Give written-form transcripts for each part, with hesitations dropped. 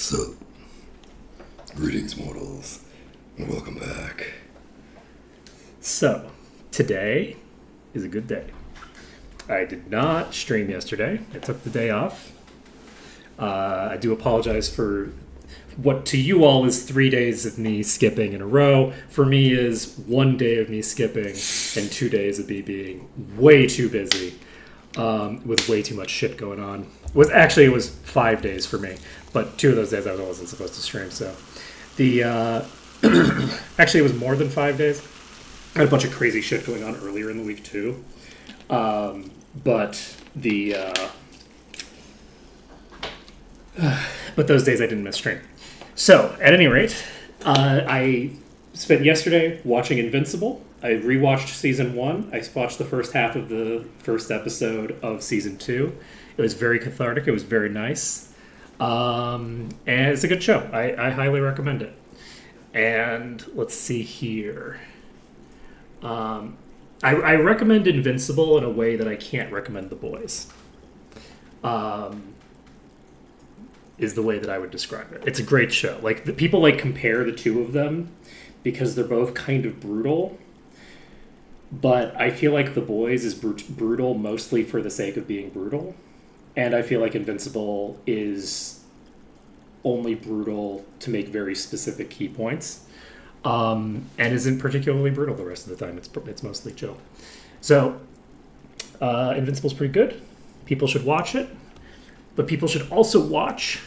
So, greetings, mortals, and welcome back. So, today is a good day. I did not stream yesterday. I took the day off. I do apologize for what to you all is 3 days of me skipping in a row. For me is 1 day of me skipping and 2 days of me being way too busy with way too much shit going on. It was 5 days for me, but 2 of those days I wasn't supposed to stream. So the actually it was more than 5 days. I had a bunch of crazy shit going on earlier in the week too. But those days I didn't miss stream. So, at any rate, I spent yesterday watching Invincible. I rewatched season 1. I watched the first half of the first episode of season 2. It was very cathartic. It was very nice. And it's a good show. I highly recommend it. And let's see here. I recommend Invincible in a way that I can't recommend The Boys. Is the way that I would describe it. It's a great show. People compare the two of them because they're both kind of brutal. But I feel like The Boys is brutal mostly for the sake of being brutal. And I feel like Invincible is only brutal to make very specific key points. And isn't particularly brutal the rest of the time. It's mostly chill. So, Invincible's pretty good. People should watch it. But people should also watch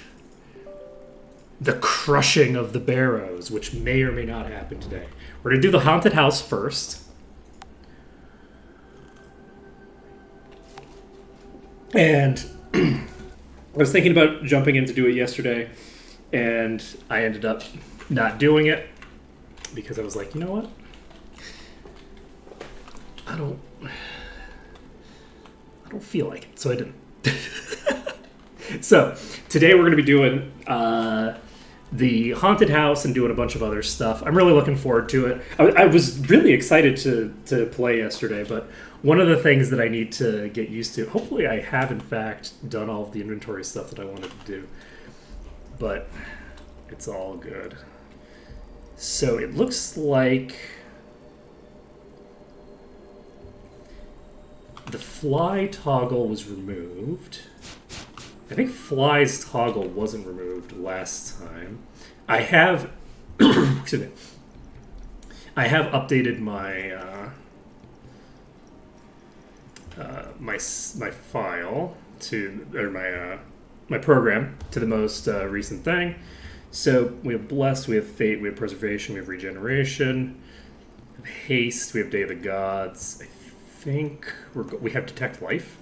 the crushing of the Barrows, which may or may not happen today. We're going to do the haunted house first. And I was thinking about jumping in to do it yesterday, and I ended up not doing it because I was like, you know what? I don't feel like it, so I didn't. So, today we're going to be doing the haunted house and doing a bunch of other stuff. I'm really looking forward to it. I was really excited to play yesterday, but one of the things that I need to get used to, hopefully I have in fact done all of the inventory stuff that I wanted to do, but it's all good. So it looks like the fly toggle was removed. I think fly's toggle wasn't removed last time. I have, excuse me. I have updated my my file to my program to the most recent thing. So we have blessed, we have fate, we have preservation, we have regeneration, we have haste, we have day of the gods. I think we have detect life.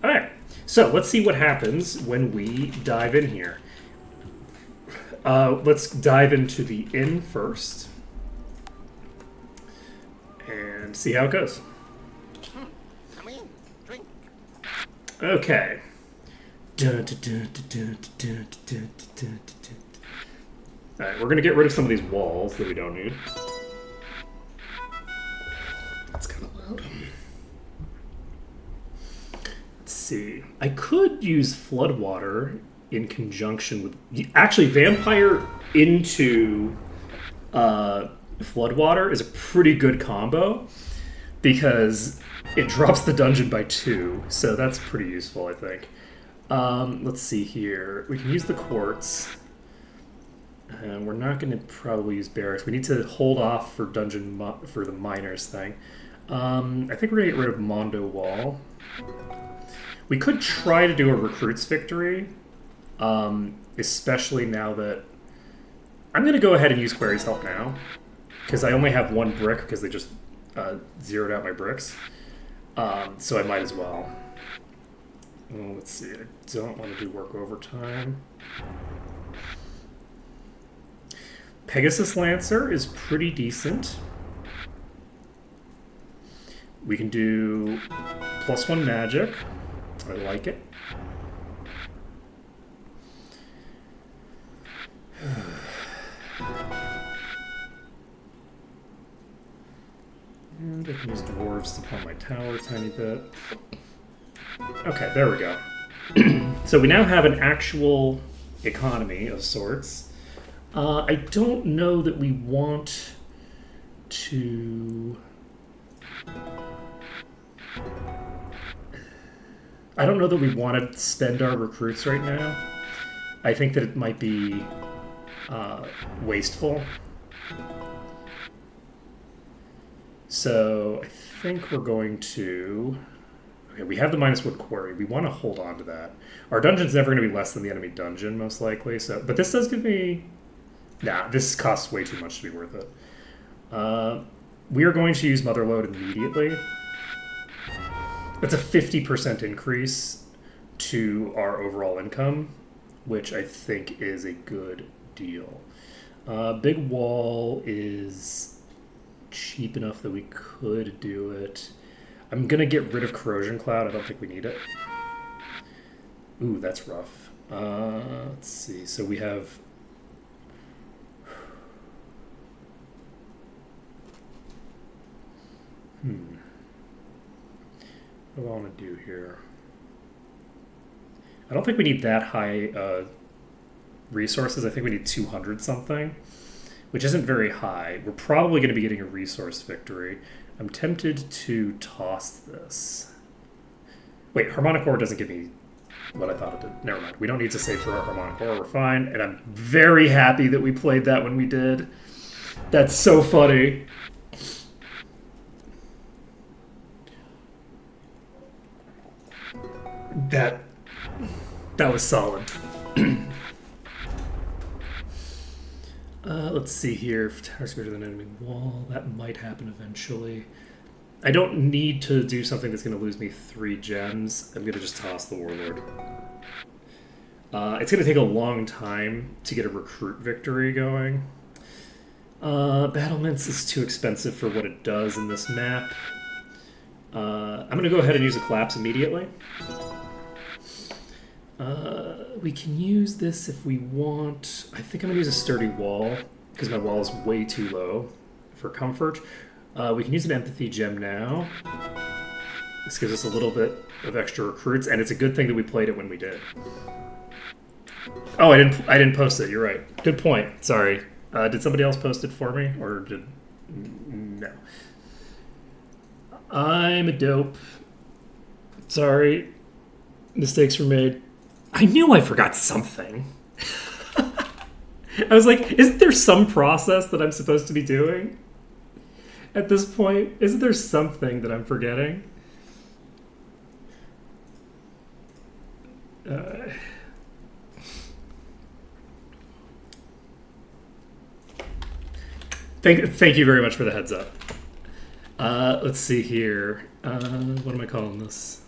All right, so let's see what happens when we dive in here. Let's dive into the inn first and see how it goes. Come in, drink. Okay. All right, we're going to get rid of some of these walls that we don't need. That's kind of loud. See, I could use Floodwater in conjunction with... Actually, Vampire into Floodwater is a pretty good combo because it drops the dungeon by 2, so that's pretty useful, I think. Let's see here. We can use the quartz. And we're not going to probably use barracks. We need to hold off for for the miners thing. I think we're going to get rid of Mondo Wall. We could try to do a recruits victory, especially now that... I'm going to go ahead and use Query's help now, because I only have 1 brick because they just zeroed out my bricks. So I might as well. Let's see, I don't want to do work overtime. Pegasus Lancer is pretty decent. We can do +1 magic. I like it. And I can use dwarves to pump my tower a tiny bit. Okay, there we go. So we now have an actual economy of sorts. I don't know that we want to. I don't know that we want to spend our recruits right now. I think that it might be wasteful. So I think we're going to. Okay, we have the -1 quarry. We want to hold on to that. Our dungeon's never going to be less than the enemy dungeon, most likely. So, but this does give me. Nah, this costs way too much to be worth it. We are going to use Motherlode immediately. That's a 50% increase to our overall income, which I think is a good deal. Big Wall is cheap enough that we could do it. I'm going to get rid of Corrosion Cloud. I don't think we need it. Ooh, that's rough. Let's see. So we have... What do I want to do here? I don't think we need that high resources. I think we need 200 something, which isn't very high. We're probably going to be getting a resource victory. I'm tempted to toss this. Wait, Harmonic Ore doesn't give me what I thought it did. Never mind. We don't need to save for our Harmonic Ore. We're fine. And I'm very happy that we played that when we did. That's so funny. That was solid. Let's see here. If towers greater than enemy wall, that might happen eventually. I don't need to do something that's going to lose me 3 gems. I'm going to just toss the Warlord. It's going to take a long time to get a recruit victory going. Battlements is too expensive for what it does in this map. I'm going to go ahead and use a collapse immediately. We can use this if we want. I think I'm going to use a sturdy wall because my wall is way too low for comfort. We can use an empathy gem now. This gives us a little bit of extra recruits, and it's a good thing that we played it when we did. Oh, I didn't post it. You're right. Good point. Sorry. Did somebody else post it for me, or did no? I'm a dope. Sorry. Mistakes were made. I knew I forgot something. I was like, isn't there some process that I'm supposed to be doing at this point? Isn't there something that I'm forgetting? Thank you very much for the heads up. Let's see here. What am I calling this?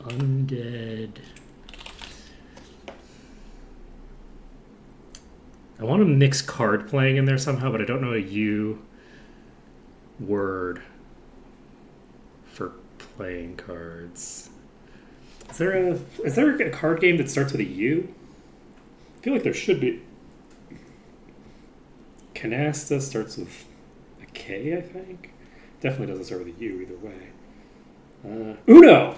Undead. I want to mix card playing in there somehow, but I don't know a U word for playing cards. Is there a card game that starts with a U? I feel like there should be. Canasta starts with a K, I think. Definitely doesn't start with a U either way. Uno!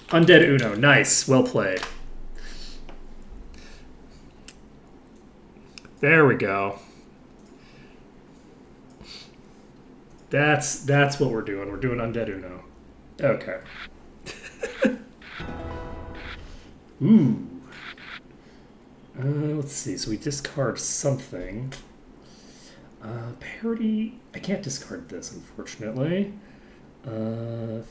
Undead Uno. Nice. Well played. There we go. That's what we're doing. We're doing Undead Uno. Okay. Ooh. Let's see. So we discard something. Parity. I can't discard this, unfortunately. Tower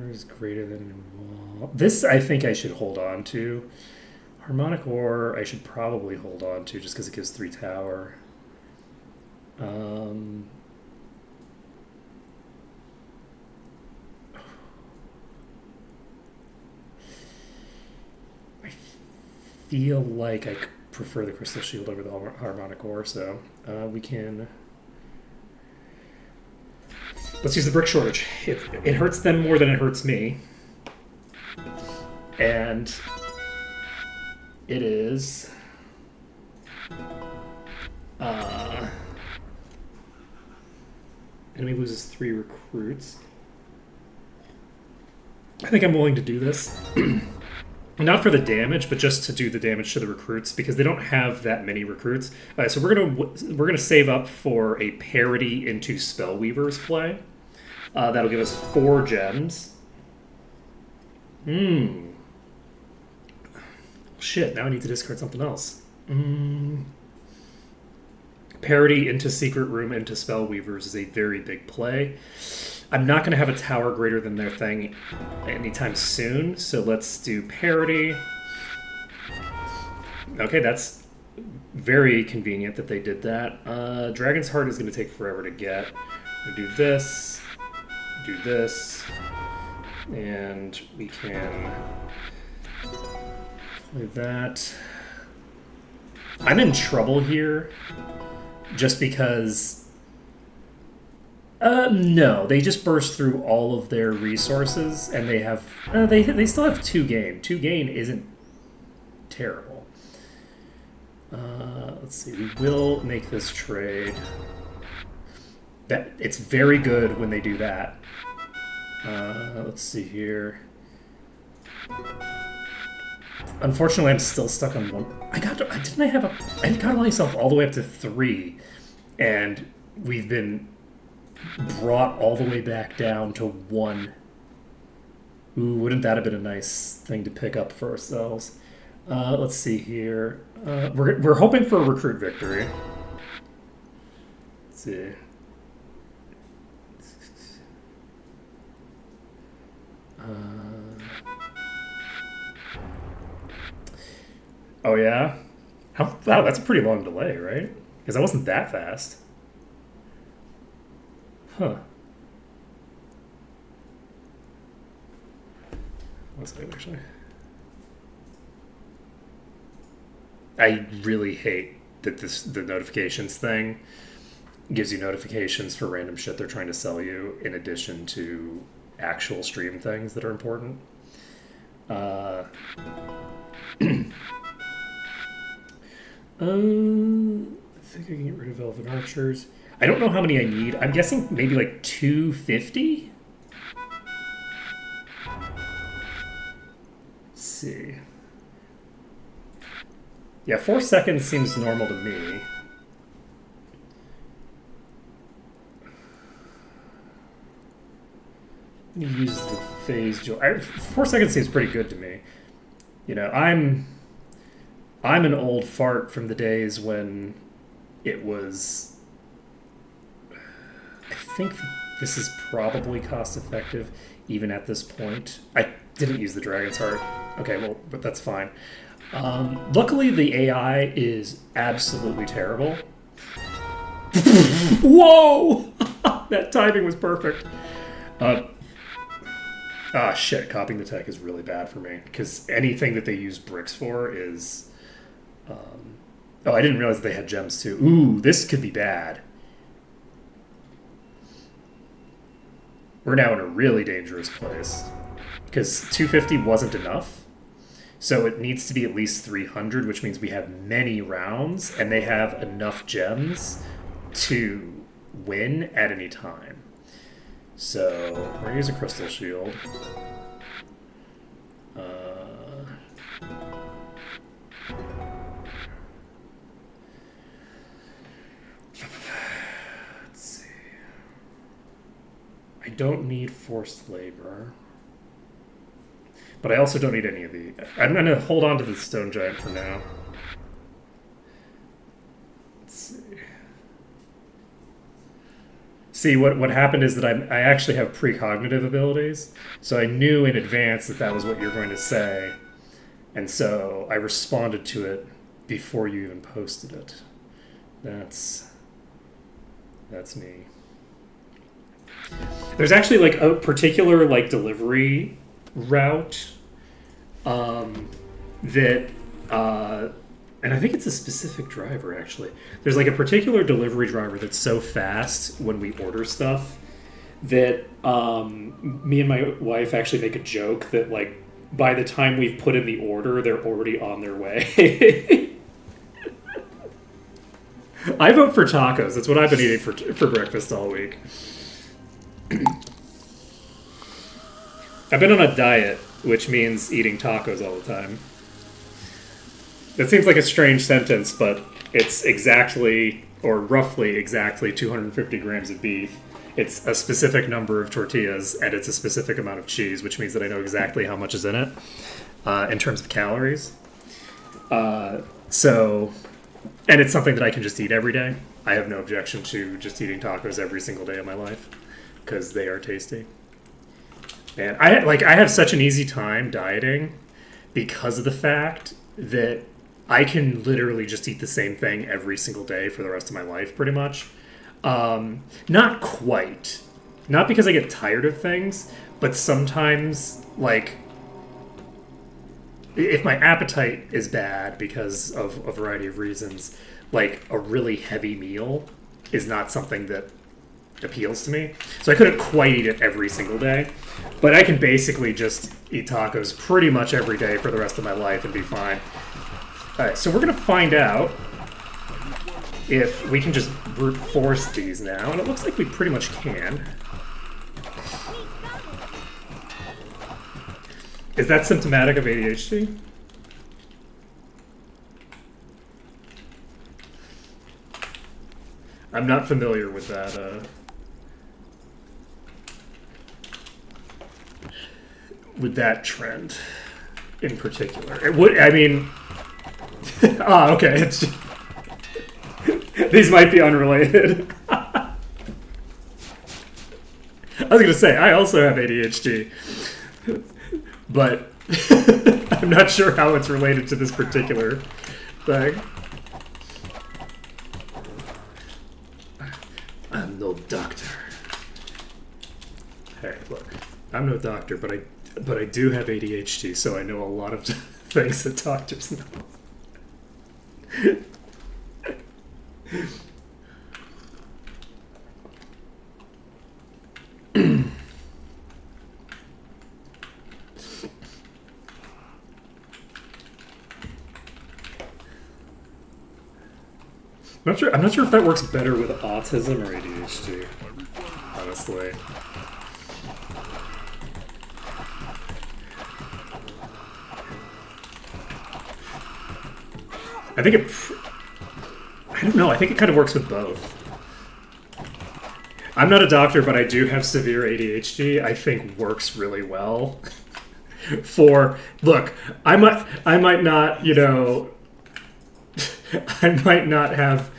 is greater than wall. This I think I should hold on to. Harmonic Ore I should probably hold on to just because it gives 3 tower. I feel like I prefer the Crystal Shield over the Harmonic Ore, so we can... Let's use the brick shortage. It hurts them more than it hurts me. And it is... Enemy loses 3 recruits. I think I'm willing to do this. Not for the damage, but just to do the damage to the recruits because they don't have that many recruits. So we're gonna save up for a parity into Spellweaver's play. That'll give us 4 gems. Shit, now I need to discard something else. Parity into Secret Room into Spellweavers is a very big play. I'm not going to have a tower greater than their thing anytime soon, so let's do parity. Okay, that's very convenient that they did that. Dragon's Heart is going to take forever to get. We'll do this, and we can play that. I'm in trouble here, just because... no, they just burst through all of their resources, and they have... they still have 2 gain. 2 gain isn't terrible. Let's see, we will make this trade. It's very good when they do that. Let's see here. Unfortunately, I'm still stuck on 1. I got myself all the way up to 3, and we've been brought all the way back down to 1. Ooh, wouldn't that have been a nice thing to pick up for ourselves? Let's see here. We're hoping for a recruit victory. Let's see. Oh yeah? Wow, that's a pretty long delay, right? Because that wasn't that fast. Huh. What's that actually? I really hate that the notifications thing gives you notifications for random shit they're trying to sell you in addition to actual stream things that are important. I think I can get rid of Elven Archers. I don't know how many I need. I'm guessing maybe like 250? Let's see. Yeah, 4 seconds seems normal to me. Use the phase jewel. 4 seconds seems pretty good to me. You know, I'm an old fart from the days when it was... I think this is probably cost effective even at this point. I didn't use the Dragon's Heart. Okay, well, but that's fine. Luckily, the AI is absolutely terrible. Whoa! That timing was perfect. Shit, copying the tech is really bad for me, because anything that they use bricks for is... Oh, I didn't realize they had gems too. Ooh, this could be bad. We're now in a really dangerous place, because 250 wasn't enough. So it needs to be at least 300, which means we have many rounds, and they have enough gems to win at any time. So we're going to use a Crystal Shield. Let's see. I don't need Forced Labor. But I also don't need any of the... I'm going to hold on to the Stone Giant for now. Let's see. See, what happened is that I actually have precognitive abilities, so I knew in advance that that was what you were going to say, and so I responded to it before you even posted it. That's me. There's actually like a particular like delivery route that and I think it's a specific driver actually. There's like a particular delivery driver that's so fast when we order stuff that me and my wife actually make a joke that like by the time we've put in the order they're already on their way. I vote for tacos. That's what I've been eating for breakfast all week. I've been on a diet, which means eating tacos all the time. That seems like a strange sentence, but it's exactly, or roughly exactly, 250 grams of beef. It's a specific number of tortillas, and it's a specific amount of cheese, which means that I know exactly how much is in it in terms of calories. So, and it's something that I can just eat every day. I have no objection to just eating tacos every single day of my life because they are tasty. And I have such an easy time dieting because of the fact that I can literally just eat the same thing every single day for the rest of my life, pretty much. Not quite. Not because I get tired of things, but sometimes, like, if my appetite is bad because of a variety of reasons, like, a really heavy meal is not something that appeals to me. So I couldn't quite eat it every single day, but I can basically just eat tacos pretty much every day for the rest of my life and be fine. Alright, so we're going to find out if we can just brute force these now, and it looks like we pretty much can. Is that symptomatic of ADHD? I'm not familiar with that, with that trend in particular. It would, I mean, okay, it's just, these might be unrelated. I was gonna say, I also have ADHD, but I'm not sure how it's related to this particular thing. I'm no doctor. Hey, look, I'm no doctor, but I do have ADHD, so I know a lot of things that doctors know. I'm not sure if that works better with autism or ADHD, honestly. I think I don't know, I think it kind of works with both. I'm not a doctor, but I do have severe ADHD. I think works really well. Look, I might not, you know, I might not have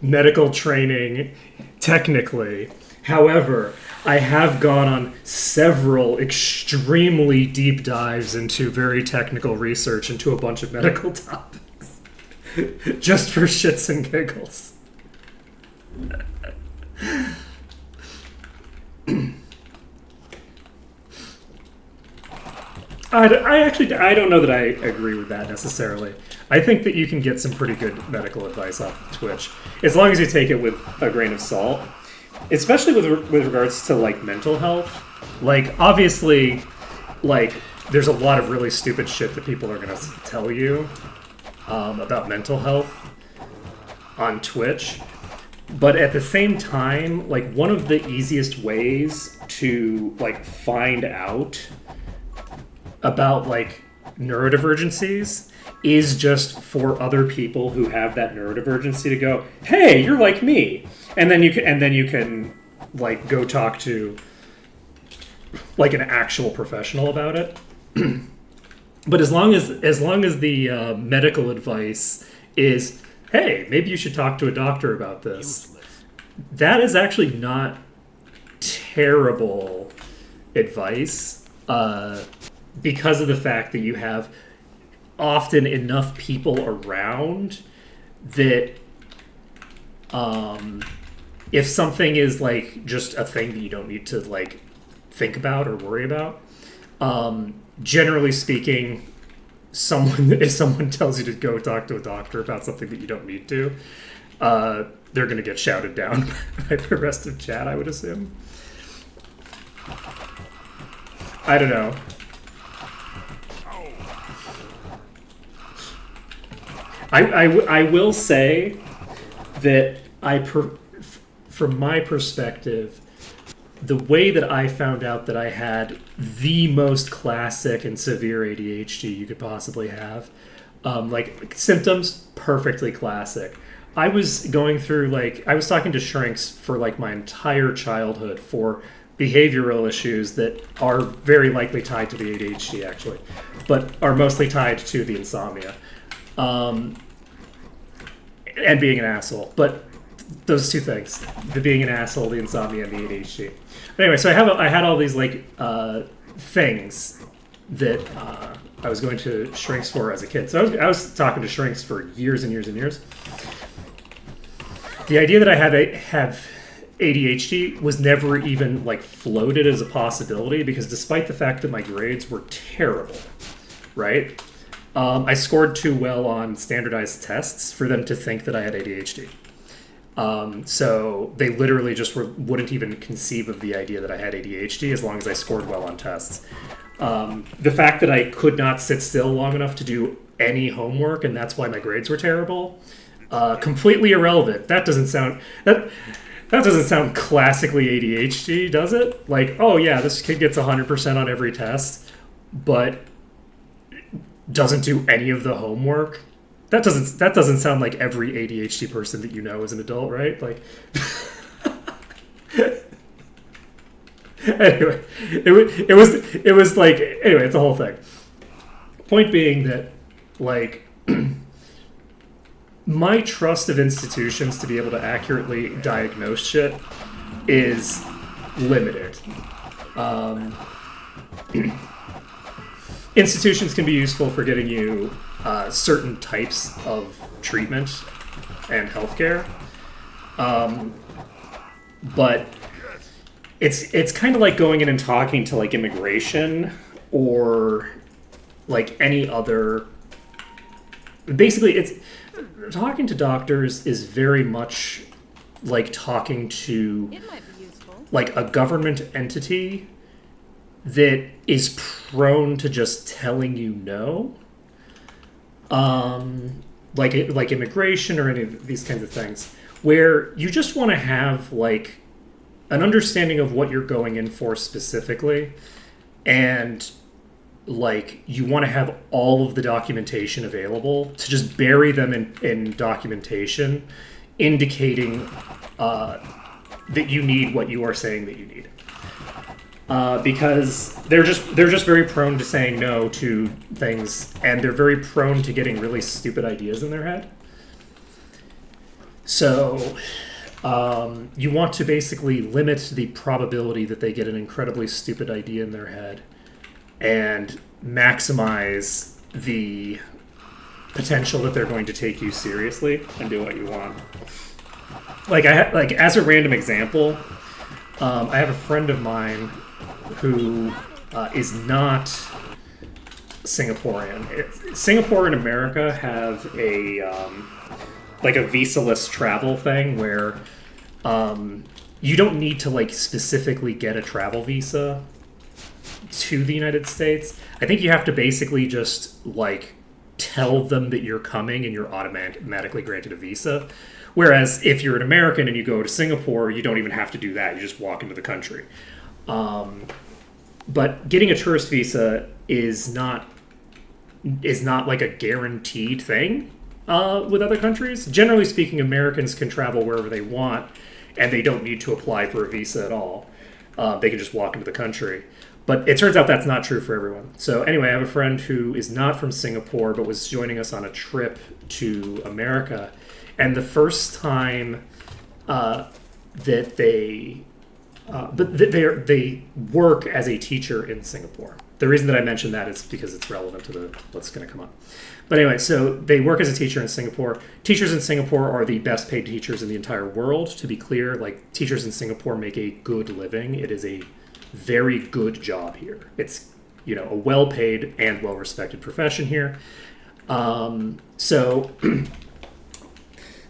medical training technically. However, I have gone on several extremely deep dives into very technical research into a bunch of medical topics. Just for shits and giggles. I don't know that I agree with that necessarily. I think that you can get some pretty good medical advice off of Twitch, as long as you take it with a grain of salt, especially with regards to like mental health. Like obviously, like there's a lot of really stupid shit that people are gonna tell you about mental health on Twitch. But at the same time, like one of the easiest ways to like find out about like neurodivergencies is just for other people who have that neurodivergency to go, "Hey, you're like me," and then you can like go talk to like an actual professional about it. But as long as the medical advice is, "Hey, maybe you should talk to a doctor about this," that is actually not terrible advice, because of the fact that you have often enough people around that if something is like just a thing that you don't need to like think about or worry about, generally speaking, if someone tells you to go talk to a doctor about something that you don't need to, they're going to get shouted down by the rest of chat, I would assume. I don't know. I will say that from my perspective, the way that I found out that I had the most classic and severe ADHD you could possibly have, like symptoms, perfectly classic. I was going through I was talking to shrinks for like my entire childhood for behavioral issues that are very likely tied to the ADHD actually, but are mostly tied to the insomnia, and being an asshole. But those two things, the being an asshole, the insomnia, and the ADHD. But anyway, so I had all these things that I was going to shrinks for as a kid. So I was talking to shrinks for years and years and years. The idea that I have ADHD was never even floated as a possibility, because despite the fact that my grades were terrible, right? I scored too well on standardized tests for them to think that I had ADHD. So they literally just wouldn't even conceive of the idea that I had ADHD as long as I scored well on tests. The fact that I could not sit still long enough to do any homework, and that's why my grades were terrible, completely irrelevant. That doesn't sound classically ADHD, does it? Like, oh yeah, this kid gets 100% on every test, but doesn't do any of the homework. That doesn't sound like every ADHD person that you know as an adult, right? Like, anyway, it was like, anyway, it's a whole thing. Point being that, my trust of institutions to be able to accurately diagnose shit is limited. Institutions can be useful for getting you certain types of treatment and healthcare, but it's kind of like going in and talking to immigration or any other. Basically, it's talking to doctors is very much like talking to It might be useful. a government entity that is prone to just telling you no. Like immigration or any of these kinds of things, where you just want to have an understanding of what you're going in for specifically, and you want to have all of the documentation available to just bury them in documentation indicating that you need what you are saying that you need. Because they're just very prone to saying no to things, and they're very prone to getting really stupid ideas in their head. So you want to basically limit the probability that they get an incredibly stupid idea in their head, and maximize the potential that they're going to take you seriously and do what you want. As a random example, I have a friend of mine who is not Singaporean. Singapore and America have a visa-less travel thing where you don't need to specifically get a travel visa to the United States. I think you have to basically just tell them that you're coming and you're automatically granted a visa. Whereas if you're an American and you go to Singapore, you don't even have to do that. You just walk into the country. But getting a tourist visa is not a guaranteed thing with other countries. Generally speaking, Americans can travel wherever they want, and they don't need to apply for a visa at all. They can just walk into the country. But it turns out that's not true for everyone. So anyway, I have a friend who is not from Singapore, but was joining us on a trip to America. And the first time that they work as a teacher in Singapore. The reason that I mentioned that is because it's relevant to what's going to come up. But anyway, so they work as a teacher in Singapore. Teachers in Singapore are the best paid teachers in the entire world. To be clear, teachers in Singapore make a good living. It is a very good job here. It's a well-paid and well-respected profession here. So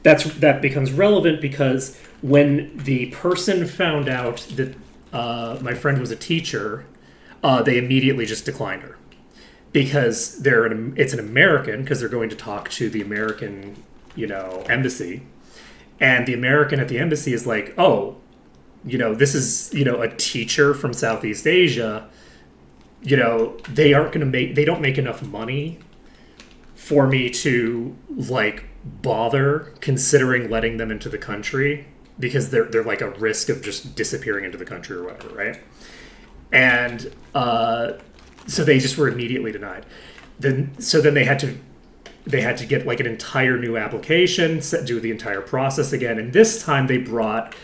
that becomes relevant because when the person found out that my friend was a teacher, they immediately just declined her because it's an American, because they're going to talk to the American, embassy, and the American at the embassy is like, oh, this is, a teacher from Southeast Asia. They aren't going to they don't make enough money for me to like bother considering letting them into the country because they're like a risk of just disappearing into the country or whatever, right? And so they just were immediately denied. Then they had to get like an entire new application, do the entire process again, and this time they brought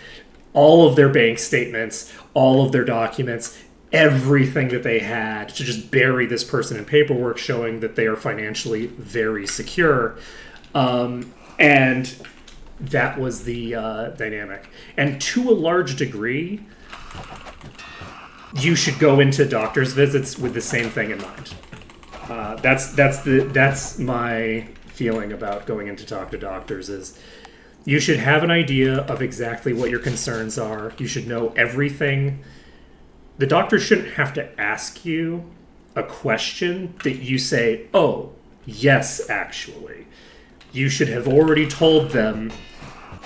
all of their bank statements, all of their documents, everything that they had to just bury this person in paperwork showing that they are financially very secure. And that was the dynamic. And to a large degree, you should go into doctor's visits with the same thing in mind. That's my feeling about going in to talk to doctors is you should have an idea of exactly what your concerns are. You should know everything. The doctor shouldn't have to ask you a question that you say, oh, yes, actually. You should have already told them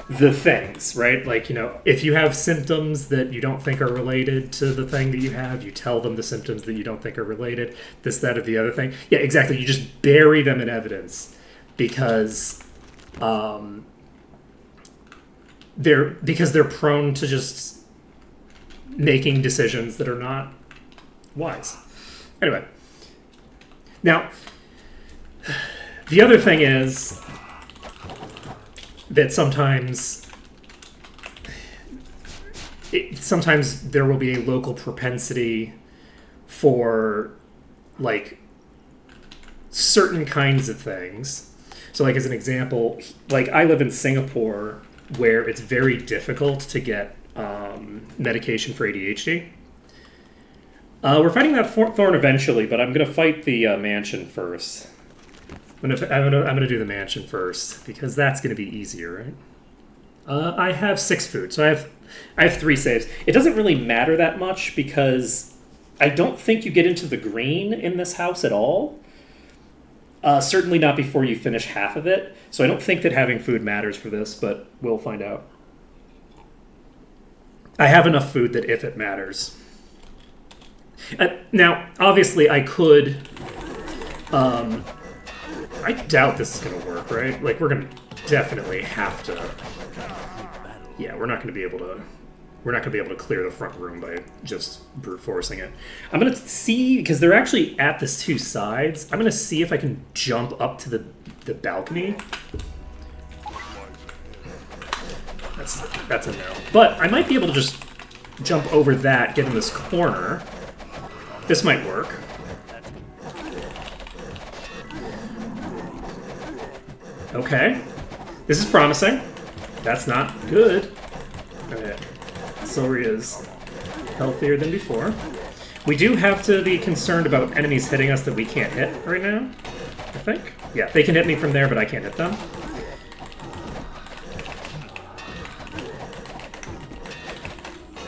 the things, right? Like, if you have symptoms that you don't think are related to the thing that you have, you tell them the symptoms that you don't think are related, this, that, or the other thing. Yeah, exactly. You just bury them in evidence because they're prone to just making decisions that are not wise. Anyway. Now, the other thing is that sometimes there will be a local propensity for like certain kinds of things. So like as an example, like I live in Singapore where it's very difficult to get medication for ADHD. We're fighting that thorn eventually, but I'm going to fight the mansion first. I'm gonna do the mansion first because that's gonna be easier, right? I have 6 food, so I have 3 saves. It doesn't really matter that much because I don't think you get into the green in this house at all. Certainly not before you finish half of it. So I don't think that having food matters for this, but we'll find out. I have enough food that if it matters. Now, obviously, I could. I doubt this is going to work, right? Like, we're going to definitely have to... Yeah, we're not going to be able to clear the front room by just brute forcing it. I'm going to see, because they're actually at the 2 sides, I'm going to see if I can jump up to the balcony. That's a no. But I might be able to just jump over that, get in this corner. This might work. Okay. This is promising. That's not good. Okay. Soria is healthier than before. We do have to be concerned about enemies hitting us that we can't hit right now, I think. Yeah, they can hit me from there, but I can't hit them.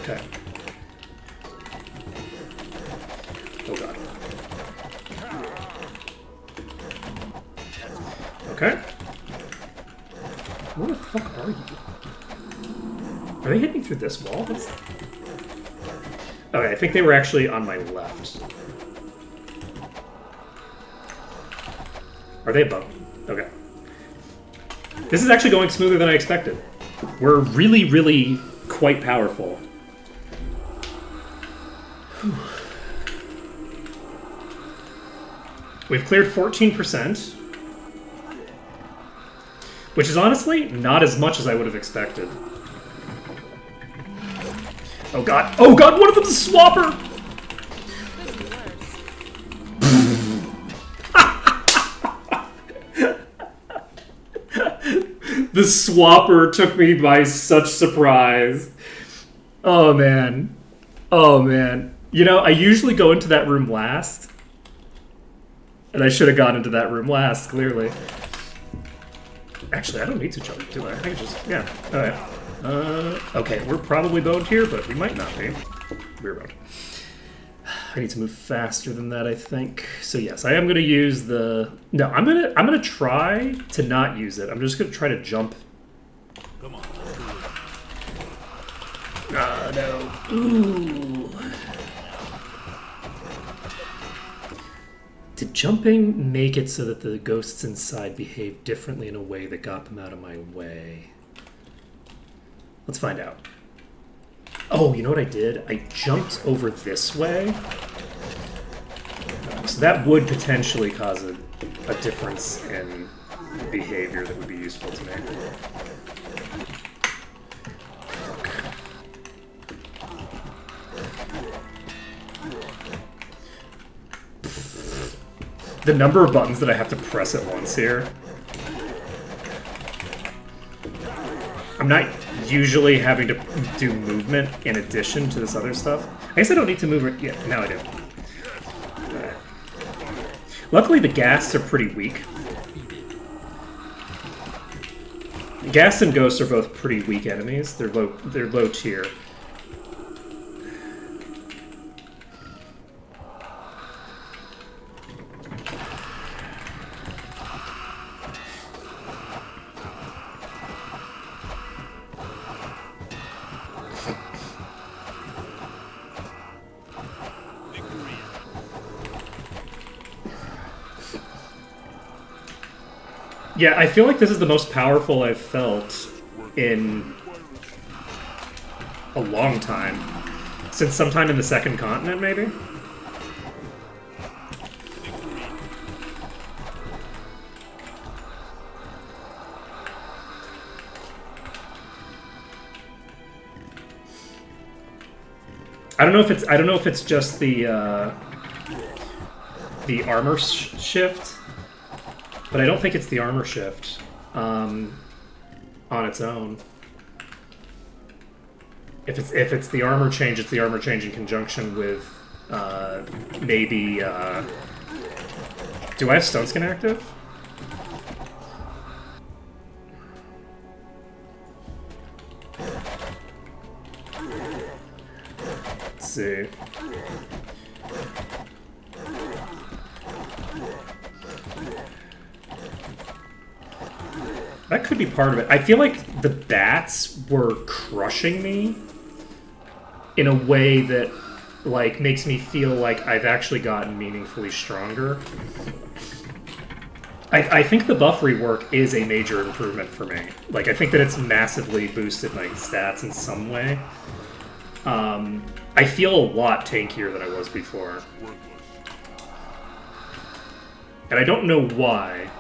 Okay. Oh god. Okay. Where the fuck are you? Are they hitting through this wall? Okay, I think they were actually on my left. Are they above me? Okay. This is actually going smoother than I expected. We're really, really quite powerful. Whew. We've cleared 14%. Which is honestly not as much as I would have expected. Oh god. Oh god, one of them's a swapper! The swapper took me by such surprise. Oh man. Oh man. I usually go into that room last. And I should have gone into that room last, clearly. Actually, I don't need to jump, do I? I can just, yeah. Alright. Okay, we're probably boned here, but we might not be. We're boned. I need to move faster than that, I think. So yes, I am going to use the... No, I'm gonna try to not use it. I'm just going to try to jump. Come on. No. Ooh. Did jumping make it so that the ghosts inside behaved differently in a way that got them out of my way? Let's find out. Oh, you know what I did? I jumped over this way. So that would potentially cause a difference in behavior that would be useful to me. The number of buttons that I have to press at once here. I'm not usually having to do movement in addition to this other stuff. I guess I don't need to move it yet. Now I do. Right. Luckily, the ghasts are pretty weak. Ghasts and ghosts are both pretty weak enemies. They're low tier. Yeah, I feel like this is the most powerful I've felt in a long time. Since sometime in the second continent, maybe? I don't know if it's just the armor shift. But I don't think it's the armor shift on its own. If it's the armor change, it's the armor change in conjunction with maybe. Do I have Stone Skin active? Let's see. That could be part of it. I feel like the bats were crushing me in a way that, like, makes me feel like I've actually gotten meaningfully stronger. I think the buff rework is a major improvement for me. Like, I think that it's massively boosted my stats in some way. I feel a lot tankier than I was before. And I don't know why.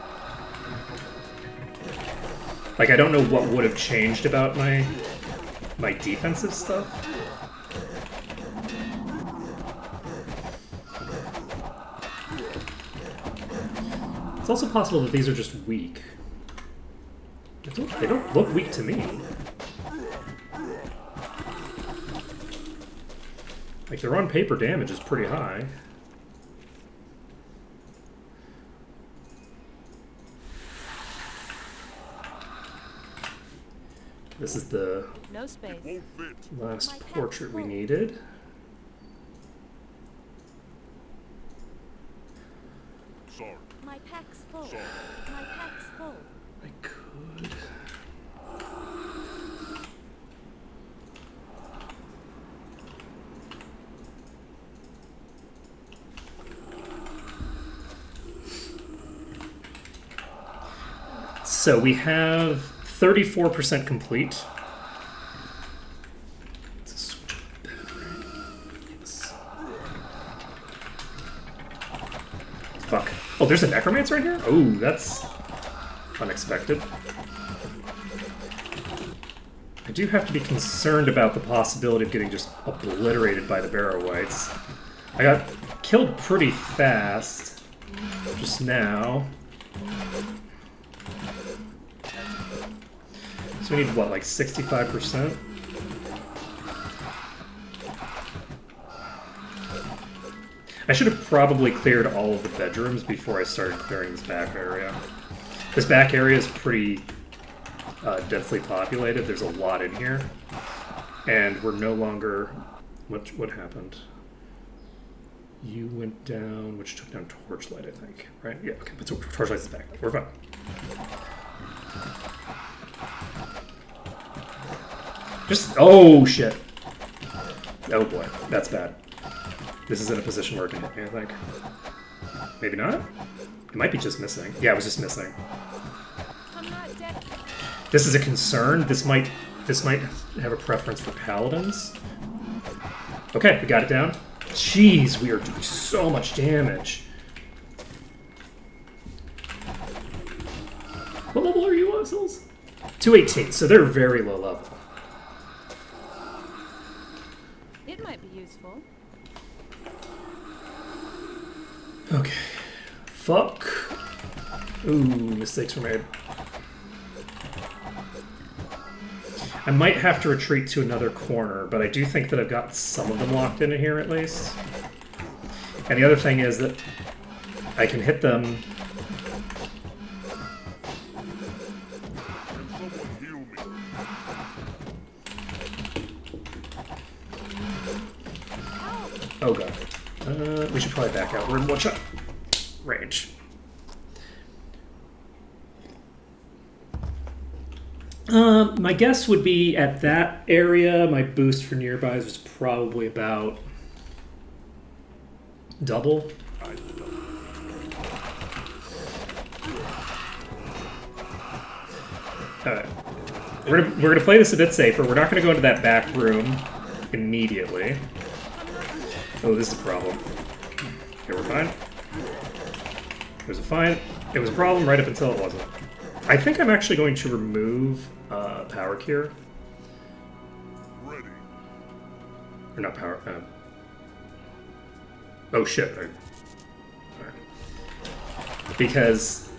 Like, I don't know what would have changed about my defensive stuff. It's also possible that these are just weak. They don't look weak to me. Like, their on paper damage is pretty high. This is the No space. last portrait we needed. Sorry. My pack's full. My pack's full. I could. So we have 34% complete. Let's switch batteries. Fuck. Oh, there's a necromancer in here? Oh, that's unexpected. I do have to be concerned about the possibility of getting just obliterated by the Barrow Wights. I got killed pretty fast just now. So we need, what, like 65%? I should have probably cleared all of the bedrooms before I started clearing this back area. This back area is pretty densely populated. There's a lot in here. And we're no longer... What happened? You went down, which took down Torchlight, I think. Right? Yeah, okay, but Torchlight's back. We're fine. Just... Oh, shit. Oh boy, that's bad. This is in a position where it can hit me, I think. Maybe not? It might be just missing. Yeah, it was just missing. I'm not dead. This is a concern. This might have a preference for paladins. Okay, we got it down. Jeez, we are doing so much damage. What level are you, Oxels? 218, so they're very low level. It might be useful. Okay. Fuck. Ooh, mistakes were made. I might have to retreat to another corner, but I do think that I've got some of them locked in here at least. And the other thing is that I can hit them. Oh god. We should probably back out. We're in one shot range. My guess would be at that area, my boost for nearby was probably about double. Alright. We're gonna play this a bit safer. We're not gonna go into that back room immediately. Oh, this is a problem. Okay, we're fine. It was a problem right up until it wasn't. I think I'm actually going to remove Power Cure. Ready. Or not Power... oh shit. Alright. Because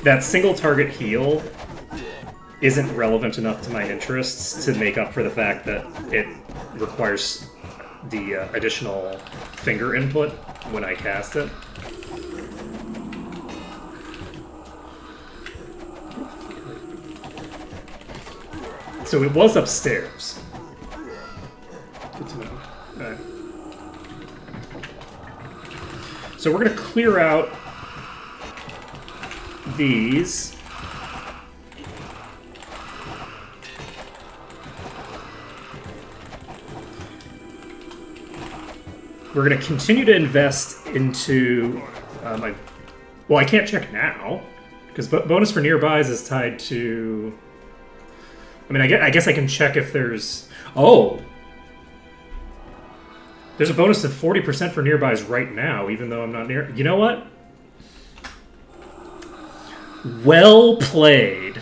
that single target heal isn't relevant enough to my interests to make up for the fact that it requires the additional finger input when I cast it. So it was upstairs. Good to know. Alright. So we're going to clear out these. We're going to continue to invest into my... Well, I can't check now, because bonus for nearbys is tied to... I mean, I guess I can check if there's... Oh! There's a bonus of 40% for nearbys right now, even though I'm not near... You know what? Well played.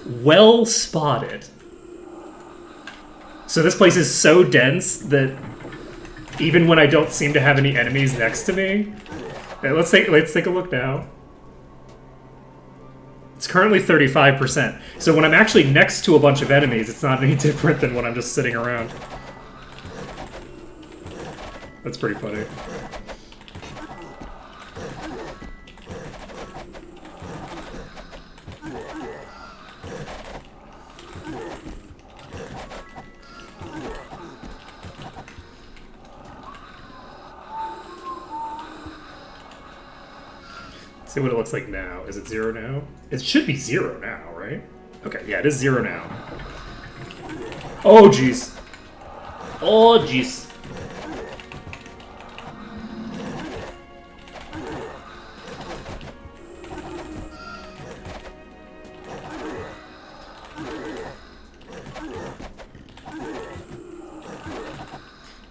Well spotted. So this place is so dense that even when I don't seem to have any enemies next to me... Let's take a look now. It's currently 35%. So when I'm actually next to a bunch of enemies, it's not any different than when I'm just sitting around. That's pretty funny. See what it looks like now. Is it 0 now? It should be 0 now, right? Okay, yeah, it is 0 now. Oh, jeez. Oh, jeez.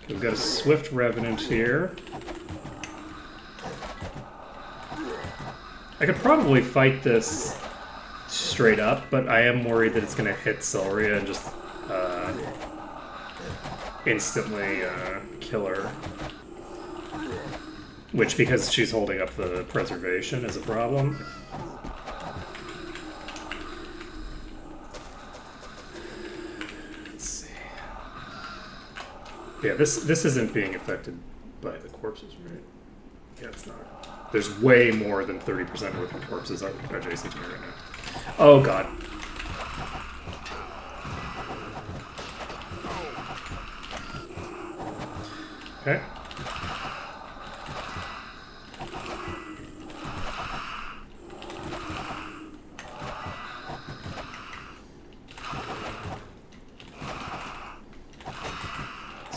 Okay, we've got a Swift Revenant here. I could probably fight this straight up, but I am worried that it's going to hit Silria and just instantly kill her. Which, because she's holding up the preservation, is a problem. Let's see. Yeah, this isn't being affected by the corpses, right? Yeah, it's not. There's way more than 30% worth of corpses adjacent to me right now. Oh god. Okay.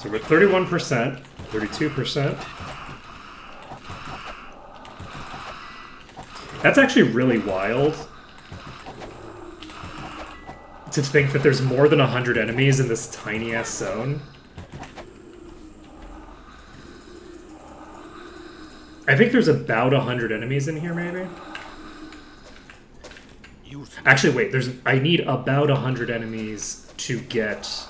So we're at 31%, 32%. That's actually really wild to think that there's more than 100 enemies in this tiny-ass zone. I think there's about 100 enemies in here, maybe? Actually, wait, I need about 100 enemies to get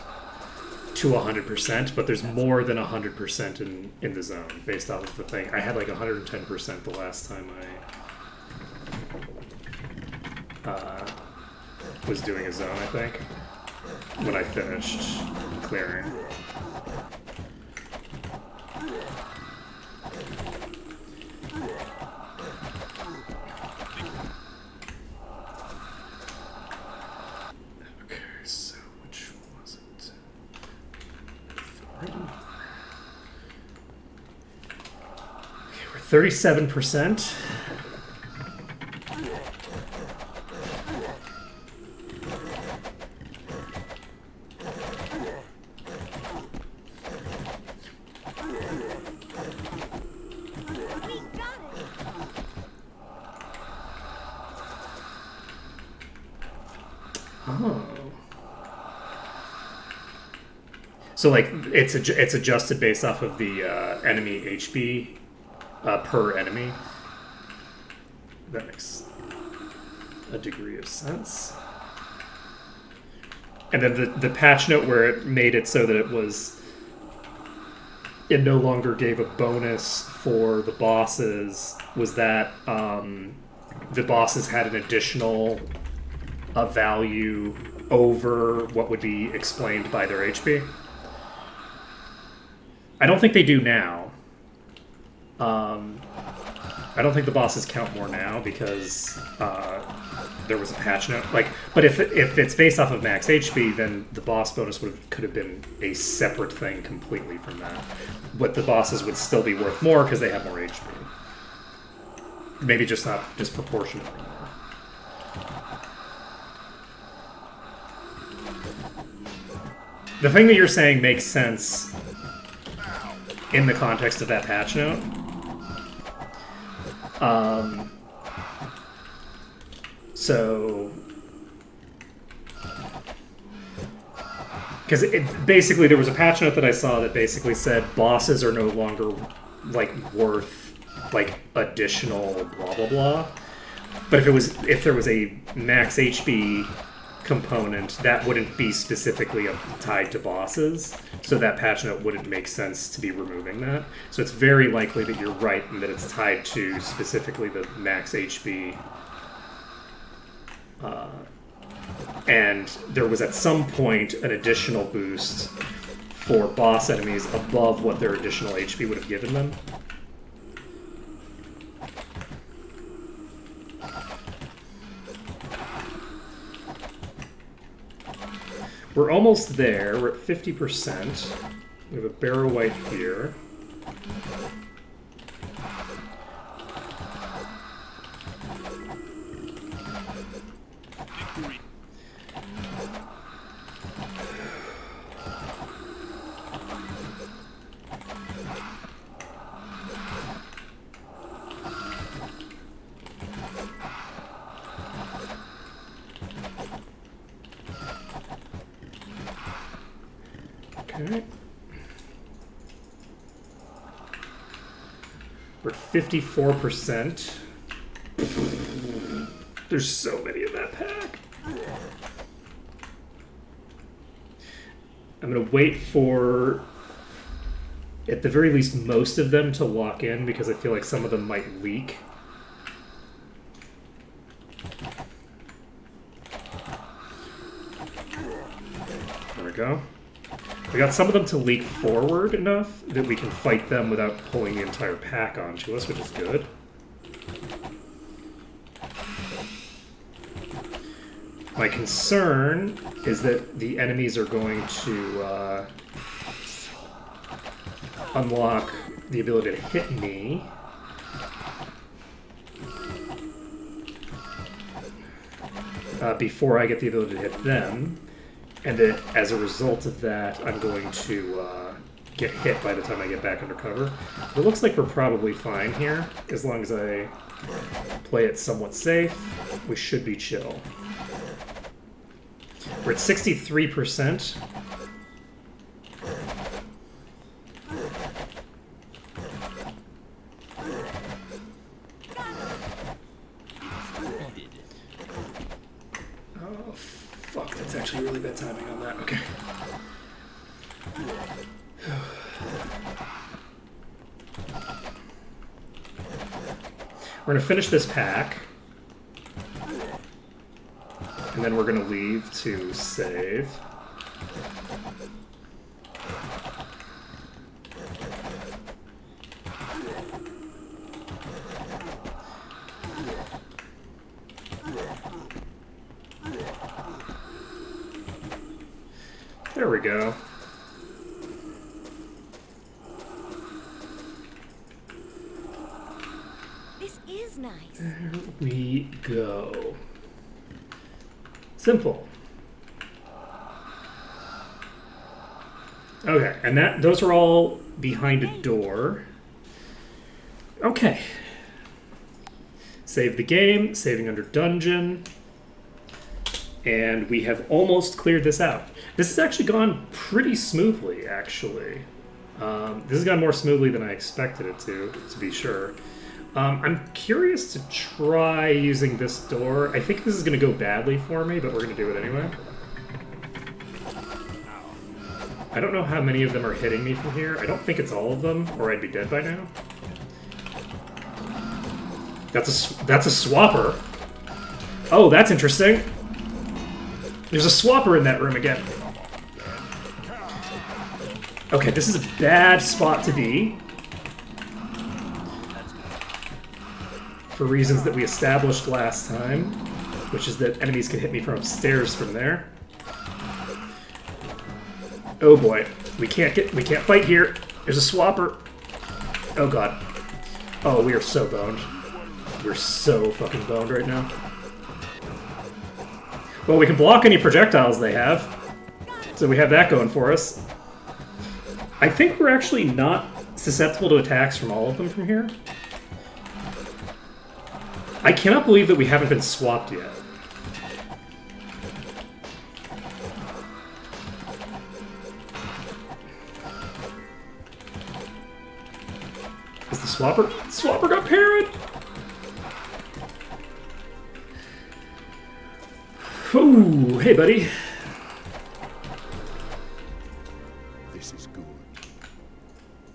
to 100%, but there's more than 100% in the zone, based off of the thing. I had like 110% the last time I was doing a zone, I think, when I finished clearing. Okay, so which was it? 30. Okay, we're 37%. Oh. So like it's adjusted based off of the enemy HP per enemy. That makes a degree of sense. And then the patch note where it made it so that it no longer gave a bonus for the bosses was that the bosses had an additional value over what would be explained by their HP. I don't think they do now. I don't think the bosses count more now because there was a patch note. But if it's based off of max HP, then the boss bonus could have been a separate thing completely from that. But the bosses would still be worth more because they have more HP. Maybe just not disproportionately more. The thing that you're saying makes sense in the context of that patch note. So, because basically there was a patch note that I saw that basically said bosses are no longer worth additional blah blah blah. But if there was a max HP component, that wouldn't be specifically tied to bosses, so that patch note wouldn't make sense to be removing that. So it's very likely that you're right in that it's tied to specifically the max HP. And there was at some point an additional boost for boss enemies above what their additional HP would have given them. We're almost there. We're at 50%. We have a Barrow Wight here. Okay. We're at 54%. There's so many in that pack. I'm going to wait for, at the very least, most of them to lock in because I feel like some of them might leak. There we go. We got some of them to leak forward enough that we can fight them without pulling the entire pack onto us, which is good. My concern is that the enemies are going to unlock the ability to hit me. Before I get the ability to hit them. And that as a result of that, I'm going to get hit by the time I get back under cover. But it looks like we're probably fine here. As long as I play it somewhat safe, we should be chill. We're at 63%. Oh, fuck. That's actually really bad timing on that. Okay. We're going to finish this pack. And then we're going to leave to save. There we go. This is nice. There we go. Simple. Okay, and those are all behind a door. Okay. Save the game, saving under dungeon. And we have almost cleared this out. This has actually gone pretty smoothly, actually. This has gone more smoothly than I expected it to be sure. I'm curious to try using this door. I think this is going to go badly for me, but we're going to do it anyway. I don't know how many of them are hitting me from here. I don't think it's all of them, or I'd be dead by now. That's a swapper. Oh, that's interesting. There's a swapper in that room again. Okay, this is a bad spot to be. For reasons that we established last time, which is that enemies can hit me from upstairs from there. Oh boy, we can't fight here. There's a swapper. Oh god. Oh, we are so boned. We're so fucking boned right now. Well, we can block any projectiles they have, so we have that going for us. I think we're actually not susceptible to attacks from all of them from here. I cannot believe that we haven't been swapped yet. Is the swapper? Swapper got parried! Ooh, hey buddy. This is good.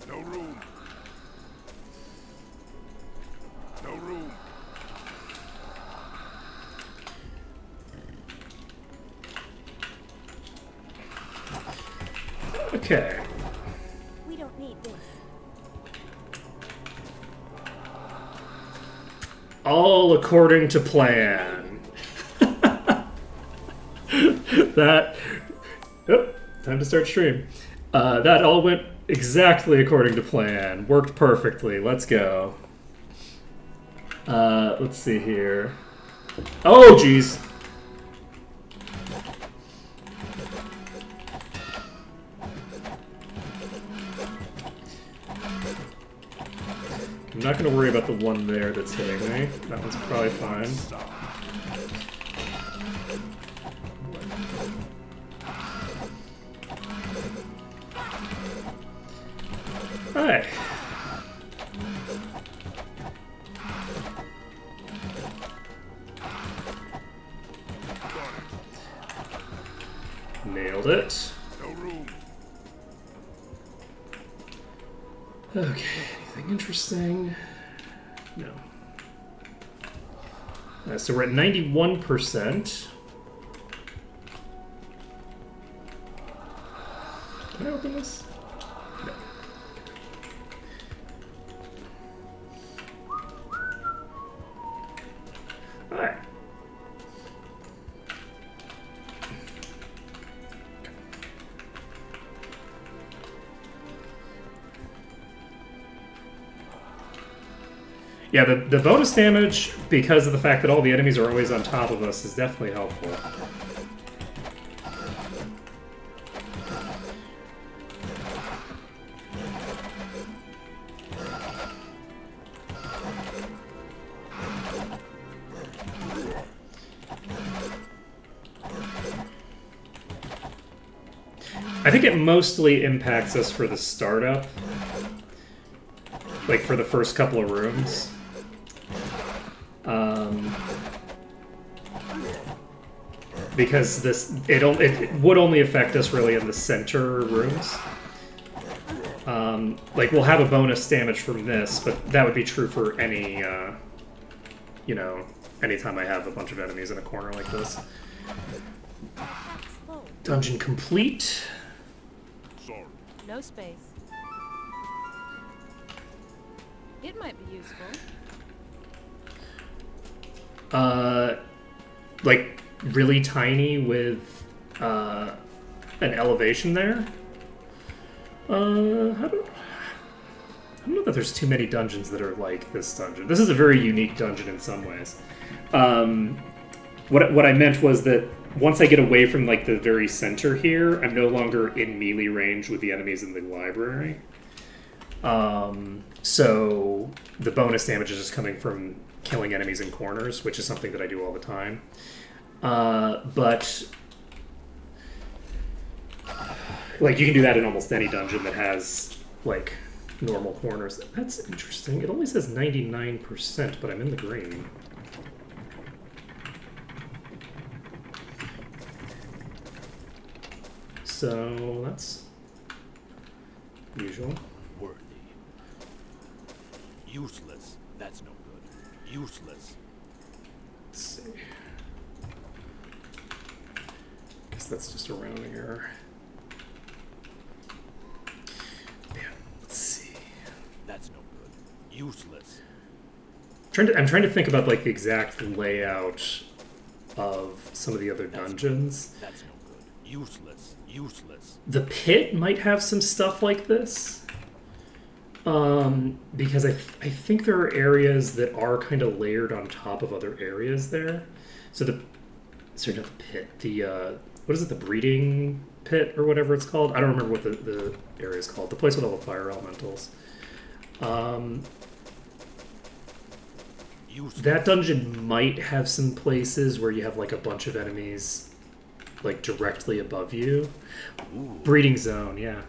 No room. No room. Okay. We don't need this. All according to plan. That... Oh, time to start stream. That all went exactly according to plan. Worked perfectly. Let's go. Let's see here. Oh, jeez. I'm not going to worry about the one there that's hitting me. That one's probably fine. Alright. Nailed it. No room. Okay, anything interesting? No. So we're at 91%. Can I open this? No. Alright. Yeah, the bonus damage, because of the fact that all the enemies are always on top of us, is definitely helpful. I think it mostly impacts us for the startup. Like for the first couple of rooms. Because it would only affect us really in the center rooms. Like we'll have a bonus damage from this, but that would be true for any, anytime I have a bunch of enemies in a corner like this. Slow. Dungeon complete. Sorry. No space. It might be useful. Like really tiny with an elevation there. I don't know that there's too many dungeons that are like this dungeon. This is a very unique dungeon in some ways. What I meant was that once I get away from like the very center here, I'm no longer in melee range with the enemies in the library. So the bonus damage is just coming from killing enemies in corners, which is something that I do all the time. But like you can do that in almost any dungeon that has like normal corners. That's interesting. It only says 99%, but I'm in the green. So that's usual. Worthy. Useless. That's no good. Useless. Let's see. Guess that's just a rounding error. Yeah, let's see. That's no good. Useless. I'm trying to think about like the exact layout of some of the other dungeons. That's no good. Useless. Useless. The pit might have some stuff like this. Because I think there are areas that are kind of layered on top of other areas there. So sorry, not the pit. The what is it? The breeding pit or whatever it's called. I don't remember what the area is called. The place with all the fire elementals. That dungeon might have some places where you have like a bunch of enemies like directly above you. Ooh. Breeding zone, yeah.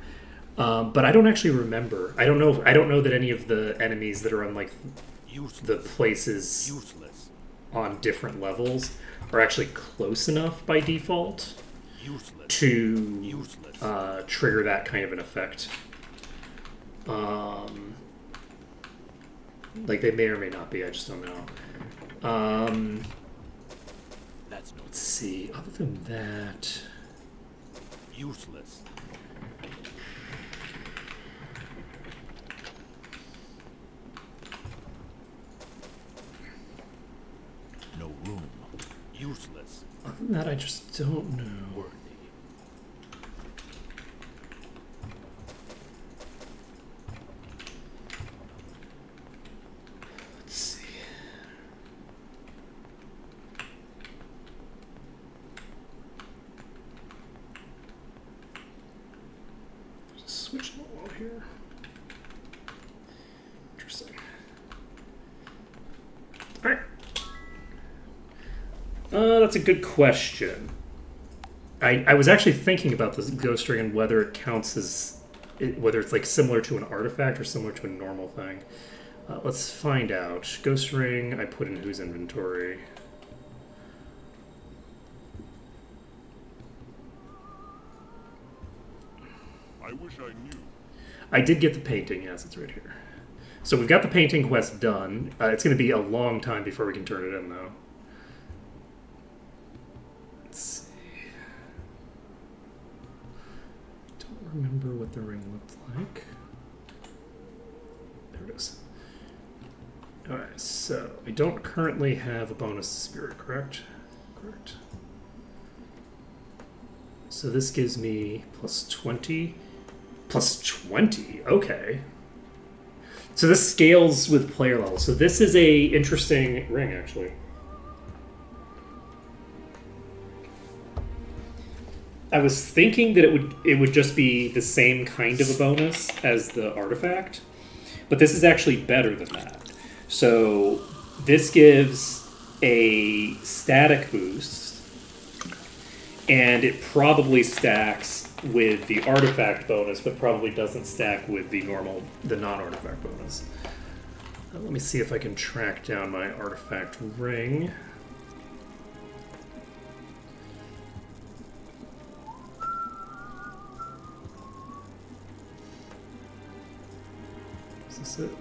But I don't actually remember. I don't know that any of the enemies that are on like Useless. the places Useless. on different levels are actually close enough by default Useless. to Useless. trigger that kind of an effect. Like they may or may not be. I just don't know. That's no Let's see. Other than that, useless. No room. Useless. other than that, I just don't know. Worthy. Let's see. There's a switch in the wall here. Interesting. All right. That's a good question. I was actually thinking about this ghost ring and whether it counts as whether it's like similar to an artifact or similar to a normal thing. Let's find out. Ghost ring, I put in whose inventory? I wish I knew. I did get the painting, yes, it's right here. So we've got the painting quest done. It's going to be a long time before we can turn it in, though. Let's see. Don't remember what the ring looked like. There it is. Alright, so I don't currently have a bonus to spirit, correct? Correct. So this gives me plus 20. Plus 20, okay. So this scales with player level. So this is a interesting ring, actually. I was thinking that it would just be the same kind of a bonus as the artifact, but this is actually better than that. So this gives a static boost, And it probably stacks with the artifact bonus, but probably doesn't stack with the non-artifact bonus. Let me see if I can track down my artifact ring. Is this it? No.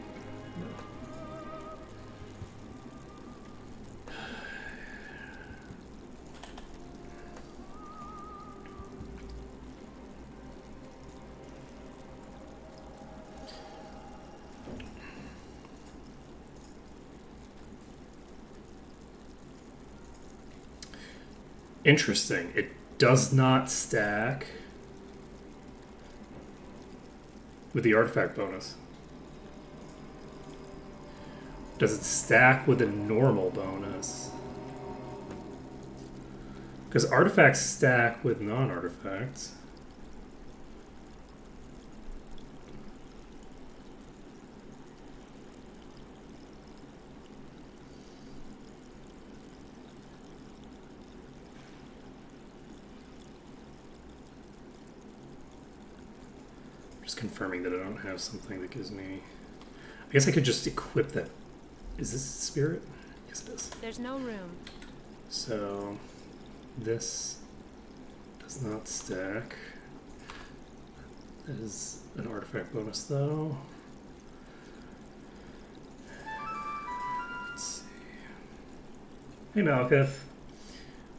Interesting. It does not stack with the artifact bonus. Does it stack with a normal bonus? Because artifacts stack with non-artifacts. Just confirming that I don't have something that gives me... I guess I could just equip that. Is this spirit? Yes, it is. There's no room. So this does not stack. That is an artifact bonus, though. Let's see. Hey, Malekith.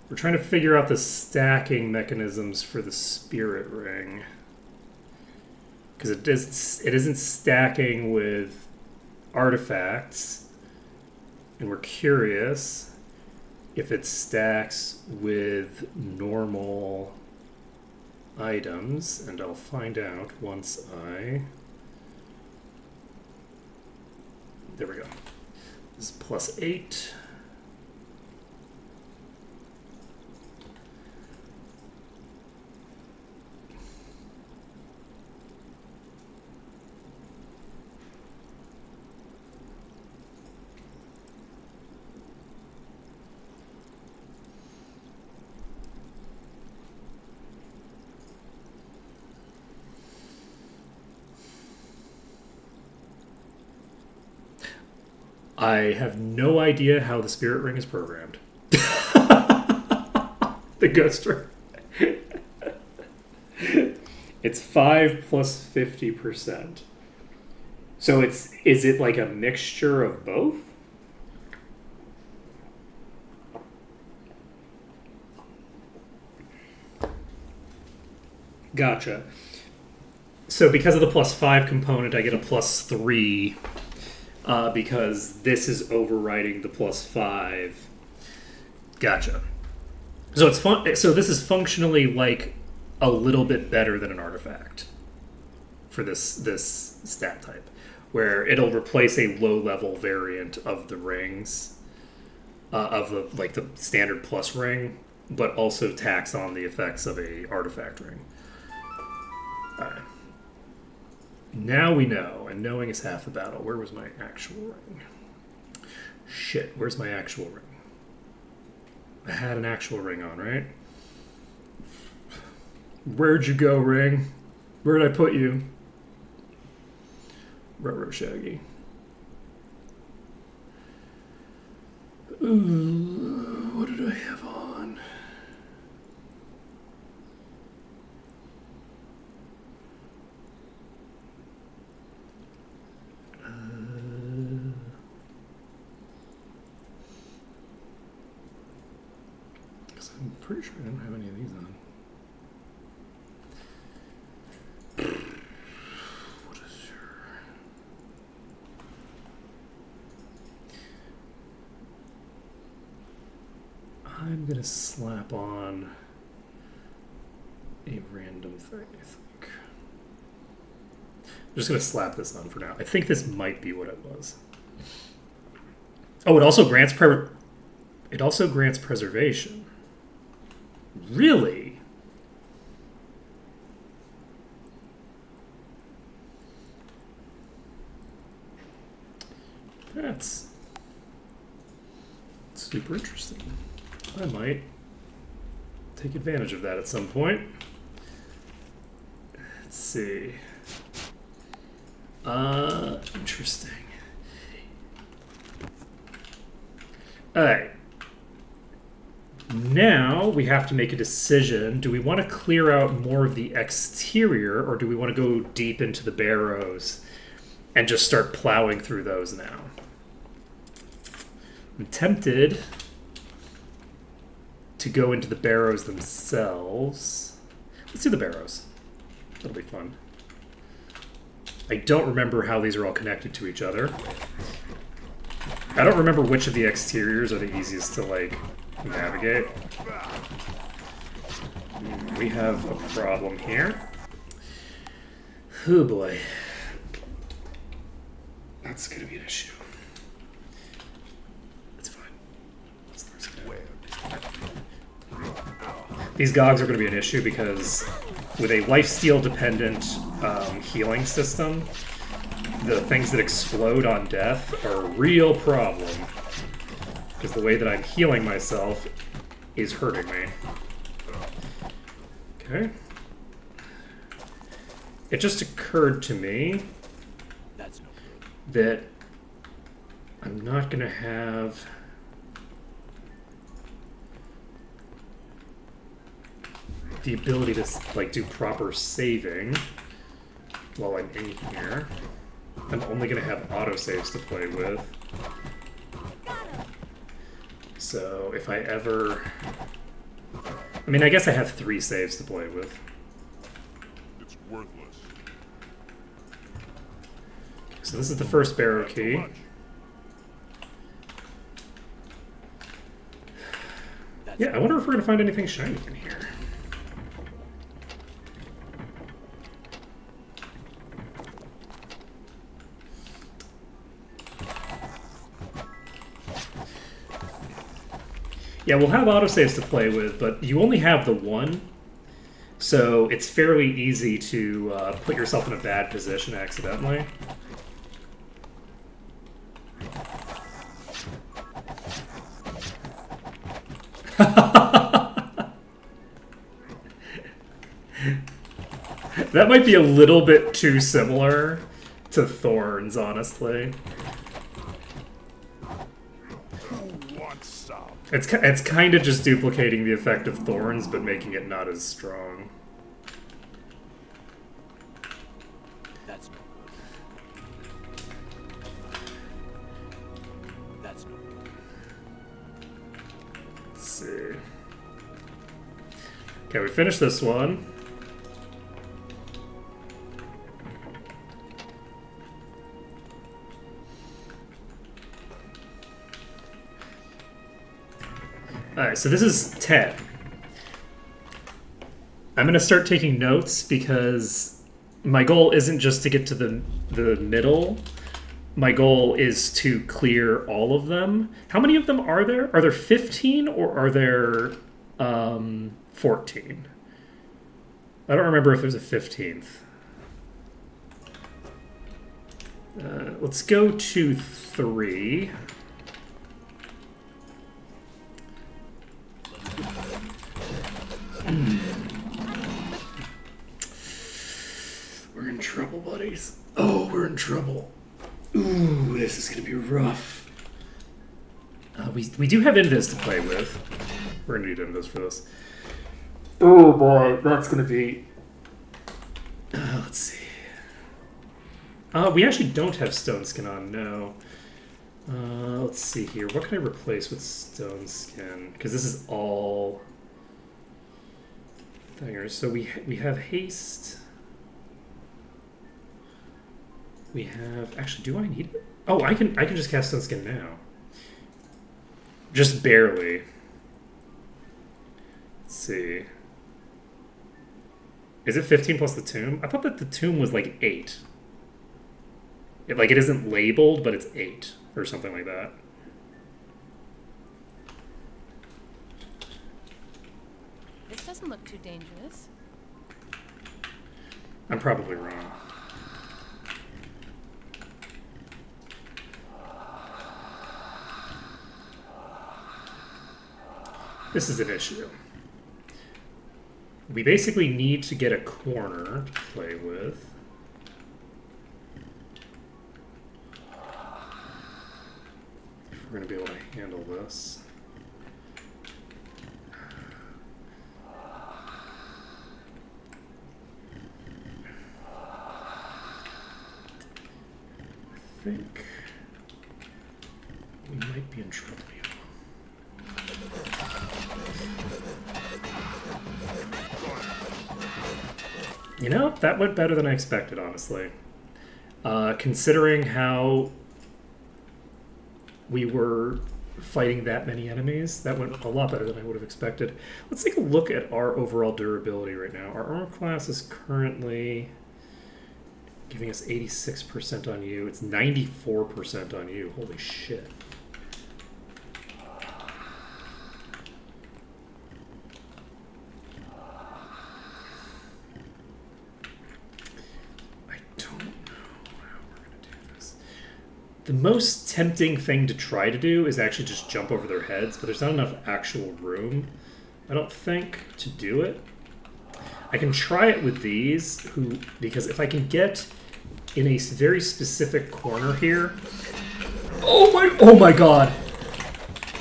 We're trying to figure out the stacking mechanisms for the spirit ring. Because it isn't stacking with artifacts, and we're curious if it stacks with normal items, and I'll find out once I... There we go. This is +8. I have no idea how the spirit ring is programmed. The ghost ring. It's 5 plus 50%. So is it like a mixture of both? Gotcha. So because of the +5 component, I get a +3. Because this is overriding the +5. Gotcha. So it's fun. So this is functionally like a little bit better than an artifact for this stat type, where it'll replace a low-level variant of the rings, of the standard plus ring, but also tacks on the effects of a artifact ring. All right. Now we know, and knowing is half the battle. Where was my actual ring? Shit, where's my actual ring? I had an actual ring on, right? Where'd you go, ring? Where'd I put you? Ruh-roh, Shaggy. Ooh, what did I have on? I'm pretty sure I don't have any of these on. What is your... I'm gonna slap on a random thing, I think. I'm just gonna slap this on for now. I think this might be what it was. Oh, it also grants preservation. Really? That's super interesting. I might take advantage of that at some point. Let's see. Interesting. Alright. Now we have to make a decision. Do we want to clear out more of the exterior, or do we want to go deep into the barrows and just start plowing through those now? I'm tempted to go into the barrows themselves. Let's do the barrows. That'll be fun. I don't remember how these are all connected to each other. I don't remember which of the exteriors are the easiest to, like, navigate. We have a problem here. Oh boy. That's gonna be an issue. It's fine. These Gogs are gonna be an issue because with a lifesteal dependent healing system, the things that explode on death are a real problem. Because the way that I'm healing myself is hurting me. Okay. It just occurred to me That's no good. that I'm not going to have... the ability to, like, do proper saving while I'm in here. I'm only going to have autosaves to play with. So if I ever... I mean, I guess I have 3 saves to play with. It's worthless. So this is the first barrow Not too key. much. That's Yeah, I wonder if we're going to find anything shiny in here. Yeah, we'll have autosaves to play with, but you only have the one, so it's fairly easy to put yourself in a bad position accidentally. That might be a little bit too similar to Thorns, honestly. Who wants some? It's kind of just duplicating the effect of Thorns, but making it not as strong. That's no good. That's no good. Let's see. Okay, we finished this one. Alright, so this is 10. I'm going to start taking notes because my goal isn't just to get to the middle. My goal is to clear all of them. How many of them are there? Are there 15 or are there 14? I don't remember if there's a 15th. Let's go to 3. We're in trouble, buddies. Oh, we're in trouble. Ooh, this is gonna be rough. We do have Invis to play with. We're gonna need Invis for this. Oh boy, that's gonna be... let's see. We actually don't have Stone Skin on, no. Let's see here. What can I replace with Stone Skin? Because this is all... thingers. So we have Haste. We have... Actually, do I need it? Oh, I can just cast Stone Skin now. Just barely. Let's see. Is it 15 plus the Tomb? I thought that the Tomb was like 8. It isn't labeled, but it's 8 or something like that. This doesn't look too dangerous. I'm probably wrong. This is an issue. we basically need to get a corner to play with. If we're going to be able to handle this. I think we might be in trouble here. You know, that went better than I expected, honestly. Considering how we were fighting that many enemies, that went a lot better than I would have expected. Let's take a look at our overall durability right now. Our armor class is currently giving us 86% on you. It's 94% on you. Holy shit. I don't know how we're going to do this. The most tempting thing to try to do is actually just jump over their heads, but there's not enough actual room, I don't think, to do it. I can try it with these, because if I can get in a very specific corner here. Oh my god.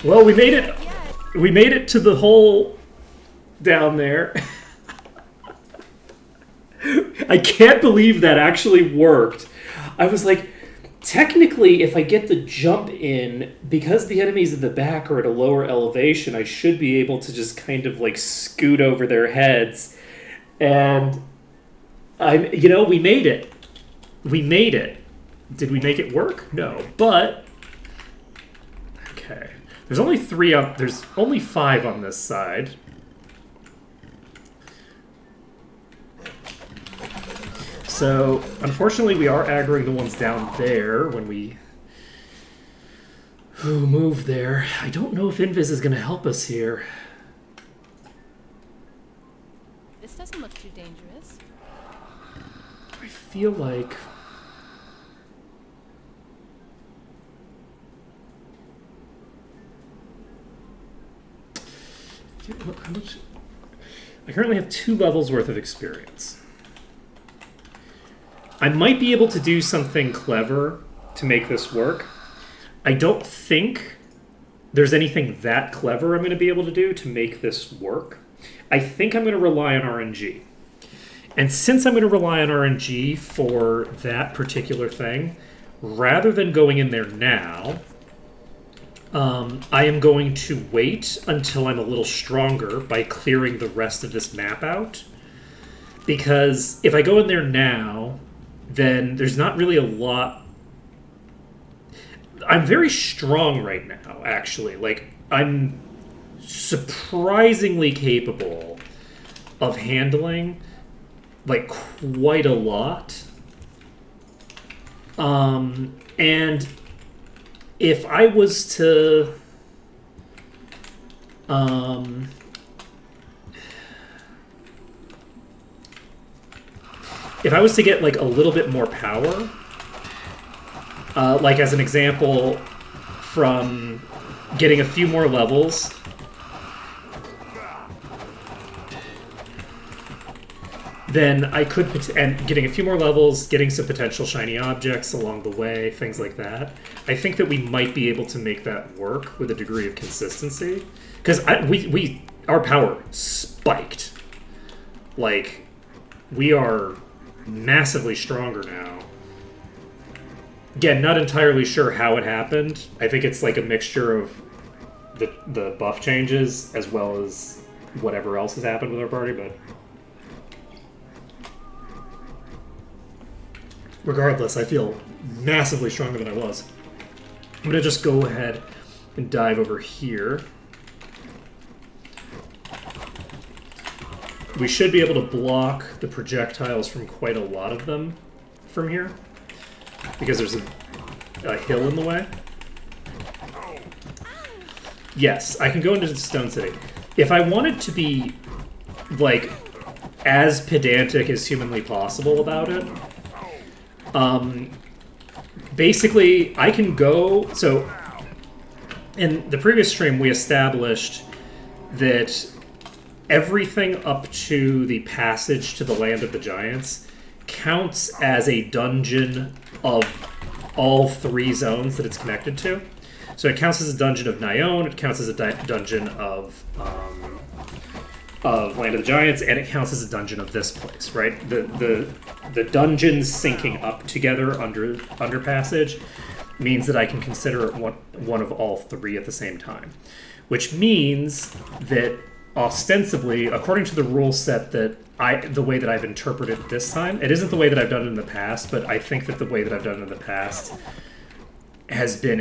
Well, we made it. We made it to the hole down there. I can't believe that actually worked. I was like, technically, if I get the jump in, because the enemies in the back are at a lower elevation, I should be able to just kind of like scoot over their heads. And we made it. We made it. Did we make it work? No. But okay. There's only 5 on this side. So, unfortunately, we are aggroing the ones down there when we move there. I don't know if Invis is going to help us here. This doesn't look too dangerous. I feel like... How much? I currently have 2 levels worth of experience. I might be able to do something clever to make this work. I don't think there's anything that clever I'm going to be able to do to make this work. I think I'm going to rely on RNG. And since I'm going to rely on RNG for that particular thing, rather than going in there now, I am going to wait until I'm a little stronger by clearing the rest of this map out. Because if I go in there now, then there's not really a lot... I'm very strong right now, actually. Like, I'm surprisingly capable of handling, like, quite a lot. And if I was to... if I was to get, like, a little bit more power, like, as an example, from getting a few more levels, then I could, and getting a few more levels, getting some potential shiny objects along the way, things like that. I think that we might be able to make that work with a degree of consistency. Because our power spiked. Like, we are massively stronger now. Again, not entirely sure how it happened. I think it's like a mixture of the buff changes as well as whatever else has happened with our party, but... regardless, I feel massively stronger than I was. I'm going to just go ahead and dive over here. We should be able to block the projectiles from quite a lot of them from here, because there's a hill in the way. Yes, I can go into Stone City. If I wanted to be, like, as pedantic as humanly possible about it, basically, I can go... So, in the previous stream, we established that everything up to the passage to the Land of the Giants counts as a dungeon of all three zones that it's connected to. So it counts as a dungeon of Nyon, it counts as a dungeon of Land of the Giants, and it counts as a dungeon of this place, right? The dungeons syncing up together under passage means that I can consider it one of all three at the same time, which means that ostensibly, according to the rule set the way that I've interpreted it this time, it isn't the way that I've done it in the past, but I think that the way that I've done it in the past has been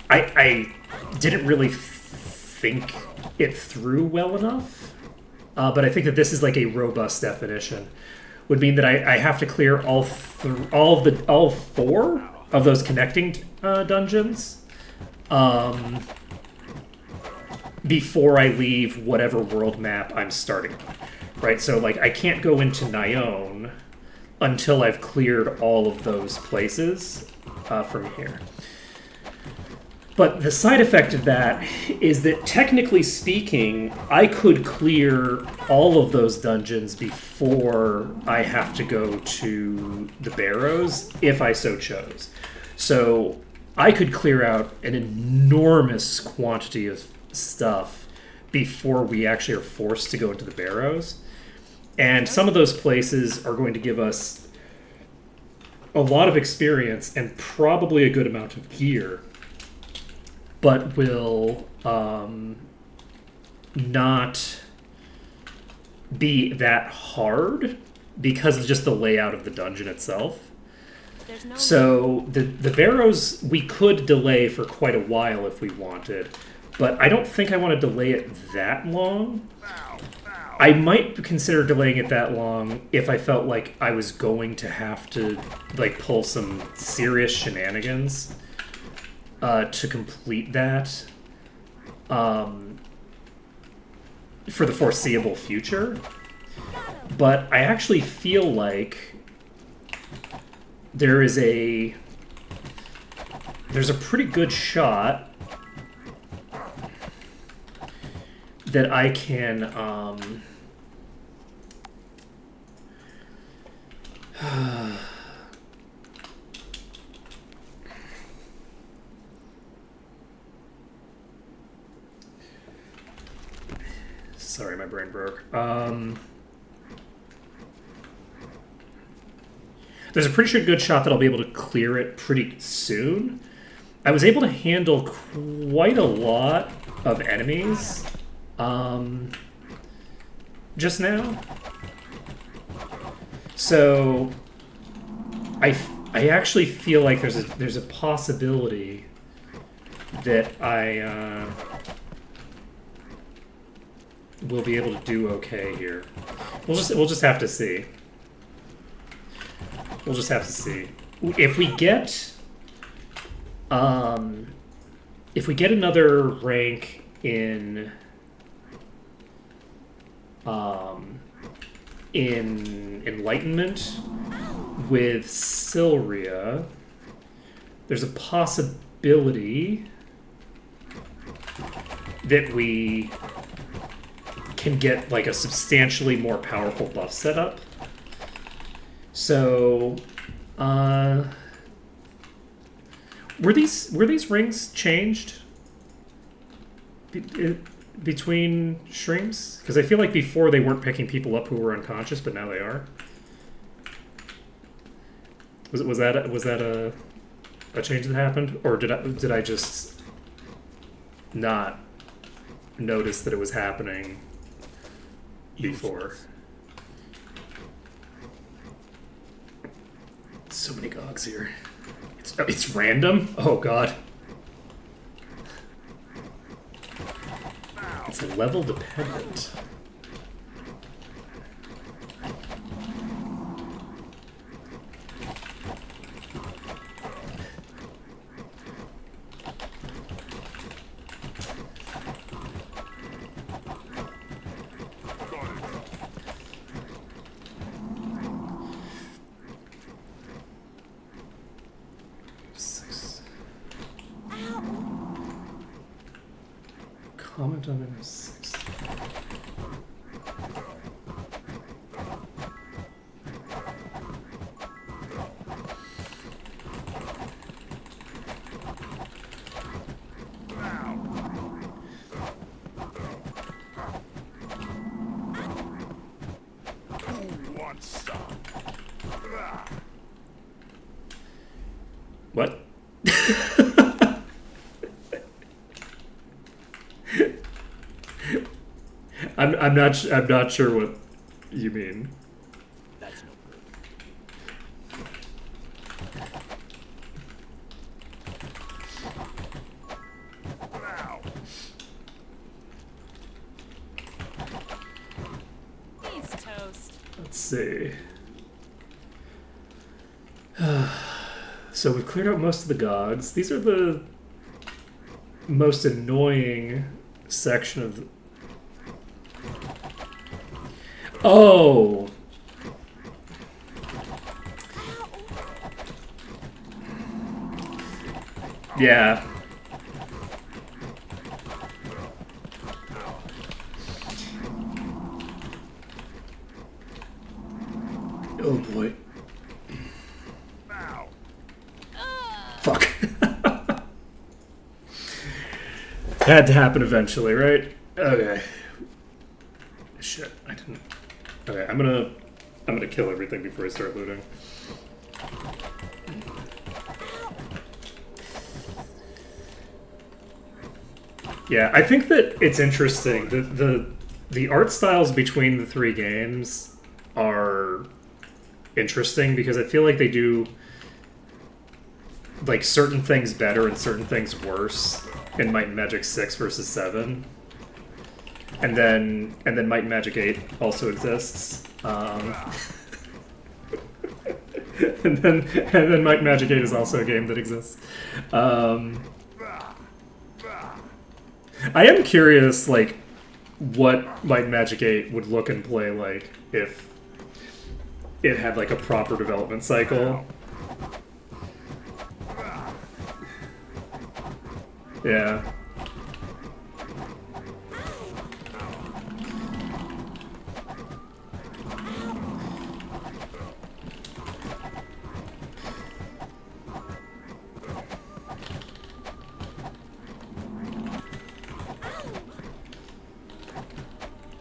I didn't really think it through well enough, but I think that this is like a robust definition. Would mean that I have to clear all four of those connecting dungeons before I leave whatever world map I'm starting on, right? So like I can't go into Nyon until I've cleared all of those places from here. But the side effect of that is that, technically speaking, I could clear all of those dungeons before I have to go to the Barrows, if I so chose. So I could clear out an enormous quantity of stuff before we actually are forced to go into the Barrows. And some of those places are going to give us a lot of experience and probably a good amount of gear, but will not be that hard because of just the layout of the dungeon itself. So the Barrows we could delay for quite a while if we wanted, but I don't think I want to delay it that long. I might consider delaying it that long if I felt like I was going to have to like pull some serious shenanigans to complete that for the foreseeable future. But I actually feel like there's a pretty good shot that I can sorry, my brain broke. There's a pretty good shot that I'll be able to clear it pretty soon. I was able to handle quite a lot of enemies just now. So I actually feel like there's a possibility that I will be able to do okay here. We'll just have to see. We'll just have to see. If we get another rank in Enlightenment with Sylria, there's a possibility that we can get like a substantially more powerful buff setup. So, were these rings changed between streams? Because I feel like before they weren't picking people up who were unconscious, but now they are. Was that a change that happened, or did I just not notice that it was happening before? So many gogs here. It's random? Oh god. It's level dependent. Comment on it. wants some? Ah, What? I'm not sure what you mean. that's no good. Ow. He's toast. Let's see. So we've cleared out most of the gogs. These are the most annoying section of the... Oh! Yeah. Oh boy. Ow. Fuck. Had to happen eventually, right? Okay. Shit, I didn't. Okay, I'm gonna kill everything before I start looting. Yeah, I think that it's interesting. The art styles between the three games are interesting because I feel like they do like certain things better and certain things worse in Might and Magic 6 versus 7. And then Might and Magic 8 also exists. and then Might and Magic 8 is also a game that exists. I am curious, like, what Might and Magic 8 would look and play like if it had like a proper development cycle. Yeah.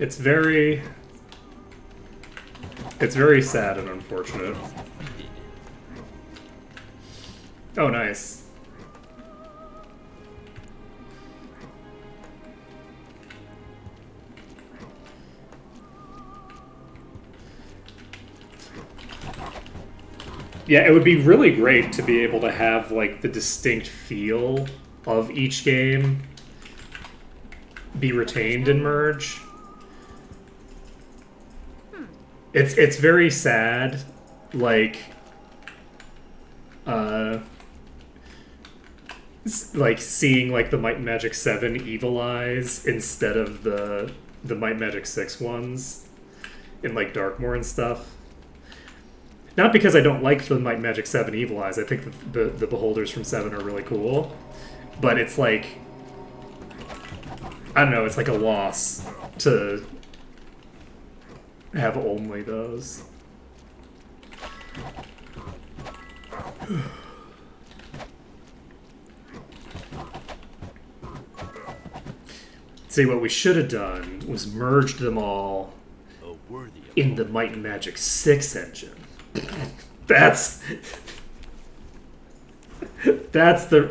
It's very sad and unfortunate. Oh, nice. Yeah, it would be really great to be able to have like the distinct feel of each game be retained in Merge. It's very sad, like seeing like the Might and Magic 7 Evil Eyes instead of the Might and Magic 6 ones in like Darkmoor and stuff. Not because I don't like the Might and Magic 7 Evil Eyes. I think the Beholders from 7 are really cool, but it's like, I don't know, it's like a loss to have only those. See, what we should have done was merged them all A worthy in the Might and Magic 6 engine. That's the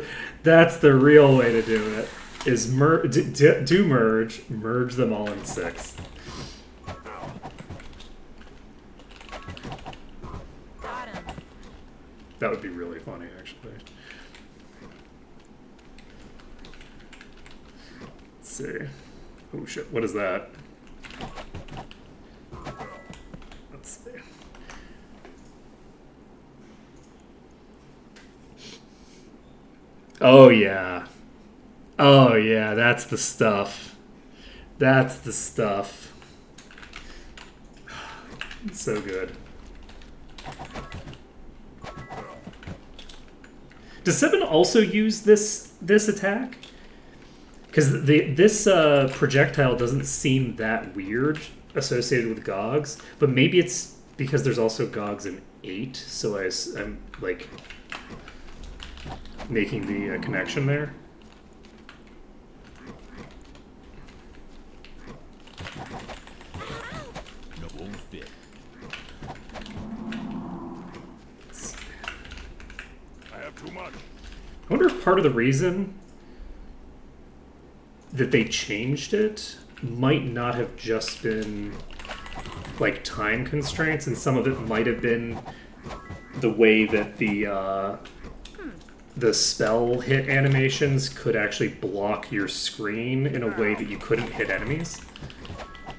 real way to do it. Is do merge them all in 6. Got him. That would be really funny, actually. Let's see. Oh shit, what is that? Let's see. Oh yeah. Oh yeah, that's the stuff. That's the stuff. So good. Does 7 also use this attack? Because this projectile doesn't seem that weird associated with Gogs, but maybe it's because there's also Gogs in 8, so I'm like making the connection there. no won't fit. I wonder if part of the reason that they changed it might not have just been like time constraints, and some of it might have been the way that the spell hit animations could actually block your screen in a way that you couldn't hit enemies.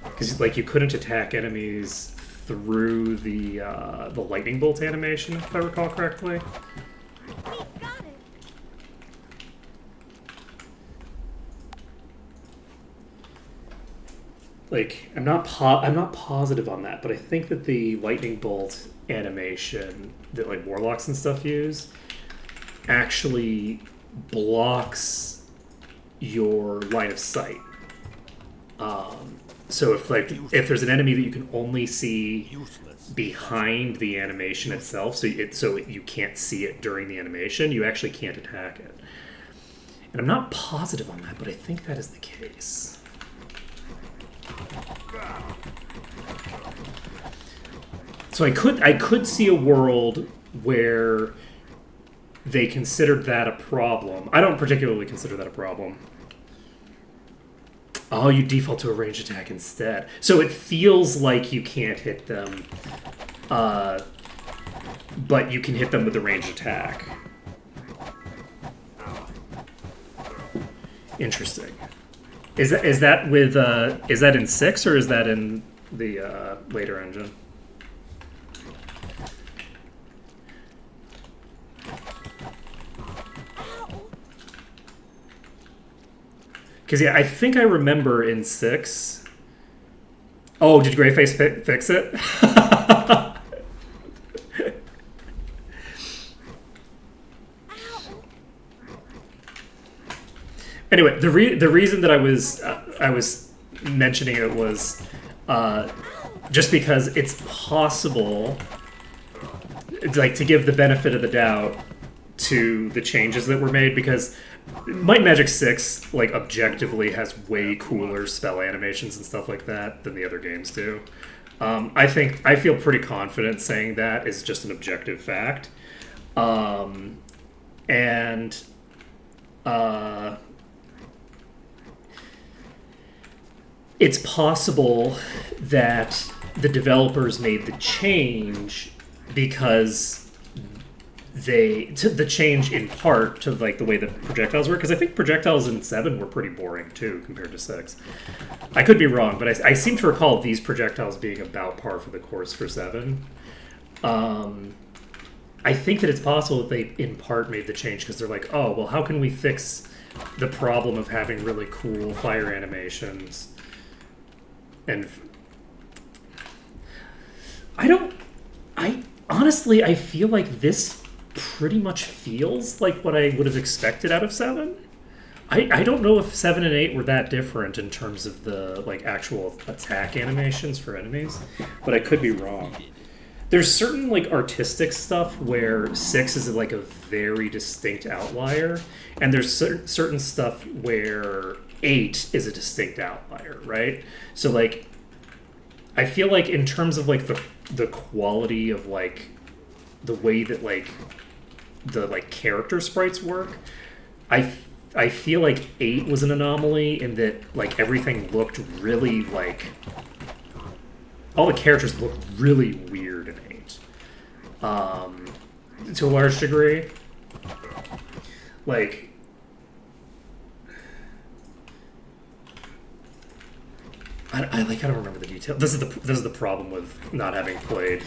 Because like you couldn't attack enemies through the lightning bolt animation, if I recall correctly. We got it. Like I'm not positive on that, but I think that the lightning bolt animation that like warlocks and stuff use actually blocks your line of sight. So if there's an enemy that you can only see Useless. behind the animation itself, so you can't see it during the animation, you actually can't attack it. And I'm not positive on that, but I think that is the case. So I could see a world where they considered that a problem. I don't particularly consider that a problem. Oh, you default to a ranged attack instead. So it feels like you can't hit them, but you can hit them with a ranged attack. Interesting. Is that with is that in 6 or is that in the later engine? Because yeah, I think I remember in 6. Oh, did Greyface fix it? Anyway, the reason that I was mentioning it was just because it's possible, like, to give the benefit of the doubt to the changes that were made, because Might and Magic 6, like, objectively has way cooler spell animations and stuff like that than the other games do. I feel pretty confident saying that is just an objective fact. It's possible that the developers made the change because the change in part to like the way that projectiles work, because I think projectiles in 7 were pretty boring too compared to 6. I could be wrong, but I seem to recall these projectiles being about par for the course for 7. I think that it's possible that they in part made the change because they're like, oh well, how can we fix the problem of having really cool fire animations? And honestly, I feel like this pretty much feels like what I would have expected out of 7. I don't know if 7 and 8 were that different in terms of the like actual attack animations for enemies, but I could be wrong. There's certain like artistic stuff where 6 is like a very distinct outlier, and there's certain stuff where 8 is a distinct outlier, right? So like I feel like in terms of like the quality of like the way that like the like character sprites work, I feel like 8 was an anomaly in that like everything looked really like all the characters looked really weird in 8 to a large degree. Like I don't remember the detail. This is the problem with not having played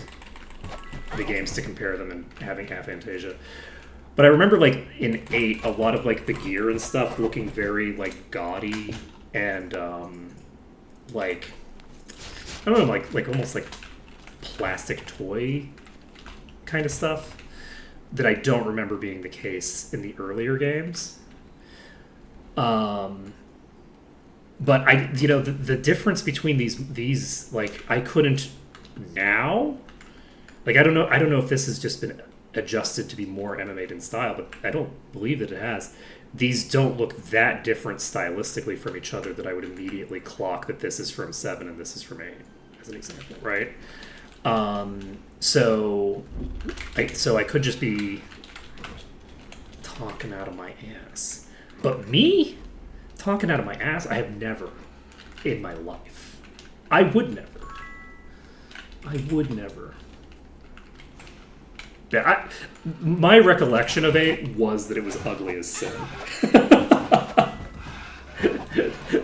the games to compare them and having aphantasia. But I remember like in 8, a lot of like the gear and stuff looking very like gaudy and like I don't know, like almost like plastic toy kind of stuff that I don't remember being the case in the earlier games. But the difference between these like I couldn't now, like I don't know if this has just been adjusted to be more MMA in style, but I don't believe that it has. These don't look that different stylistically from each other that I would immediately clock that this is from 7 and this is from 8, as an example, right? So I could just be talking out of my ass. But me? Talking out of my ass? I have never in my life. I would never. I would never. Yeah, my recollection of 8 was that it was ugly as sin.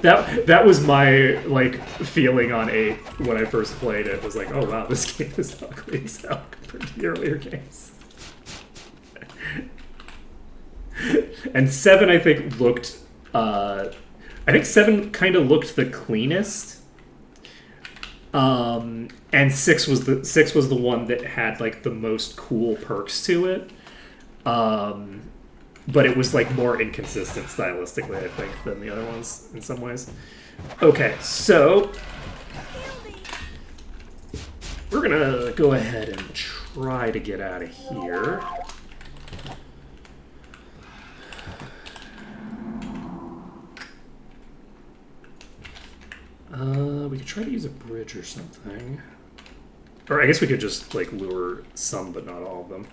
that was my like feeling on 8 when I first played it. Was like, oh wow, this game is ugly as hell compared to the earlier games. And 7, I think, looked. I think 7 kind of looked the cleanest. And 6 was the one that had like the most cool perks to it. But it was like more inconsistent stylistically, I think, than the other ones in some ways. Okay, so we're gonna go ahead and try to get out of here. We could try to use a bridge or something. Or I guess we could just, like, lure some, but not all of them.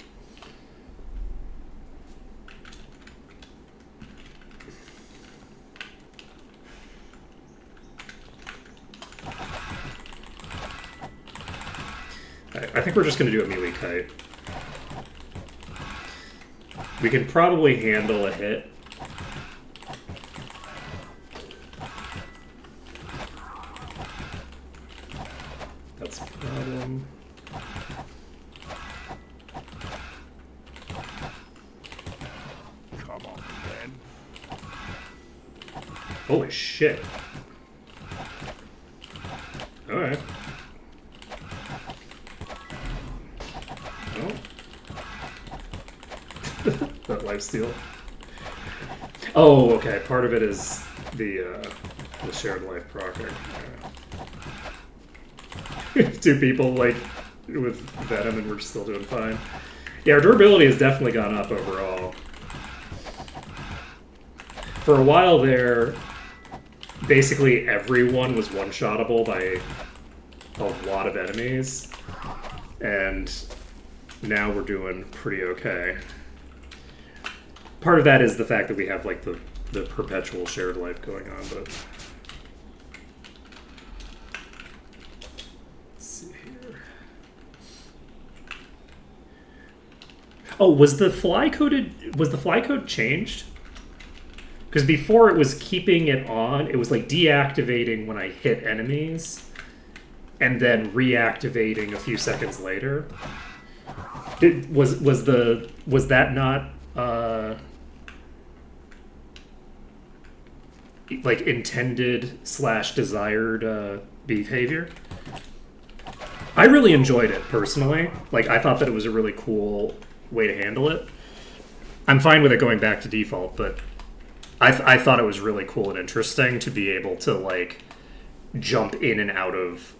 I think we're just going to do a melee kite. We can probably handle a hit. That's a problem. Come on, man. Holy shit. Alright. Oh. That lifesteal. Oh, okay. Part of it is the shared life procking. Two people like with Venom and we're still doing fine. Yeah, our durability has definitely gone up overall. For a while there, basically everyone was one-shottable by a lot of enemies, and now we're doing pretty okay. Part of that is the fact that we have like the perpetual shared life going on, but oh, was the fly code changed? Because before it was keeping it on, it was like deactivating when I hit enemies, and then reactivating a few seconds later. Was that not like intended / desired behavior? I really enjoyed it personally. Like, I thought that it was a really cool way to handle it. I'm fine with it going back to default, but I thought it was really cool and interesting to be able to like jump in and out of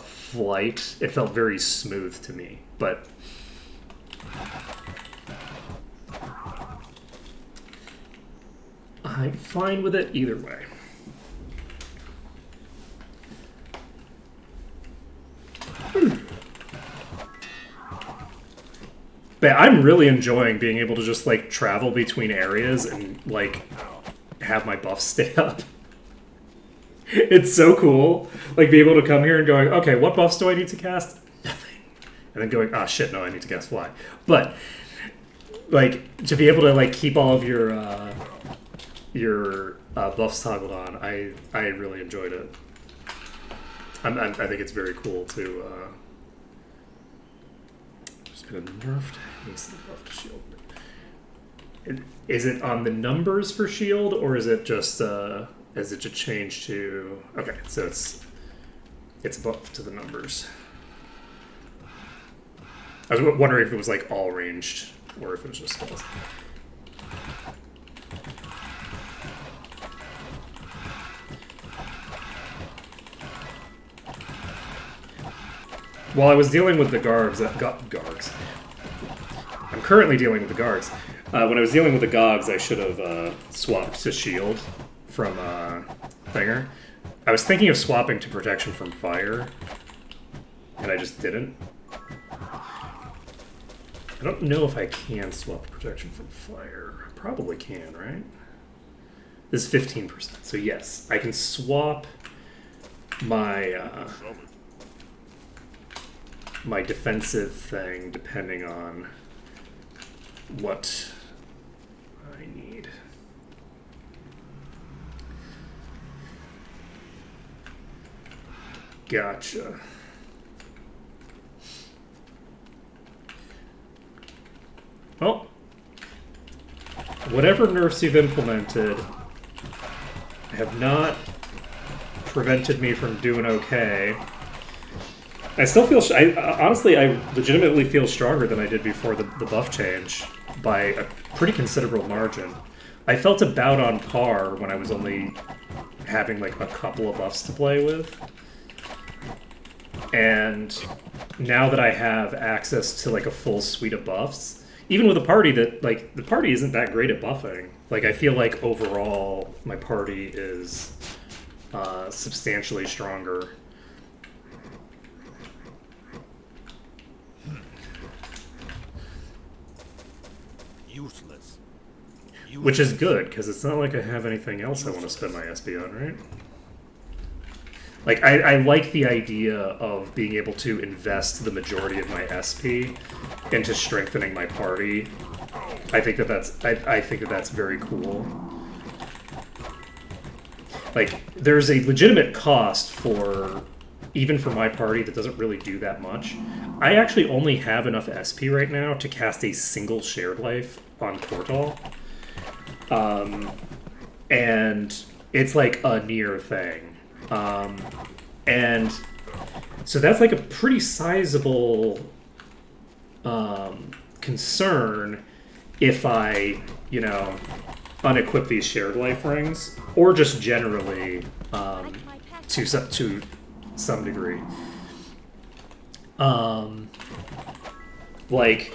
flight. It felt very smooth to me, but I'm fine with it either way. But I'm really enjoying being able to just like travel between areas and like have my buffs stay up. It's so cool. Like being able to come here and going, okay, what buffs do I need to cast? Nothing. And then going, oh shit, no, I need to cast fly. But like to be able to like keep all of your buffs toggled on, I really enjoyed it. I think it's very cool to just been nerfed. Needs to be buffed to shield. Is it on the numbers for shield, or is it just change to? Okay, so it's buffed to the numbers. I was wondering if it was like all ranged or if it was just spells. While I was dealing with the Gargs, I'm currently dealing with the Gargs. When I was dealing with the Gogs, I should have swapped to shield from Thinger. I was thinking of swapping to protection from fire, and I just didn't. I don't know if I can swap protection from fire. Probably can, right? This is 15%. So yes, I can swap my my defensive thing depending on what I need. Gotcha. Well, whatever nerfs you've implemented have not prevented me from doing okay. I still feel... honestly, I legitimately feel stronger than I did before the buff change by a pretty considerable margin. I felt about on par when I was only having like a couple of buffs to play with. And now that I have access to like a full suite of buffs, even with a party that, like, the party isn't that great at buffing. Like, I feel like overall my party is substantially stronger. Useless. Which is good, because it's not like I have anything else I want to spend my SP on, right? Like, I like the idea of being able to invest the majority of my SP into strengthening my party. I think that's very cool. Like, there's a legitimate cost for, even for my party that doesn't really do that much. I actually only have enough SP right now to cast a single shared life on Kortal. And it's like a near thing. And so that's like a pretty sizable concern if I, you know, unequip these shared life rings, or just generally to some degree. Like,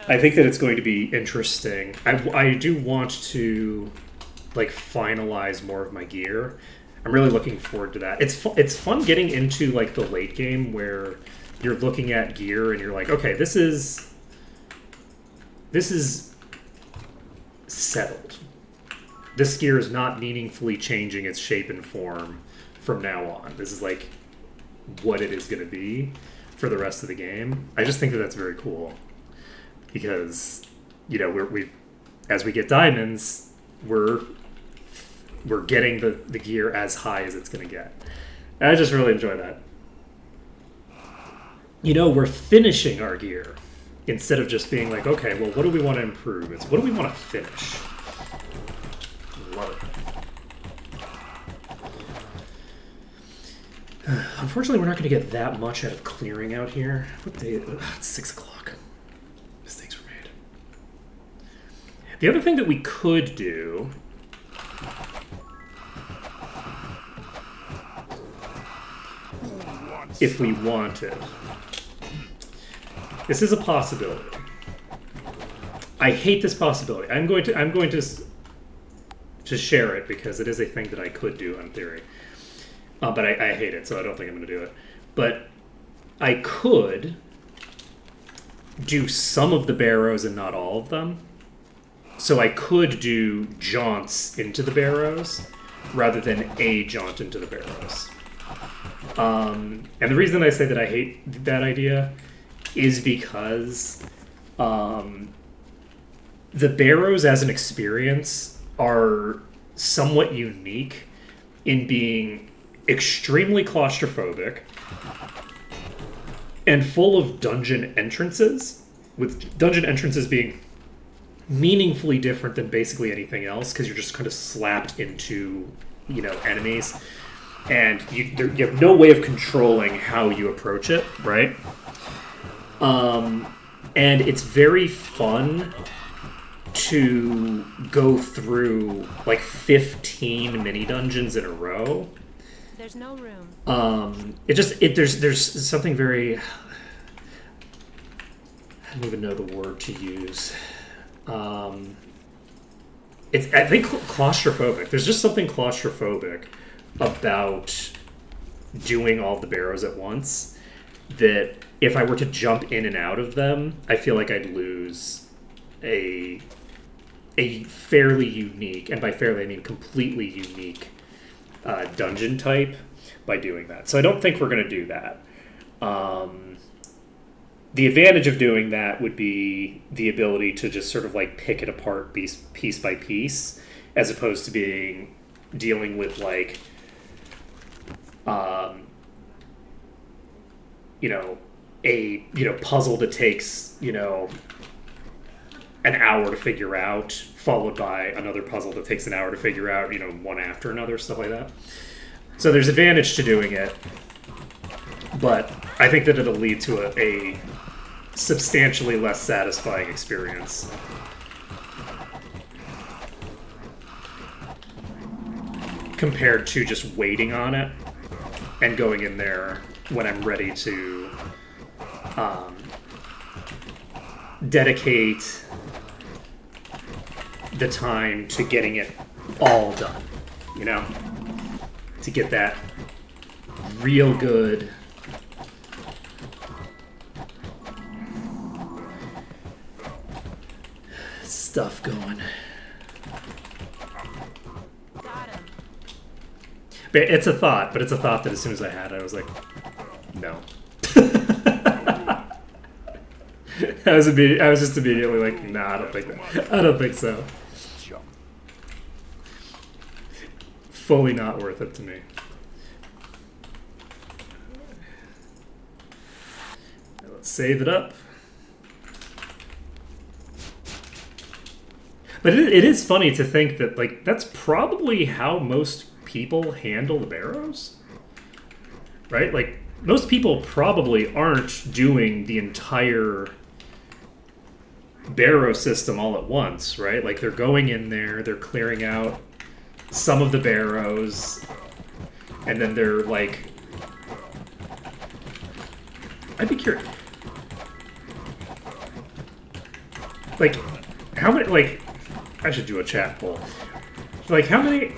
I think that it's going to be interesting. I do want to like finalize more of my gear. I'm really looking forward to that. It's fun getting into like the late game where you're looking at gear and you're like, okay, this is settled. This gear is not meaningfully changing its shape and form from now on. This is like what it is going to be for the rest of the game. I just think that that's very cool because, you know, we as we get diamonds, we're getting the gear as high as it's going to get. And I just really enjoy that. You know, we're finishing our gear instead of just being like, okay, well, what do we want to improve? It's what do we want to finish? Love it. Unfortunately, we're not going to get that much out of clearing out here. What day? It's 6 o'clock. Mistakes were made. The other thing that we could do... if we wanted. This is a possibility. I hate this possibility. I'm going to share it because it is a thing that I could do in theory. But I hate it, so I don't think I'm going to do it. But I could do some of the barrows and not all of them. So I could do jaunts into the barrows rather than a jaunt into the barrows. And the reason I say that I hate that idea is because the barrows as an experience are somewhat unique in being extremely claustrophobic and full of dungeon entrances, with dungeon entrances being meaningfully different than basically anything else because you're just kind of slapped into, you know, enemies. And you have no way of controlling how you approach it, right? And it's very fun to go through like 15 mini dungeons in a row. There's no room. There's something very... I don't even know the word to use. It's, I think, claustrophobic. There's just something claustrophobic about doing all the barrows at once. that if I were to jump in and out of them, I feel like I'd lose a fairly unique, and by fairly I mean completely unique, dungeon type by doing that. So I don't think we're going to do that. The advantage of doing that would be the ability to just sort of like pick it apart piece by piece, as opposed to dealing with like, a puzzle that takes an hour to figure out, followed by another puzzle that takes an hour to figure out, one after another, stuff like that. So there's advantage to doing it, but I think that it'll lead to a substantially less satisfying experience. Compared to just waiting on it and going in there when I'm ready to dedicate the time to getting it all done, to get that real good stuff going. Got him. But it's a thought that as soon as I had it, I was like, no. I was just immediately like, nah, I don't think so. Jump. Fully not worth it to me. Let's save it up. But it is funny to think that, like, that's probably how most people handle the barrows, right? Like, most people probably aren't doing the entire barrow system all at once, right? Like, they're going in there, they're clearing out some of the barrows, and then they're like, I'd be curious, like, how many, like, I should do a chat poll. Like, how many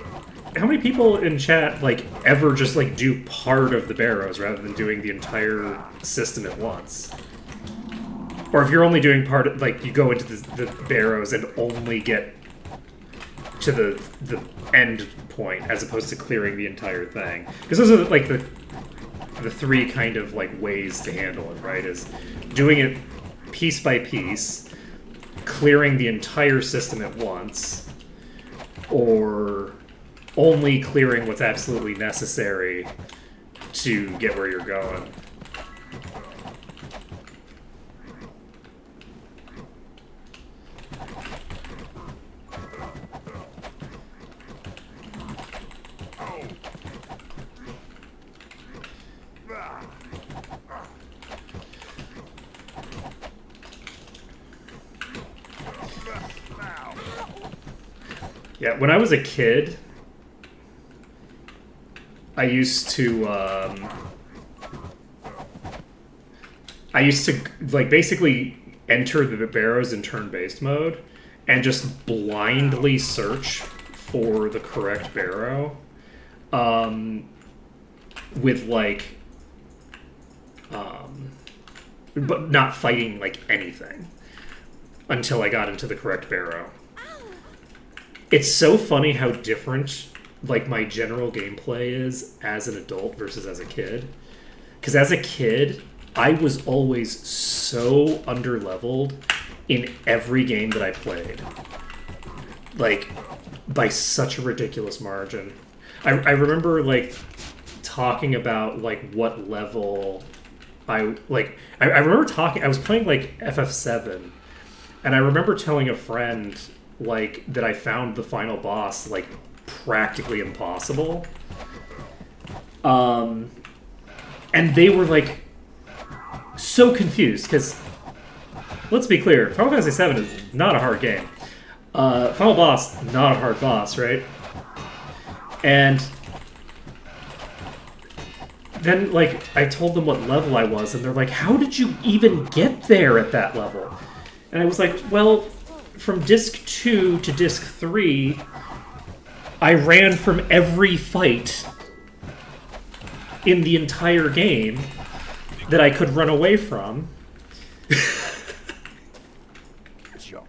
people in chat, like, ever just, like, do part of the barrows rather than doing the entire system at once? Or if you're only doing part of, like, you go into the barrows and only get to the end point as opposed to clearing the entire thing. Because those are, like, the three kind of, like, ways to handle it, right? Is doing it piece by piece, clearing the entire system at once, or only clearing what's absolutely necessary to get where you're going. Yeah, when I was a kid, I used to like basically enter the barrows in turn-based mode and just blindly search for the correct barrow, with like, but not fighting like anything until I got into the correct barrow. It's so funny how different, like, my general gameplay is as an adult versus as a kid. Because as a kid, I was always so underleveled in every game that I played. Like, by such a ridiculous margin. I remember, like, talking about, like, what level I remember talking, I was playing, like, FF7, and I remember telling a friend, like, that I found the final boss, like, practically impossible. And they were, like, so confused, because, let's be clear, Final Fantasy VII is not a hard game. Final boss, not a hard boss, right? And then, like, I told them what level I was, and they're like, how did you even get there at that level? And I was like, well, from disc 2 to disc 3, I ran from every fight in the entire game that I could run away from. Jump.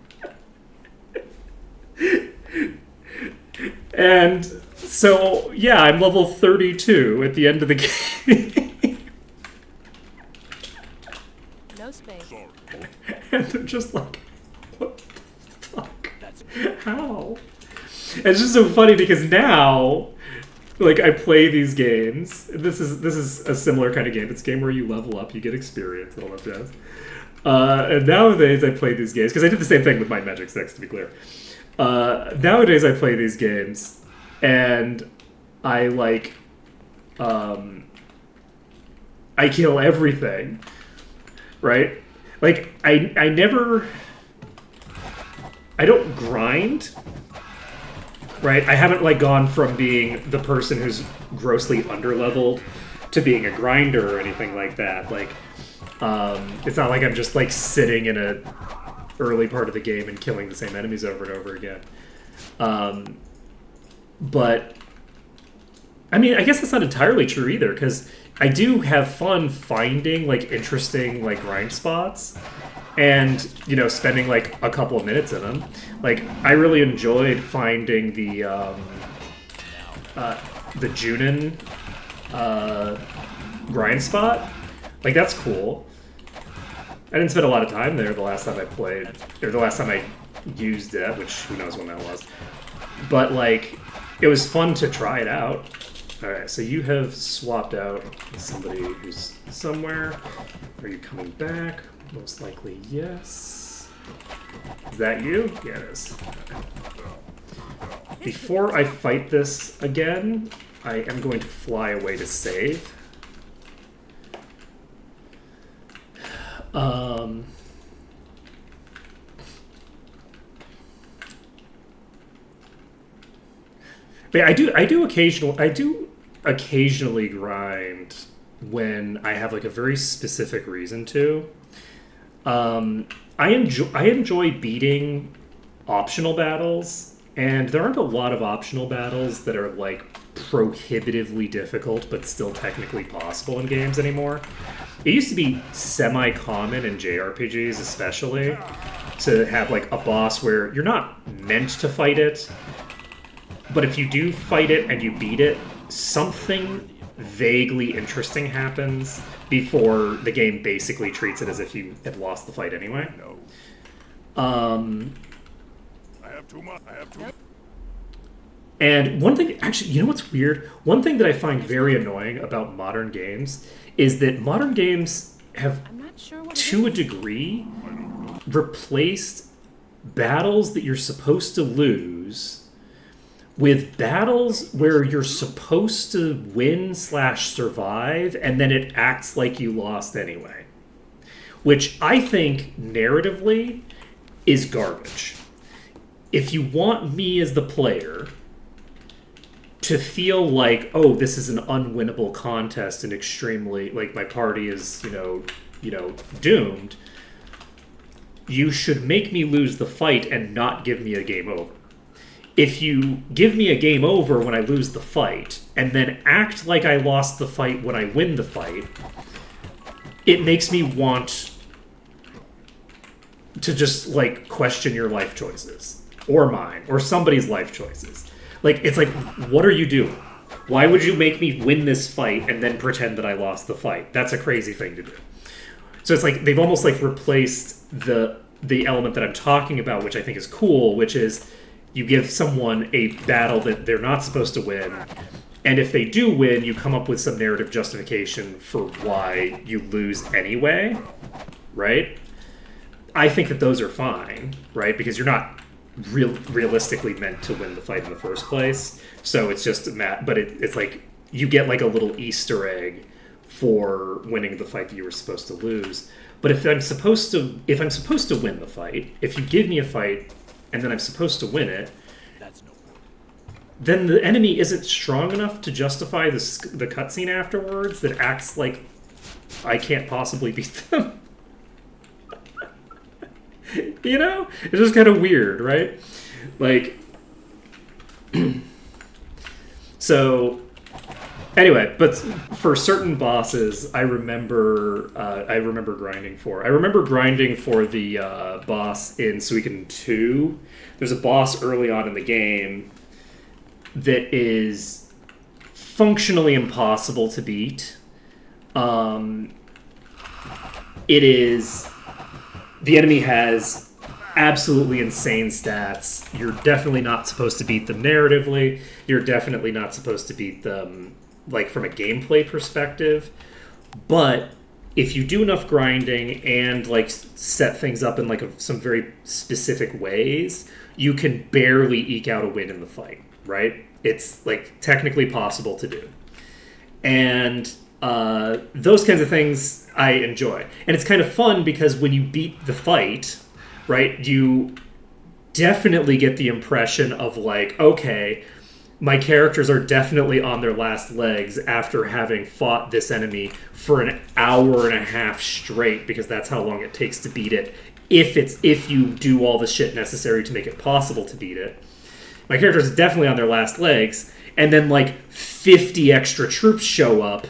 And so, yeah, I'm level 32 at the end of the game. No space. Sorry. And they're just like, what the fuck? That's How? And it's just so funny because now, like, I play these games. This is a similar kind of game. It's a game where you level up, you get experience, and all that jazz. And nowadays I play these games, because I did the same thing with my Magic 6, to be clear. Nowadays I play these games, and I, like, I kill everything, right? Like, I never... I don't grind, right? I haven't, like, gone from being the person who's grossly underleveled to being a grinder or anything like that. Like, it's not like I'm just, like, sitting in a early part of the game and killing the same enemies over and over again. But, I mean, I guess that's not entirely true either, because I do have fun finding, like, interesting, like, grind spots and, you know, spending, like, a couple of minutes in them. Like, I really enjoyed finding the Junin grind spot. Like, that's cool. I didn't spend a lot of time there the last time I played, or the last time I used it, which who knows when that was. But, like, it was fun to try it out. Alright, so you have swapped out with somebody who's somewhere. Are you coming back? Most likely, yes. Is that you? Yeah, it is. Before I fight this again, I am going to fly away to save. But yeah, I do occasionally grind when I have like a very specific reason to. I enjoy beating optional battles, and there aren't a lot of optional battles that are like prohibitively difficult but still technically possible in games anymore. It used to be semi-common in JRPGs especially to have like a boss where you're not meant to fight it, but if you do fight it and you beat it, something vaguely interesting happens before the game basically treats it as if you had lost the fight anyway. no. Um, I have too much. And one thing, actually, you know what's weird? One thing that I find very annoying about modern games is that modern games have, I'm not sure what it to a is. degree, replaced battles that you're supposed to lose with battles where you're supposed to win/survive, and then it acts like you lost anyway. Which I think, narratively, is garbage. If you want me as the player to feel like, oh, this is an unwinnable contest and extremely, like, my party is, you know, doomed, you should make me lose the fight and not give me a game over. If you give me a game over when I lose the fight, and then act like I lost the fight when I win the fight, it makes me want to just, like, question your life choices. Or mine. Or somebody's life choices. Like, it's like, what are you doing? Why would you make me win this fight and then pretend that I lost the fight? That's a crazy thing to do. So it's like, they've almost, like, replaced the element that I'm talking about, which I think is cool, which is you give someone a battle that they're not supposed to win, and if they do win, you come up with some narrative justification for why you lose anyway, right? I think that those are fine, right? Because you're not realistically meant to win the fight in the first place, so it's just but it's like you get like a little Easter egg for winning the fight that you were supposed to lose. But if I'm supposed to win the fight, if you give me a fight and then I'm supposed to win it, That's no good. then the enemy isn't strong enough to justify the cutscene afterwards that acts like I can't possibly beat them. You know? It's just kind of weird, right? Like, so Anyway, but for certain bosses, I remember grinding for. I remember grinding for the boss in Suikoden 2. There's a boss early on in the game that is functionally impossible to beat. It is... The enemy has absolutely insane stats. You're definitely not supposed to beat them narratively. You're definitely not supposed to beat them like from a gameplay perspective. But if you do enough grinding and like set things up in like some very specific ways, you can barely eke out a win in the fight, right? It's like technically possible to do. And those kinds of things I enjoy. And it's kind of fun because when you beat the fight, right, you definitely get the impression of like, okay, my characters are definitely on their last legs after having fought this enemy for an hour and a half straight, because that's how long it takes to beat it. If you do all the shit necessary to make it possible to beat it. My characters are definitely on their last legs, and then like 50 extra troops show up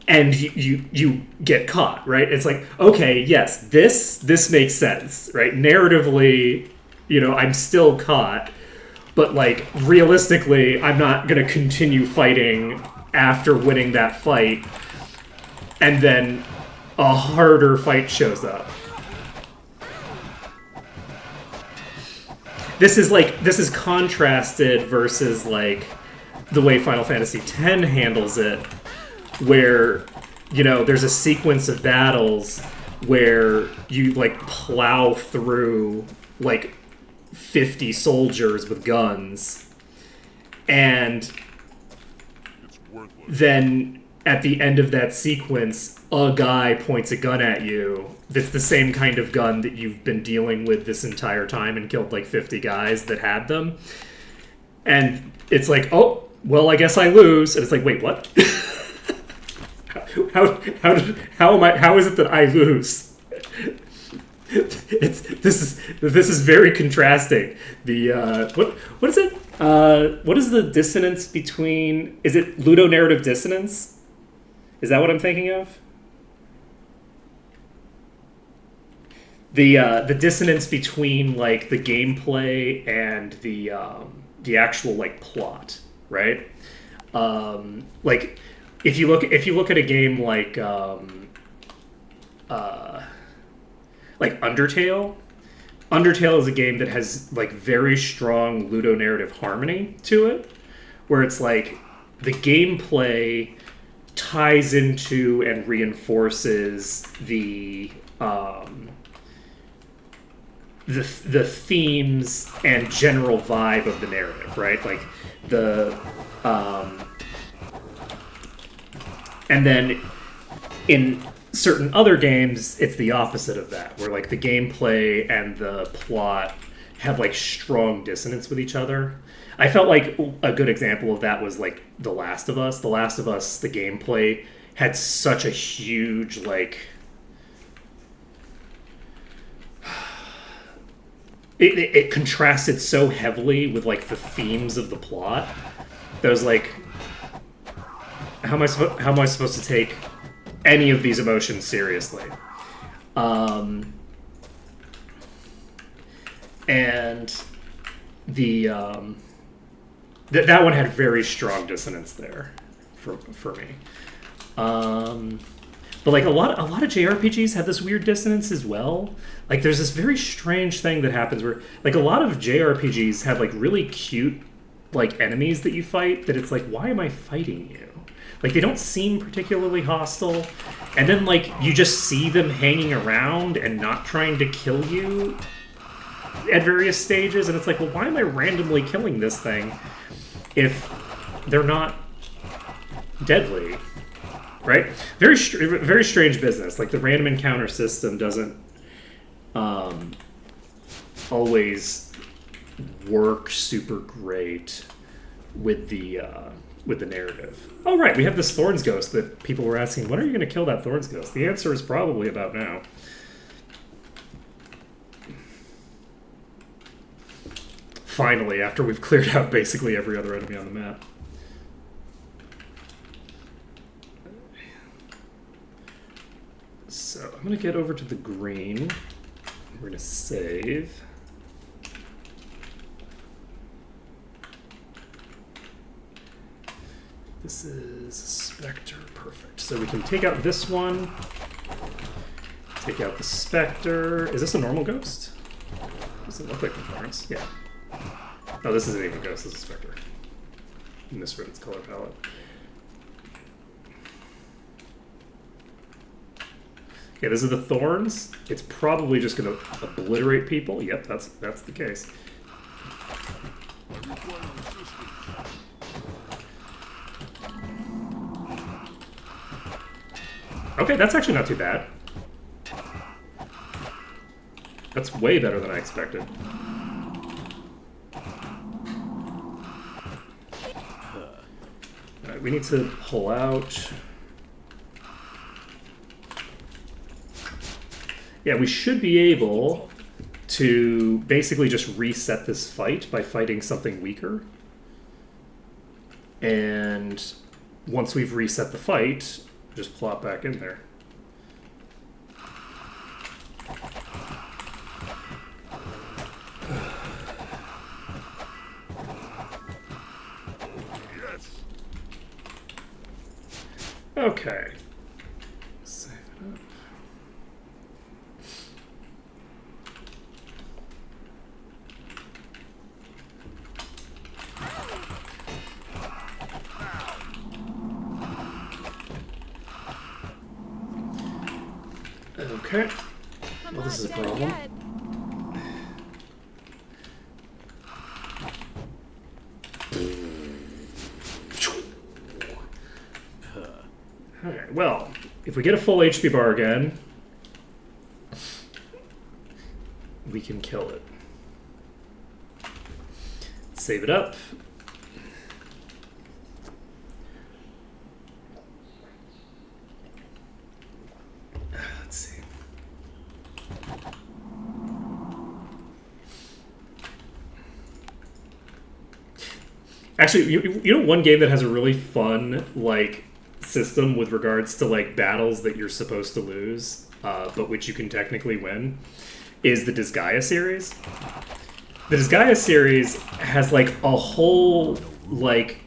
and you get caught, right? It's like, okay, yes, this makes sense, right? Narratively, I'm still caught, but like realistically, I'm not going to continue fighting after winning that fight, and then a harder fight shows up. This is contrasted versus like the way Final Fantasy X handles it, where there's a sequence of battles where you like plow through like 50 soldiers with guns, and It's worthless. then at the end of that sequence, a guy points a gun at you that's the same kind of gun that you've been dealing with this entire time and killed like 50 guys that had them. And it's like, oh, well, I guess I lose. And it's like, wait, what? How is it that I lose? This is very contrasting. The what is it? What is the dissonance between? Is it ludonarrative dissonance? Is that what I'm thinking of? The dissonance between like the gameplay and the actual like plot, right? Like if you look at a game like Undertale. Undertale is a game that has like very strong ludonarrative harmony to it, where it's like the gameplay ties into and reinforces the themes and general vibe of the narrative, right? Like and then in certain other games, it's the opposite of that, where like the gameplay and the plot have like strong dissonance with each other. I felt like a good example of that was like The Last of Us. The Last of Us, the gameplay had such a huge like it contrasted so heavily with like the themes of the plot that was like, how am I supposed to take any of these emotions seriously? And the that one had very strong dissonance there for me. But like a lot of JRPGs have this weird dissonance as well. Like there's this very strange thing that happens where like a lot of JRPGs have like really cute like enemies that you fight that it's like, why am I fighting you? Like they don't seem particularly hostile, and then like you just see them hanging around and not trying to kill you at various stages, and it's like, well, why am I randomly killing this thing if they're not deadly? Right? Very strange business. Like the random encounter system doesn't always work super great with the narrative. Oh right, we have this Thorns Ghost that people were asking, when are you going to kill that Thorns Ghost? The answer is probably about now. Finally, after we've cleared out basically every other enemy on the map. So I'm going to get over to the green. We're going to save. This is Spectre. Perfect. So we can take out this one. Take out the Spectre. Is this a normal ghost? Does it look like the Florence? Yeah. Oh, this isn't even a ghost. This is a Spectre. Misread its color palette. Okay, this is the Thorns. It's probably just going to obliterate people. Yep, that's the case. Okay, that's actually not too bad. That's way better than I expected. Alright, we need to pull out. Yeah, we should be able to basically just reset this fight by fighting something weaker. And once we've reset the fight, just plop back in there. Yes. Okay. Save it up. Okay. Come Well, this is a on, Dad, problem. Dad. Alright, well, if we get a full HP bar again, we can kill it. Save it up. Let's see. Actually, you know one game that has a really fun, like, system with regards to, like, battles that you're supposed to lose, but which you can technically win, is the Disgaea series. The Disgaea series has, like, a whole, like...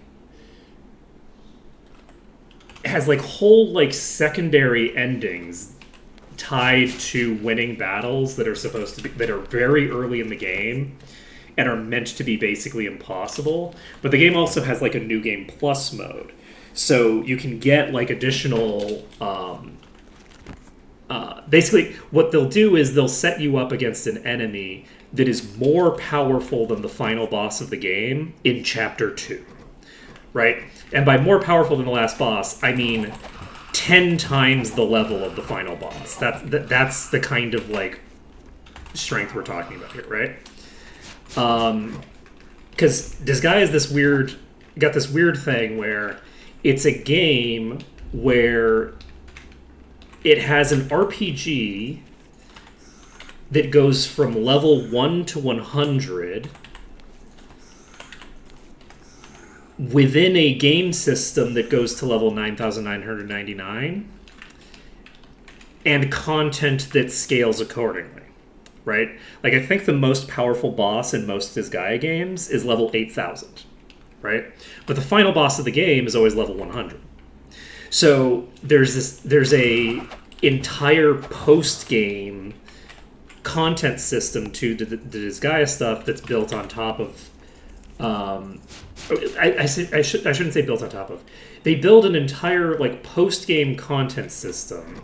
has, like, whole, like, secondary endings tied to winning battles that are supposed to be... that are very early in the game and are meant to be basically impossible. But the game also has, like, a New Game Plus mode. So you can get, like, additional... basically, what they'll do is they'll set you up against an enemy that is more powerful than the final boss of the game in Chapter 2. Right? And by more powerful than the last boss, I mean 10 times the level of the final boss. That's the kind of, like, strength we're talking about here, right? Because Disgaea is this weird... got this weird thing where it's a game where it has an RPG that goes from level 1 to 100 within a game system that goes to level 9,999 and content that scales accordingly, right? Like, I think the most powerful boss in most Disgaea games is level 8,000, right? But the final boss of the game is always level 100. So there's a entire post-game content system to the Disgaea stuff that's built on top of. I shouldn't say built on top of. They build an entire, like, post-game content system,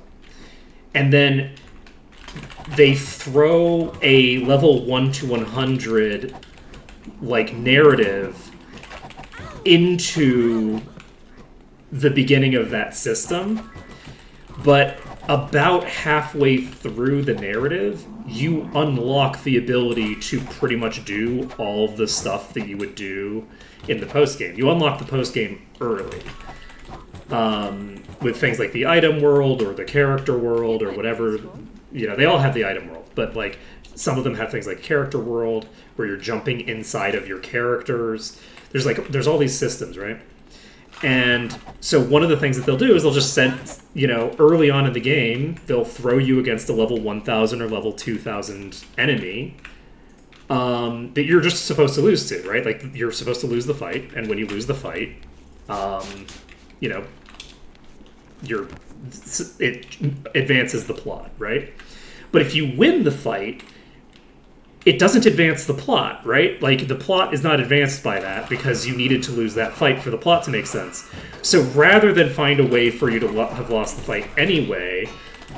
and then they throw a level 1 to 100, like, narrative into the beginning of that system, but about halfway through the narrative, you unlock the ability to pretty much do all of the stuff that you would do in the post-game. You unlock the post-game early. With things like the item world or the character world or whatever. You know, they all have the item world, but, like, some of them have things like character world where you're jumping inside of your characters. There's all these systems, right? And so one of the things that they'll do is they'll just send, early on in the game, they'll throw you against a level 1000 or level 2000 enemy that you're just supposed to lose to, right? Like, you're supposed to lose the fight, and when you lose the fight, it advances the plot, right? But if you win the fight, it doesn't advance the plot, right? Like, the plot is not advanced by that because you needed to lose that fight for the plot to make sense. So rather than find a way for you to have lost the fight anyway,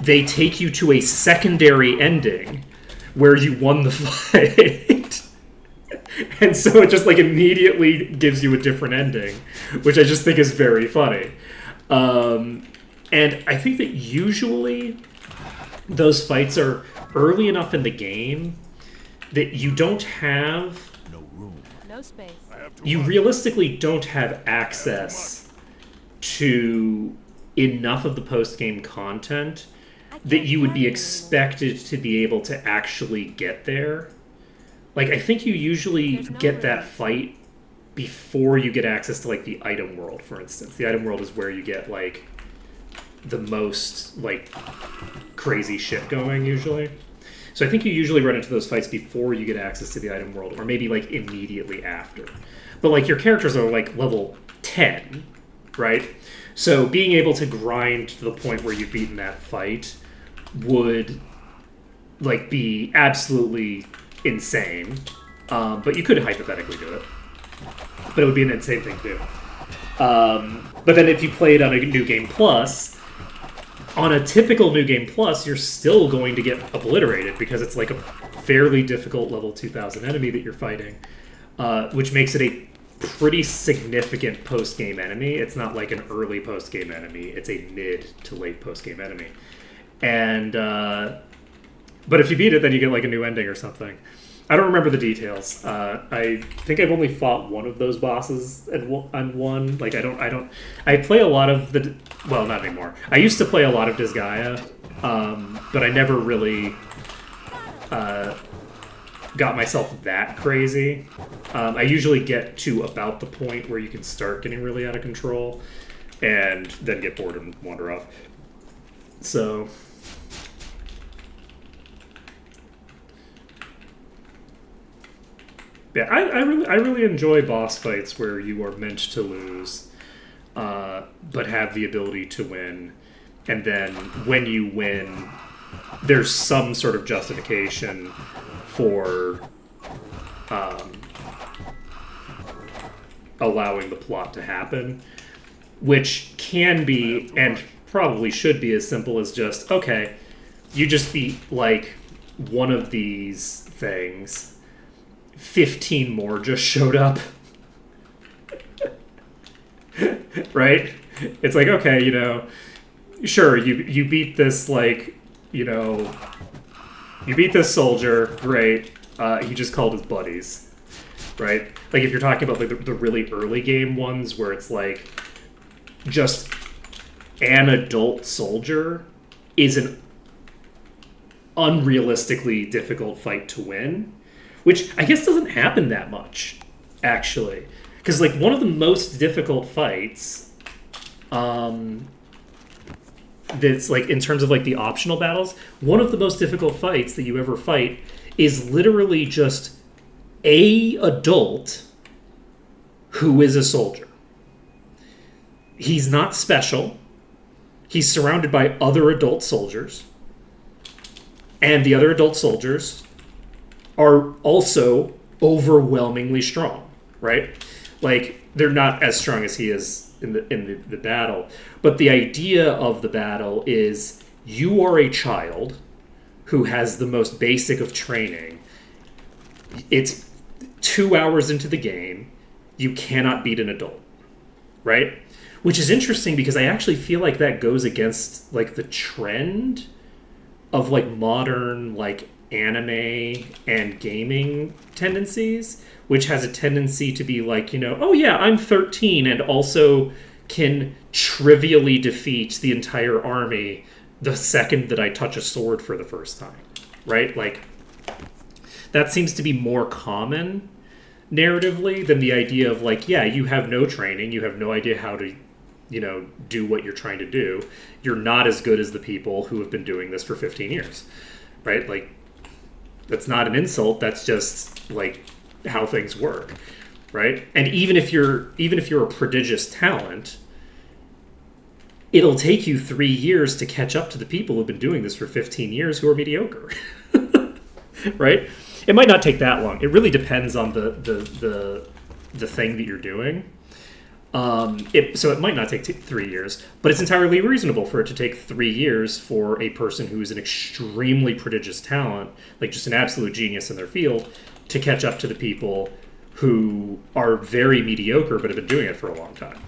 they take you to a secondary ending where you won the fight. And so it just, like, immediately gives you a different ending, which I just think is very funny. And I think that usually those fights are early enough in the game that you don't have... No space. You realistically don't have access to enough of the post-game content that you would be expected to be able to actually get there. Like, I think you usually get that fight before you get access to, like, the item world, for instance. The item world is where you get, like, the most, like, crazy shit going, usually. So I think you usually run into those fights before you get access to the item world, or maybe, like, immediately after. But, like, your characters are, like, level 10, right? So being able to grind to the point where you've beaten that fight would, like, be absolutely insane. But you could hypothetically do it. But it would be an insane thing to do. But then if you played on a New Game Plus, on a typical New Game Plus, you're still going to get obliterated because it's like a fairly difficult level 2000 enemy that you're fighting, which makes it a pretty significant post-game enemy. It's not like an early post-game enemy. It's a mid to late post-game enemy. And but if you beat it, then you get like a new ending or something. I don't remember the details. I think I've only fought one of those bosses on one. Like, I play a lot of well, not anymore. I used to play a lot of Disgaea, but I never really got myself that crazy. I usually get to about the point where you can start getting really out of control, and then get bored and wander off. So... yeah, I really enjoy boss fights where you are meant to lose, but have the ability to win, and then when you win, there's some sort of justification for allowing the plot to happen, which can be and probably should be as simple as just, okay, you just beat like one of these things. 15 more just showed up. Right? It's like, okay, sure, you beat this, like, you beat this soldier, great. He just called his buddies. Right? Like, if you're talking about like the really early game ones where it's like just an adult soldier is an unrealistically difficult fight to win. Which I guess doesn't happen that much, actually. Because, like, one of the most difficult fights, that's, like, in terms of, like, the optional battles, one of the most difficult fights that you ever fight is literally just a adult who is a soldier. He's not special. He's surrounded by other adult soldiers. And the other adult soldiers are also overwhelmingly strong, right? Like, they're not as strong as he is in the battle. But the idea of the battle is you are a child who has the most basic of training. It's 2 hours into the game. You cannot beat an adult, right? Which is interesting because I actually feel like that goes against, like, the trend of, like, modern, like, anime and gaming tendencies, which has a tendency to be like, oh yeah, I'm 13 and also can trivially defeat the entire army the second that I touch a sword for the first time, right? Like, that seems to be more common narratively than the idea of like, yeah, you have no training, you have no idea how to, do what you're trying to do. You're not as good as the people who have been doing this for 15 years, right? Like, that's not an insult. That's just like how things work, right? And even if you're a prodigious talent, it'll take you 3 years to catch up to the people who've been doing this for 15 years who are mediocre, right? It might not take that long. It really depends on the thing that you're doing. So it might not take 3 years, but it's entirely reasonable for it to take 3 years for a person who is an extremely prodigious talent, like just an absolute genius in their field, to catch up to the people who are very mediocre but have been doing it for a long time,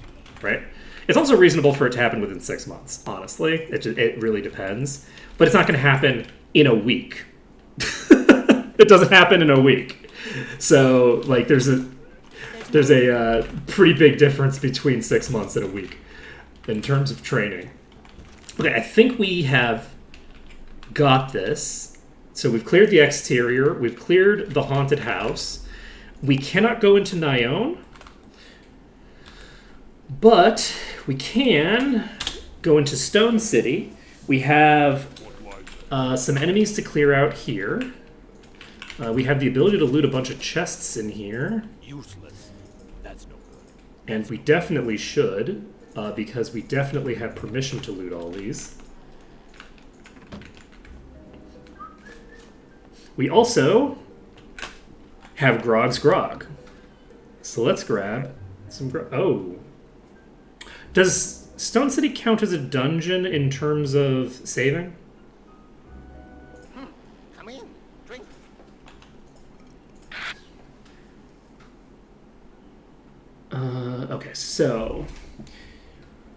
right? It's also reasonable for it to happen within 6 months, honestly. It really depends. But it's not going to happen in a week. It doesn't happen in a week. So, like, there's a pretty big difference between 6 months and a week in terms of training. Okay, I think we have got this. So we've cleared the exterior. We've cleared the haunted house. We cannot go into Nyone, but we can go into Stone City. We have some enemies to clear out here. We have the ability to loot a bunch of chests in here. Useless. That's no good. And we definitely should, because we definitely have permission to loot all these. We also have Grog's Grog. So let's grab some Grog. Oh. Does Stone City count as a dungeon in terms of saving? Come in. Drink. Okay, so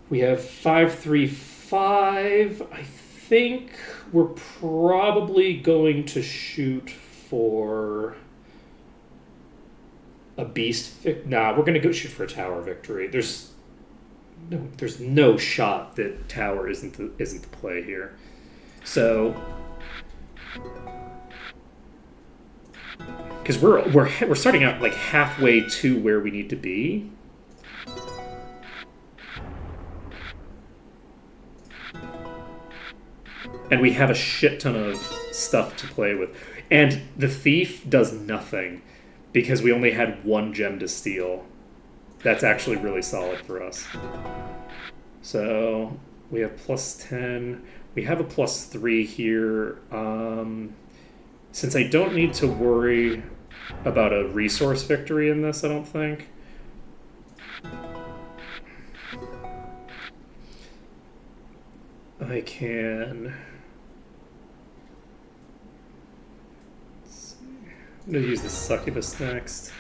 we have 535. I think we're probably going to shoot for a beast. Nah, we're going to go shoot for a tower victory. There's no shot that tower isn't the play here. So, because we're starting out like halfway to where we need to be. And we have a shit ton of stuff to play with. And the thief does nothing because we only had 1 gem to steal. That's actually really solid for us. So we have +10. We have a +3 here. Since I don't need to worry about a resource victory in this, I don't think. I can... I'm going to use the succubus next.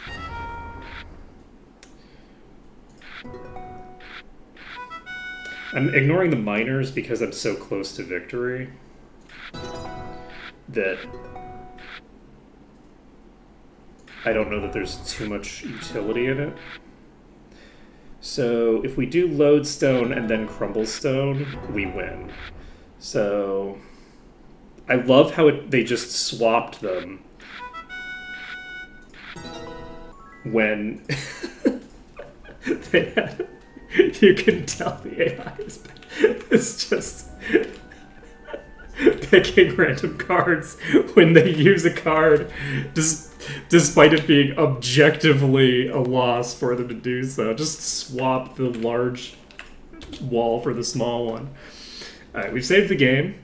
I'm ignoring the miners because I'm so close to victory that I don't know that there's too much utility in it. So if we do lodestone and then crumblestone, we win. So I love how they just swapped them when they had, you can tell the AI is just picking random cards when they use a card, despite it being objectively a loss for them to do so. Just swap the large wall for the small one. All right, we've saved the game.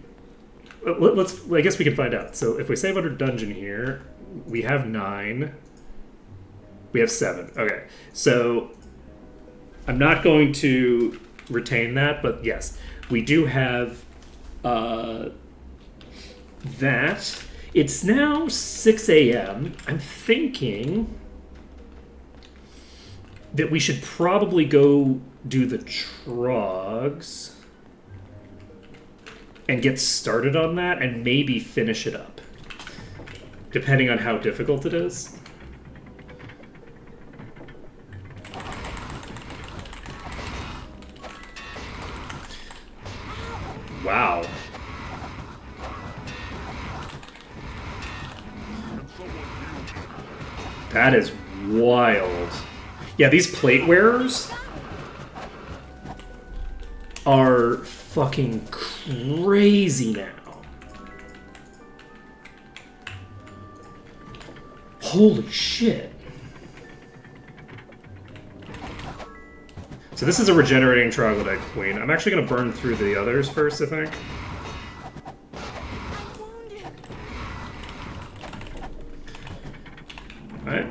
I guess we can find out. So if we save under dungeon here, we have 9. We have 7. Okay, so I'm not going to retain that, but yes, we do have that. It's now 6 a.m. I'm thinking that we should probably go do the trogs and get started on that and maybe finish it up, depending on how difficult it is. Wow. That is wild. Yeah, these plate wearers are fucking crazy now. Holy shit. So this is a regenerating troglodyte queen. I'm actually going to burn through the others first, I think. I'm wounded. Alright.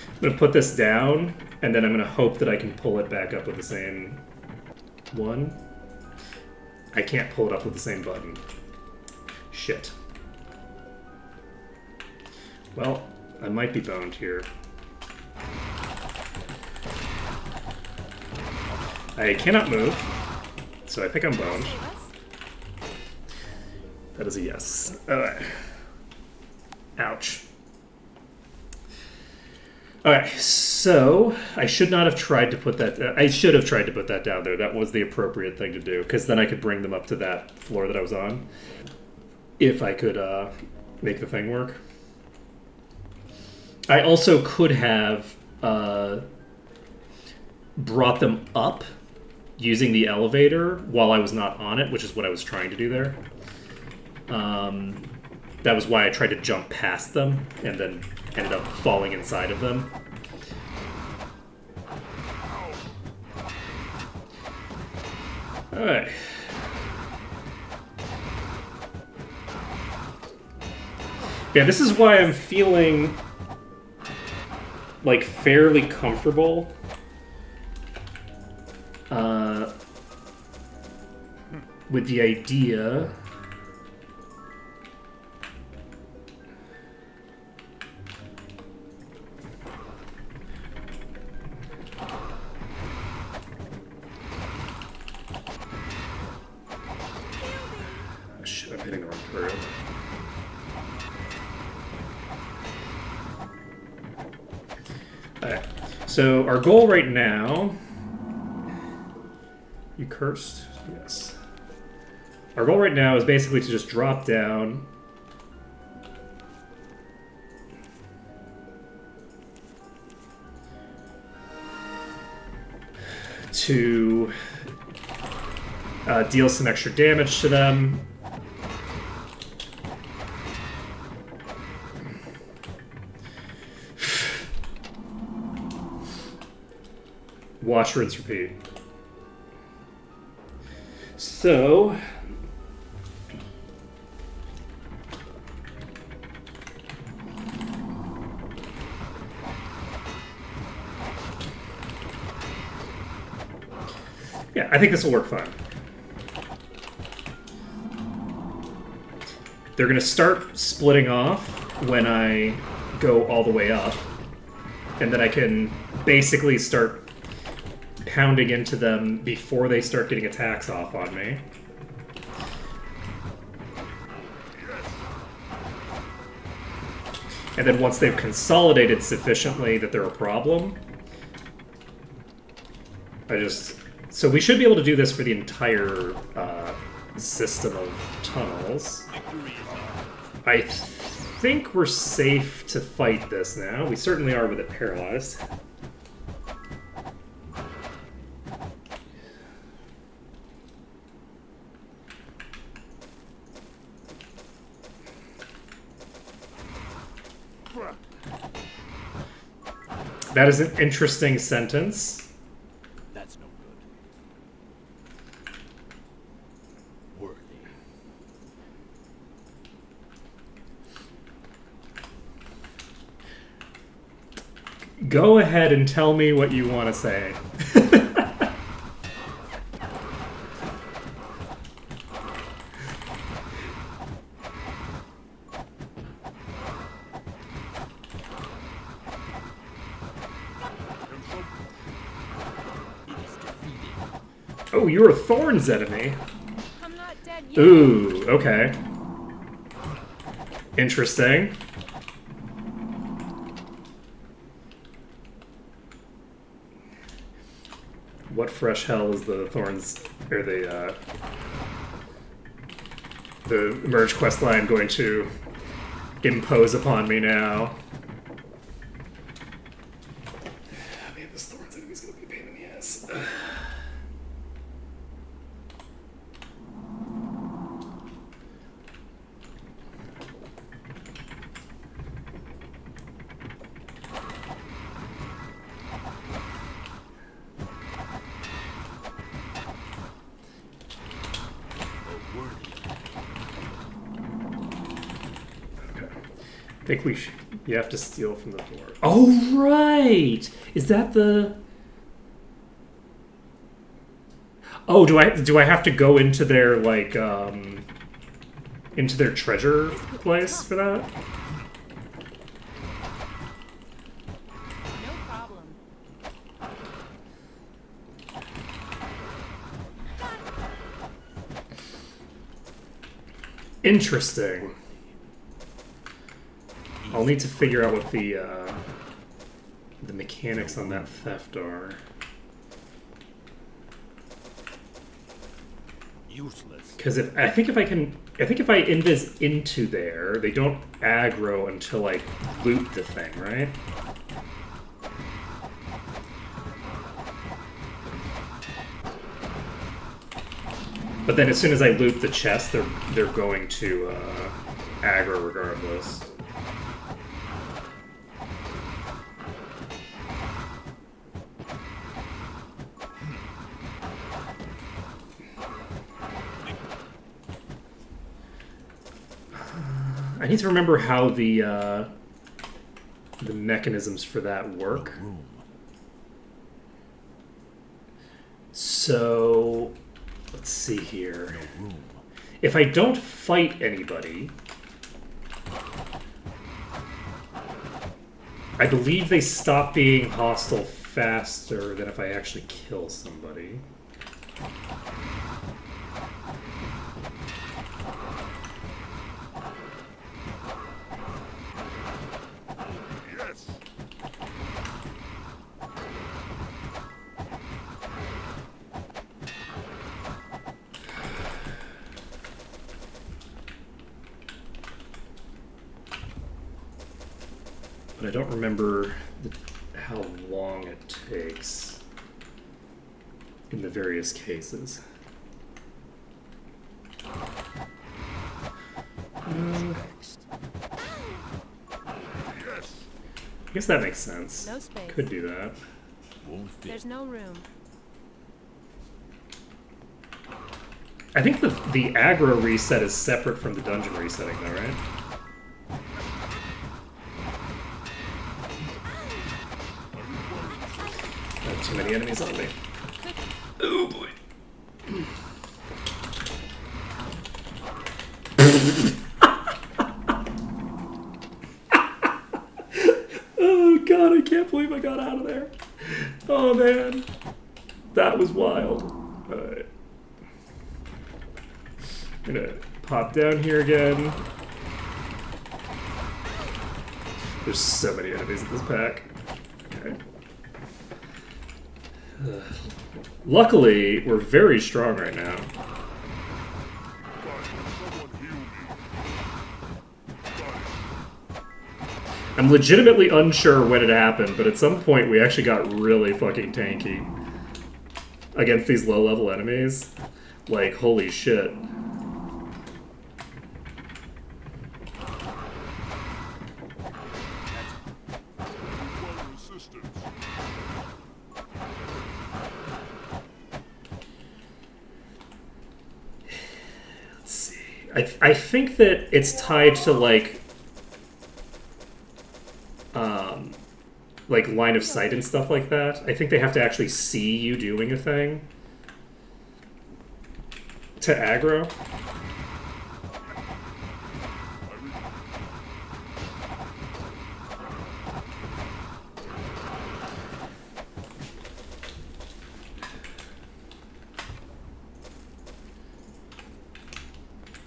I'm going to put this down, and then I'm going to hope that I can pull it back up with the same one. I can't pull it up with the same button. Shit. Well, I might be boned here. I cannot move, so I think I'm boned. That is a yes. Alright. Ouch. Alright, so I should not have tried to put that... I should have tried to put that down there. That was the appropriate thing to do, because then I could bring them up to that floor that I was on. If I could make the thing work. I also could have brought them up using the elevator while I was not on it, which is what I was trying to do there. That was why I tried to jump past them and then ended up falling inside of them. Alright. Yeah, this is why I'm feeling like fairly comfortable with the idea shit, I'm hitting the wrong turret. Alright, so our goal right now... You cursed? Yes. Our goal right now is basically to just drop down. To deal some extra damage to them. Wash, rinse, repeat. So... yeah, I think this will work fine. They're going to start splitting off when I go all the way up. And then I can basically start pounding into them before they start getting attacks off on me. And then once they've consolidated sufficiently that they're a problem, so we should be able to do this for the entire system of tunnels. I think we're safe to fight this now. We certainly are with it paralyzed. That is an interesting sentence. That's no good. Worthy. Go ahead and tell me what you want to say. Oh, you're a Thorns enemy. I'm not dead yet. Ooh, okay. Interesting. What fresh hell is the Thorns, or the Merge quest line going to impose upon me now. Man, this Thorns enemy's gonna be a pain in the ass. I think we should. You have to steal from the door. Oh, right! Is that the... Oh, do I have to go into their, like, into their treasure place for that? No problem. Interesting. I'll need to figure out what the mechanics on that theft are. Useless. Because if I think if I invis into there, they don't aggro until I loot the thing, right? But then as soon as I loot the chest, they're going to aggro regardless. I need to remember how the mechanisms for that work. Room. So, let's see here. Room. If I don't fight anybody, I believe they stop being hostile faster than if I actually kill somebody. Yes. But I don't remember how long it takes in the various cases. Next. Yes. I guess that makes sense. No space. Could do that. Won't fit. There's no room. I think the aggro reset is separate from the dungeon resetting, though, right? I have too many enemies on me. Oh boy. Oh god, I can't believe I got out of there. Oh man. That was wild. Alright. I'm gonna pop down here again. There's so many enemies in this pack. Okay. Luckily, we're very strong right now. Someone heal me. I'm legitimately unsure when it happened, but at some point we actually got really fucking tanky against these low-level enemies. Like, holy shit. Require assistance. Let's see. I think that it's tied to, like line of sight and stuff like that. I think they have to actually see you doing a thing to aggro.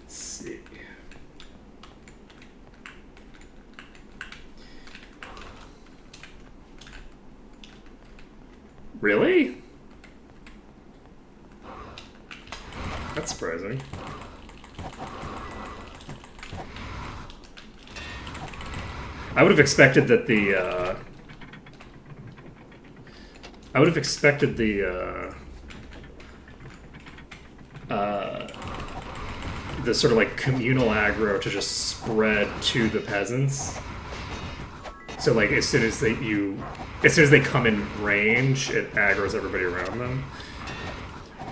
Let's see. Really? That's surprising. I would have expected that the I would have expected the sort of like communal aggro to just spread to the peasants. So like as soon as they come in range, it aggroes everybody around them.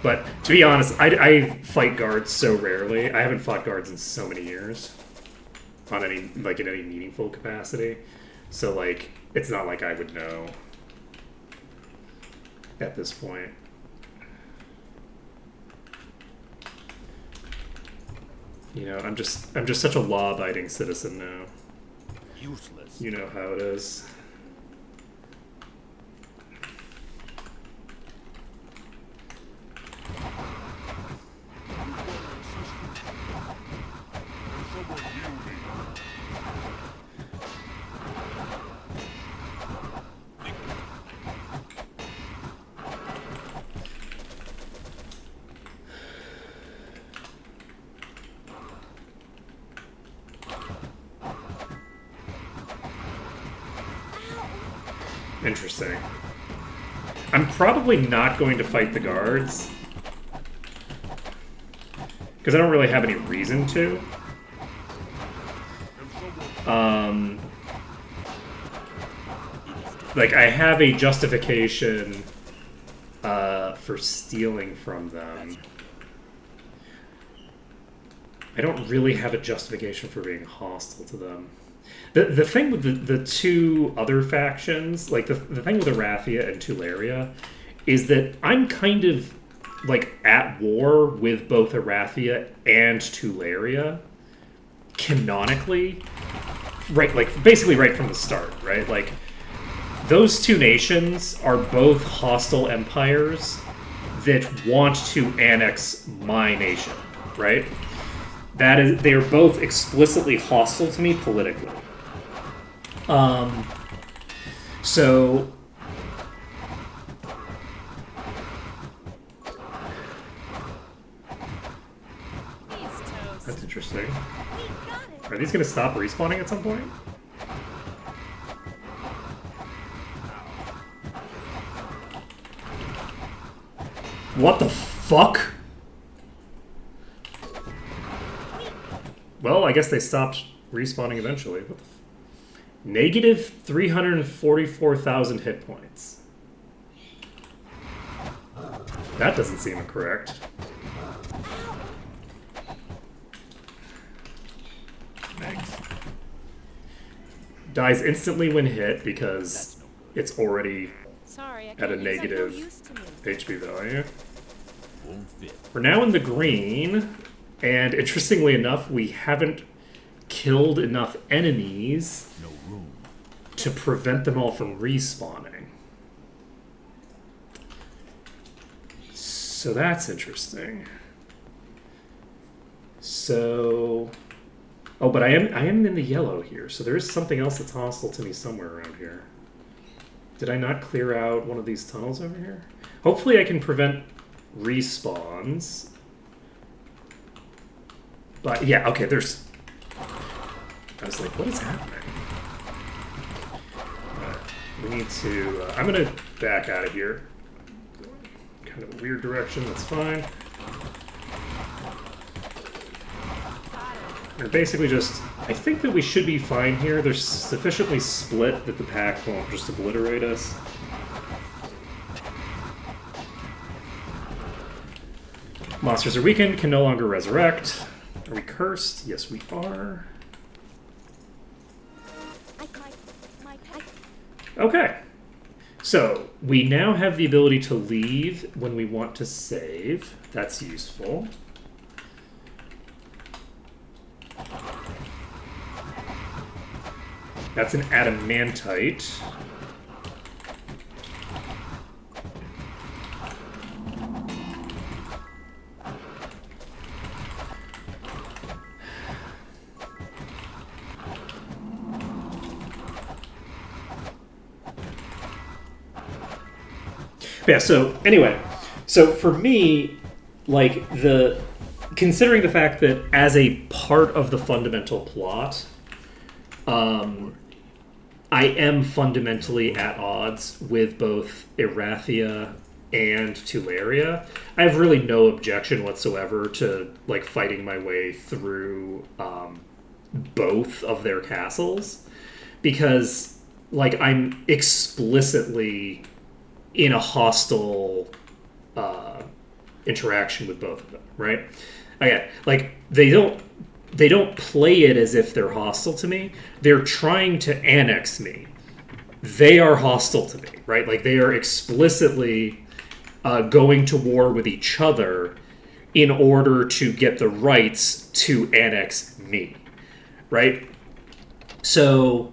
But to be honest, I fight guards so rarely. I haven't fought guards in so many years, in any meaningful capacity. So like it's not like I would know at this point. You know, I'm just such a law-abiding citizen now. Useless. You know how it is. Someone heal me. Interesting. I'm probably not going to fight the guards, because I don't really have any reason to. Like, I have a justification for stealing from them. I don't really have a justification for being hostile to them. The thing with the two other factions, like the thing with Arathia and Tularia, is that I'm kind of like at war with both Arathia and Tularia, canonically, right? Like basically right from the start, right? Like those two nations are both hostile empires that want to annex my nation, right? That is, they are both explicitly hostile to me politically. So He's toast. that's interesting. We got it. Are these gonna stop respawning at some point? What the fuck? Well, I guess they stopped respawning eventually. What the negative 344,000 hit points. That doesn't seem correct. Thanks. Dies instantly when hit because it's already Sorry, I at a can't use that. No negative use to me. HP value. Won't fit. We're now in the green, and interestingly enough, we haven't killed enough enemies No room. to prevent them all from respawning. So that's interesting. So, oh, but I am in the yellow here, so there is something else that's hostile to me somewhere around here. Did I not clear out one of these tunnels over here? Hopefully I can prevent respawns. But yeah, okay, there's... I was like, what is happening? We need to... I'm going to back out of here. Kind of a weird direction, that's fine. We're basically just... I think that we should be fine here. They're sufficiently split that the pack won't just obliterate us. Monsters are weakened, can no longer resurrect. Are we cursed? Yes, we are. Okay. So, we now have the ability to leave when we want to save. That's useful. That's an adamantite. Yeah, so anyway, so for me, like considering the fact that as a part of the fundamental plot, I am fundamentally at odds with both Erathia and Tularia. I have really no objection whatsoever to like fighting my way through both of their castles, because like I'm explicitly in a hostile interaction with both of them, right? Again, like they don't play it as if they're hostile to me. They're trying to annex me. They are hostile to me, right? Like they are explicitly going to war with each other in order to get the rights to annex me, right? So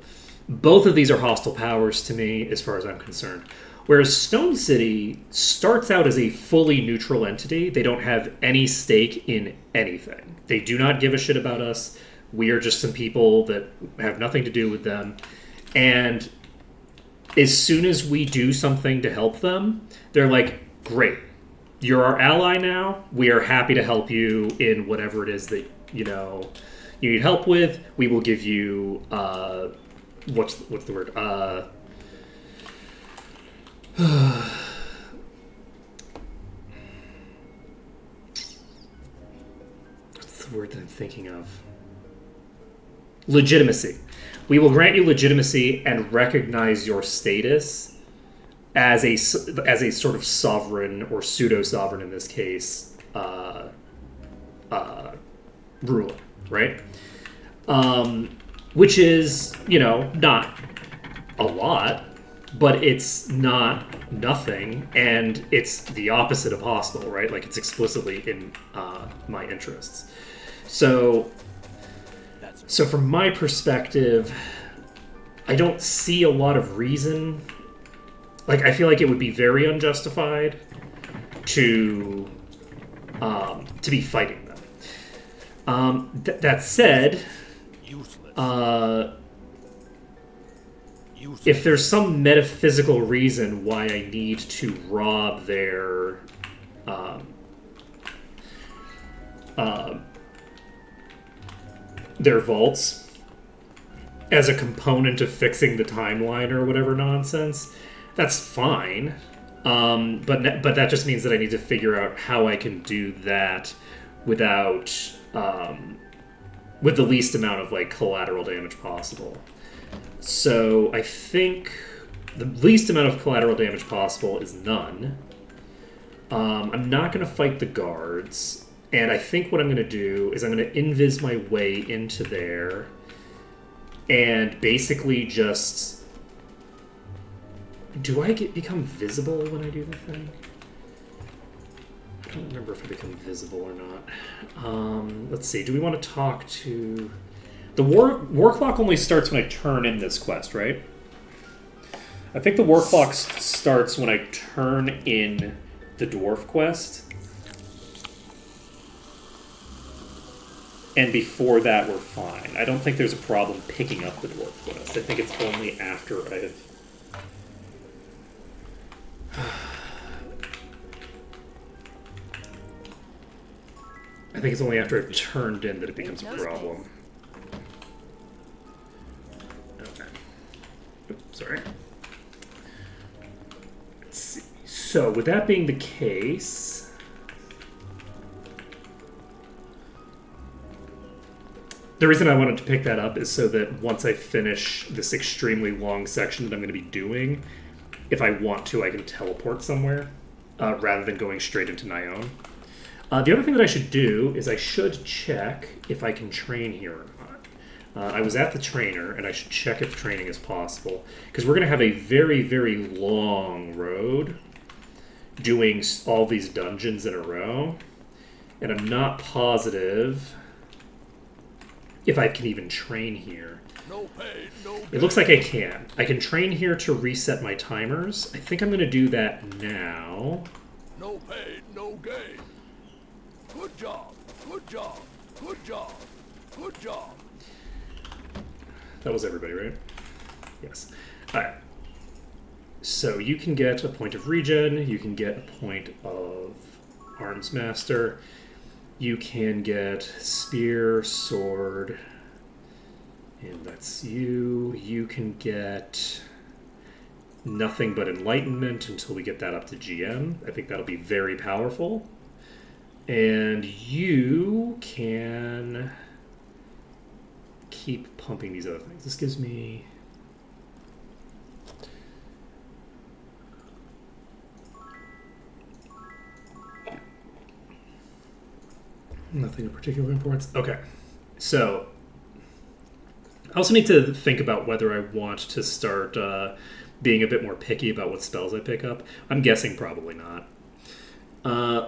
both of these are hostile powers to me as far as I'm concerned. Whereas Stone City starts out as a fully neutral entity. They don't have any stake in anything. They do not give a shit about us. We are just some people that have nothing to do with them. And as soon as we do something to help them, they're like, great, you're our ally now. We are happy to help you in whatever it is that, you need help with. We will give you, what's the word? What's the word that I'm thinking of? Legitimacy. We will grant you legitimacy and recognize your status as a sort of sovereign or pseudo-sovereign in this case, ruler, right? Which is, not a lot, but it's not nothing, and it's the opposite of hostile, right? Like, it's explicitly in my interests. So from my perspective, I don't see a lot of reason. Like, I feel like it would be very unjustified to be fighting them. That said, Useless. if there's some metaphysical reason why I need to rob their vaults as a component of fixing the timeline or whatever nonsense, that's fine. But that just means that I need to figure out how I can do that without with the least amount of like collateral damage possible. So I think the least amount of collateral damage possible is none. I'm not going to fight the guards, and I think what I'm going to do is I'm going to invis my way into there and basically just... Do I become visible when I do the thing? I don't remember if I become visible or not. Let's see. Do we want to talk to... The war clock only starts when I turn in this quest, right? I think the war clock starts when I turn in the dwarf quest. And before that, we're fine. I don't think there's a problem picking up the dwarf quest. I think it's only after I've... I think it's only after I've turned in that it becomes a problem. Okay. Oops, sorry. Let's see. So, with that being the case... The reason I wanted to pick that up is so that once I finish this extremely long section that I'm going to be doing, if I want to, I can teleport somewhere, rather than going straight into Nyon. The other thing that I should do is I should check if I can train here or not. I was at the trainer, and I should check if training is possible, because we're going to have a very, very long road doing all these dungeons in a row, and I'm not positive if I can even train here. No pain, no gain. It looks like I can. I can train here to reset my timers. I think I'm going to do that now. No pain, no gain. Good job, good job, good job, good job. That was everybody, right? Yes. Alright. So you can get a point of regen, you can get a point of Arms Master, you can get spear, sword, And that's you. You can get nothing but enlightenment until we get that up to GM. I think that'll be very powerful. And you can keep pumping these other things. This gives me... nothing of particular importance. Okay. So, I also need to think about whether I want to start being a bit more picky about what spells I pick up. I'm guessing probably not.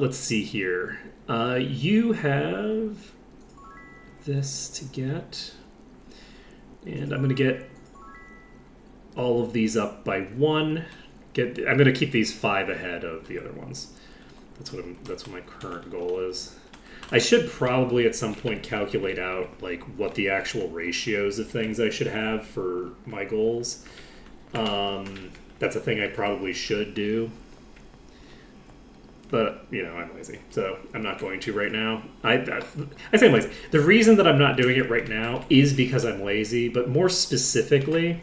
Let's see here. You have this to get. And I'm going to get all of these up by 1. I'm going to keep these 5 ahead of the other ones. That's what my current goal is. I should probably at some point calculate out like what the actual ratios of things I should have for my goals. That's a thing I probably should do. But, I'm lazy, so I'm not going to right now. I say I'm lazy. The reason that I'm not doing it right now is because I'm lazy, but more specifically,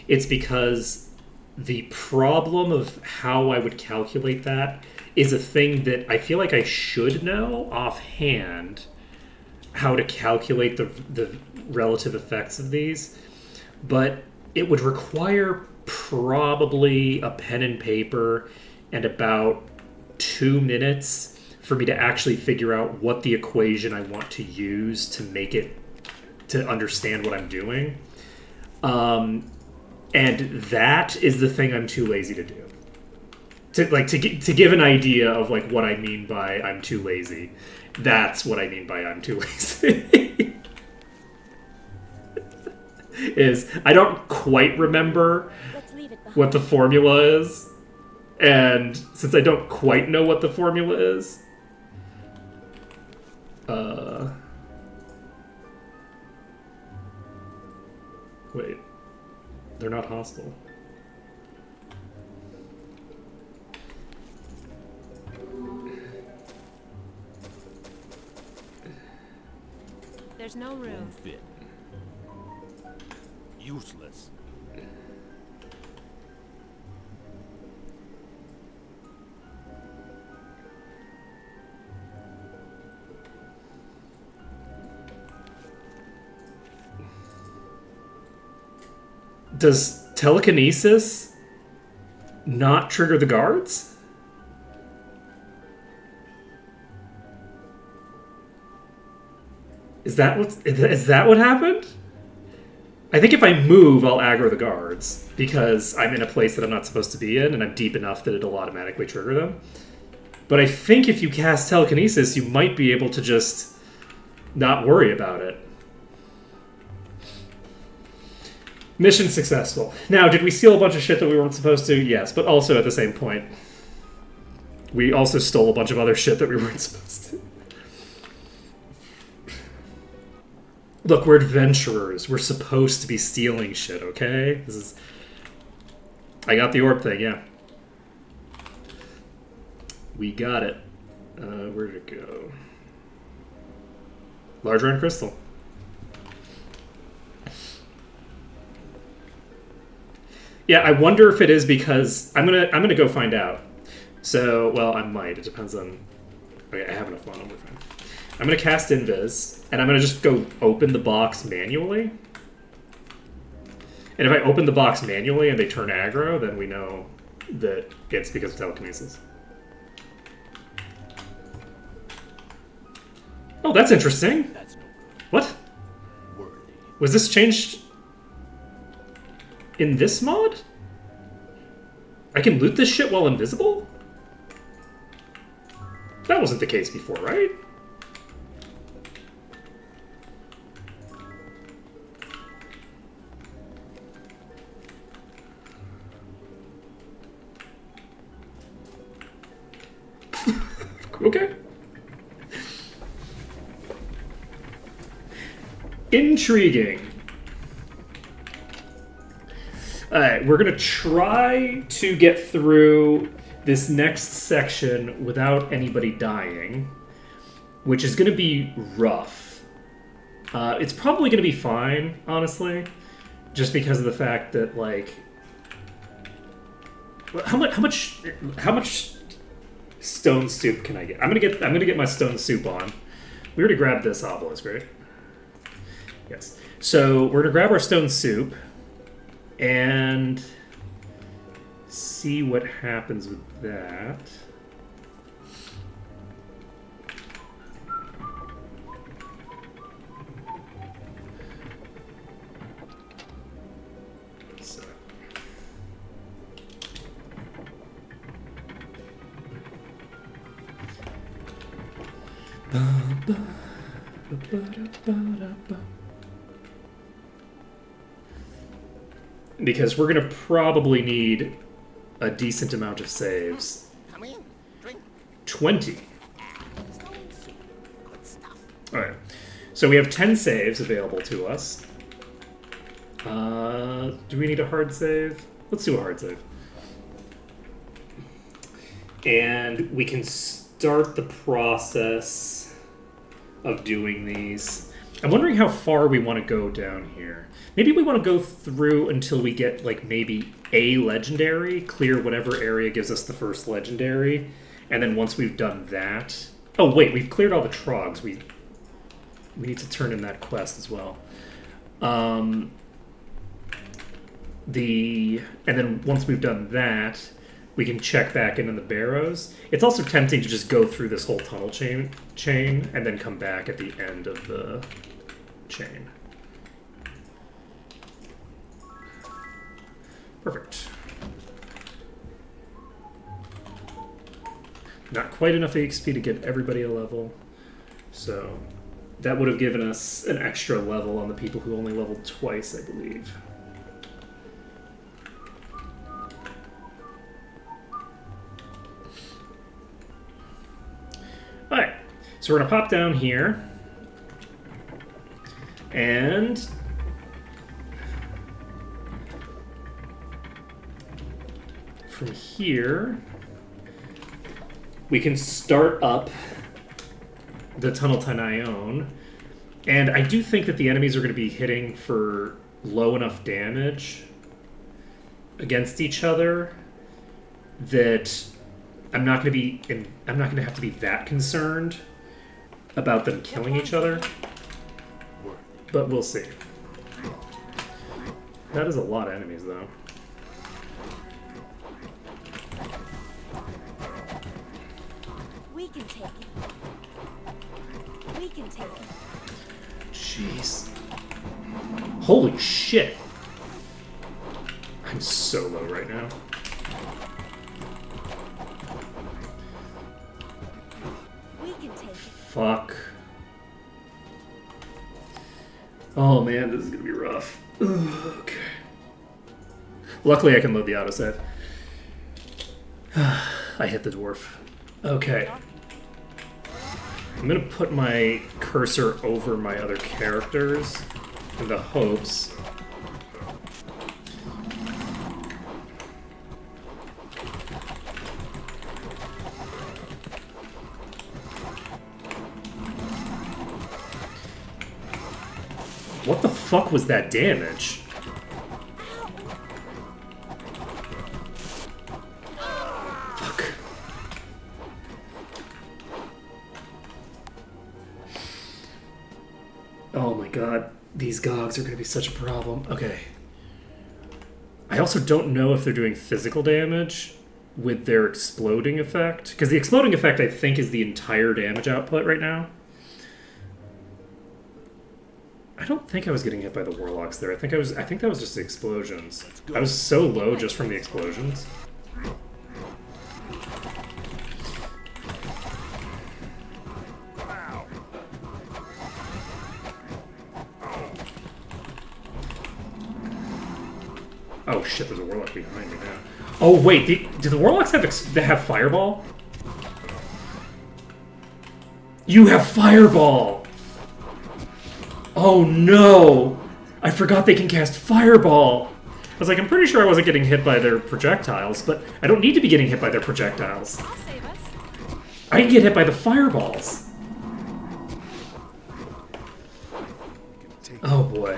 it's because the problem of how I would calculate that is a thing that I feel like I should know offhand how to calculate the relative effects of these, but it would require probably a pen and paper and about 2 minutes for me to actually figure out what the equation I want to use to make it to understand what I'm doing. And that is the thing I'm too lazy to do. To give an idea of like what I mean by I'm too lazy. That's what I mean by I'm too lazy. Is I don't quite remember what the formula is. And since I don't quite know what the formula is, wait, they're not hostile. There's no room. Unfit. Useless. Does telekinesis not trigger the guards? Is that what happened? I think if I move, I'll aggro the guards because I'm in a place that I'm not supposed to be in, and I'm deep enough that it'll automatically trigger them. But I think if you cast telekinesis, you might be able to just not worry about it. Mission successful. Now, did we steal a bunch of shit that we weren't supposed to? Yes, but also at the same point, we also stole a bunch of other shit that we weren't supposed to. Look, we're adventurers. We're supposed to be stealing shit, okay? This is... I got the orb thing, yeah. We got it. Where'd it go? Large round crystal. Yeah, I wonder if it is because... I'm gonna go find out. So, well, I might. It depends on... Okay, I have enough mana. We're fine. I'm going to cast Invis, and I'm going to just go open the box manually. And if I open the box manually and they turn aggro, then we know that it's because of telekinesis. Oh, that's interesting. That's no good. What? Worthy. Was this changed in this mod? I can loot this shit while invisible? That wasn't the case before, right? Okay. Intriguing. Alright, we're gonna try to get through this next section without anybody dying, which is gonna be rough. It's probably going to be fine, honestly, just because of the fact that, like, how much stone soup can I get? I'm gonna get my stone soup on. We already grabbed this obelisk, right? Yes. So we're gonna grab our stone soup and see what happens with that. So. Because we're going to probably need a decent amount of saves. Come in, drink. 20. Stone soup. Good stuff. Alright. So we have 10 saves available to us. Do we need a hard save? Let's do a hard save. And we can start the process of doing these. I'm wondering how far we want to go down here. Maybe we want to go through until we get, like, maybe a legendary, clear whatever area gives us the first legendary, and then once we've done that... Oh, wait, we've cleared all the trogs. We need to turn in that quest as well. And then once we've done that, we can check back into the barrows. It's also tempting to just go through this whole tunnel chain and then come back at the end of the chain. Perfect. Not quite enough XP to get everybody a level. So that would have given us an extra level on the people who only leveled twice, I believe. Alright, so we're going to pop down here. And from here, we can start up the Tunnel to Nyon. And I do think that the enemies are going to be hitting for low enough damage against each other that I'm not going to have to be that concerned about them killing each other. But we'll see. That is a lot of enemies, though. We can take it. We can take it. Jeez. Holy shit. I'm so low right now. We can take it. Fuck. Oh man, this is gonna be rough. Ugh, okay. Luckily I can load the autosave. I hit the dwarf. Okay. I'm gonna put my cursor over my other characters in the hopes. What the fuck was that damage? Fuck. Oh my god, these Gogs are going to be such a problem. Okay. I also don't know if they're doing physical damage with their exploding effect. Because the exploding effect, I think, is the entire damage output right now. I don't think I was getting hit by the warlocks there. I think that was just the explosions. I was so low just from the explosions. Oh shit, there's a warlock behind me now. Oh wait, do the warlocks have fireball? You have fireball! Oh no! I forgot they can cast fireball! I was like, I'm pretty sure I wasn't getting hit by their projectiles, but I don't need to be getting hit by their projectiles. I'll save us. I can get hit by the fireballs. Oh boy.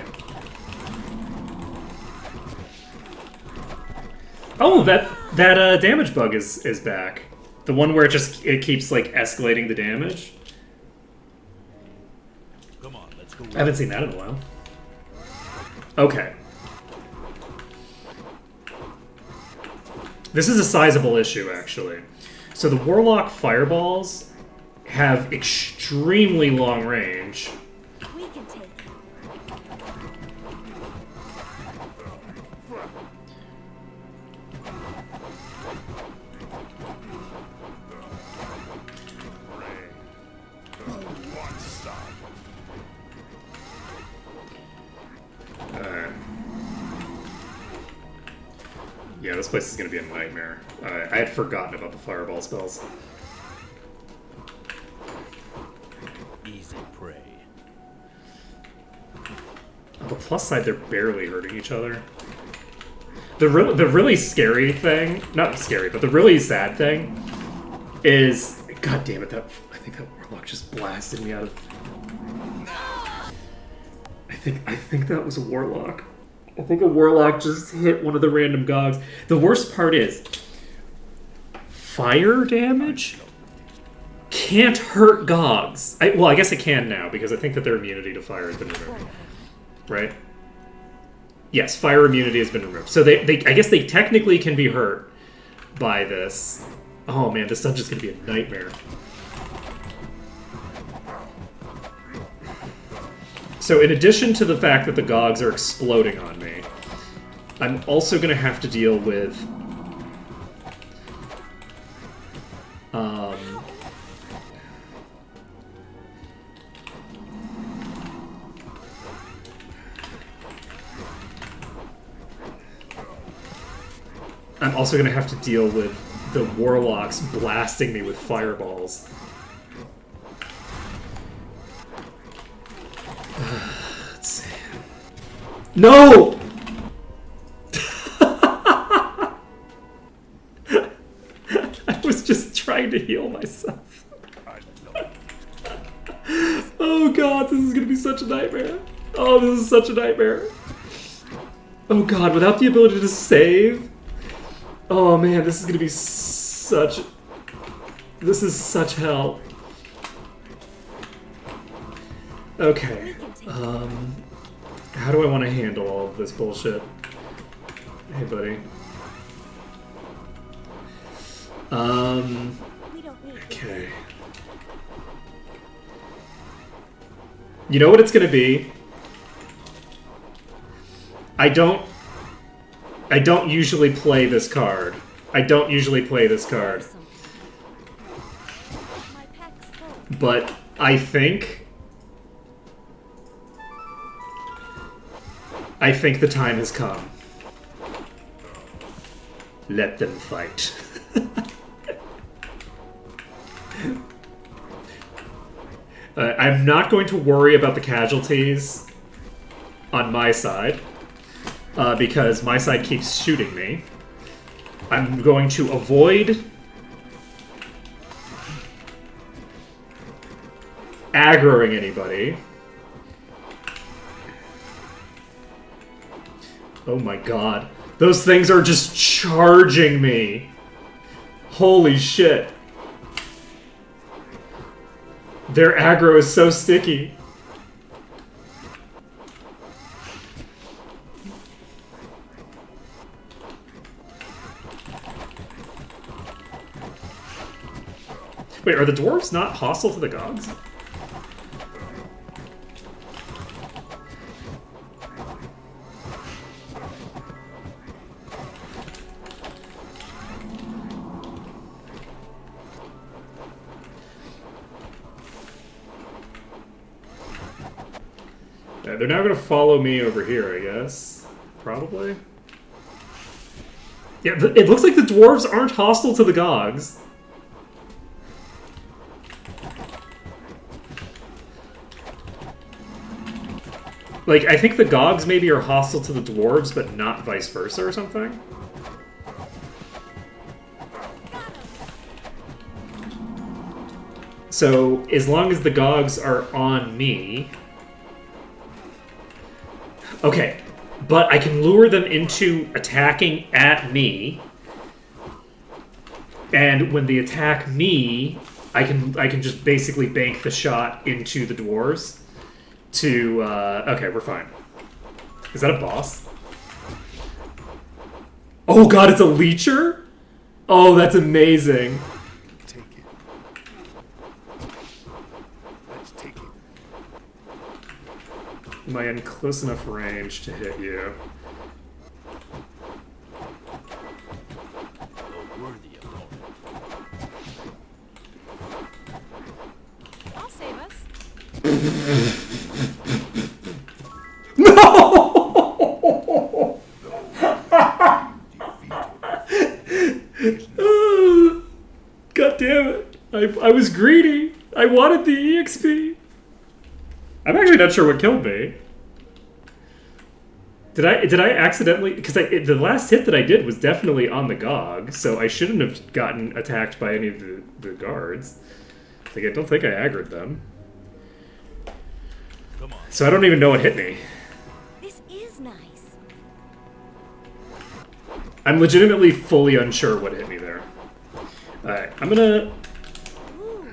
Oh, that damage bug is back. The one where it keeps like escalating the damage. Come on, let's go. I haven't seen that in a while. Okay. This is a sizable issue, actually. So the Warlock fireballs have extremely long range. We can take it. Alright. Yeah, this place is going to be a nightmare. I had forgotten about the fireball spells. Easy prey. On the plus side, they're barely hurting each other. The really scary thing, not scary, but the really sad thing is, god damn it, I think that Warlock just blasted me out of. I think that was a Warlock. I think a Warlock just hit one of the random Gogs. The worst part is, fire damage can't hurt Gogs. Well, I guess it can now, because I think that their immunity to fire has been removed. Right? Yes, fire immunity has been removed. So I guess they technically can be hurt by this. Oh man, this dungeon's gonna be a nightmare. So in addition to the fact that the Gogs are exploding on me, I'm also going to have to deal with... I'm also going to have to deal with the Warlocks blasting me with fireballs. Let's see. No! I was just trying to heal myself. Oh god, this is gonna be such a nightmare. Oh, this is such a nightmare. Oh god, without the ability to save? Oh man, this is gonna be such... This is such hell. Okay. How do I want to handle all of this bullshit? Hey, buddy. We don't need Okay. You know what it's gonna be? I don't usually play this card. I don't usually play this card. my pack's full. But I think the time has come. Let them fight. I'm not going to worry about the casualties on my side, because my side keeps shooting me. I'm going to avoid aggroing anybody. Oh my god. Those things are just charging me. Holy shit. Their aggro is so sticky. Wait, are the dwarves not hostile to the Gogs? Yeah, they're now going to follow me over here, I guess. Probably. Yeah, it looks like the dwarves aren't hostile to the Gogs. Like, I think the Gogs maybe are hostile to the dwarves, but not vice versa or something. So, as long as the Gogs are on me, Okay, but I can lure them into attacking at me, and when they attack me, I can just basically bank the shot into the dwarves. To okay, we're fine. Is that a boss? Oh god, it's a leecher? Oh, that's amazing. Take it. Let's take it. Am I in close enough range to hit you? A worthy opponent. I'll save us. No! God damn it. I was greedy. I wanted the EXP. I'm actually not sure what killed me. Did I accidentally... Because the last hit that I did was definitely on the GOG, so I shouldn't have gotten attacked by any of the guards. Like, I don't think I aggroed them. Come on. So I don't even know what hit me. This is nice. I'm legitimately fully unsure what hit me there. Alright, I'm gonna... Ooh.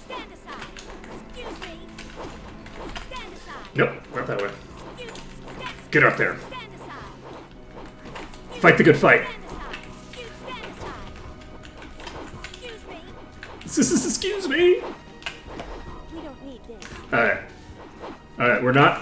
Stand aside. Excuse me. Stand aside. Nope, not that way. Stand Get up there. Stand aside. Fight the good fight. Stand aside. Stand aside. Excuse me. Excuse me. We don't need this. Alright. Alright, we're not...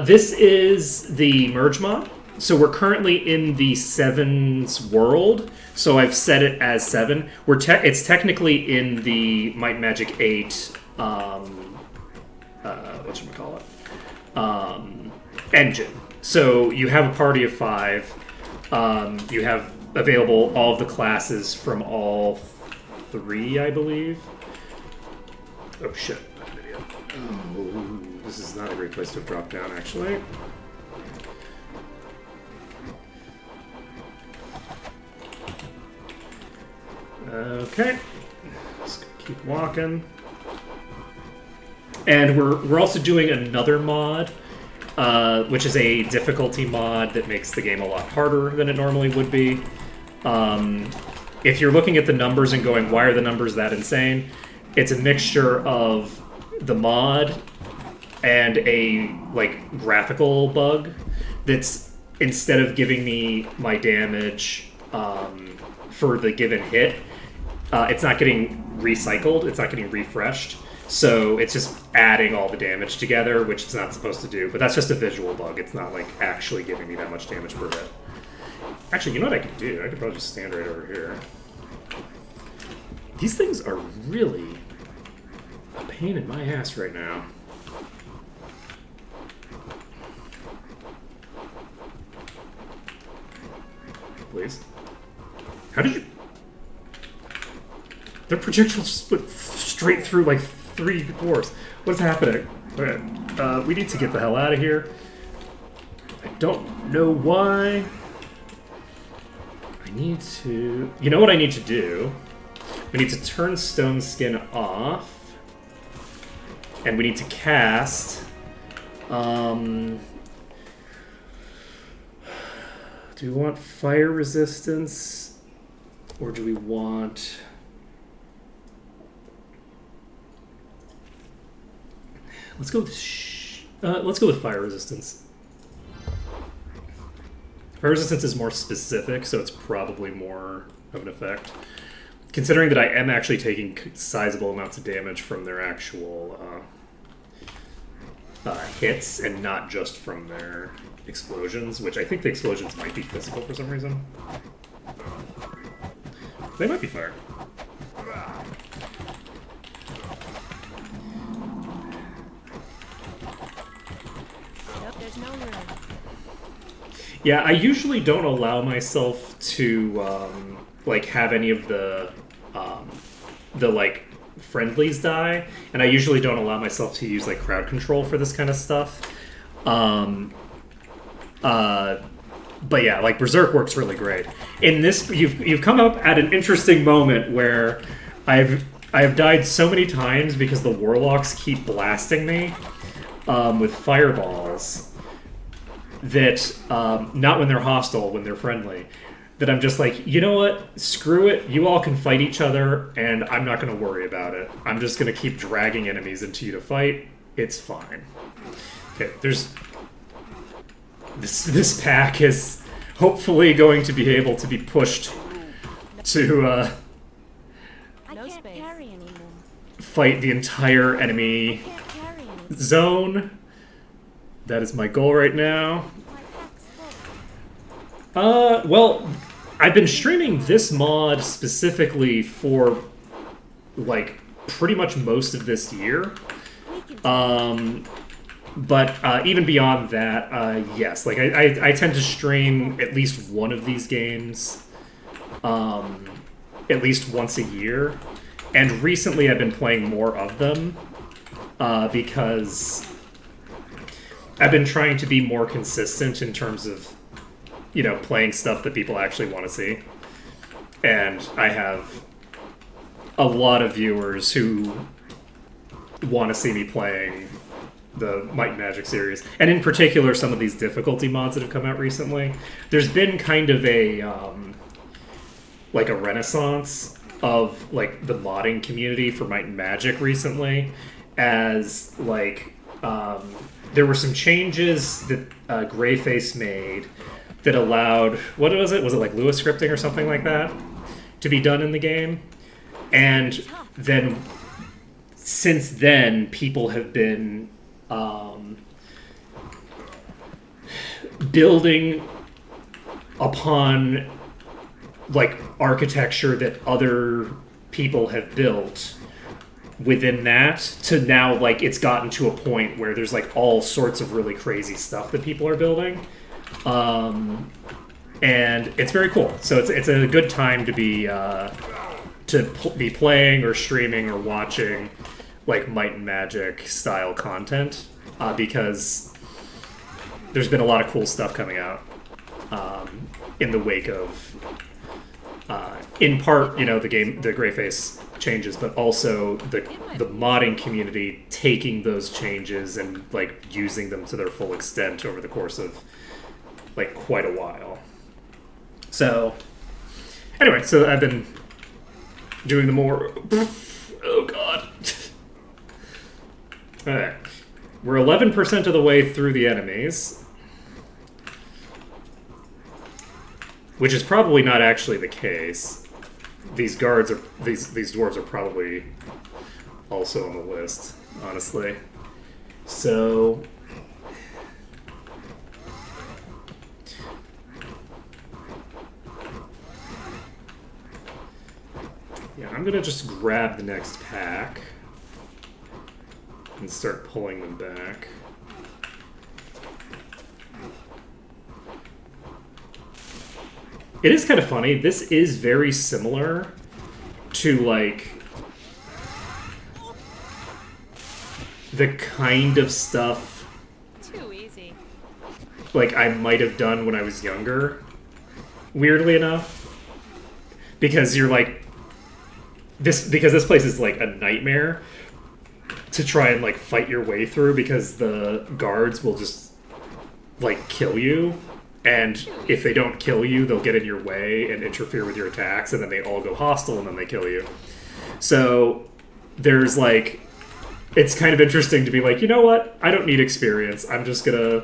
this is the merge mod. So we're currently in the 7's world. So I've set it as 7. It's technically in the Might and Magic 8, whatchamacallit? Engine. So you have a party of 5. You have available all of the classes from all 3, I believe. Oh shit, I'm an idiot. Oh, this is not a great place to have dropped down, actually. Okay, let's keep walking. And we're also doing another mod, which is a difficulty mod that makes the game a lot harder than it normally would be. If you're looking at the numbers and going, why are the numbers that insane? It's a mixture of the mod and a graphical bug that's, instead of giving me my damage for the given hit, it's not getting recycled, it's not getting refreshed. So it's just adding all the damage together, which it's not supposed to do. But that's just a visual bug. It's not actually giving me that much damage per hit. Actually, you know what I could do? I could probably just stand right over here. These things are really a pain in my ass right now. Please. How did you... Their projectiles just went straight through 3 dwarves. What's happening? Okay, we need to get the hell out of here. I don't know why. I need to... You know what I need to do? We need to turn Stone Skin off. And we need to cast... Do we want fire resistance? Or do we want... Let's go with fire resistance. Fire resistance is more specific, so it's probably more of an effect. Considering that I am actually taking sizable amounts of damage from their actual hits, and not just from their explosions, which I think the explosions might be physical for some reason. They might be fire. Nope, there's no room. Yeah, I usually don't allow myself to have any of the friendlies die, and I usually don't allow myself to use crowd control for this kind of stuff. But yeah, Berserk works really great. In this, you've come up at an interesting moment where I have died so many times because the warlocks keep blasting me with fireballs that not when they're hostile, when they're friendly. That I'm just like, you know what? Screw it. You all can fight each other, and I'm not going to worry about it. I'm just going to keep dragging enemies into you to fight. It's fine. Okay, there's... This pack is hopefully going to be able to be pushed to I No can't space. carry anymore. fight the entire enemy Can't carry anymore. zone. That is my goal right now. My pack's full. Well, I've been streaming this mod specifically for, like, pretty much most of this year. We can take But even beyond that, yes, like, I tend to stream at least one of these games at least once a year. And recently I've been playing more of them because I've been trying to be more consistent in terms of, you know, playing stuff that people actually want to see. And I have a lot of viewers who want to see me playing the Might and Magic series. And in particular, some of these difficulty mods that have come out recently. There's been kind of a, like a renaissance of, like, the modding community for Might and Magic recently, as, like, there were some changes that Greyface made that allowed, what was it? Was it like Lua scripting or something like that to be done in the game? And then, since then, people have been building upon, like, architecture that other people have built within that to now, like, it's gotten to a point where there's, like, all sorts of really crazy stuff that people are building. And it's very cool. So it's a good time to be be playing or streaming or watching, like, Might and Magic style content, because there's been a lot of cool stuff coming out in the wake of, in part, you know, the Greyface changes, but also the modding community taking those changes and, like, using them to their full extent over the course of, like, quite a while. So, anyway, so I've been doing the more... Oh, God. Alright. We're 11% of the way through the enemies. Which is probably not actually the case. These guards are... These dwarves are probably also on the list, honestly. So... yeah, I'm gonna just grab the next pack and start pulling them back. It is kind of funny. This is very similar to, like, the kind of stuff, Too easy. like, I might have done when I was younger, weirdly enough. Because you're, like, because this place is, like, a nightmare to try and, like, fight your way through, because the guards will just, like, kill you. And if they don't kill you, they'll get in your way and interfere with your attacks, and then they all go hostile, and then they kill you. So there's, like, it's kind of interesting to be like, you know what? I don't need experience. I'm just gonna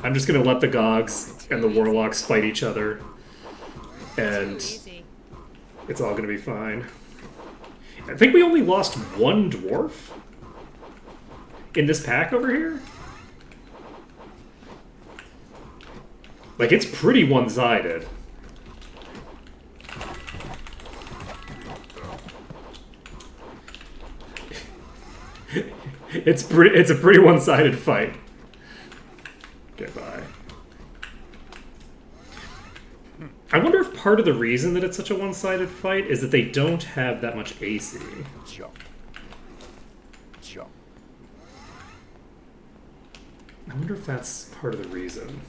let the Gogs and the Warlocks fight each other, and Too easy. it's all gonna be fine. I think we only lost one dwarf in this pack over here. Like, it's pretty one-sided. It's a pretty one-sided fight. Okay, bye. I wonder if part of the reason that it's such a one-sided fight is that they don't have that much AC. Jump. Jump. I wonder if that's part of the reason.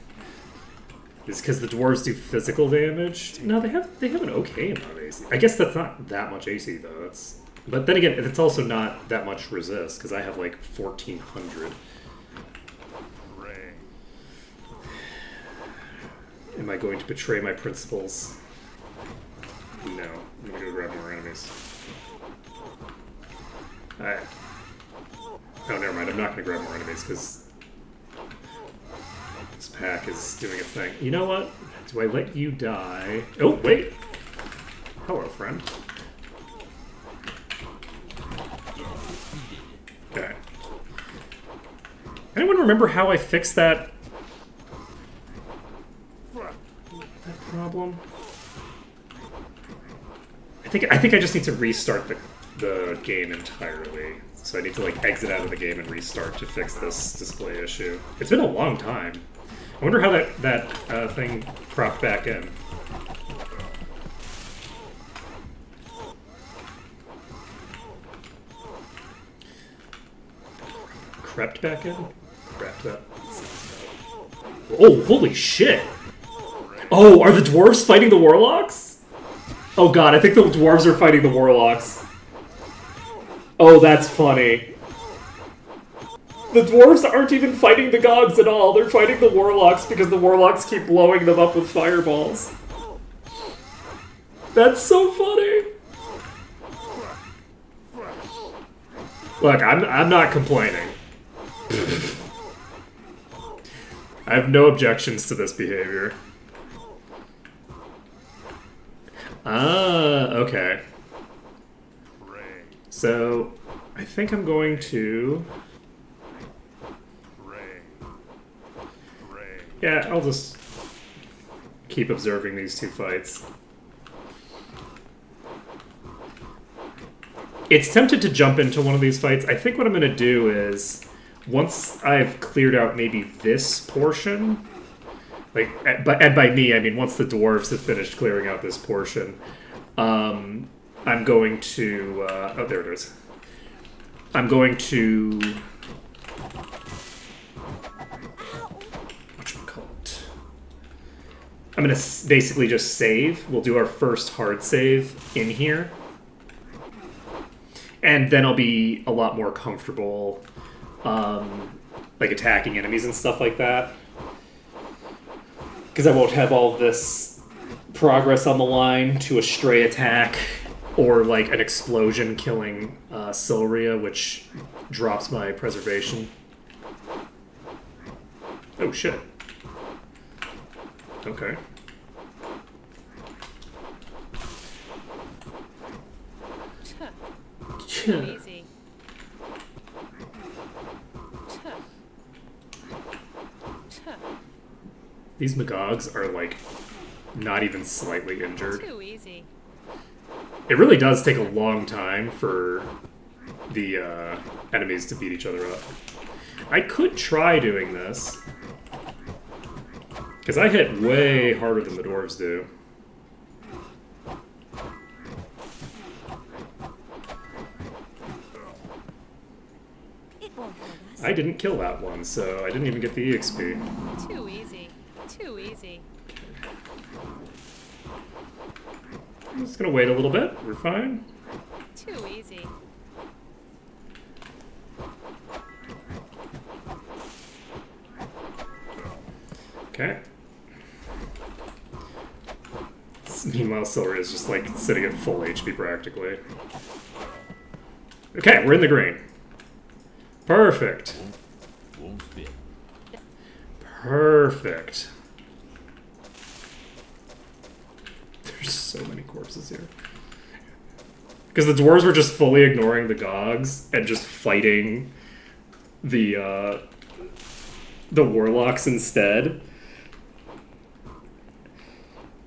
is because the dwarves do physical damage. No, they have an okay amount of AC. I guess that's not that much AC though. But then again, it's also not that much resist because I have like 1400. Am I going to betray my principles? No. I'm gonna go grab more enemies. Alright. Oh, never mind. I'm not gonna grab more enemies because this pack is doing a thing. You know what? Do I let you die? Oh, wait! Hello, friend. Okay. Anyone remember how I fixed that problem? I think I just need to restart the game entirely. So I need to like exit out of the game and restart to fix this display issue. It's been a long time. I wonder how that thing cropped back in. Crept back in? Crept up. Oh, holy shit! Oh, are the dwarves fighting the warlocks? Oh god, I think the dwarves are fighting the warlocks. Oh, that's funny. The dwarves aren't even fighting the gods at all. They're fighting the warlocks because the warlocks keep blowing them up with fireballs. That's so funny. Look, I'm not complaining. I have no objections to this behavior. Ah, okay. So, I think I'm going to... Yeah, I'll just keep observing these two fights. It's tempted to jump into one of these fights. I think what I'm going to do is, once I've cleared out maybe this portion... and by me, I mean once the dwarves have finished clearing out this portion, I'm going to... oh, there it is. I'm going to... Whatchamacallit? I'm going to basically just save. We'll do our first hard save in here. And then I'll be a lot more comfortable, like attacking enemies and stuff like that. Because I won't have all this progress on the line to a stray attack or like an explosion killing Silria, which drops my preservation. Oh shit. Okay. Too easy. These Magogs are like not even slightly injured. Too easy. It really does take a long time for the enemies to beat each other up. I could try doing this. Because I hit way harder than the dwarves do. It won't hurt us. I didn't kill that one, so I didn't even get the EXP. Too easy. Too easy. I'm just gonna wait a little bit. We're fine. Too easy. Okay. Meanwhile, Silria is just like sitting at full HP practically. Okay, we're in the green. Perfect. Won't fit. Perfect. There's so many corpses here. Because the dwarves were just fully ignoring the Gogs and just fighting the warlocks instead.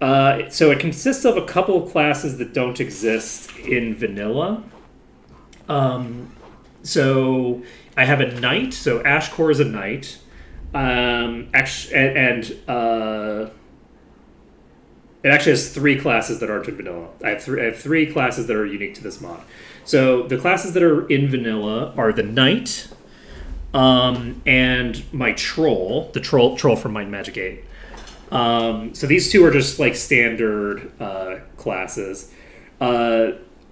So it consists of a couple of classes that don't exist in vanilla. So I have a knight. So Ashkor is a knight. It actually has 3 classes that aren't in vanilla. I have three classes that are unique to this mod. So the classes that are in vanilla are the knight, and my troll, the troll from Might and Magic 8. So these two are just like standard classes.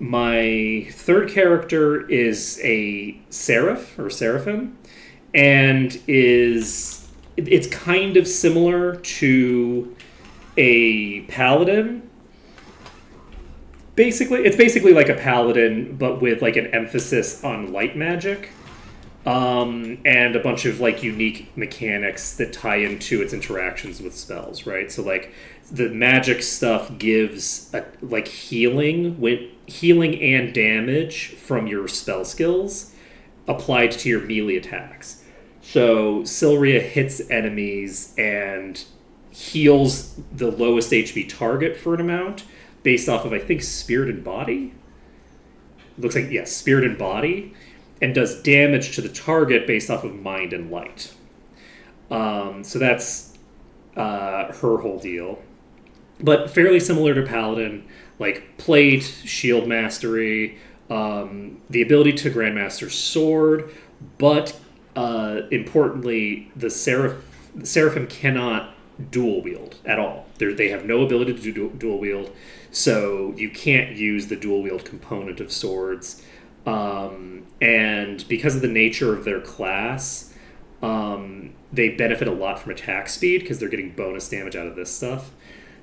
My third character is a seraph or seraphim, and it's kind of similar to a paladin. It's basically like a paladin, but with like an emphasis on light magic, and a bunch of like unique mechanics that tie into its interactions with spells. Right, so like the magic stuff gives like healing and damage from your spell skills applied to your melee attacks. So Silria hits enemies and heals the lowest HP target for an amount based off of, I think, Spirit and Body. Looks like, yes, Spirit and Body, and does damage to the target based off of Mind and Light. So that's her whole deal. But fairly similar to Paladin, like plate, shield mastery, the ability to Grandmaster Sword, but importantly, the Seraphim cannot dual wield at all. They have no ability to do dual wield, so you can't use the dual wield component of swords. And because of the nature of their class, they benefit a lot from attack speed because they're getting bonus damage out of this stuff.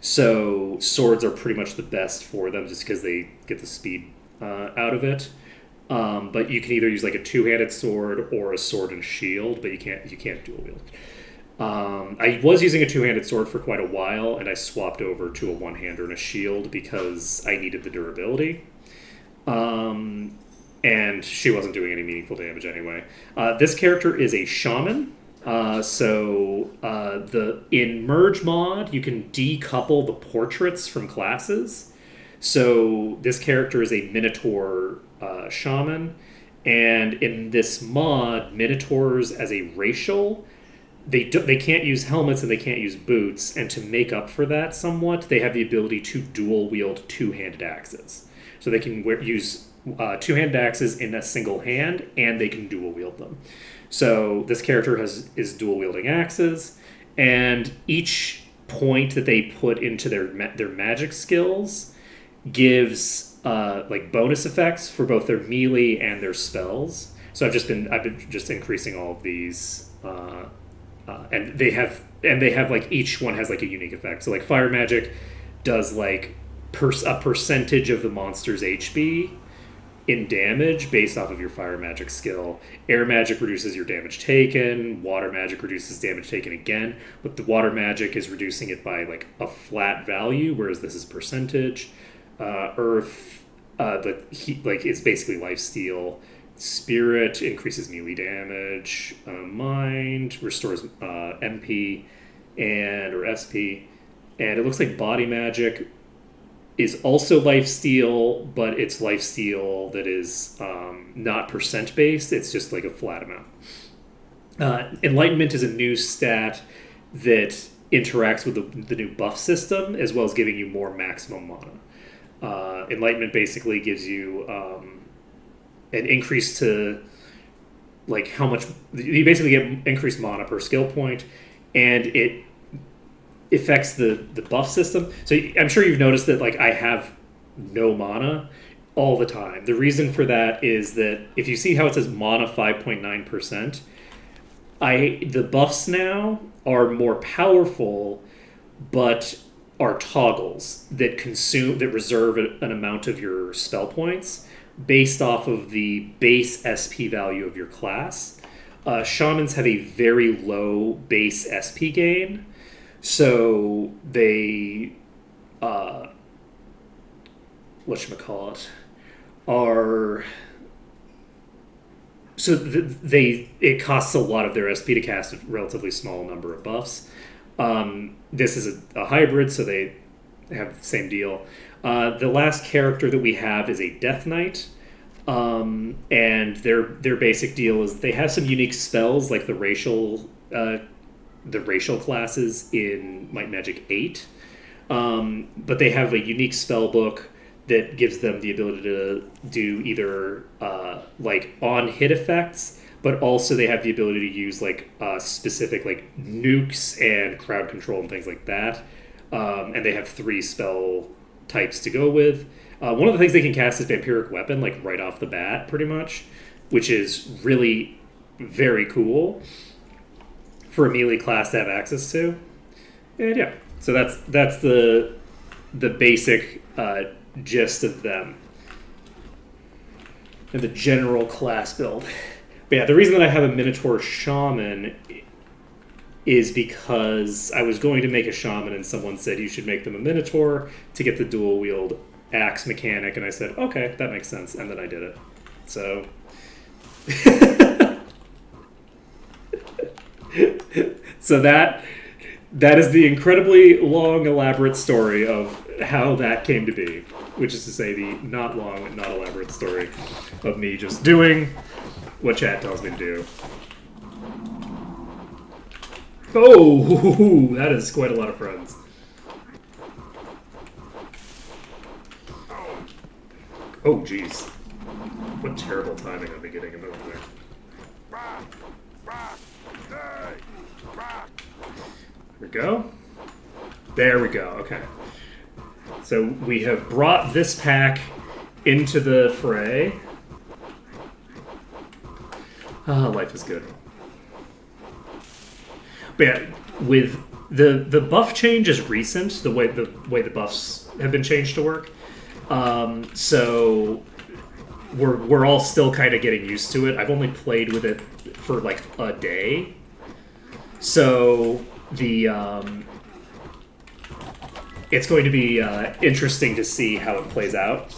So swords are pretty much the best for them just because they get the speed out of it. But you can either use like a two-handed sword or a sword and shield, but you can't dual wield. I was using a two-handed sword for quite a while, and I swapped over to a one-hander and a shield because I needed the durability. And she wasn't doing any meaningful damage anyway. This character is a shaman. In Merge mod, you can decouple the portraits from classes. So this character is a Minotaur shaman, and in this mod, Minotaurs as a racial, they can't use helmets and they can't use boots, and to make up for that somewhat, they have the ability to dual wield two-handed axes. So they can use two-handed axes in a single hand, and they can dual wield them. So this character is dual wielding axes, and each point that they put into their magic skills gives like bonus effects for both their melee and their spells. So I've been just increasing all of these, and they have like each one has like a unique effect. So like fire magic does like a percentage of the monster's HP in damage based off of your fire magic skill. Air magic reduces your damage taken. Water magic reduces damage taken again, but the water magic is reducing it by like a flat value, whereas this is percentage. Earth, it's basically lifesteal. Spirit increases melee damage. Mind restores MP or SP, and it looks like body magic is also lifesteal, but it's lifesteal that is not percent based. It's just like a flat amount. Enlightenment is a new stat that interacts with the new buff system, as well as giving you more maximum mana. Enlightenment basically gives you an increase to like how much you basically get increased mana per skill point, and it affects the buff system. So I'm sure you've noticed that like I have no mana all the time. The reason for that is that if you see how it says mana 5.9%, the buffs now are more powerful, but are toggles that reserve an amount of your spell points based off of the base SP value of your class. Shamans have a very low base SP gain, so they it costs a lot of their SP to cast a relatively small number of buffs. This is a hybrid, so they have the same deal. The last character that we have is a Death Knight, and their basic deal is they have some unique spells like the racial classes in Might and Magic 8, but they have a unique spell book that gives them the ability to do either like on hit effects, but also they have the ability to use like specific like nukes and crowd control and things like that. And they have 3 spell types to go with. One of the things they can cast is Vampiric Weapon, like right off the bat, pretty much, which is really very cool for a melee class to have access to. And yeah, so that's the basic gist of them and the general class build. But yeah, the reason that I have a Minotaur Shaman is because I was going to make a Shaman and someone said you should make them a Minotaur to get the dual wield axe mechanic, and I said, okay, that makes sense, and then I did it. So... so that is the incredibly long, elaborate story of how that came to be. Which is to say, the not long, not elaborate story of me just doing what chat tells me to do. Oh, that is quite a lot of friends. Oh, jeez. What terrible timing I'll be getting in over there. There we go. There we go, okay. So we have brought this pack into the fray. Ah, life is good. But yeah, with the buff change is recent, the way the buffs have been changed to work. So we're all still kind of getting used to it. I've only played with it for like a day. So it's going to be interesting to see how it plays out.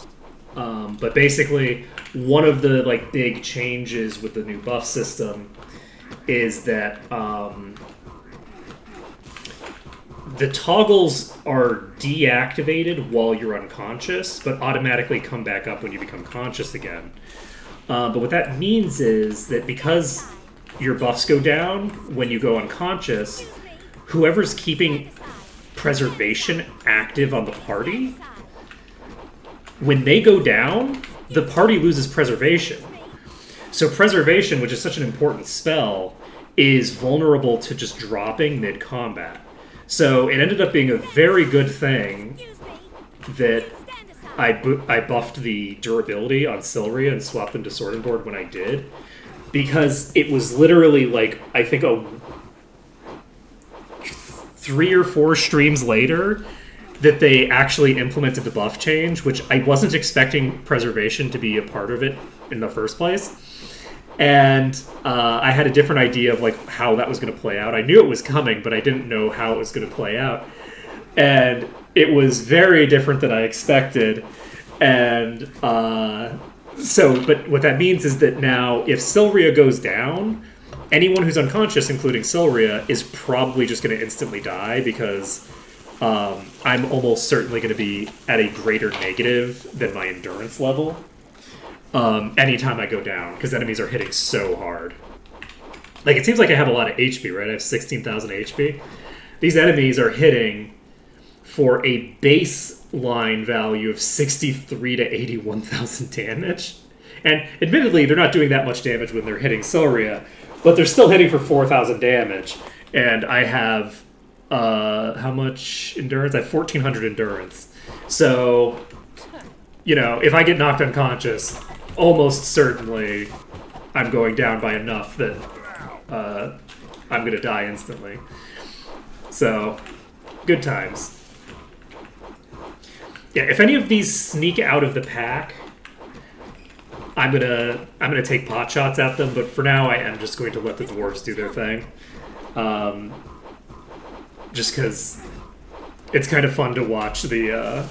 But basically, one of the like big changes with the new buff system is that the toggles are deactivated while you're unconscious, but automatically come back up when you become conscious again. But what that means is that because your buffs go down when you go unconscious, whoever's keeping preservation active on the party, when they go down, the party loses preservation. So preservation, which is such an important spell, is vulnerable to just dropping mid-combat. So it ended up being a very good thing that I buffed the durability on Silria and swapped them to Sword and Board when I did, because it was literally like, I think 3 or 4 streams later that they actually implemented the buff change, which I wasn't expecting preservation to be a part of it in the first place. And I had a different idea of like how that was going to play out. I knew it was coming, but I didn't know how it was going to play out. And it was very different than I expected. And but what that means is that now if Silria goes down, anyone who's unconscious, including Silria, is probably just going to instantly die because I'm almost certainly going to be at a greater negative than my endurance level anytime I go down, because enemies are hitting so hard. Like, it seems like I have a lot of HP, right? I have 16,000 HP. These enemies are hitting for a baseline value of 63 to 81,000 damage. And admittedly, they're not doing that much damage when they're hitting Silria, but they're still hitting for 4,000 damage. And I have, how much endurance? I have 1,400 endurance. So, you know, if I get knocked unconscious, almost certainly I'm going down by enough that I'm going to die instantly. So, good times. Yeah, if any of these sneak out of the pack, I'm gonna take pot shots at them, but for now I am just going to let the dwarves do their thing. Just because it's kind of fun to watch the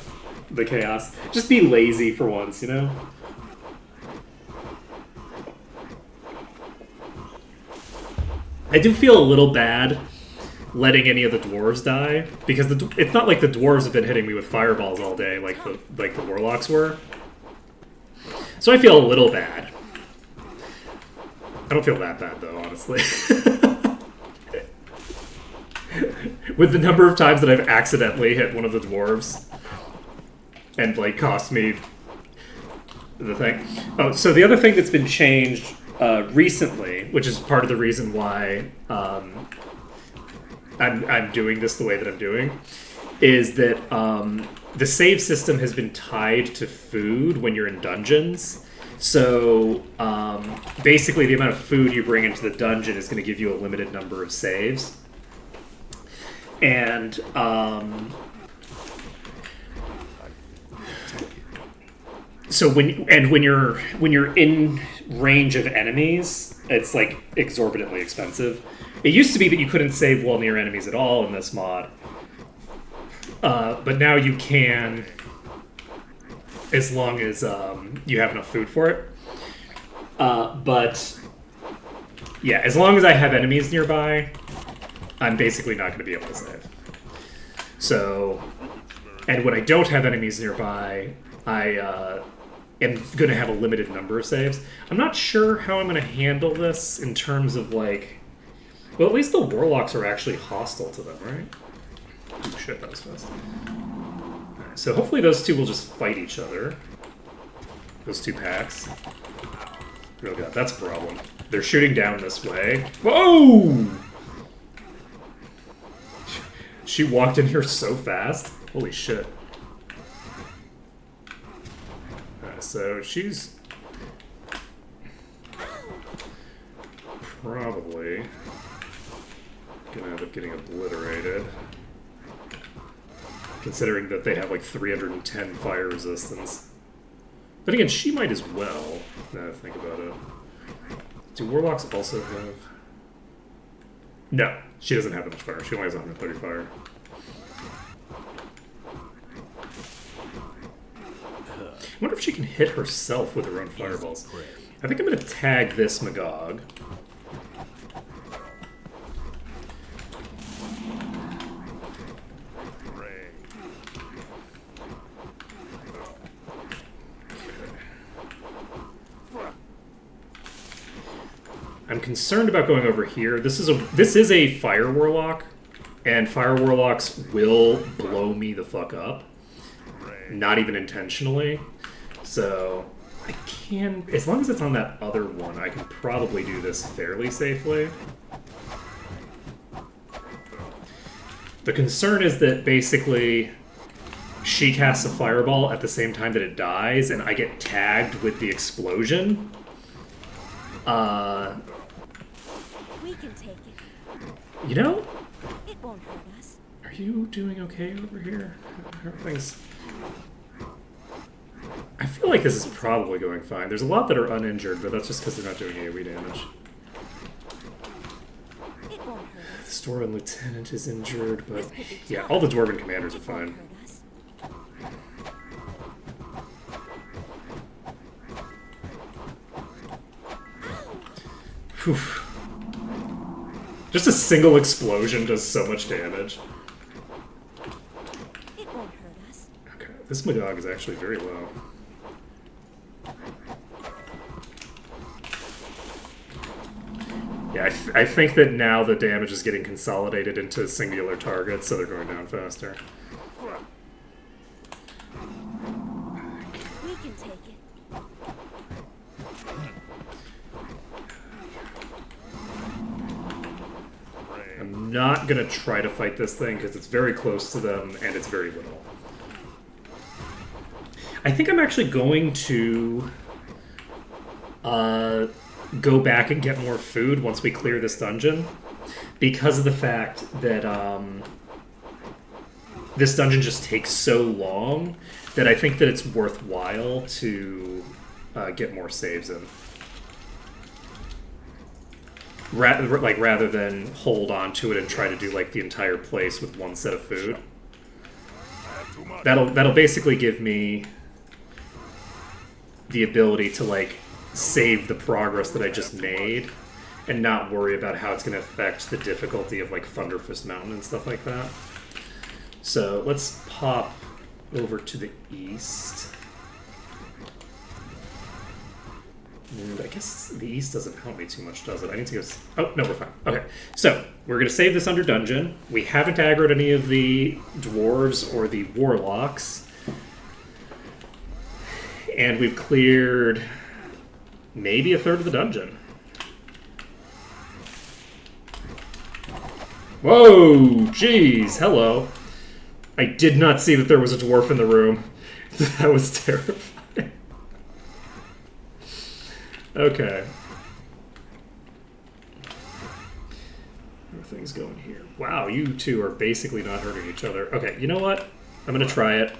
chaos. Just be lazy for once, you know? I do feel a little bad letting any of the dwarves die, because it's not like the dwarves have been hitting me with fireballs all day like the warlocks were. So I feel a little bad. I don't feel that bad though, honestly. With the number of times that I've accidentally hit one of the dwarves and like cost me the thing. Oh, so the other thing that's been changed recently, which is part of the reason why I'm doing this the way that I'm doing, is that the save system has been tied to food when you're in dungeons. So basically, the amount of food you bring into the dungeon is going to give you a limited number of saves. And so when you're in range of enemies, it's like exorbitantly expensive. It used to be that you couldn't save while near enemies at all in this mod, but now you can, as long as you have enough food for it. But yeah, as long as I have enemies nearby, I'm basically not going to be able to save. So, and when I don't have enemies nearby, I am going to have a limited number of saves. I'm not sure how I'm going to handle this in terms of like... Well, at least the warlocks are actually hostile to them, right? Oh, shit, that was fast. Alright, so hopefully those two will just fight each other. Those two packs. Oh god, that's a problem. They're shooting down this way. Whoa! She walked in here so fast. Holy shit. So she's probably gonna end up getting obliterated, considering that they have like 310 fire resistance. But again, she might as well, now that I think about it. Do warlocks also have... No, she doesn't have that much fire. She only has 130 fire. I wonder if she can hit herself with her own fireballs. I think I'm going to tag this Magog. I'm concerned about going over here. This is a fire warlock, and fire warlocks will blow me the fuck up. Not even intentionally. So I can, as long as it's on that other one, I can probably do this fairly safely. The concern is that basically she casts a fireball at the same time that it dies, and I get tagged with the explosion. We can take it. You know, It won't hurt us. are you doing okay over here? How are things? I feel like this is probably going fine. There's a lot that are uninjured, but that's just because they're not doing AoE damage. It won't hurt us. The Dwarven Lieutenant is injured, but This could be yeah, tough. all the Dwarven commanders are It won't fine. hurt us. Whew. Just a single explosion does so much damage. It won't hurt us. Okay, this Magog is actually very low. Yeah, I think that now the damage is getting consolidated into singular targets, so they're going down faster. We can take it. I'm not gonna try to fight this thing because it's very close to them and it's very little. I think I'm actually going to go back and get more food once we clear this dungeon, because of the fact that this dungeon just takes so long that I think that it's worthwhile to get more saves in. Rather than hold on to it and try to do like the entire place with one set of food. That'll basically give me the ability to like save the progress that I just made and not worry about how it's going to affect the difficulty of like Thunderfist Mountain and stuff like that. So let's pop over to the east. And I guess the east doesn't help me too much, does it? I need to go... Oh, no, we're fine. Okay, so we're going to save this under dungeon. We haven't aggroed any of the dwarves or the warlocks. And we've cleared maybe a third of the dungeon. Whoa! Jeez, hello. I did not see that there was a dwarf in the room. That was terrifying. Okay. Everything's going here. Wow, you two are basically not hurting each other. Okay, you know what? I'm gonna try it.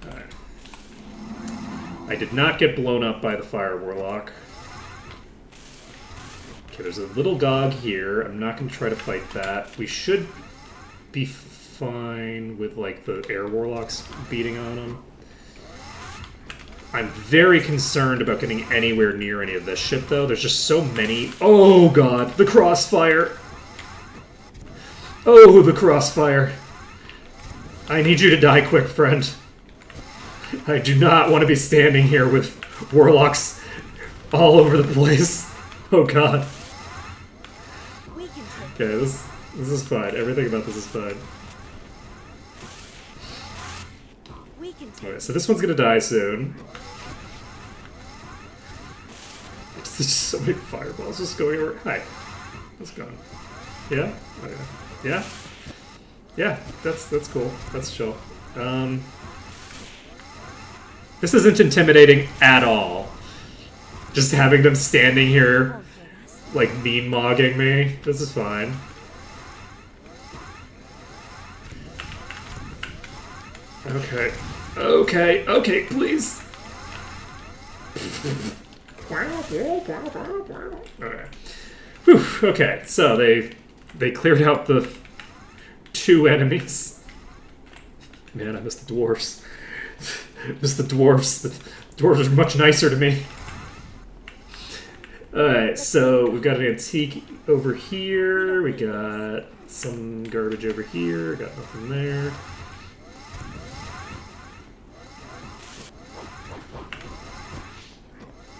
Alright. I did not get blown up by the fire warlock. Okay, there's a little Gog here. I'm not gonna try to fight that. We should be fine with, like, the air warlocks beating on him. I'm very concerned about getting anywhere near any of this shit, though. There's just so many. Oh, God. The crossfire. Oh, the crossfire. I need you to die quick, friend. I do not want to be standing here with warlocks all over the place. Oh, God. We can take Okay, this is fine. Everything about this is fine. We can take Alright, so this one's gonna die soon. There's just so many fireballs just going over. Hi. That's gone. Yeah? Oh, yeah. Yeah? Yeah, that's cool. That's chill. This isn't intimidating at all. Just having them standing here, like, mean-mogging me. This is fine. Okay. Okay, please. Okay. Whew, okay, so they cleared out the 2 enemies. Man, I miss the dwarves. Miss the dwarves. The dwarves are much nicer to me. Alright, so we've got an antique over here. We got some garbage over here. Got nothing there.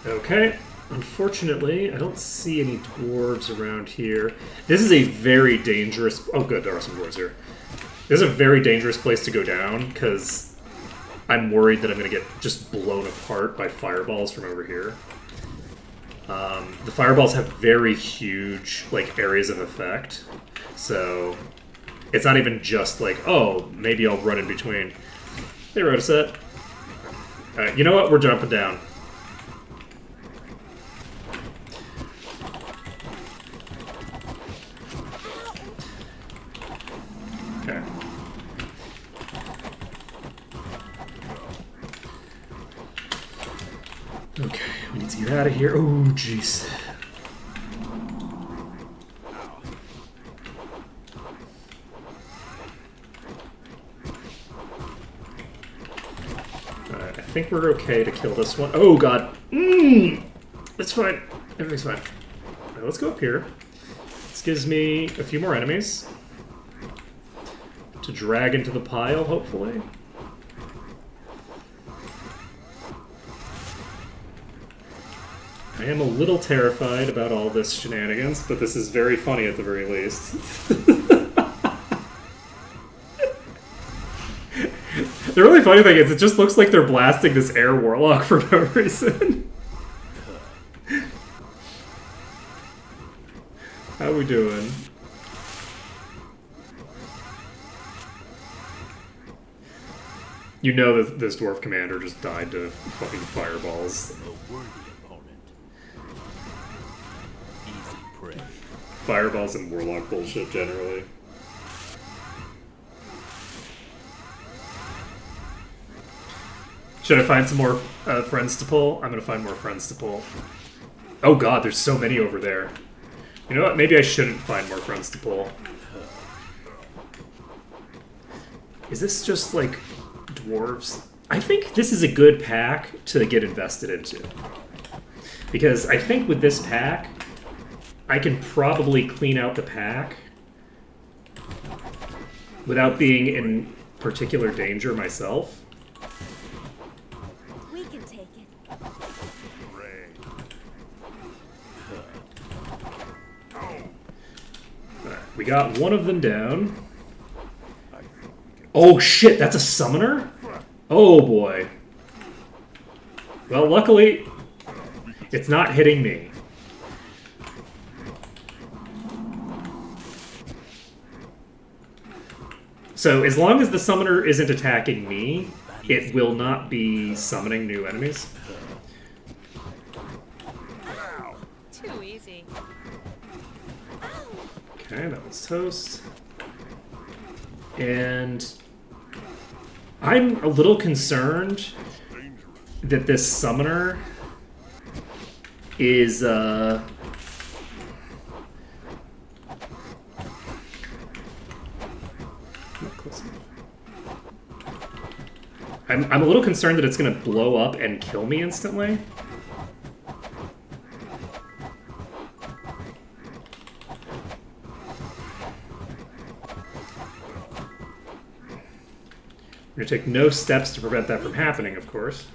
Okay. Unfortunately, I don't see any dwarves around here. This is a very dangerous... Oh, good, there are some dwarves here. This is a very dangerous place to go down, because I'm worried that I'm going to get just blown apart by fireballs from over here. The fireballs have very huge, like, areas of effect. So, it's not even just like, oh, maybe I'll run in between. Hey, Rotoset. Alright, you know what? We're jumping down. Okay. Okay, we need to get out of here. Oh, jeez. Alright, I think we're okay to kill this one. Oh, God. It's fine. Everything's fine. Alright, let's go up here. This gives me a few more enemies to drag into the pile, hopefully. I am a little terrified about all this shenanigans, but this is very funny at the very least. The really funny thing is it just looks like they're blasting this air warlock for no reason. How we doing? You know that this dwarf commander just died to fucking fireballs. A worthy opponent. Easy prey. Fireballs and warlock bullshit generally. Should I find some more friends to pull? I'm gonna find more friends to pull. Oh god, there's so many over there. You know what? Maybe I shouldn't find more friends to pull. Is this just like dwarves? I think this is a good pack to get invested into. Because I think with this pack, I can probably clean out the pack without being in particular danger myself. We can take it. Alright, we got one of them down. Oh shit, that's a summoner? Oh boy. Well, luckily, it's not hitting me. So as long as the summoner isn't attacking me, it will not be summoning new enemies. Too easy. Okay, that was toast. And I'm a little concerned that this summoner is not close enough. I'm a little concerned that it's gonna blow up and kill me instantly. We're gonna take no steps to prevent that from happening, of course.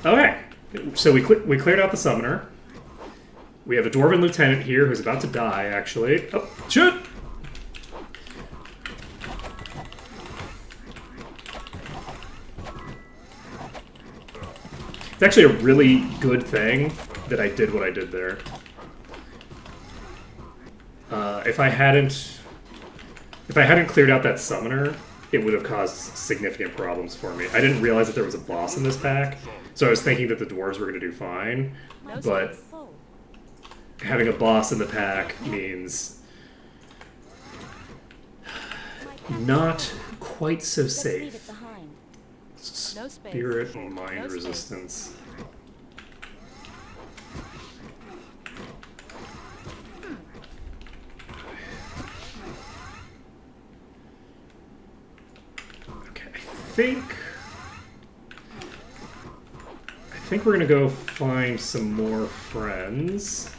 Okay, so we cleared out the summoner. We have a dwarven lieutenant here who's about to die, actually. Oh, shoot! It's actually a really good thing that I did what I did there. If I hadn't cleared out that summoner, it would have caused significant problems for me. I didn't realize that there was a boss in this pack, so I was thinking that the dwarves were going to do fine, No but space. Full. having a boss in the pack means My pack not is full. quite so Let's leave it safe. behind. No space. Spirit and mind No space. resistance. Okay, I think we're gonna go find some more friends.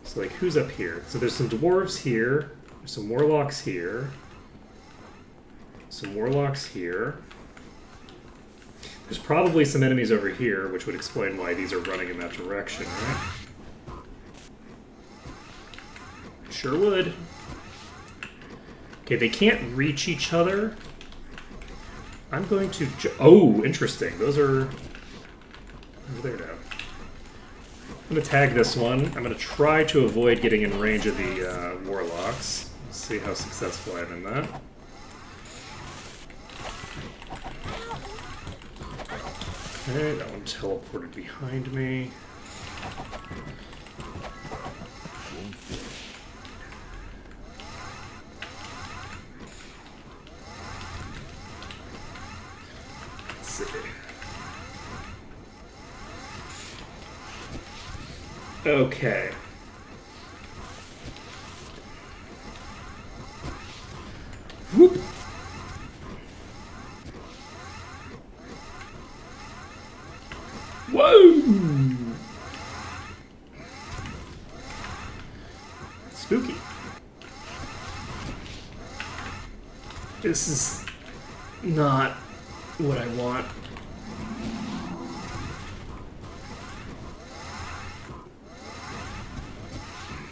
So like, who's up here? So there's some dwarves here. There's some warlocks here. Some warlocks here. There's probably some enemies over here, which would explain why these are running in that direction, right? Sure would. Okay, they can't reach each other. I'm going to... Oh, interesting. Those are... over there now. I'm going to tag this one. I'm going to try to avoid getting in range of the warlocks. Let's see how successful I am in that. Okay, that one teleported behind me. Let's see. Okay. Whoop. Whoa! Spooky. This is not what I want.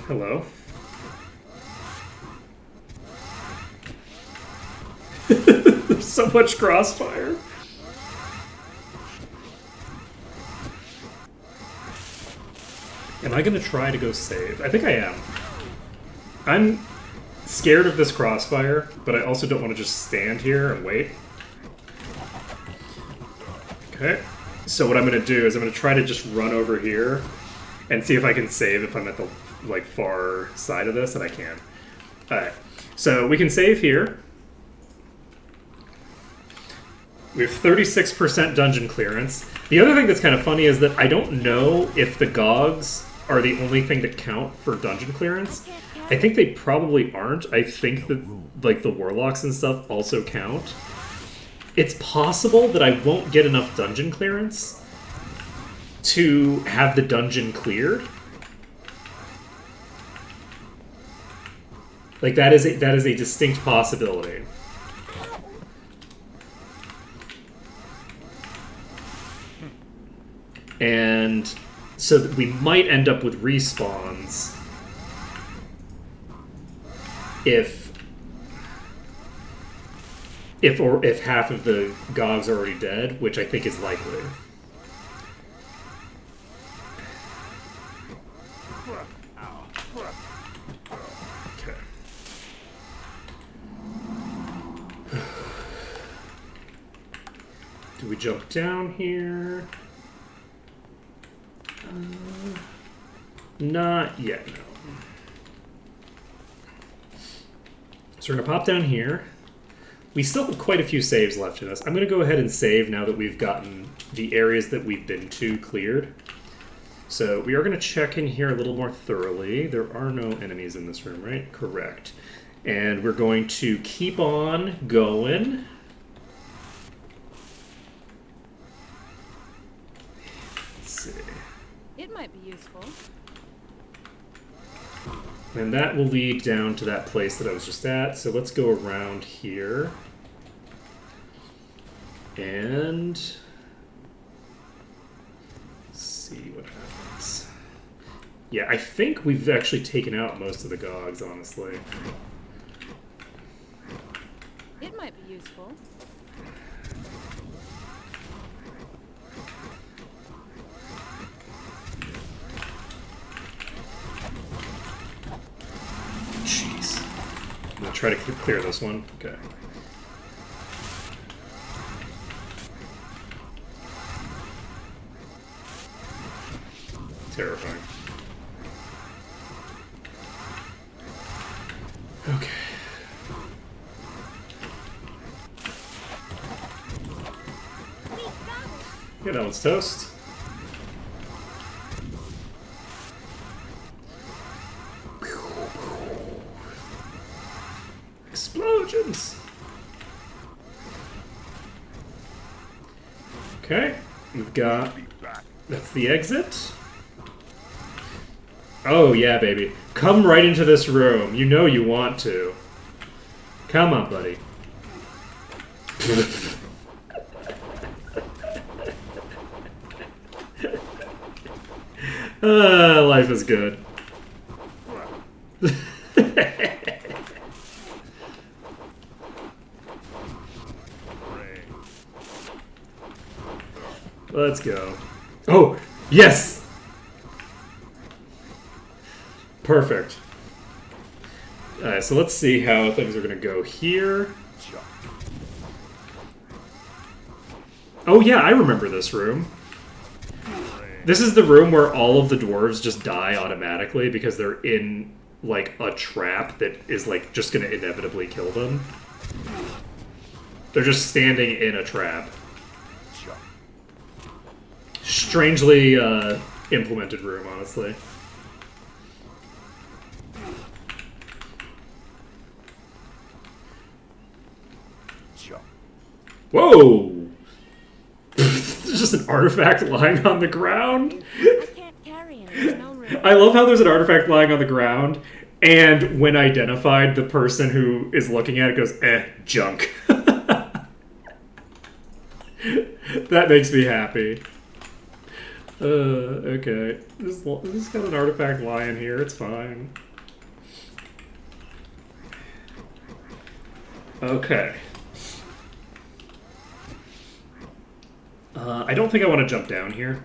Hello. There's so much crossfire. Am I gonna try to go save? I think I am. I'm scared of this crossfire, but I also don't want to just stand here and wait. Okay. So what I'm gonna do is I'm gonna try to just run over here and see if I can save if I'm at the like far side of this, and I can. Alright. So we can save here. We have 36% dungeon clearance. The other thing that's kind of funny is that I don't know if the Gogs are the only thing that count for dungeon clearance. I think they probably aren't. I think that like the warlocks and stuff also count. It's possible that I won't get enough dungeon clearance to have the dungeon cleared. Like that is a distinct possibility. And so that we might end up with respawns if half of the Gogs are already dead, which I think is likely. jump down here. Not yet, no. So we're going to pop down here. We still have quite a few saves left in us. I'm going to go ahead and save now that we've gotten the areas that we've been to cleared. So we are going to check in here a little more thoroughly. There are no enemies in this room, right? Correct. And we're going to keep on going. Let's see. It might be useful. And that will lead down to that place that I was just at. So let's go around here. And see what happens. Yeah, I think we've actually taken out most of the Gogs, honestly. It might be useful. Jeez. I'm going to try to clear this one. Okay. Terrifying. Okay. Yeah, that one's toast. Explosions! Okay, we've got... That's the exit. Oh, yeah, baby. Come right into this room. You know you want to. Come on, buddy. Life is good. Let's go. Oh, yes! Perfect. Alright, so let's see how things are going to go here. Oh yeah, I remember this room. This is the room where all of the dwarves just die automatically because they're in, like, a trap that is, like, just going to inevitably kill them. They're just standing in a trap. Strangely implemented room, honestly. Whoa! There's just an artifact lying on the ground. I can't carry it. There's no room. I love how there's an artifact lying on the ground, and when identified, the person who is looking at it goes, junk. That makes me happy. Okay. This got an artifact lying here, it's fine. Okay. I don't think I want to jump down here.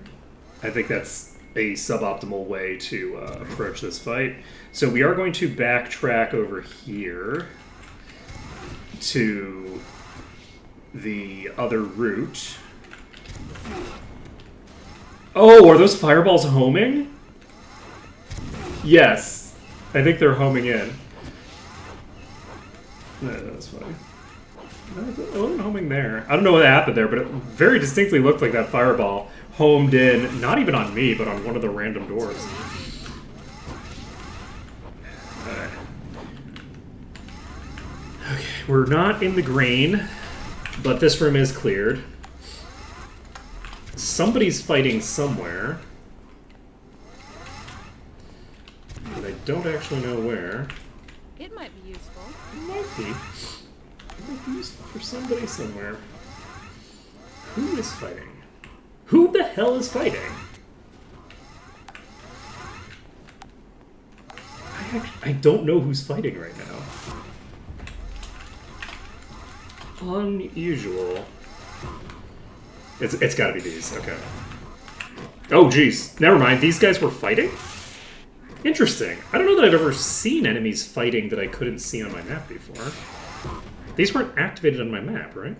I think that's a suboptimal way to approach this fight. So we are going to backtrack over here to the other route. Oh, are those fireballs homing? Yes. I think they're homing in. No, that's fine. It wasn't homing there. I don't know what happened there, but it very distinctly looked like that fireball homed in, not even on me, but on one of the random doors. Okay, we're not in the green, but this room is cleared. Somebody's fighting somewhere. But I don't actually know where. It might be useful. It might be. It might be useful for somebody somewhere. Who is fighting? Who the hell is fighting? I don't know who's fighting right now. Unusual. It's gotta be these, okay. Oh, jeez. Never mind, these guys were fighting? Interesting. I don't know that I've ever seen enemies fighting that I couldn't see on my map before. These weren't activated on my map, right?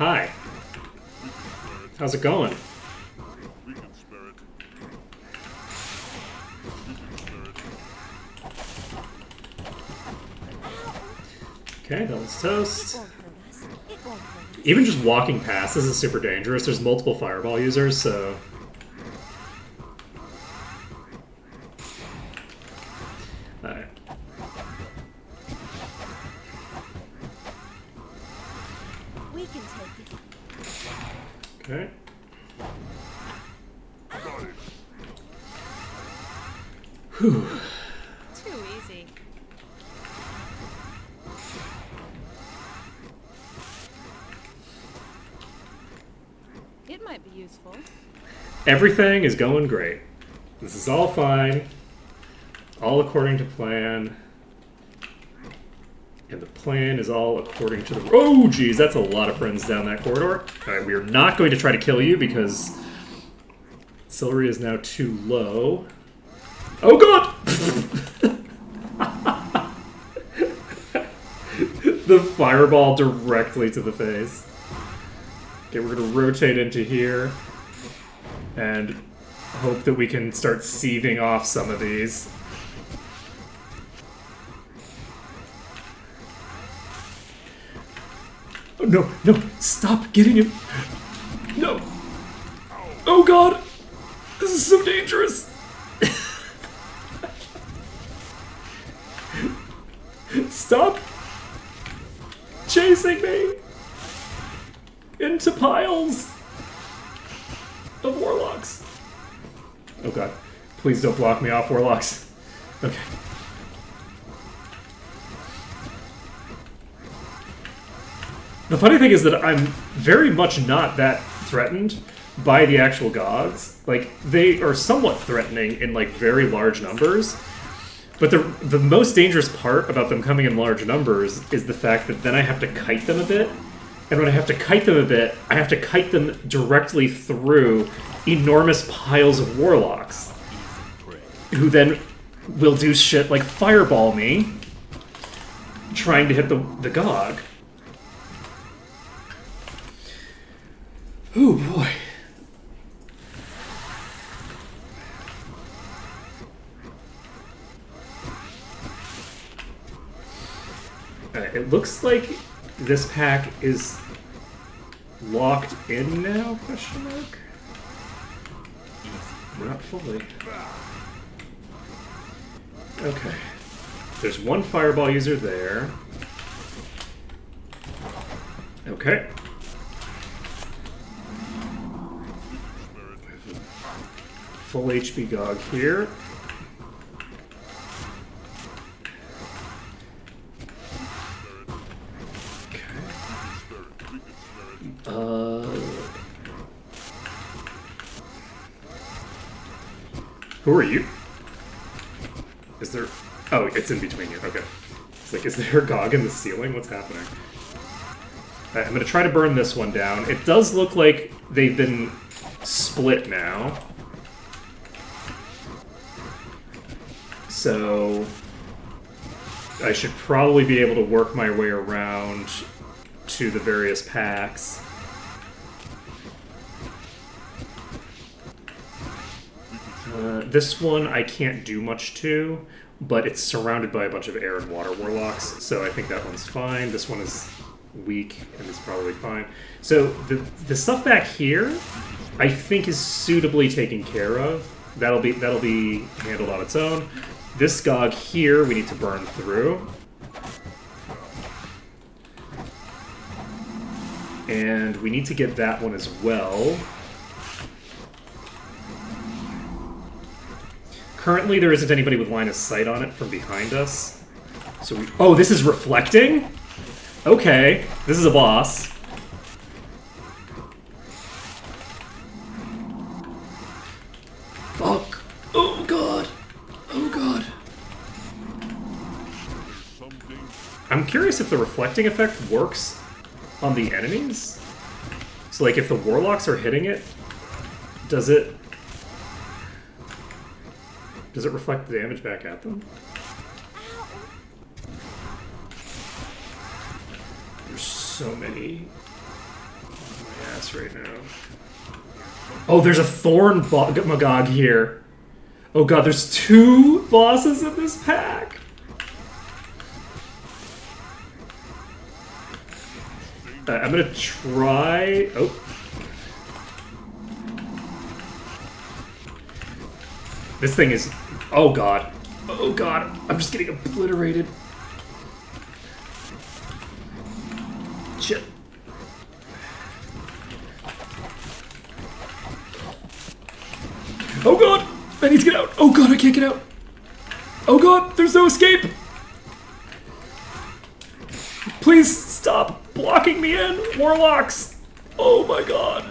Hi. How's it going? Okay, that one's toast. It won't hurt us. It won't hurt us. Even just walking past, this is super dangerous. There's multiple fireball users, so... Alright. We can take it. Okay. Whew. Too easy. It might be useful. Everything is going great. This is all fine. All according to plan. And the plan is all according to the... Oh, geez, that's a lot of friends down that corridor. Alright, we are not going to try to kill you because... Celery is now too low. Oh, God! The fireball directly to the face. Okay, we're going to rotate into here. And hope that we can start sieving off some of these. Oh, no, no, stop getting him. No. Oh, God. This is so dangerous. Stop chasing me into piles of warlocks. Oh, God. Please don't block me off, warlocks. Okay. The funny thing is that I'm very much not that threatened by the actual gogs. Like, they are somewhat threatening in, like, very large numbers. But the most dangerous part about them coming in large numbers is the fact that then I have to kite them a bit. And when I have to kite them a bit, I have to kite them directly through enormous piles of warlocks. Who then will do shit like fireball me, trying to hit the Gog. Oh boy. It looks like this pack is locked in now, question mark? Not fully. Okay. There's one fireball user there. Okay. Full HP Gog here. Who are you? Is there... Oh, it's in between you. Okay. It's like, is there a Gog in the ceiling? What's happening? Alright, I'm going to try to burn this one down. It does look like they've been split now. So... I should probably be able to work my way around to the various packs. This one I can't do much to, but it's surrounded by a bunch of air and water warlocks, so I think that one's fine. This one is weak and is probably fine. So the stuff back here, I think is suitably taken care of. That'll be handled on its own. This Gog here we need to burn through. And we need to get that one as well. Currently, there isn't anybody with line of sight on it from behind us. So we... Oh, this is reflecting? Okay, this is a boss. Fuck. Oh, God. Oh, God. I'm curious if the reflecting effect works on the enemies. So, like, if the warlocks are hitting it, does it reflect the damage back at them? There's so many ass right now. Oh, there's a Thorn Magog here. Oh god, there's 2 bosses in this pack. I'm gonna try... Oh. This thing is... Oh god. Oh god. I'm just getting obliterated. Shit. Oh god! I need to get out! Oh god, I can't get out! Oh god, there's no escape! Please stop blocking me in! Warlocks! Oh my god.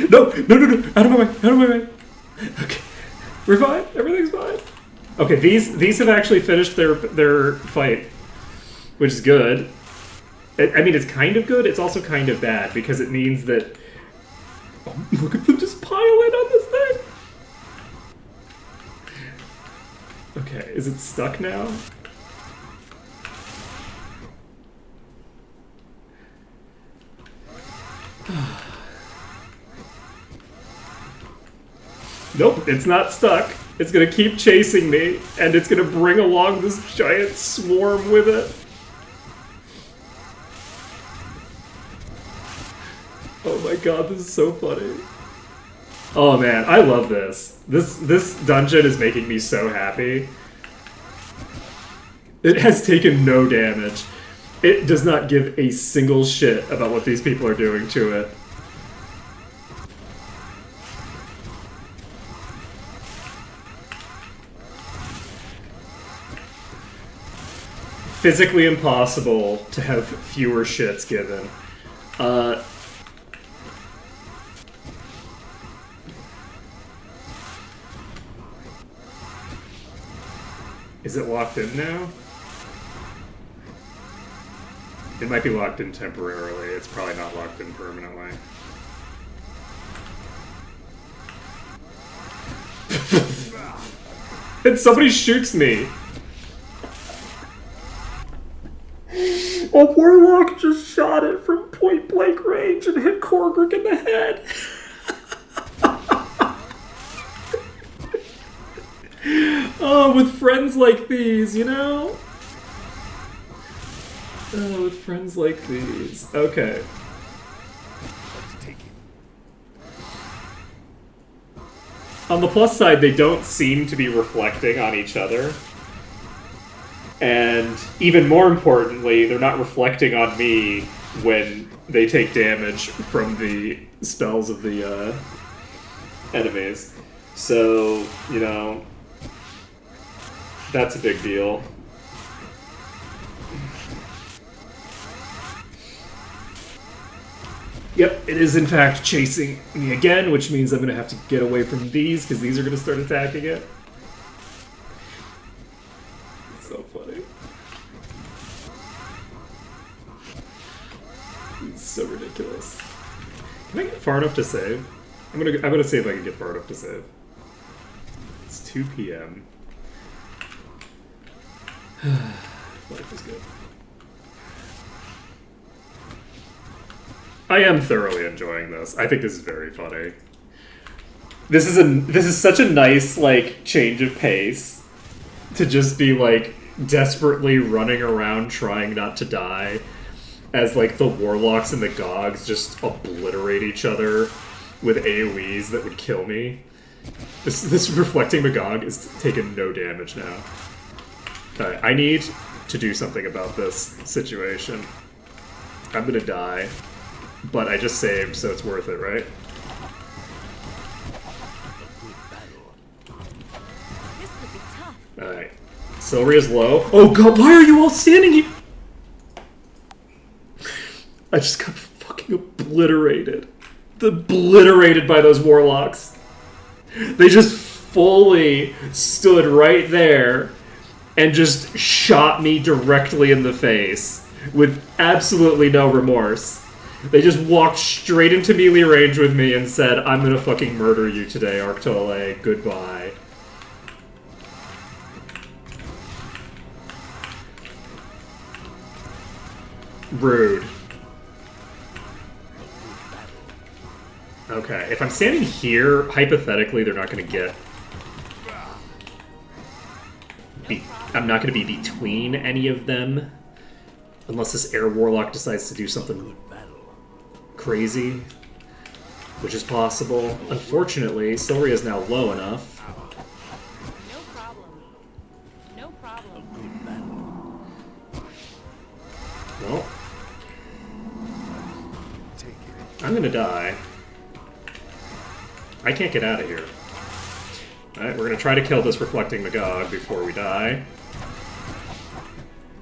No! Out of my way! Out of my way! Okay. We're fine. Everything's fine. Okay, these have actually finished their fight. Which is good. I mean, it's kind of good, it's also kind of bad, because it means that... Oh, look at them just pile in on this thing! Okay, is it stuck now? Nope, it's not stuck. It's gonna keep chasing me, and it's gonna bring along this giant swarm with it. Oh my god, this is so funny. Oh man, I love this. This dungeon is making me so happy. It has taken no damage. It does not give a single shit about what these people are doing to it. Physically impossible to have fewer shits given. Is it locked in now? It might be locked in temporarily. It's probably not locked in permanently. And somebody shoots me! A warlock just shot it from point blank range and hit Korgrik in the head. Oh, with friends like these, you know? Oh, with friends like these. Okay. Let's take it. On the plus side, they don't seem to be reflecting on each other. And even more importantly, they're not reflecting on me when they take damage from the spells of the enemies. So, you know, that's a big deal. Yep, it is in fact chasing me again, which means I'm going to have to get away from these, because these are going to start attacking it. It's so funny. It's so ridiculous. Can I get far enough to save? I'm gonna see if I can get far enough to save. It's 2 p.m. Life is good. I am thoroughly enjoying this. I think this is very funny. This is such a nice, like, change of pace to just be, like, desperately running around trying not to die as, like, the warlocks and the gogs just obliterate each other with AoEs that would kill me. This reflecting Magog is taking no damage now. Alright, I need to do something about this situation. I'm gonna die. But I just saved, so it's worth it, right? This could be tough. Alright. Silria's low. Oh god, why are you all standing here? I just got fucking obliterated. Obliterated by those warlocks. They just fully stood right there and just shot me directly in the face with absolutely no remorse. They just walked straight into melee range with me and said, I'm gonna fucking murder you today, Arctole. Goodbye. Rude. Okay, if I'm standing here, hypothetically, they're not going to get... I'm not going to be between any of them. Unless this Air Warlock decides to do something crazy. Which is possible. Unfortunately, Silria is now low enough. No problem. No problem. Well, I'm gonna die. I can't get out of here. Alright, we're gonna try to kill this Reflecting Magog before we die.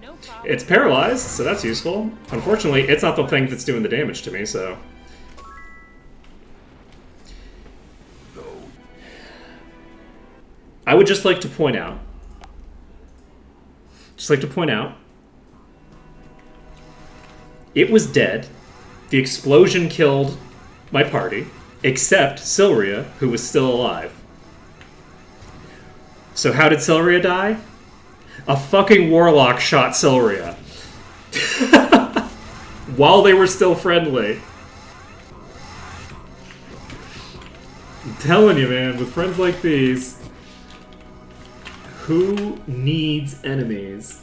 No problem. It's paralyzed, so that's useful. Unfortunately, it's not the thing that's doing the damage to me, so... I would just like to point out... It was dead. The explosion killed my party, except Silria, who was still alive. So how did Silria die? A fucking warlock shot Silria. While they were still friendly. I'm telling you, man, with friends like these, who needs enemies?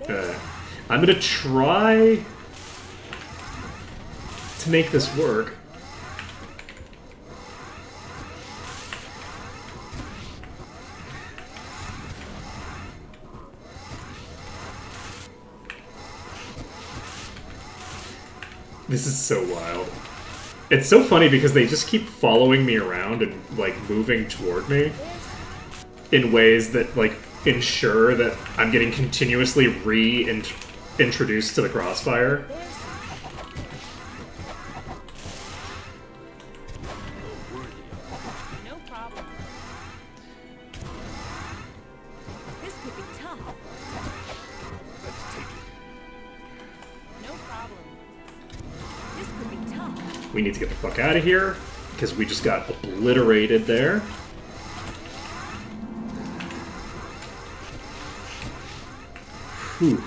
Okay. I'm gonna try to make this work. This is so wild. It's so funny because they just keep following me around and, like, moving toward me in ways that, like, ensure that I'm getting continuously reintroduced to the crossfire. No problem. This could be tough. No problem. This could be tough. We need to get the fuck out of here because we just got obliterated there. Whew.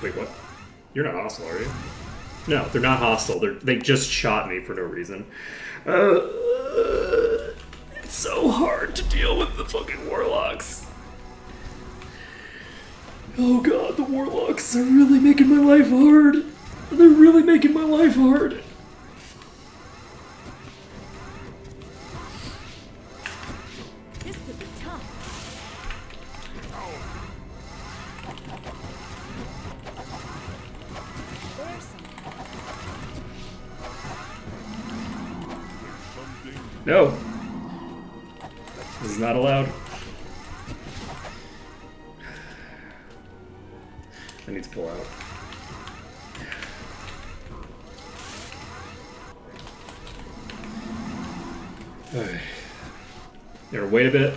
Wait, what? You're not hostile, are you? No, they're not hostile. They just shot me for no reason. It's so hard to deal with the fucking warlocks. Oh god, the warlocks are really making my life hard. They're really making my life hard. This could be tough. There's something. No. This is not allowed. I need to pull out. Alright. There, wait a bit.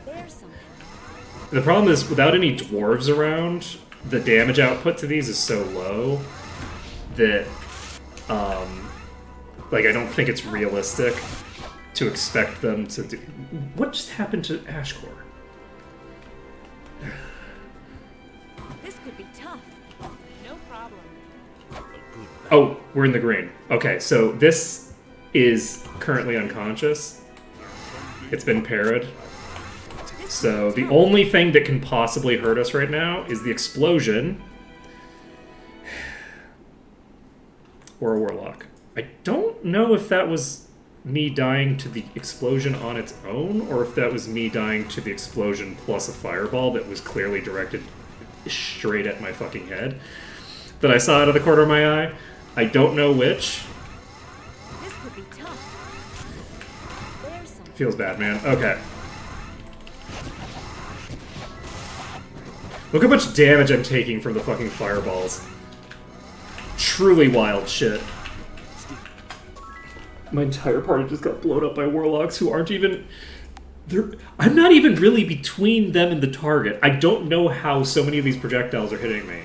There's something. The problem is, without any dwarves around, the damage output to these is so low that, like, I don't think it's realistic to expect them to do... What just happened to Ashcore? This could be tough. No problem. Oh, we're in the green. Okay, so this is currently unconscious. It's been parried. So the only thing that can possibly hurt us right now is the explosion. Or a warlock. I don't know if that was me dying to the explosion on its own, or if that was me dying to the explosion plus a fireball that was clearly directed straight at my fucking head that I saw out of the corner of my eye. I don't know which. This could be tough. There's something. Feels bad, man. Okay. Look how much damage I'm taking from the fucking fireballs. Truly wild shit. My entire party just got blown up by warlocks who aren't even... I'm not even really between them and the target. I don't know how so many of these projectiles are hitting me.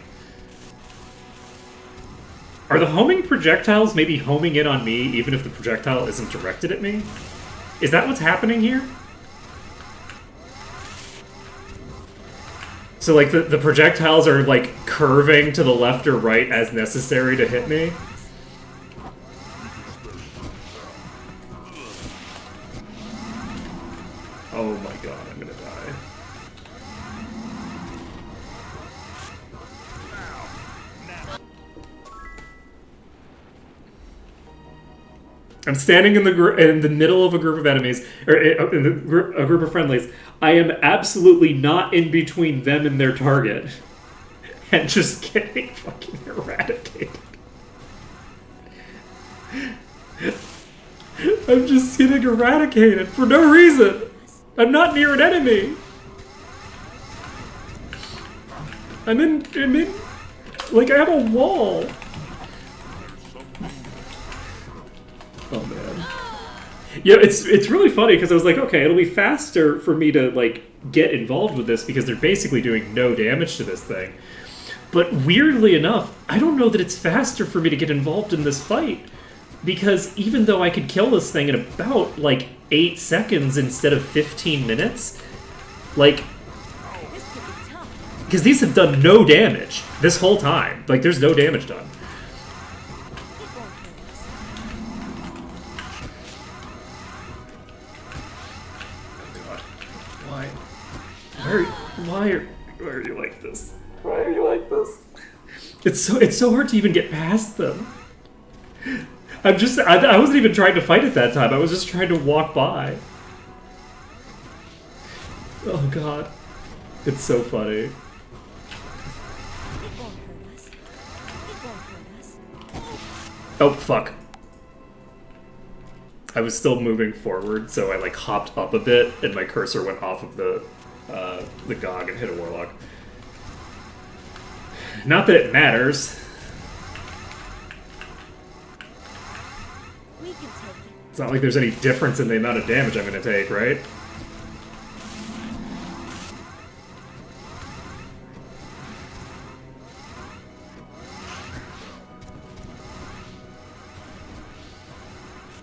Are the homing projectiles maybe homing in on me even if the projectile isn't directed at me? Is that what's happening here? So like the projectiles are like curving to the left or right as necessary to hit me? Oh my god, I'm gonna die. I'm standing in the middle of a group of enemies, or in a group of friendlies. I am absolutely not in between them and their target, and just getting fucking eradicated. I'm just getting eradicated for no reason. I'm not near an enemy. I'm in, like I have a wall. Oh man. Yeah, it's really funny because I was like, okay, it'll be faster for me to like get involved with this because they're basically doing no damage to this thing. But weirdly enough, I don't know that it's faster for me to get involved in this fight because even though I could kill this thing in about like 8 seconds instead of 15 minutes, like This could be tough. because these have done no damage this whole time. Like there's no damage done. It won't hurt us. God. Why? Why are you like this? Why are you like this? It's so hard to even get past them. I wasn't even trying to fight at that time. I was just trying to walk by. Oh god. It's so funny. It won't hurt us. It won't hurt us. Oh fuck. I was still moving forward, so I like hopped up a bit and my cursor went off of the GOG and hit a warlock. Not that it matters. We can take it. It's not like there's any difference in the amount of damage I'm going to take, right?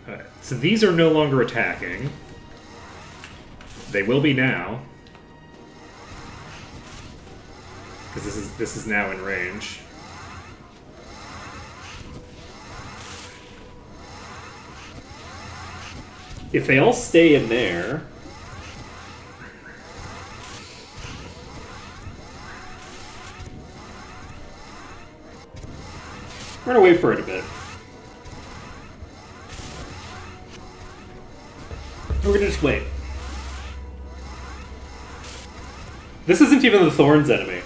Alright, so these are no longer attacking. They will be now. Because this is now in range. If they all stay in there... We're gonna wait for it a bit. We're gonna just wait. This isn't even the Thorns enemy.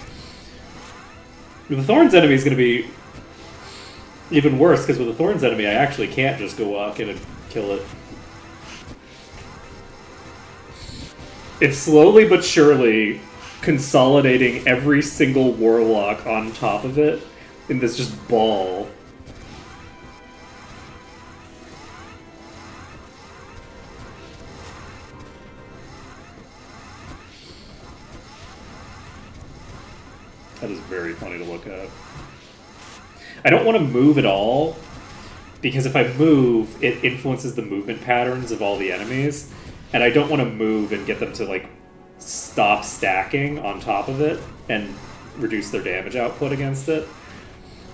The Thorns enemy is gonna be even worse, because with the Thorns enemy I actually can't just go walk in and kill it. It's slowly but surely consolidating every single warlock on top of it in this just ball. That is very funny to look at. I don't want to move at all, because if I move, it influences the movement patterns of all the enemies, and I don't want to move and get them to, like, stop stacking on top of it and reduce their damage output against it.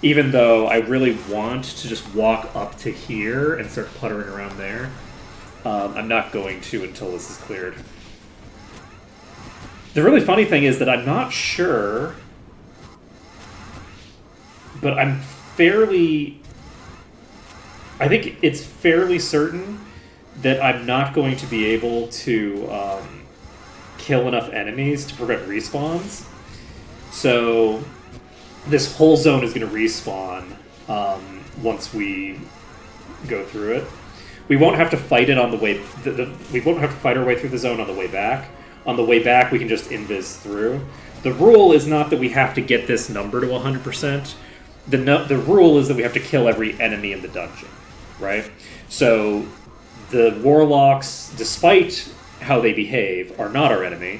Even though I really want to just walk up to here and start puttering around there. I'm not going to until this is cleared. The really funny thing is that I'm not sure... But I think it's fairly certain that I'm not going to be able to kill enough enemies to prevent respawns. So this whole zone is going to respawn once we go through it. We won't have to fight it on the way. We won't have to fight our way through the zone on the way back. On the way back, we can just invis through. The rule is not that we have to get this number to 100%. The rule is that we have to kill every enemy in the dungeon, right? So the warlocks, despite how they behave, are not our enemy,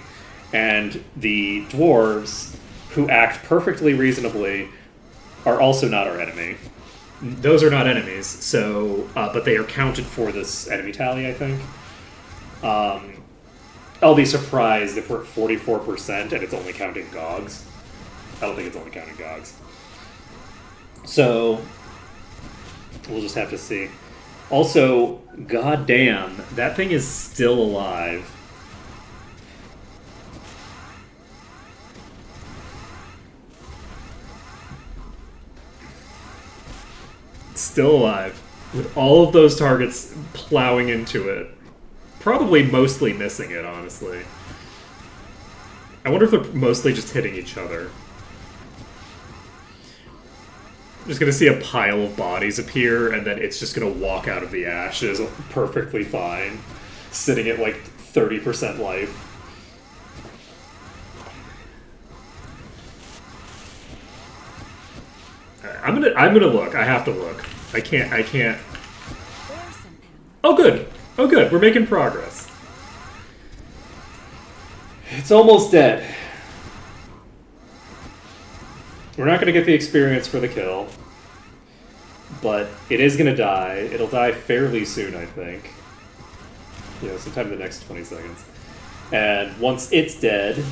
and the dwarves, who act perfectly reasonably, are also not our enemy. those are not enemies. So, but they are counted for this enemy tally, I think. I'll be surprised if we're at 44% and it's only counting Gogs. I don't think it's only counting Gogs. So, we'll just have to see. Also, goddamn, that thing is still alive. Still alive. With all of those targets plowing into it. Probably mostly missing it, honestly. I wonder if they're mostly just hitting each other. I'm just gonna see a pile of bodies appear, and then it's just gonna walk out of the ashes perfectly fine, sitting at like 30% life. I'm gonna look. I have to look. I can't. There's some power. Oh, good. Oh, good. We're making progress. It's almost dead. We're not going to get the experience for the kill, but it is going to die. It'll die fairly soon, I think. You know, sometime in the next 20 seconds. And once it's dead,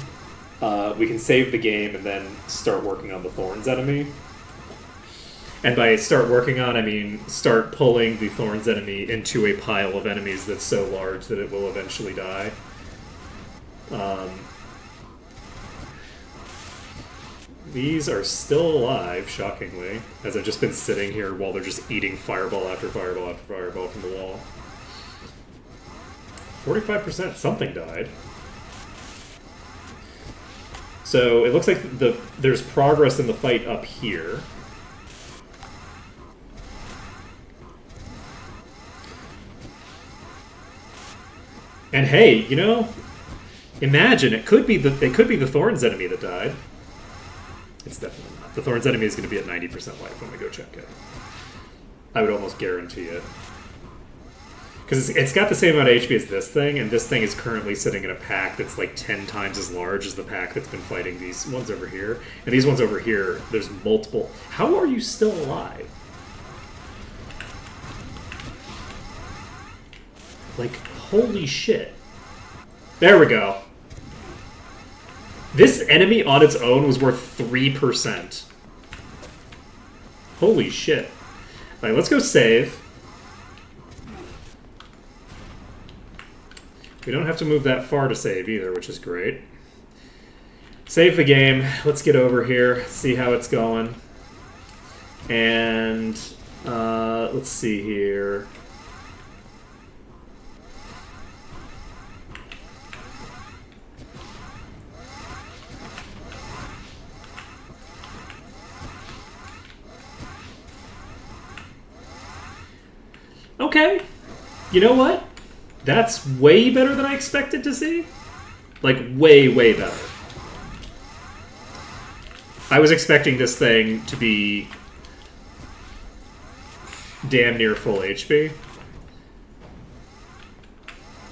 we can save the game and then start working on the Thorns enemy. And by start working on, I mean start pulling the Thorns enemy into a pile of enemies that's so large that it will eventually die. These are still alive, shockingly, as I've just been sitting here while they're just eating fireball after fireball after fireball from the wall. 45%, something died. So it looks like there's progress in the fight up here. And hey, you know, imagine it could be the Thorns enemy that died. It's definitely not. The Thorns enemy is going to be at 90% life when we go check it. I would almost guarantee it. Because it's got the same amount of HP as this thing, and this thing is currently sitting in a pack that's like 10 times as large as the pack that's been fighting these ones over here. And these ones over here, there's multiple. How are you still alive? Like, holy shit. There we go. This enemy on its own was worth 3%. Holy shit. Alright, let's go save. We don't have to move that far to save either, which is great. Save the game. Let's get over here, see how it's going. And, let's see here. Okay, you know what? That's way better than I expected to see. Like, way, way better. I was expecting this thing to be damn near full HP.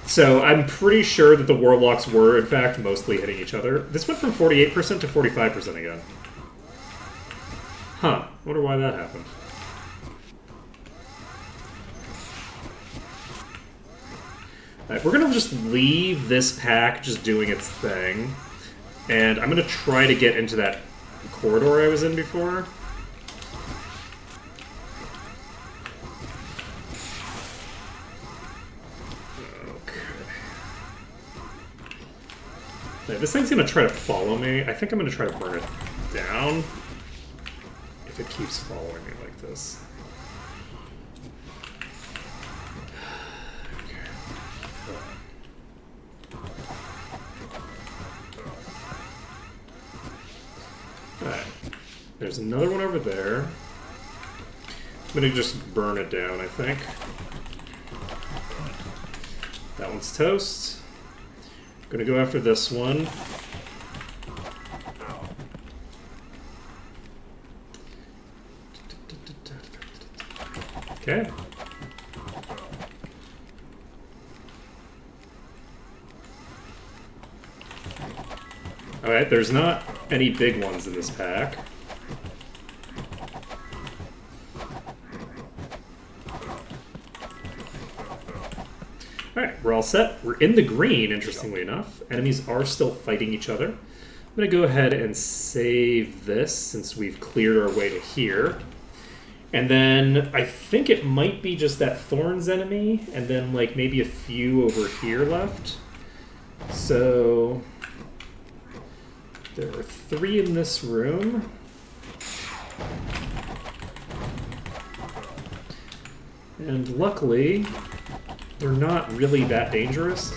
So I'm pretty sure that the Warlocks were, in fact, mostly hitting each other. This went from 48% to 45% again. Huh, wonder why that happened. Right, we're gonna just leave this pack just doing its thing, and I'm gonna try to get into that corridor I was in before. Okay. Right, this thing's gonna try to follow me. I think I'm gonna try to burn it down if it keeps following me like this. Alright, there's another one over there. I'm gonna just burn it down, I think. That one's toast. I'm gonna go after this one. Okay. Alright, there's not any big ones in this pack. Alright, we're all set. We're in the green, interestingly enough. Enemies are still fighting each other. I'm going to go ahead and save this since we've cleared our way to here. And then I think it might be just that Thorns enemy, and then like maybe a few over here left. So there are 3 in this room. And luckily, they're not really that dangerous.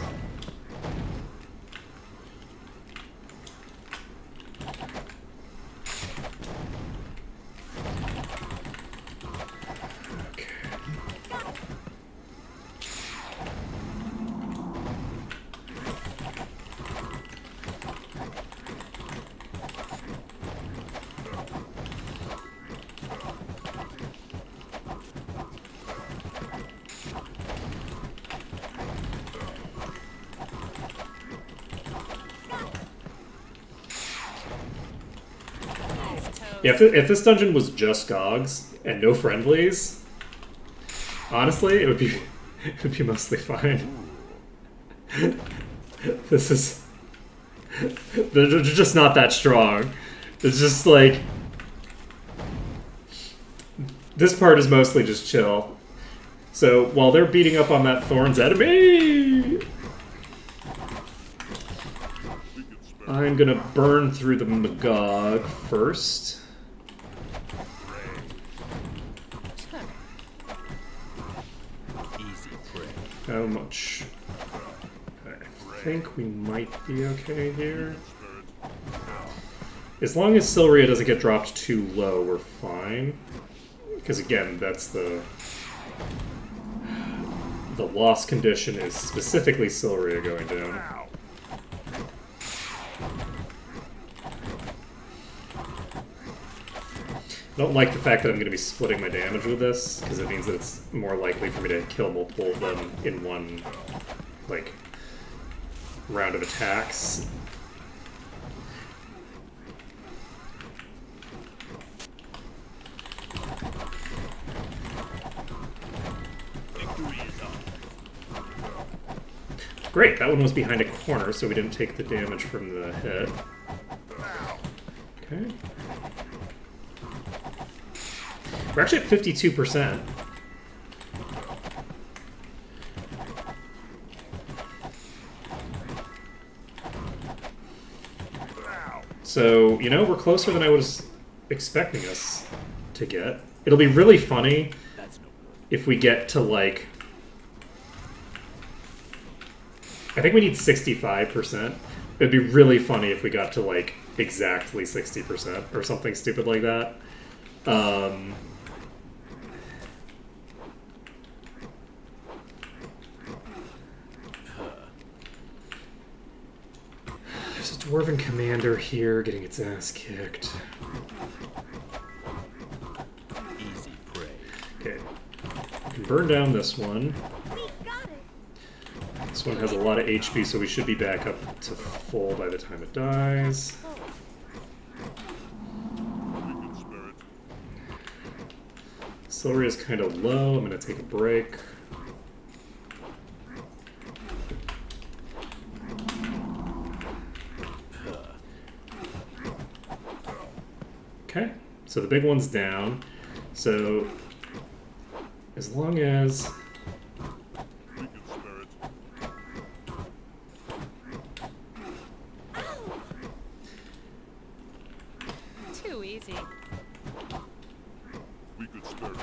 Yeah, if this dungeon was just Gogs and no friendlies, honestly, it would be mostly fine. This is they're just not that strong. It's just like this part is mostly just chill. So while they're beating up on that Thorns enemy, I'm gonna burn through the Magog first. Easy prey. How much? I think we might be okay here. As long as Silria doesn't get dropped too low, we're fine. Because again, that's the loss condition is specifically Silria going down. I don't like the fact that I'm going to be splitting my damage with this, because it means that it's more likely for me to kill multiple of them in one, like, round of attacks. Great, that one was behind a corner, so we didn't take the damage from the hit. Okay. We're actually at 52%. So, you know, we're closer than I was expecting us to get. It'll be really funny if we get to, like... I think we need 65%. It'd be really funny if we got to, like, exactly 60% or something stupid like that. There's a Dwarven commander here getting its ass kicked. Easy prey. Okay. We can burn down this one. We got it. This one has a lot of HP, so we should be back up to full by the time it dies. Silria is kind of low. I'm going to take a break. Okay, so the big one's down. So as long as... Too easy. We could spare it.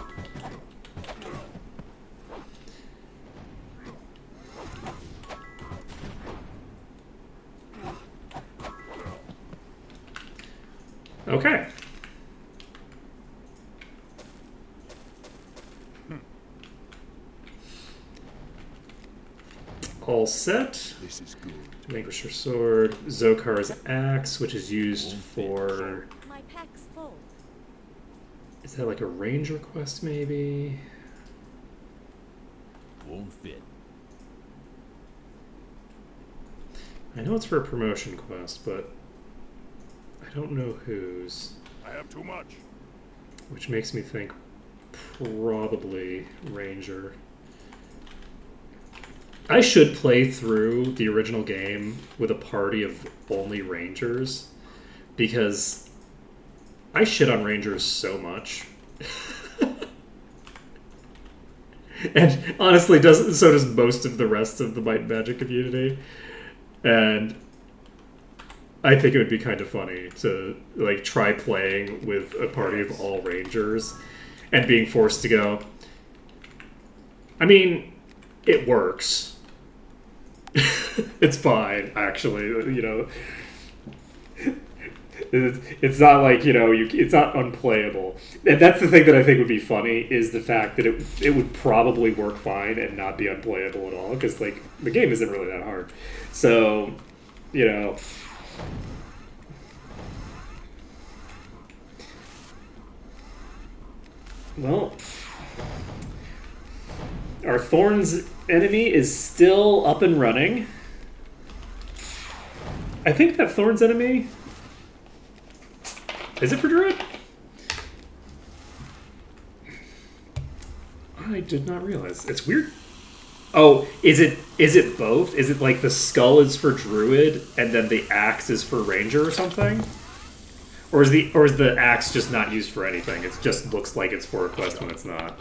Okay. All set. This is good. Vanquisher Sword, Zokar's Axe, which is used for... My pack's full. Is that like a range request, maybe? Won't fit. I know it's for a promotion quest, but I don't know whose. I have too much. Which makes me think probably Ranger. I should play through the original game with a party of only Rangers, because I shit on Rangers so much. And honestly, so does most of the rest of the Might and Magic community. And I think it would be kind of funny to like try playing with a party of all Rangers and being forced to go. I mean, it works. It's fine, actually. You know, it's not like, you know, it's not unplayable. And that's the thing that I think would be funny, is the fact that it would probably work fine and not be unplayable at all, because like the game isn't really that hard. So, you know, well, our Thorns enemy is still up and running. I think that Thorns enemy... Is it for Druid? I did not realize. It's weird. Oh, is it both? Is it like the skull is for Druid and then the axe is for Ranger or something? Or is the axe just not used for anything? It just looks like it's for a quest when it's not.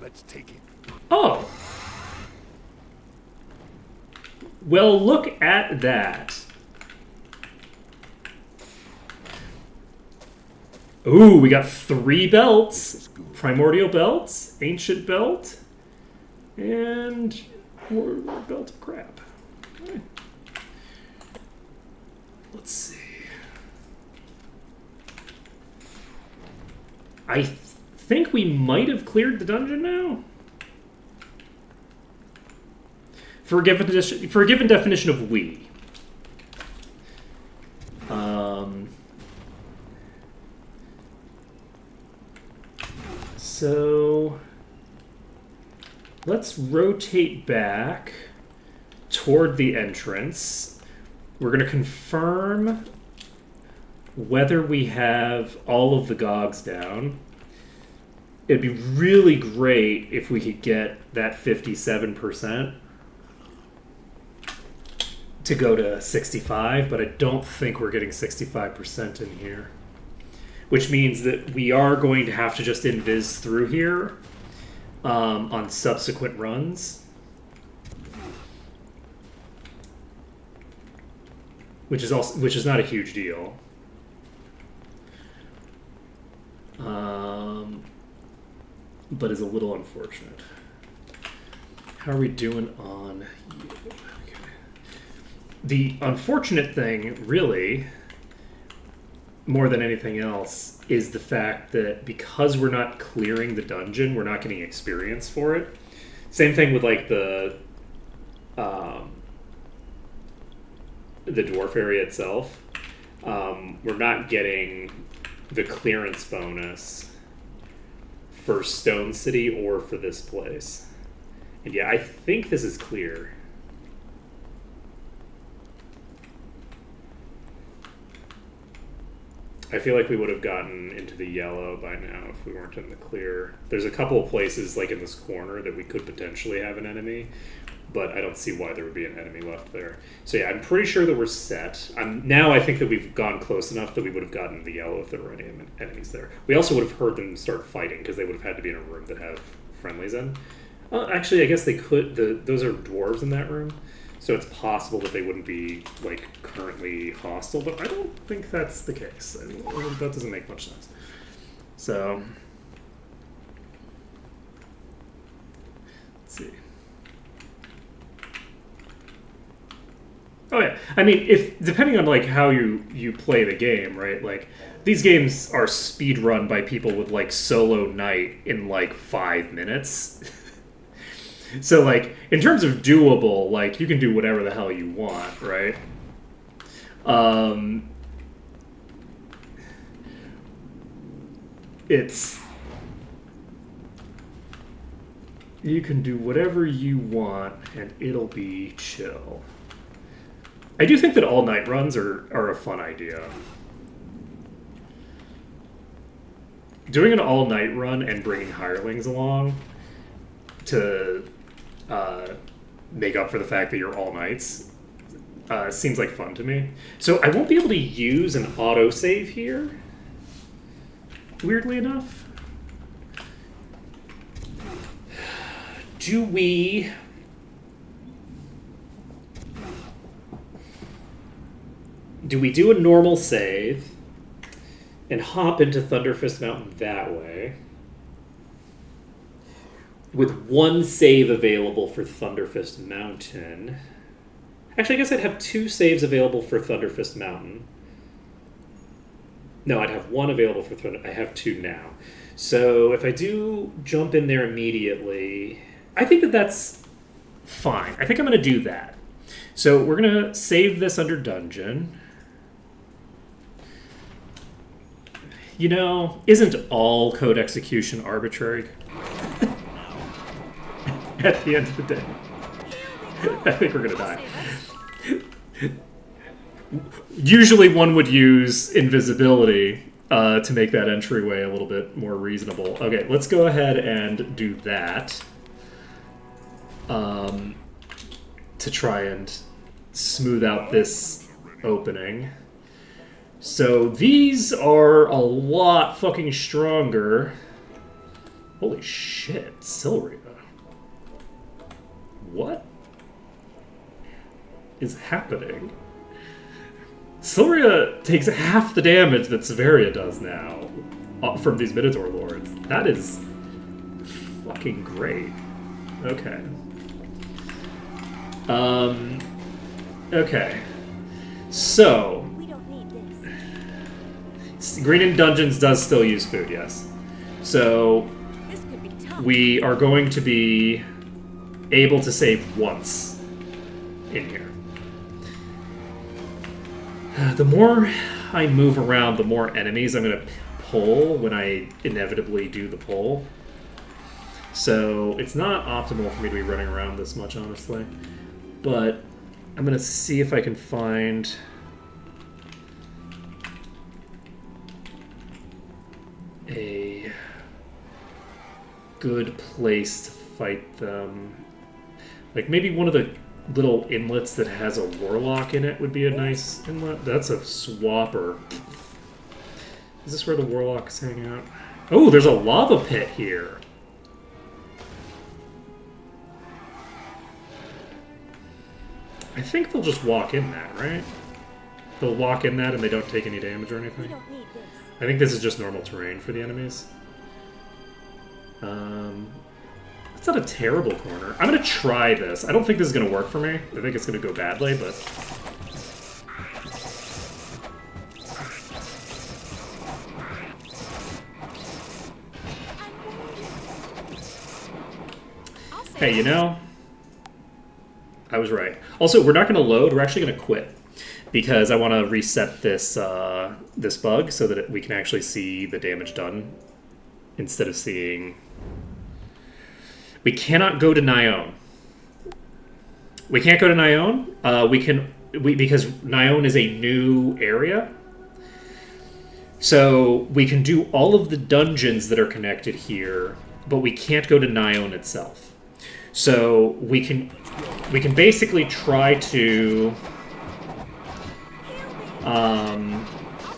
Let's take it. Oh. Well, look at that. Ooh, we got 3 belts. Primordial belts, ancient belt, and more belt of crap. Okay. Let's see. I think we might have cleared the dungeon now. For a given definition of we. So let's rotate back toward the entrance. We're going to confirm whether we have all of the Gogs down. It'd be really great if we could get that 57% to go to 65, but I don't think we're getting 65% in here. Which means that we are going to have to just invis through here on subsequent runs. Which is not a huge deal. But is a little unfortunate. How are we doing on you? Okay. The unfortunate thing, really, more than anything else, is the fact that because we're not clearing the dungeon, we're not getting experience for it. Same thing with like the dwarf area itself. We're not getting the clearance bonus for Stone City or for this place. And yeah, I think this is clear. I feel like we would have gotten into the yellow by now if we weren't in the clear. There's a couple of places, like in this corner, that we could potentially have an enemy, but I don't see why there would be an enemy left there. So yeah, I'm pretty sure that we're set. Now I think that we've gone close enough that we would have gotten the yellow if there were any enemies there. We also would have heard them start fighting, because they would have had to be in a room that have friendlies in. Actually, I guess they could. Those are dwarves in that room. So it's possible that they wouldn't be, like, currently hostile, but I don't think that's the case. I mean, that doesn't make much sense. So, let's see. Oh yeah, I mean, if depending on like how you play the game, right? Like, these games are speed run by people with like solo night in like 5 minutes. So, like, in terms of doable, like, you can do whatever the hell you want, right? You can do whatever you want, and it'll be chill. I do think that all night runs are a fun idea. Doing an all night run and bringing hirelings along to make up for the fact that you're all nights seems like fun to me. So I won't be able to use an autosave here, weirdly enough. Do we... do a normal save and hop into Thunderfist Mountain that way, with one save available for Thunderfist Mountain? Actually, I guess I'd have 2 saves available for Thunderfist Mountain. No, I'd have 1 available for Thunder. I have 2 now. So if I do jump in there immediately, I think that that's fine. I think I'm going to do that. So we're going to save this under dungeon. You know, isn't all code execution arbitrary? At the end of the day. I think we're going to die. Usually one would use invisibility to make that entryway a little bit more reasonable. Okay, let's go ahead and do that. To try and smooth out this opening. So these are a lot fucking stronger. Holy shit, Silria. What is happening? Silria takes half the damage that Severia does now from these Minotaur Lords. That is fucking great. Okay. Okay. So, We don't need this. Green in Dungeons does still use food, yes. So, This could be tough. we are going to be able to save once in here. The more I move around, the more enemies I'm going to pull when I inevitably do the pull. So it's not optimal for me to be running around this much, honestly. But I'm going to see if I can find a good place to fight them. Like maybe one of the little inlets that has a warlock in it would be a nice inlet. That's a swapper. Is this where the warlocks hang out? Oh, there's a lava pit here. I think they'll just walk in that, right? They'll walk in that and they don't take any damage or We anything. don't need this. I think this is just normal terrain for the enemies. It's not a terrible corner. I'm going to try this. I don't think this is going to work for me. I think it's going to go badly, but... I'll say Hey, you know, I was right. Also, we're not going to load. We're actually going to quit because I want to reset this this bug so that we can actually see the damage done instead of seeing... We cannot go to Nyone. We can't go to Nyone. Because Nyone is a new area. So we can do all of the dungeons that are connected here, but we can't go to Nyone itself. So we can basically try to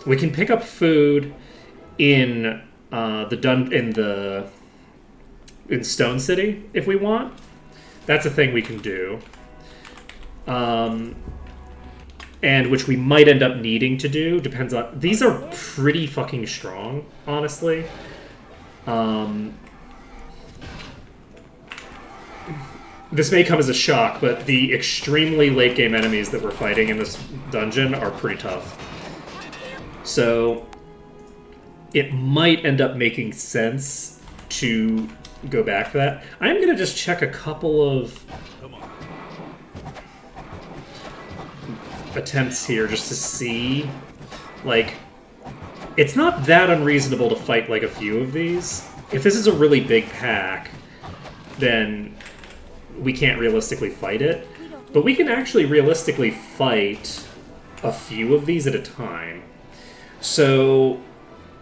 we can pick up food in in Stone City if we want. That's a thing we can do. And which we might end up needing to do. Depends on... These are pretty fucking strong, honestly. This may come as a shock, but the extremely late-game enemies that we're fighting in this dungeon are pretty tough. So, it might end up making sense to go back for that. I'm going to just check a couple of attempts here just to see. Like, it's not that unreasonable to fight like a few of these. If this is a really big pack, then we can't realistically fight it. But we can actually realistically fight a few of these at a time. So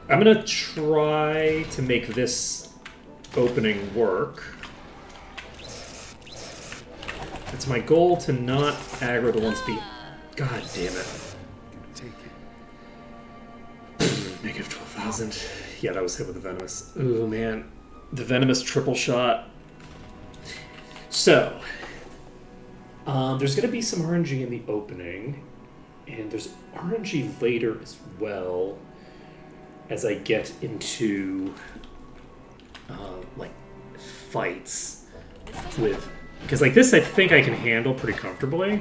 I'm going to try to make this opening work. It's my goal to not aggro the ones be... God damn it. Take Negative 12,000. Yeah, that was hit with the Venomous. Ooh, man. The Venomous triple shot. So, there's going to be some RNG in the opening, and there's RNG later as well as I get into, like, fights with... Because, like, this I think I can handle pretty comfortably.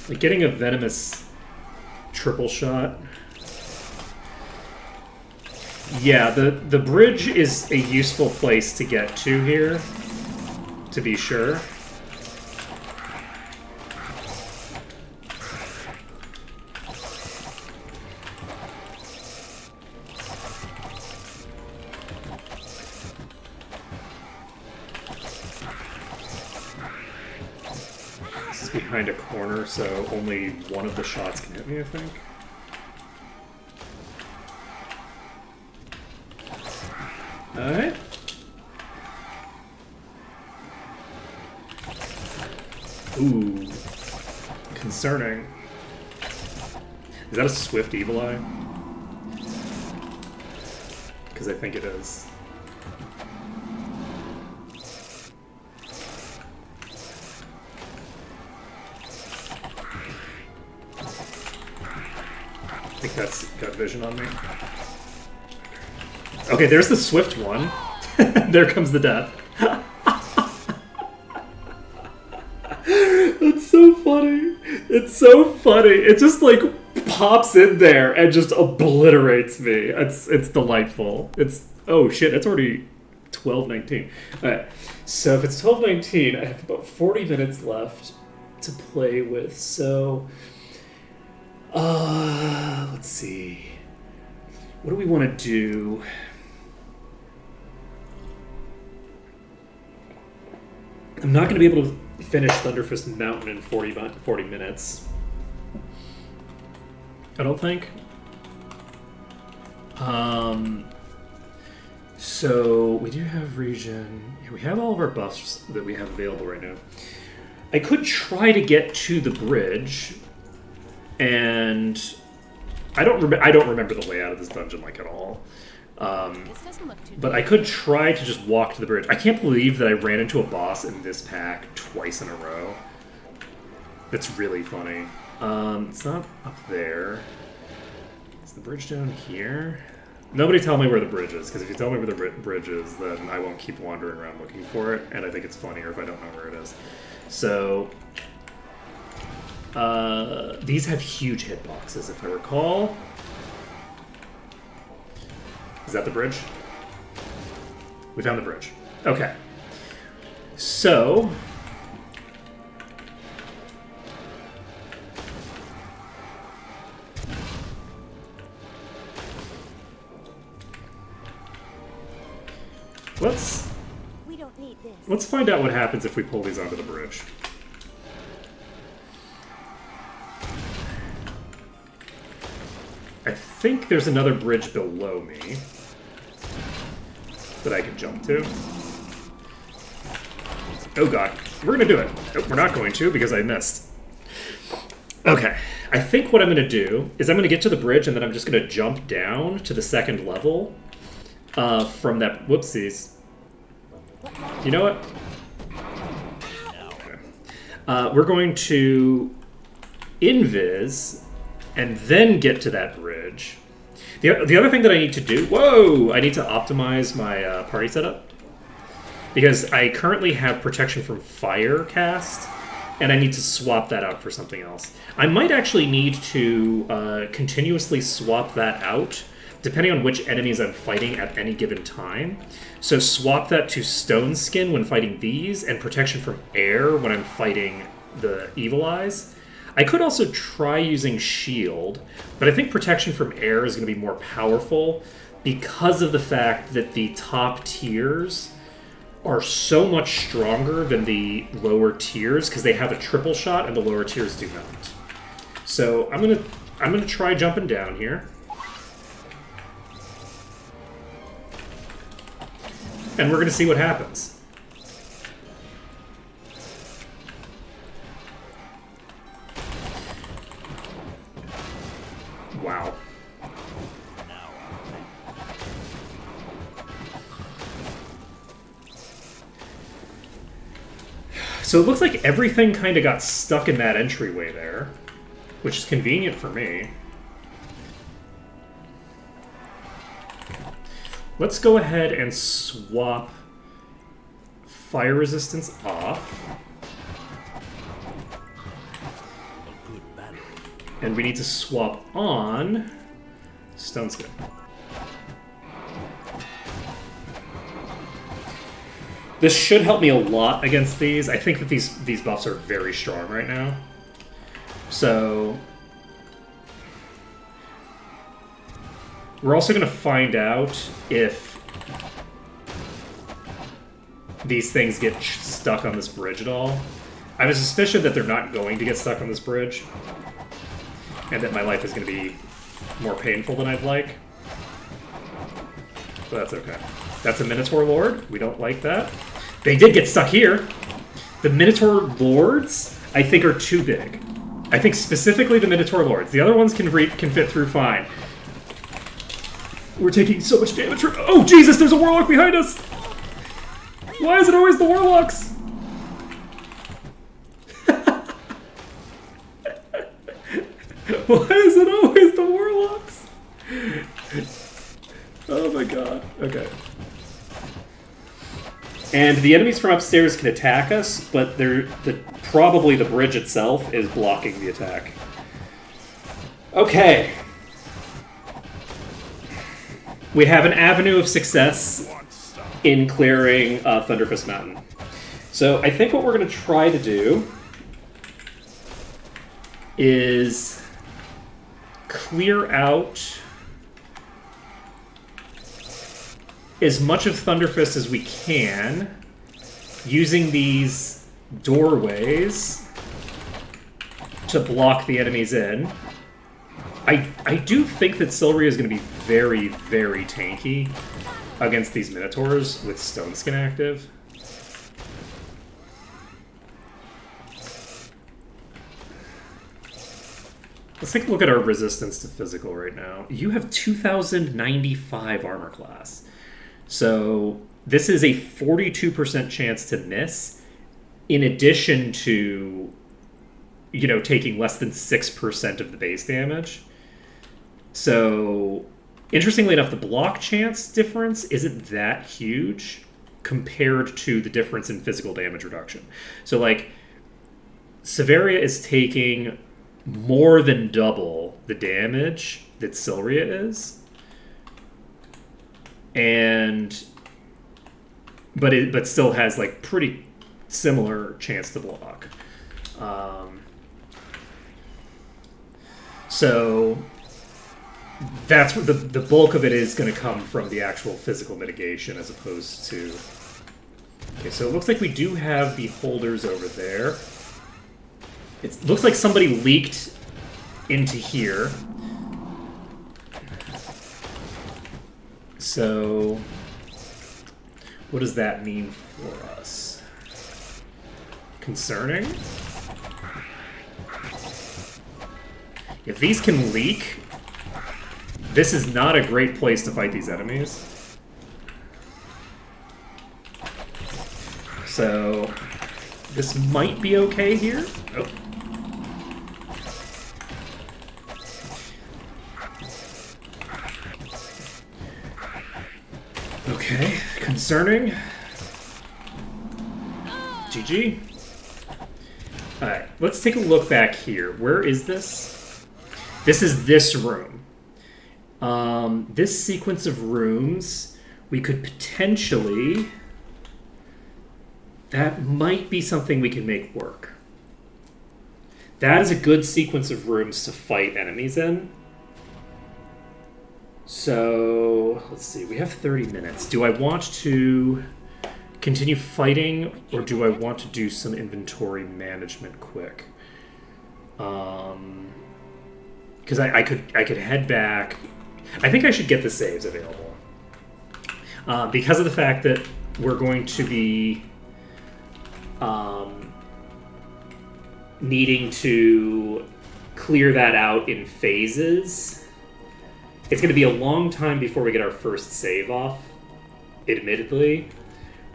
Like, getting a Venomous triple shot... Yeah, the bridge is a useful place to get to here, to be sure. This is behind a corner, so only one of the shots can hit me, I think. Alright. Ooh. Concerning. Is that a Swift Evil Eye? Because I think it is. I think that's got vision on me. Okay, there's the Swift one. There comes the death. That's so funny. It's so funny. It just like pops in there and just obliterates me. It's delightful. It's oh shit, it's already 12:19. Alright. So if it's 12:19, I have about 40 minutes left to play with. So let's see. What do we want to do? I'm not going to be able to finish Thunderfist Mountain in 40 minutes. I don't think. So we do have region. Yeah, we have all of our buffs that we have available right now. I could try to get to the bridge, and I don't remember the layout of this dungeon like at all. This doesn't look too But I could try to just walk to the bridge. I can't believe that I ran into a boss in this pack twice in a row. That's really funny. It's not up there. Is the bridge down here? Nobody tell me where the bridge is, because if you tell me where the bridge is, then I won't keep wandering around looking for it, and I think it's funnier if I don't know where it is. So, these have huge hitboxes, if I recall. Is that the bridge? We found the bridge. Okay. So... We don't need this. Let's find out what happens if we pull these onto the bridge. I think there's another bridge below me that I can jump to. Oh god, we're gonna do it. Nope, we're not going to because I missed. Okay, I think what I'm gonna do is I'm gonna get to the bridge and then I'm just gonna jump down to the second level from that. Whoopsies. You know what? Okay. We're going to invis and then get to that bridge. The other thing that I need to do... Whoa! I need to optimize my party setup. Because I currently have protection from fire cast, and I need to swap that out for something else. I might actually need to continuously swap that out depending on which enemies I'm fighting at any given time. So swap that to Stone Skin when fighting these, and Protection from Air when I'm fighting the Evil Eyes. I could also try using Shield, but I think Protection from Air is going to be more powerful because of the fact that the top tiers are so much stronger than the lower tiers because they have a triple shot and the lower tiers do not. So I'm gonna try jumping down here. And we're gonna see what happens. Wow. So it looks like everything kind of got stuck in that entryway there, which is convenient for me. Let's go ahead and swap fire resistance off. A good battle. And we need to swap on Stone Skin. This should help me a lot against these. I think that these buffs are very strong right now. So we're also going to find out if these things get stuck on this bridge at all. I have a suspicion that they're not going to get stuck on this bridge, and that my life is going to be more painful than I'd like. But that's okay. That's a Minotaur Lord. We don't like that. They did get stuck here. The Minotaur Lords, I think, are too big. I think specifically the Minotaur Lords. The other ones can fit through fine. We're taking so much damage from... Oh, Jesus, there's a Warlock behind us! Why is it always the Warlocks? Why is it always the Warlocks? Oh my god. Okay. And the enemies from upstairs can attack us, but probably the bridge itself is blocking the attack. Okay. We have an avenue of success in clearing Thunderfist Mountain. So I think what we're going to try to do is clear out as much of Thunderfist as we can using these doorways to block the enemies in. I do think that Silria is going to be very, very tanky against these Minotaurs with Stone Skin active. Let's take a look at our resistance to physical right now. You have 2,095 armor class. So this is a 42% chance to miss, in addition to, you know, taking less than 6% of the base damage. So, interestingly enough, the block chance difference isn't that huge compared to the difference in physical damage reduction. So, like, Severia is taking more than double the damage that Silria is. But still has, like, pretty similar chance to block. So that's what the bulk of it is going to come from the actual physical mitigation as opposed to... Okay, so it looks like we do have the holders over there. It looks like somebody leaked into here. So what does that mean for us? Concerning? If these can leak, this is not a great place to fight these enemies. So this might be okay here. Oh. Okay, concerning. GG. Alright, let's take a look back here. Where is this? This is this room. This sequence of rooms, we could potentially... That might be something we can make work. That is a good sequence of rooms to fight enemies in. So, let's see. We have 30 minutes. Do I want to continue fighting, or do I want to do some inventory management quick? Because I could head back. I think I should get the saves available. Because of the fact that we're going to be needing to clear that out in phases. It's going to be a long time before we get our first save off, admittedly.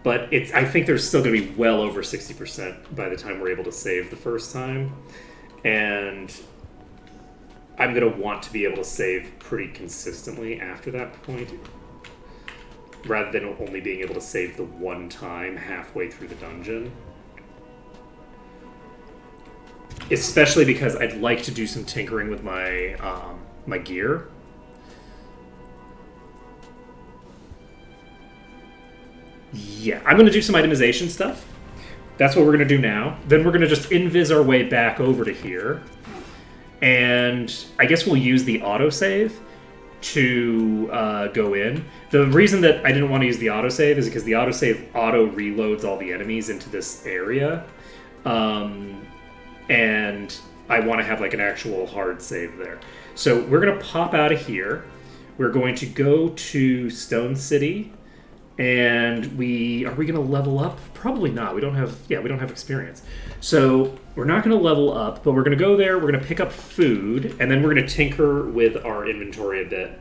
But I think there's still going to be well over 60% by the time we're able to save the first time. And I'm going to want to be able to save pretty consistently after that point, rather than only being able to save the one time halfway through the dungeon. Especially because I'd like to do some tinkering with my my gear. Yeah, I'm going to do some itemization stuff. That's what we're going to do now. Then we're going to just invis our way back over to here. And I guess we'll use the autosave to go in. The reason that I didn't want to use the autosave is because the autosave auto-reloads all the enemies into this area. And I want to have like an actual hard save there. So we're going to pop out of here. We're going to go to Stone City. And are we going to level up? Probably not. We don't have experience. So we're not going to level up, but we're going to go there. We're going to pick up food, and then we're going to tinker with our inventory a bit.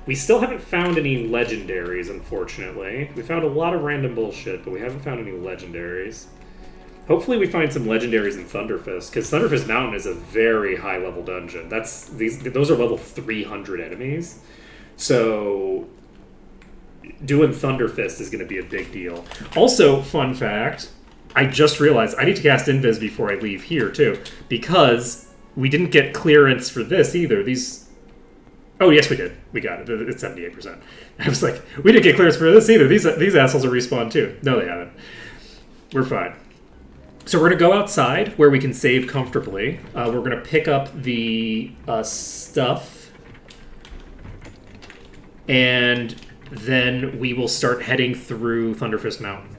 We still haven't found any legendaries, unfortunately. We found a lot of random bullshit, but we haven't found any legendaries. Hopefully we find some legendaries in Thunderfist, because Thunderfist Mountain is a very high-level dungeon. Those are level 300 enemies. So doing Thunderfist is going to be a big deal. Also, fun fact, I just realized I need to cast Invis before I leave here, too, because we didn't get clearance for this either. Oh, yes, we did. We got it. It's 78%. I was like, we didn't get clearance for this either. These assholes are respawned, too. No, they haven't. We're fine. So we're going to go outside where we can save comfortably. We're going to pick up the stuff. And then we will start heading through Thunderfist Mountain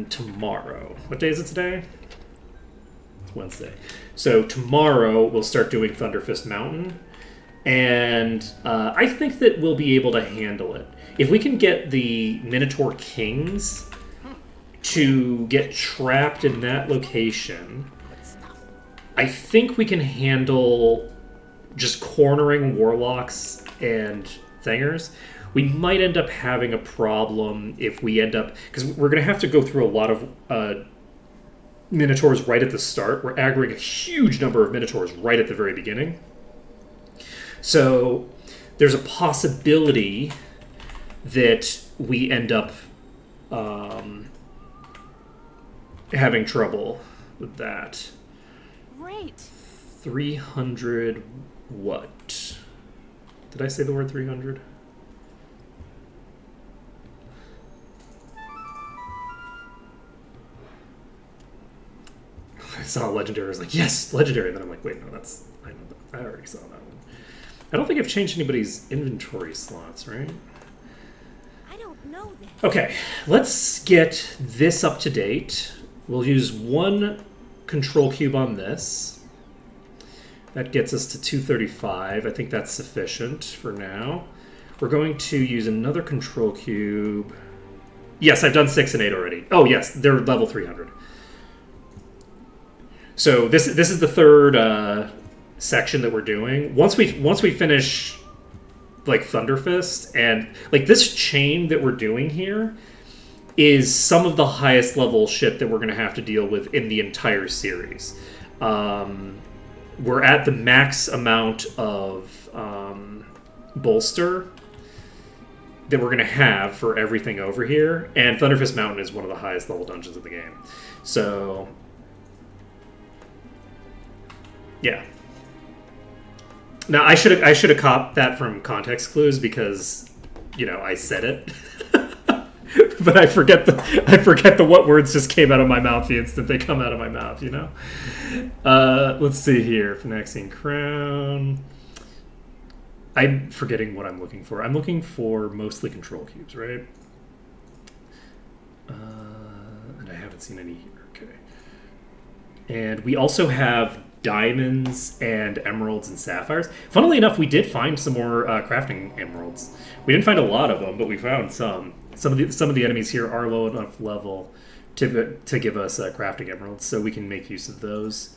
tomorrow. What day is it today? It's Wednesday. So tomorrow we'll start doing Thunderfist Mountain. And I think that we'll be able to handle it. If we can get the Minotaur Kings to get trapped in that location, I think we can handle just cornering warlocks and thingers. We might end up having a problem if we end up... Because we're going to have to go through a lot of Minotaurs right at the start. We're aggroing a huge number of Minotaurs right at the very beginning. So there's a possibility that we end up having trouble with that. Great. 300 what? Did I say the word 300? I saw a legendary. I was like, yes, legendary. And then I'm like, wait, no, I already saw that one. I don't think I've changed anybody's inventory slots, right? I don't know this. Okay, let's get this up to date. We'll use one control cube on this. That gets us to 235. I think that's sufficient for now. We're going to use another control cube. Yes, I've done 6 and 8 already. Oh, yes, they're level 300. So this is the third section that we're doing. Once we finish like Thunderfist, and like this chain that we're doing here is some of the highest level shit that we're going to have to deal with in the entire series. We're at the max amount of bolster that we're going to have for everything over here, and Thunderfist Mountain is one of the highest level dungeons in the game. So yeah. Now I should have caught that from context clues because, I said it, but I forget the what words just came out of my mouth the instant they come out of my mouth. Let's see here. Phynaxian crown. I'm forgetting what I'm looking for. I'm looking for mostly control cubes, right? And I haven't seen any here. Okay. And we also have diamonds and emeralds and sapphires. Funnily enough, we did find some more crafting emeralds. We didn't find a lot of them, but we found some. Some of the enemies here are low enough level to give us crafting emeralds, so we can make use of those,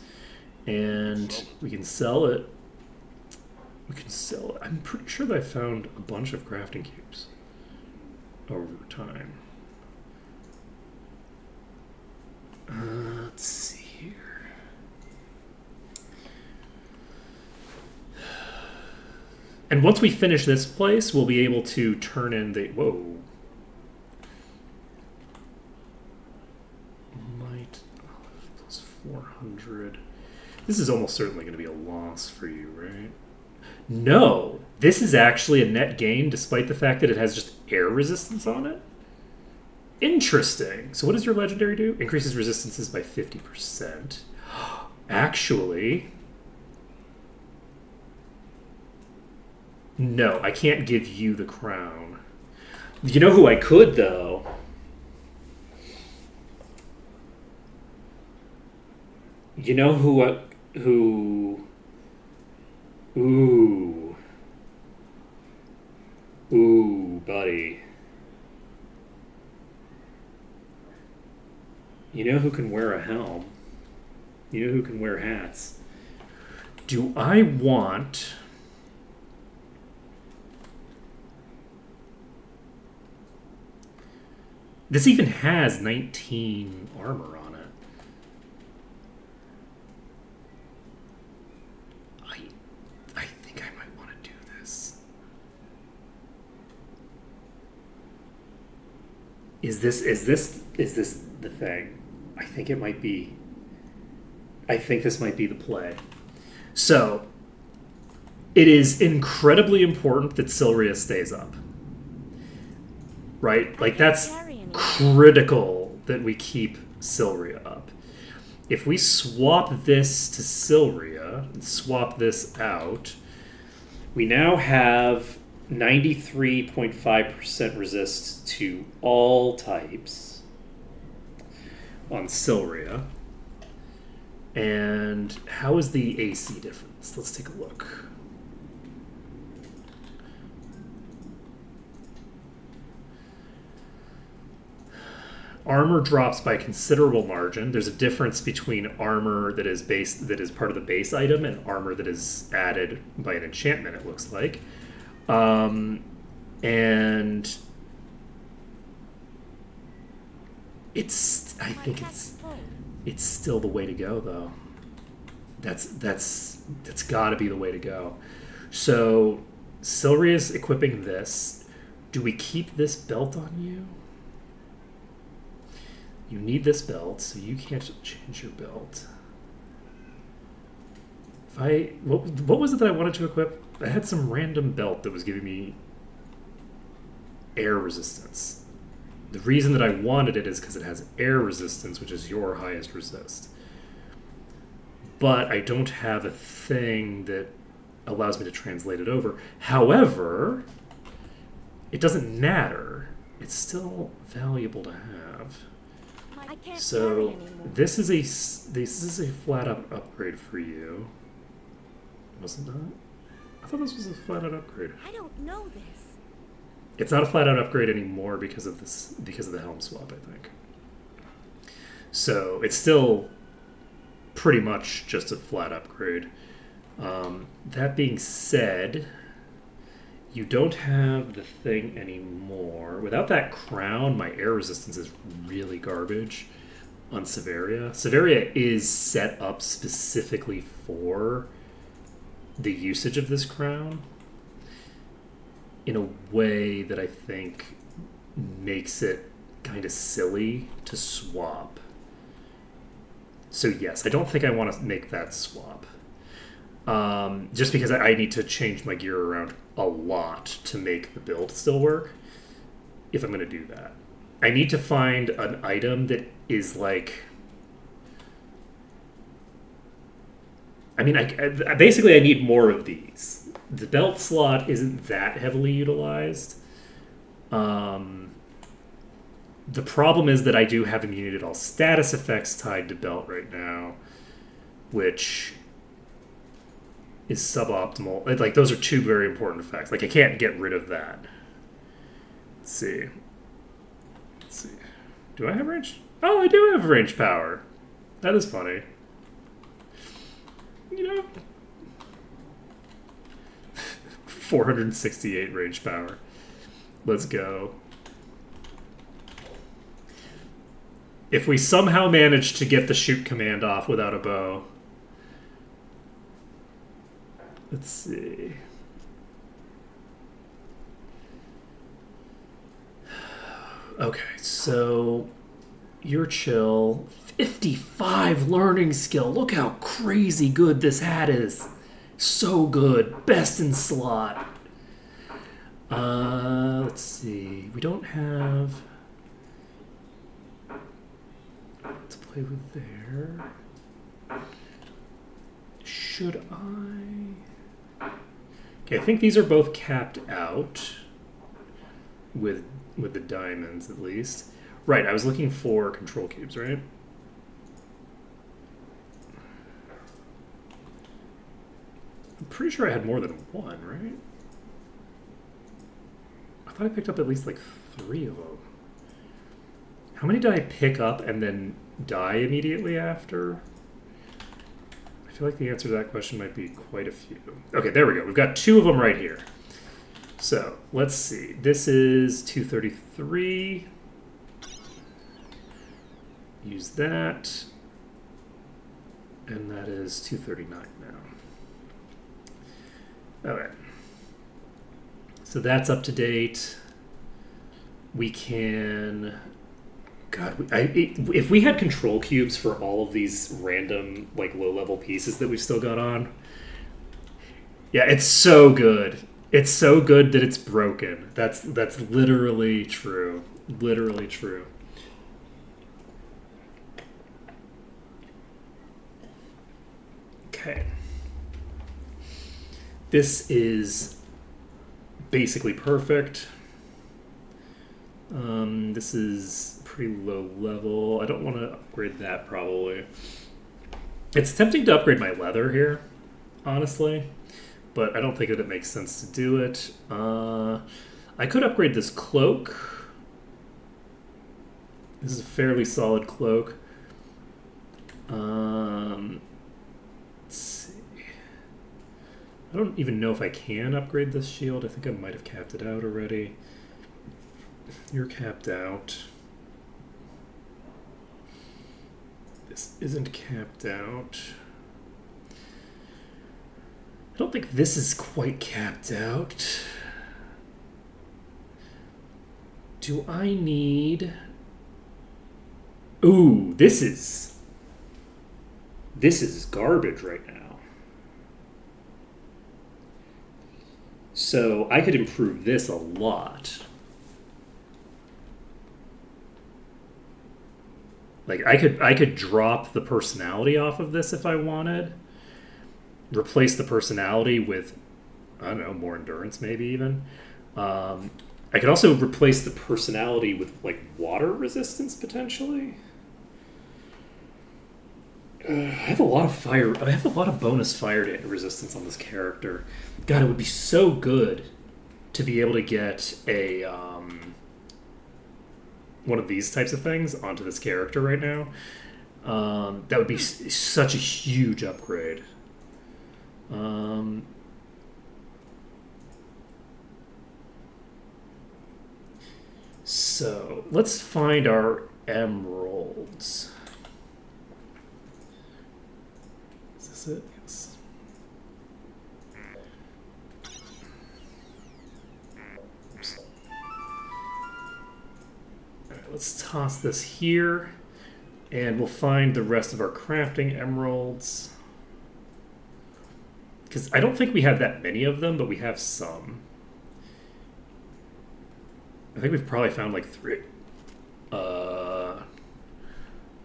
and we can sell it. I'm pretty sure that I found a bunch of crafting cubes over time. Let's see here. And once we finish this place, we'll be able to turn in the... Whoa. Might... plus 400. This is almost certainly going to be a loss for you, right? No! This is actually a net gain, despite the fact that it has just air resistance on it. Interesting. So what does your legendary do? Increases resistances by 50%. Actually... No, I can't give you the crown. You know who I could, though? You know who... Ooh. Ooh, buddy. You know who can wear a helm? You know who can wear hats? Do I want... This even has 19 armor on it. I think I might want to do this. Is this the thing? I think it might be. I think this might be the play. So, it is incredibly important that Sylria stays up. Right? Like, that's critical that we keep Sylria up. If we swap this to Sylria, and swap this out, we now have 93.5% resist to all types on Sylria. And how is the AC difference? Let's take a look. Armor drops by a considerable margin. There's a difference between armor that is part of the base item and armor that is added by an enchantment, it looks like. And I think it's still the way to go, though. That's got to be the way to go. So Sylria's equipping this. Do we keep this belt on you? You need this belt, so you can't change your belt. What was it that I wanted to equip? I had some random belt that was giving me air resistance. The reason that I wanted it is because it has air resistance, which is your highest resist. But I don't have a thing that allows me to translate it over. However, it doesn't matter. It's still valuable to have. I can't carry So anymore. this is a flat up upgrade for you. Was it not? I thought this was a flat out upgrade. I don't know this. It's not a flat out upgrade anymore because of the helm swap, I think. So it's still pretty much just a flat upgrade. That being said, you don't have the thing anymore. Without that crown, my air resistance is really garbage on Severia. Severia is set up specifically for the usage of this crown in a way that I think makes it kind of silly to swap. So yes, I don't think I want to make that swap. Just because I need to change my gear around a lot to make the build still work. If I'm going to do that, I need to find an item that is like. I mean, basically I need more of these. The belt slot isn't that heavily utilized. The problem is that I do have immunity to all status effects tied to belt right now, which is suboptimal. Like, those are two very important effects. Like, I can't get rid of that. Let's see. Do I have range? Oh, I do have range power. That is funny. You know, 468 range power. Let's go. If we somehow manage to get the shoot command off without a bow. Let's see. Okay, so you're chill. 55 learning skill. Look how crazy good this hat is. So good. Best in slot. Let's see. We don't have to play with there. Should I? Okay, I think these are both capped out with the diamonds at least. Right, I was looking for control cubes, right? I'm pretty sure I had more than one, right? I thought I picked up at least like 3 of them. How many did I pick up and then die immediately after? I feel like the answer to that question might be quite a few. Okay, there we go. We've got 2 of them right here. So, let's see. This is 233. Use that. And that is 239 now. Okay. So that's up to date. We can... God, if we had control cubes for all of these random, like, low-level pieces that we've still got on... Yeah, it's so good. It's so good that it's broken. That's literally true. Literally true. Okay. This is basically perfect. This is pretty low level. I don't want to upgrade that probably. It's tempting to upgrade my leather here, honestly, but I don't think that it makes sense to do it. I could upgrade this cloak. This is a fairly solid cloak. Let's see. I don't even know if I can upgrade this shield. I think I might have capped it out already. You're capped out. This isn't capped out. I don't think this is quite capped out. Do I need... Ooh, this is garbage right now. So I could improve this a lot. Like I could drop the personality off of this if I wanted. Replace the personality with, I don't know, more endurance maybe even. I could also replace the personality with like water resistance potentially. I have a lot of fire. I have a lot of bonus fire resistance on this character. God, it would be so good to be able to get a one of these types of things onto this character right now. That would be such a huge upgrade. So let's find our emeralds. Is this it? Yes. Oops. All right, let's toss this here, and we'll find the rest of our crafting emeralds. Because I don't think we have that many of them, but we have some. I think we've probably found like 3.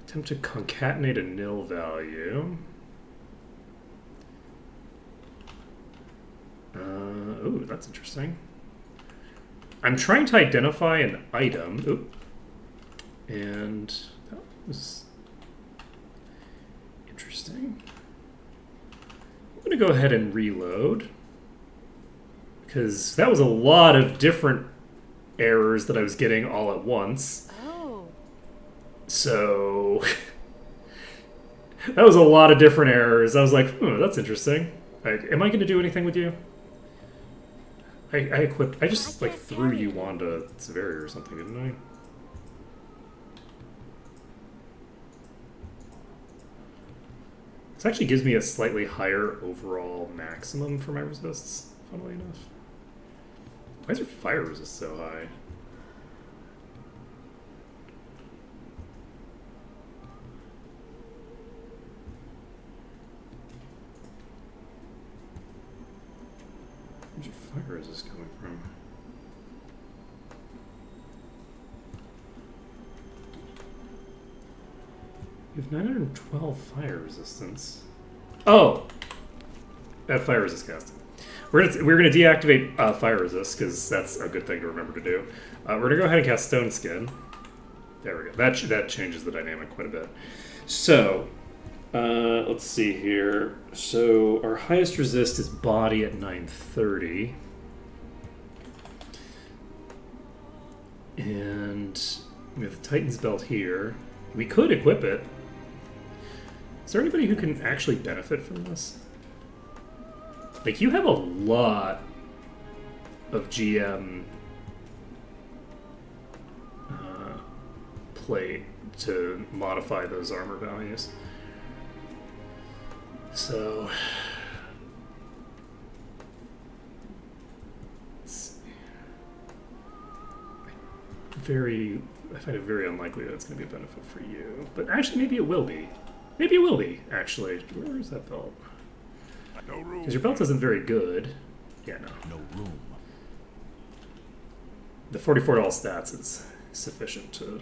Attempt to concatenate a nil value. Ooh, that's interesting. I'm trying to identify an item. Ooh. And that was interesting. I'm going to go ahead and reload. Because that was a lot of different errors that I was getting all at once. Oh. So that was a lot of different errors. I was like, that's interesting. Am I going to do anything with you? I equipped. I just like threw you onto Severia or something, didn't I? This actually gives me a slightly higher overall maximum for my resists, funnily enough. Why is your fire resist so high? Where's your fire resist coming from? You have 912 fire resistance. Oh! That fire resist cast. We're gonna deactivate fire resist because that's a good thing to remember to do. We're gonna go ahead and cast Stone Skin. There we go. That changes the dynamic quite a bit. So let's see here. So our highest resist is body at 930, and we have the Titan's belt here. We could equip it. Is there anybody who can actually benefit from this? Like, you have a lot of GM play to modify those armor values. So, it's I find it very unlikely that it's going to be a benefit for you. But actually, maybe it will be. Maybe it will be, actually. Where is that belt? No room. Because your belt isn't very good. Yeah, no. No room. The $44 stats is sufficient to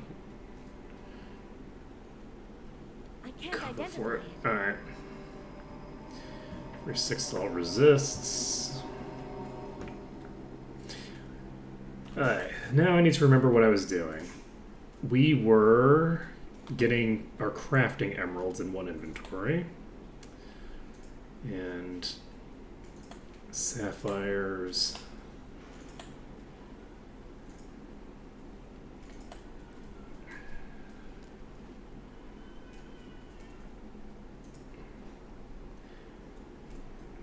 I can't cover identify for it. it. Alright. Your 6 all resists. Alright, now I need to remember what I was doing. We were getting our crafting emeralds in one inventory. And sapphires.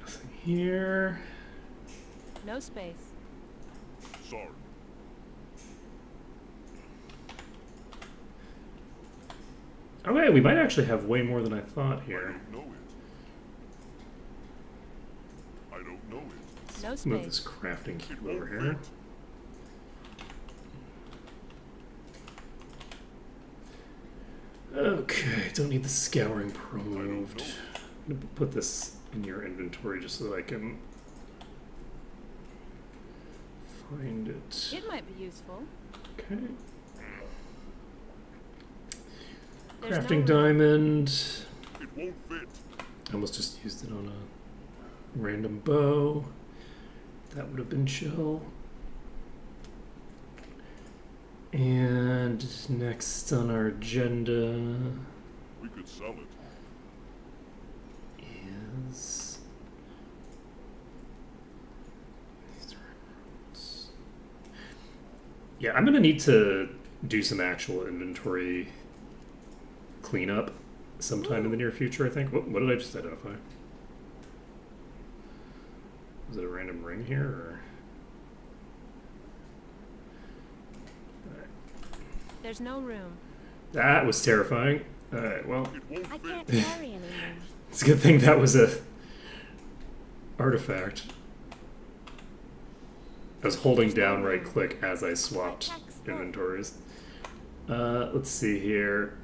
Nothing here. No space. Sorry. Okay, we might actually have way more than I thought I here. don't know it. I don't know it. No Let's move this space. crafting It cube won't over here. fit. Okay, don't need the scouring pro moved. know. I'm gonna put this in your inventory just so that I can find it. It might be useful. Okay. There's Crafting no room. diamond. It won't fit. I almost just used it on a random bow. That would have been chill. And next on our agenda We could sell it. is these emeralds. Yeah, I'm gonna need to do some actual inventory cleanup sometime in the near future, I think. What did I just identify? Was it a random ring here, or? There's no room. That was terrifying. Alright, well, It won't I fit. can't carry anymore. it's a good thing that was a artifact. I was holding down right click as I swapped inventories. Let's see here.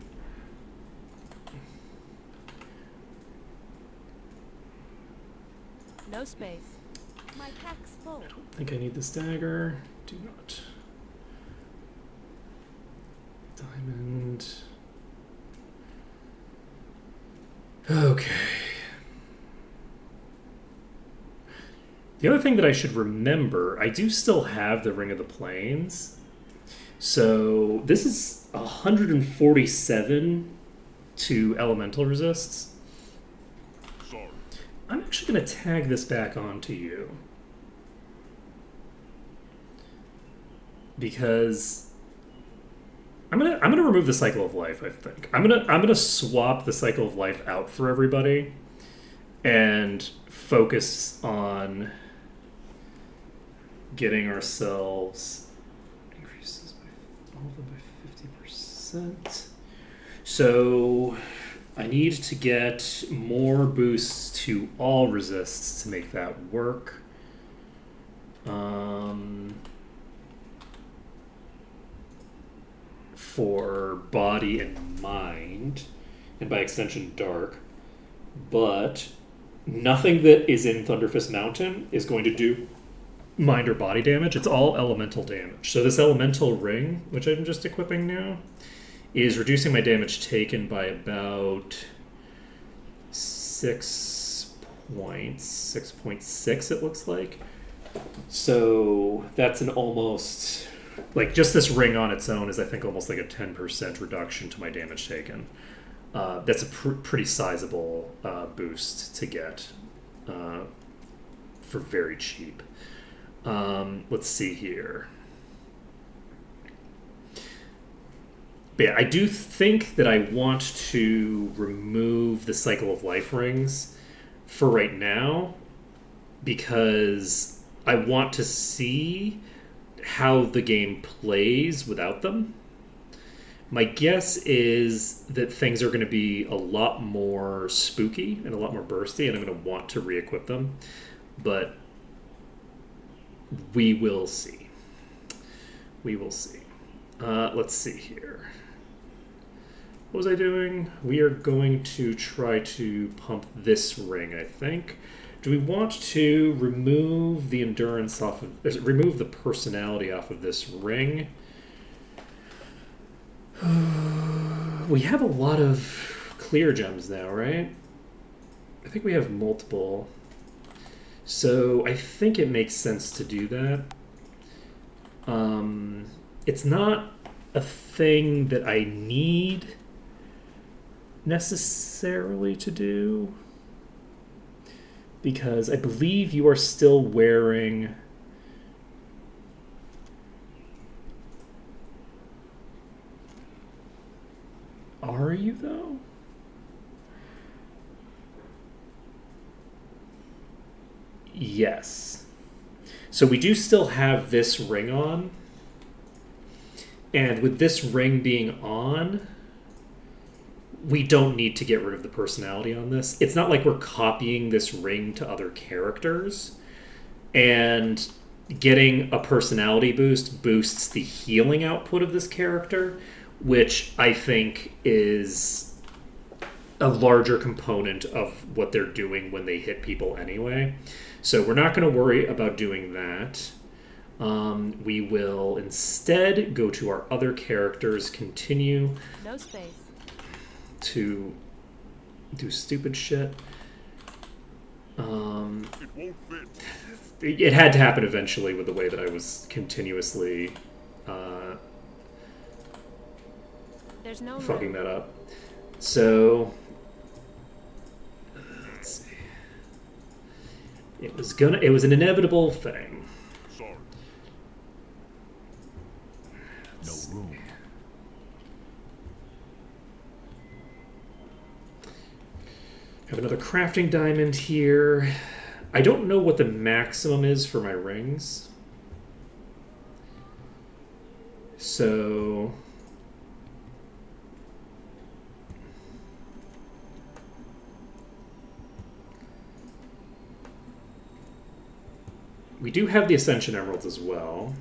No space. My pack's full. I think I need this dagger. Do not. Diamond. Okay. The other thing that I should remember, I do still have the Ring of the Plains. So this is 147 to elemental resists. Sorry. I'm actually going to tag this back onto you. Because I'm gonna remove the Cycle of Life, I think. I'm gonna swap the Cycle of Life out for everybody and focus on getting ourselves increases by all of them by 50%. So I need to get more boosts to all resists to make that work. For body and mind, and by extension dark, but nothing that is in Thunderfist Mountain is going to do mind or body damage. It's all elemental damage. So this elemental ring, which I'm just equipping now, is reducing my damage taken by about 6.6 it looks like. So that's an almost, like, just this ring on its own is, I think, almost like a 10% reduction to my damage taken. That's a pretty sizable boost to get for very cheap. Let's see here. But yeah, I do think that I want to remove the Cycle of Life rings for right now because I want to see how the game plays without them. My guess is that things are going to be a lot more spooky and a lot more bursty, and I'm going to want to re-equip them. But we will see. We will see. Let's see here. What was I doing? We are going to try to pump this ring, I think. Do we want to remove the endurance off of... remove the personality off of this ring? We have a lot of clear gems now, right? I think we have multiple. So I think it makes sense to do that. It's not a thing that I need necessarily to do, because I believe you are still wearing... Are you, though? Yes. So we do still have this ring on. And with this ring being on, we don't need to get rid of the personality on this. It's not like we're copying this ring to other characters. And getting a personality boost boosts the healing output of this character, which I think is a larger component of what they're doing when they hit people anyway. So we're not going to worry about doing that. We will instead go to our other characters, continue No space. to do stupid shit. It won't fit. It had to happen eventually with the way that I was continuously There's no fucking room. that up. So let's see. It was an inevitable thing. Sorry. No room. Have another crafting diamond here. I don't know what the maximum is for my rings. So we do have the Ascension Emeralds as well,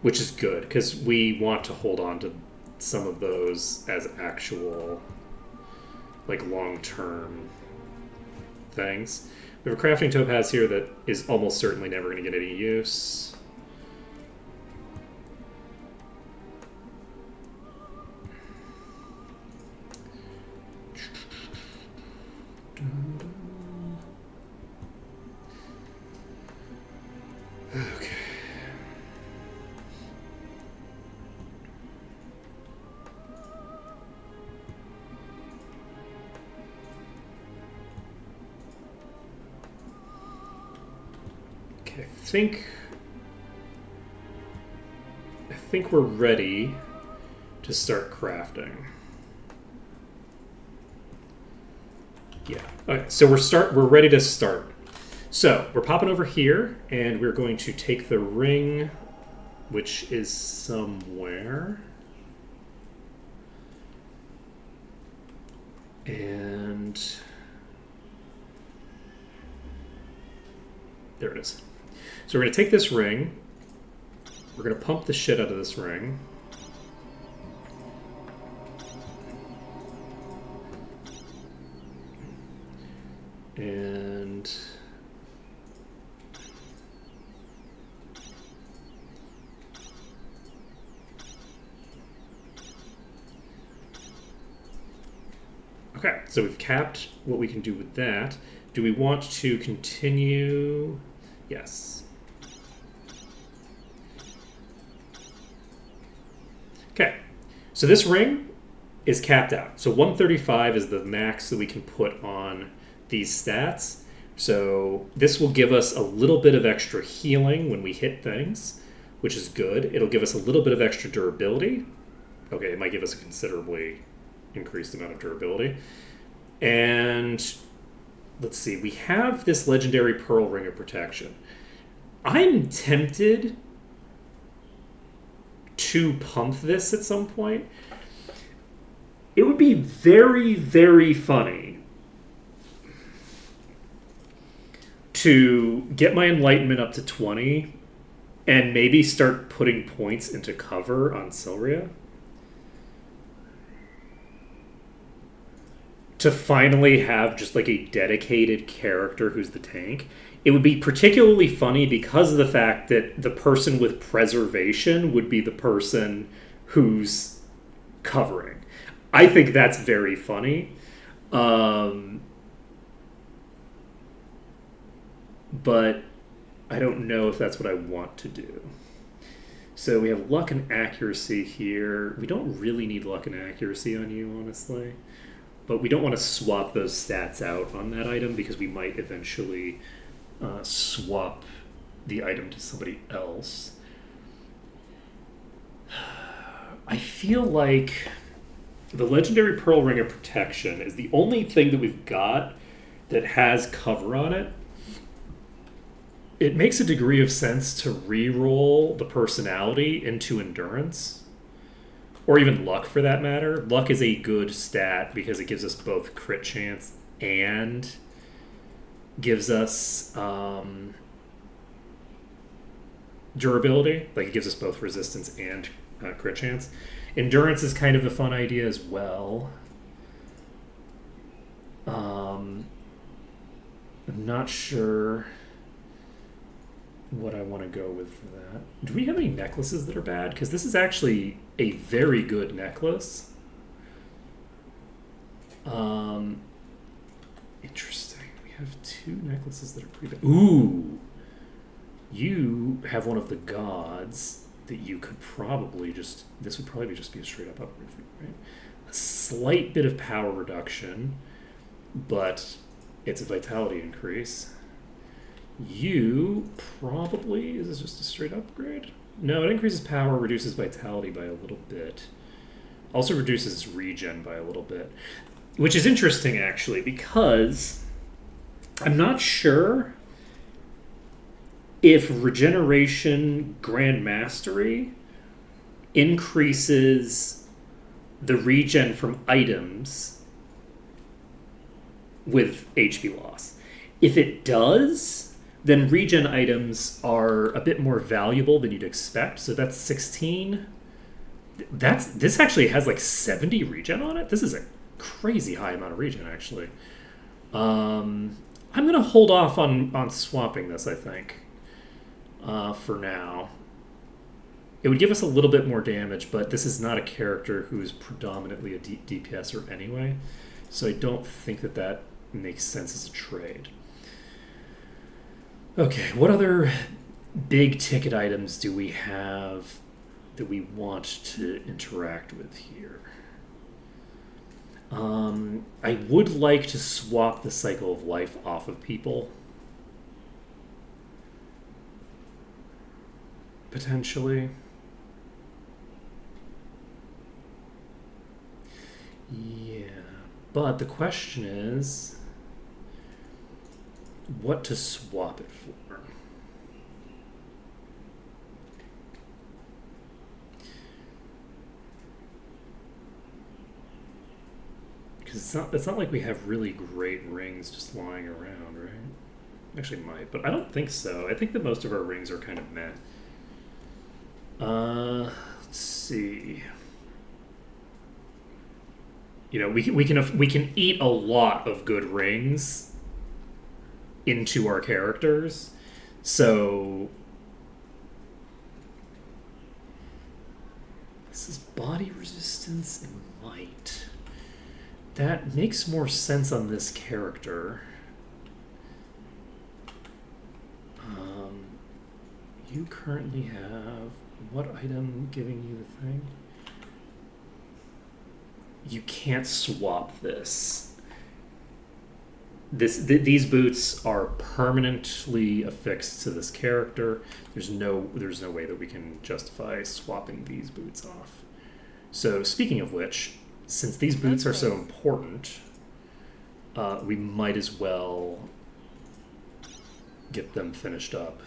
which is good because we want to hold on to some of those as actual, like, long-term things. We have a crafting topaz here that is almost certainly never going to get any use. Okay. Okay, I think we're ready to start crafting. Yeah. Okay, so we're ready to start. So we're popping over here, and we're going to take the ring, which is somewhere, and there it is. So we're going to take this ring. We're going to pump the shit out of this ring. And okay, so we've capped what we can do with that. Do we want to continue? Yes. Okay, so this ring is capped out. So 135 is the max that we can put on these stats. So this will give us a little bit of extra healing when we hit things, which is good. It'll give us a little bit of extra durability. Okay, it might give us a considerably increased amount of durability. And let's see, we have this legendary Pearl Ring of Protection. I'm tempted to pump this at some point. It would be very, very funny to get my enlightenment up to 20 and maybe start putting points into cover on Sylria. To finally have just like a dedicated character who's the tank. It would be particularly funny because of the fact that the person with preservation would be the person who's covering. I think that's very funny. But I don't know if that's what I want to do. So we have luck and accuracy here. We don't really need luck and accuracy on you, honestly. But we don't want to swap those stats out on that item because we might eventually swap the item to somebody else. I feel like the Legendary Pearl Ring of Protection is the only thing that we've got that has cover on it. It makes a degree of sense to re-roll the personality into endurance. Or even luck, for that matter. Luck is a good stat because it gives us both crit chance and gives us durability. Like, it gives us both resistance and crit chance. Endurance is kind of a fun idea as well. I'm not sure what I want to go with for that. Do we have any necklaces that are bad? Because this is actually a very good necklace. Interesting. We have two necklaces that are pretty bad. Ooh! You have one of the gods that you could probably just... This would probably just be a straight up upgrade for you, right? A slight bit of power reduction, but it's a vitality increase. You probably... Is this just a straight upgrade? No, it increases power, reduces vitality by a little bit. Also reduces regen by a little bit. Which is interesting, actually, because I'm not sure if Regeneration Grand Mastery increases the regen from items with HP loss. If it does, then regen items are a bit more valuable than you'd expect. So that's 16. This actually has like 70 regen on it. This is a crazy high amount of regen, actually. I'm gonna hold off on swapping this, I think, for now. It would give us a little bit more damage, but this is not a character who is predominantly a DPSer anyway, so I don't think that that makes sense as a trade. Okay, what other big ticket items do we have that we want to interact with here? I would like to swap the cycle of life off of people. Potentially. Yeah, but the question is what to swap it for. Because it's not like we have really great rings just lying around, right? Actually might, but I don't think so. I think that most of our rings are kind of meh. Let's see. You know, we can eat a lot of good rings into our characters. So this is body resistance and might. That makes more sense on this character. You currently have what item giving you the thing? You can't swap this. These boots are permanently affixed to this character. There's no way that we can justify swapping these boots off. So speaking of which, since these boots are so important, we might as well get them finished up.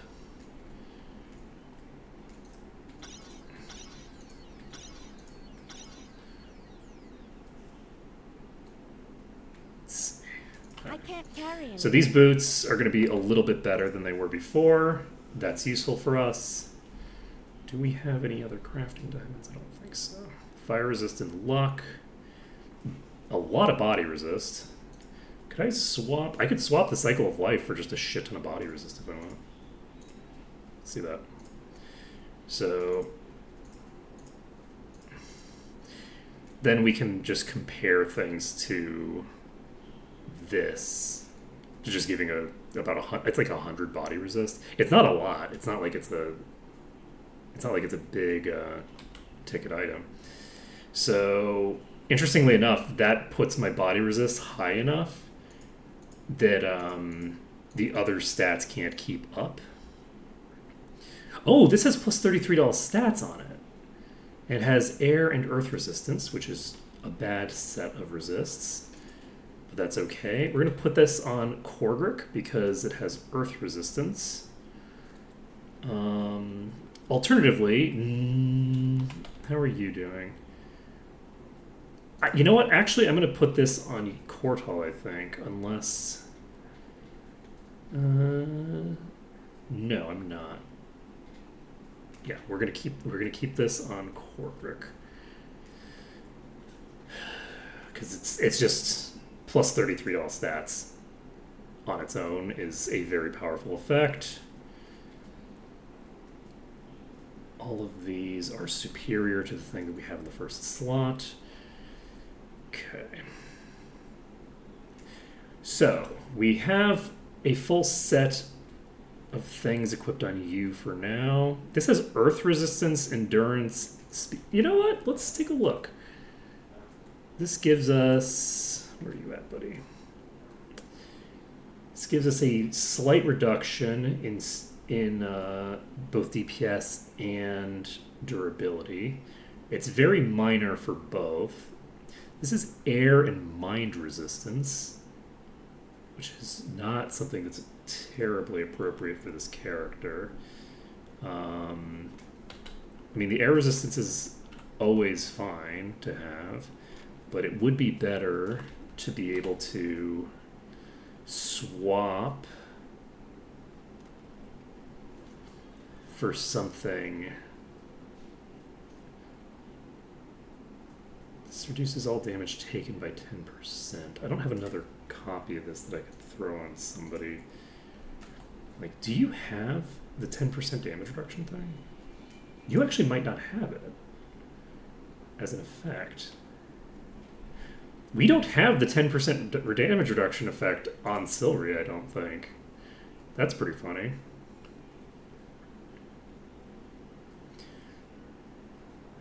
I can't carry him. So these boots are going to be a little bit better than they were before. That's useful for us. Do we have any other crafting diamonds? I don't think so. Fire resistant luck. A lot of body resist. Could I swap? I could swap the cycle of life for just a shit ton of body resist if I want. Let's see that. So then we can just compare things to this, to just giving about 100. It's like 100 body resist. It's not a lot. It's not like it's a big ticket item. So interestingly enough, that puts my body resist high enough that the other stats can't keep up. Oh, this has plus $33 stats on it. It has air and earth resistance, which is a bad set of resists. But that's okay. We're going to put this on Korgrik because it has earth resistance. Alternatively, how are you doing? You know what? Actually, I'm going to put this on Kortal, I think, unless... no, I'm not. Yeah, we're gonna keep this on Korgrik because it's just plus $33 stats on its own is a very powerful effect. All of these are superior to the thing that we have in the first slot. Okay. So we have a full set of things equipped on you for now. This has earth resistance, endurance, you know what? Let's take a look. This gives us... Where are you at, buddy? This gives us a slight reduction in both DPS and durability. It's very minor for both. This is air and mind resistance, which is not something that's terribly appropriate for this character. I mean, the air resistance is always fine to have, but it would be better to be able to swap for something This reduces all damage taken by 10%. I don't have another copy of this that I could throw on somebody. Like, do you have the 10% damage reduction thing? You actually might not have it as an effect. We don't have the 10% damage reduction effect on Silvery, I don't think. That's pretty funny.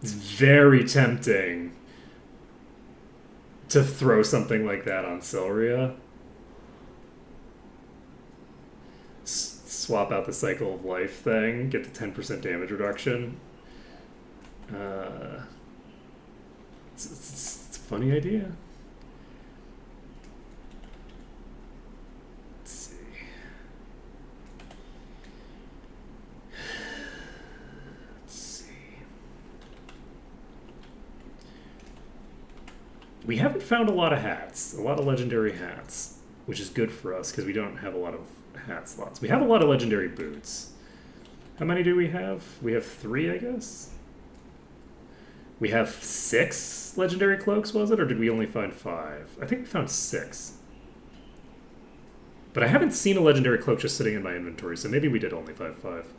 It's very tempting to throw something like that on Silria. Swap out the Cycle of Life thing, get the 10% damage reduction. It's a funny idea. Let's see. Let's see. We haven't found a lot of hats, a lot of legendary hats, which is good for us because we don't have a lot of hat slots. We have a lot of legendary boots. How many do we have? We have 3, I guess. We have 6 legendary cloaks, was it? Or did we only find 5? I think we found 6. But I haven't seen a legendary cloak just sitting in my inventory, so maybe we did only find 5.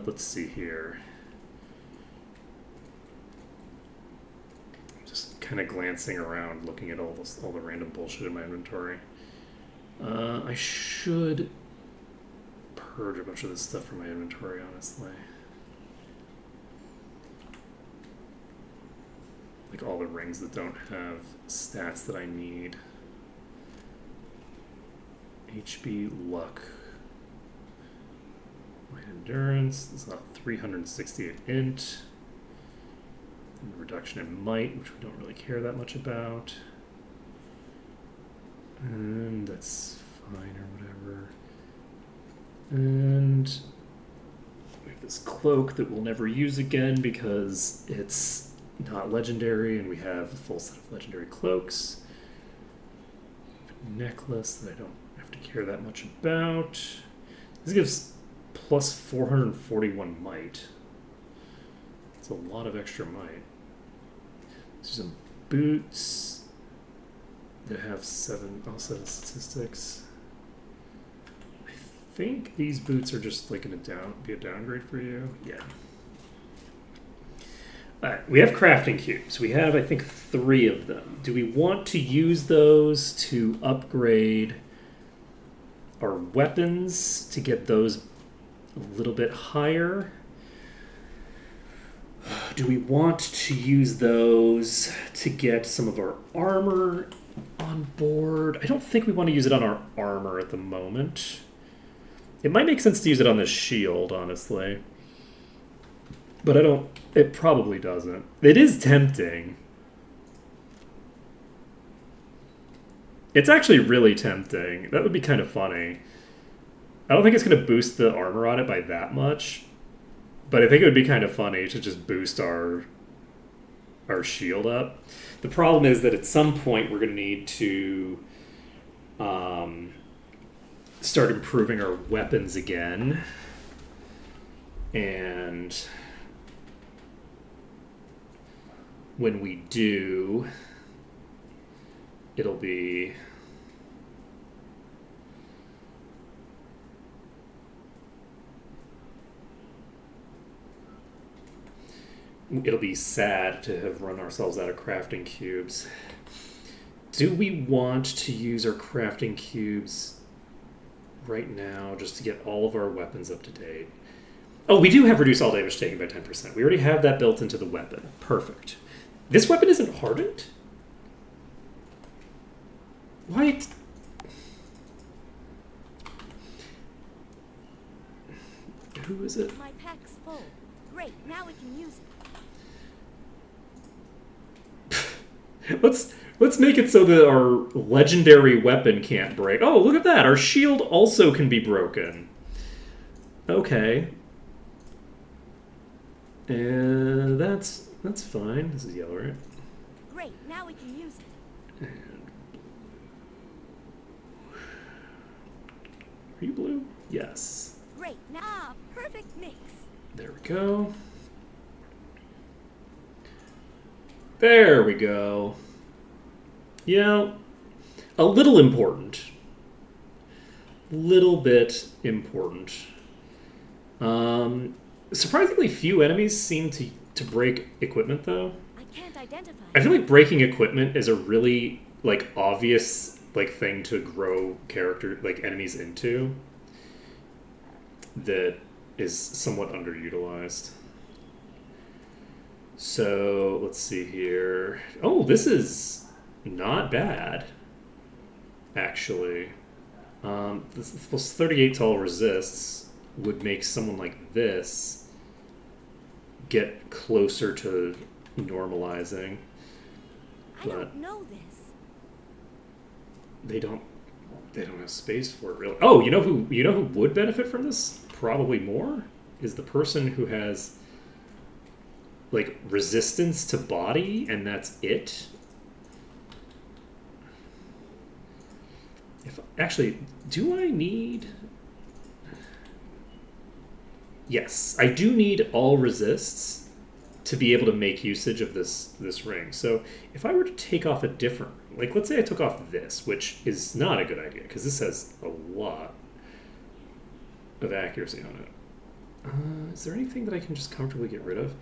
Let's see here. Just kind of glancing around, looking at all the random bullshit in my inventory. I should purge a bunch of this stuff from my inventory, honestly. Like all the rings that don't have stats that I need. HB, luck. My endurance is not 368 int. And reduction in might, which we don't really care that much about. And that's fine or whatever. And we have this cloak that we'll never use again because it's not legendary, and we have a full set of legendary cloaks. A necklace that I don't have to care that much about. This gives plus 441 might. It's a lot of extra might. There's some boots that have 7 statistics. I think these boots are just like gonna be a downgrade for you. Yeah. Alright, we have crafting cubes. We have, I think, 3 of them. Do we want to use those to upgrade our weapons to get those a little bit higher? Do we want to use those to get some of our armor on board? I don't think we want to use it on our armor at the moment. It might make sense to use it on the shield, honestly. But it probably doesn't. It is tempting. It's actually really tempting. That would be kind of funny. I don't think it's going to boost the armor on it by that much. But I think it would be kind of funny to just boost our shield up. The problem is that at some point we're going to need to start improving our weapons again. And when we do, it'll be sad to have run ourselves out of crafting cubes. Do we want to use our crafting cubes right now just to get all of our weapons up to date? Oh, we do have reduce all damage taken by 10%. We already have that built into the weapon. Perfect. This weapon isn't hardened? Why? Who is it? My pack's full. Great, now we can use it. Let's make it so that our legendary weapon can't break. Oh, look at that. Our shield also can be broken. Okay. And that's fine. This is yellow, right? Great, now we can use it. And are you blue? Yes. Great, now perfect mix. There we go. There we go. You know, a little important. Little bit important. Surprisingly few enemies seem to break equipment, though. I can't identify. I feel like breaking equipment is a really, like, obvious, like, thing to grow character, like, enemies into that is somewhat underutilized. So, let's see here. Oh, this is not bad, actually. This plus 38 tall resists would make someone like this get closer to normalizing. I don't know this. They don't have space for it, really. Oh, you know who would benefit from this probably more is the person who has like resistance to body, and that's it. If actually, do I need? Yes, I do need all resists to be able to make usage of this ring. So if I were to take off a different, like let's say I took off this, which is not a good idea because this has a lot of accuracy on it. Is there anything that I can just comfortably get rid of?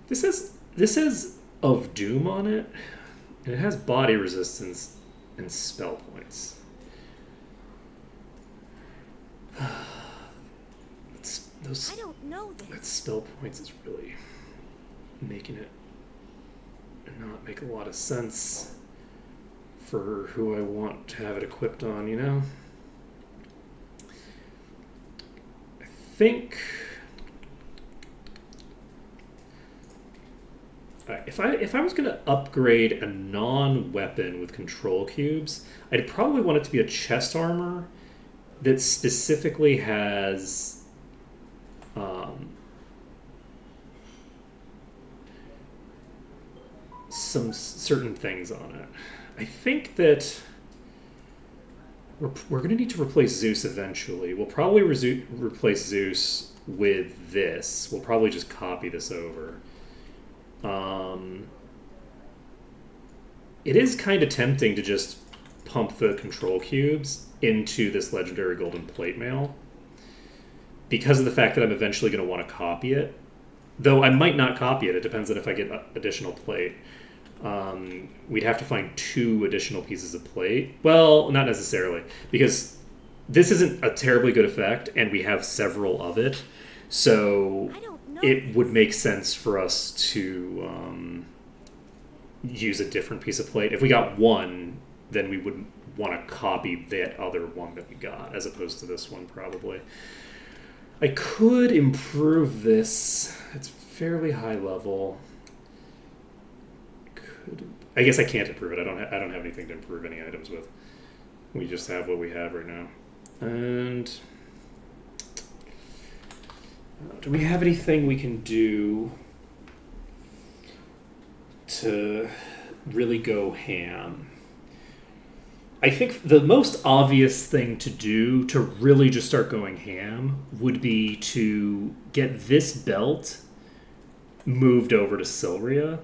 This has of Doom on it, and it has body resistance and spell points. I don't know this. That spell points is really making it not make a lot of sense for who I want to have it equipped on, you know? I think if I was going to upgrade a non-weapon with control cubes, I'd probably want it to be a chest armor that specifically has some certain things on it. I think that we're going to need to replace Zeus eventually. We'll probably replace Zeus with this. We'll probably just copy this over. It is kind of tempting to just pump the control cubes into this legendary golden plate mail because of the fact that I'm eventually going to want to copy it. Though I might not copy it. It depends on if I get additional plate. We'd have to find 2 additional pieces of plate. Well, not necessarily, because this isn't a terribly good effect, and we have several of it. So it would make sense for us to use a different piece of plate. If we got 1, then we would want to copy that other one that we got, as opposed to this one, probably. I could improve this. It's fairly high level. I guess I can't improve it. I don't have anything to improve any items with. We just have what we have right now. And do we have anything we can do to really go ham? I think the most obvious thing to do to really just start going ham would be to get this belt moved over to Silria.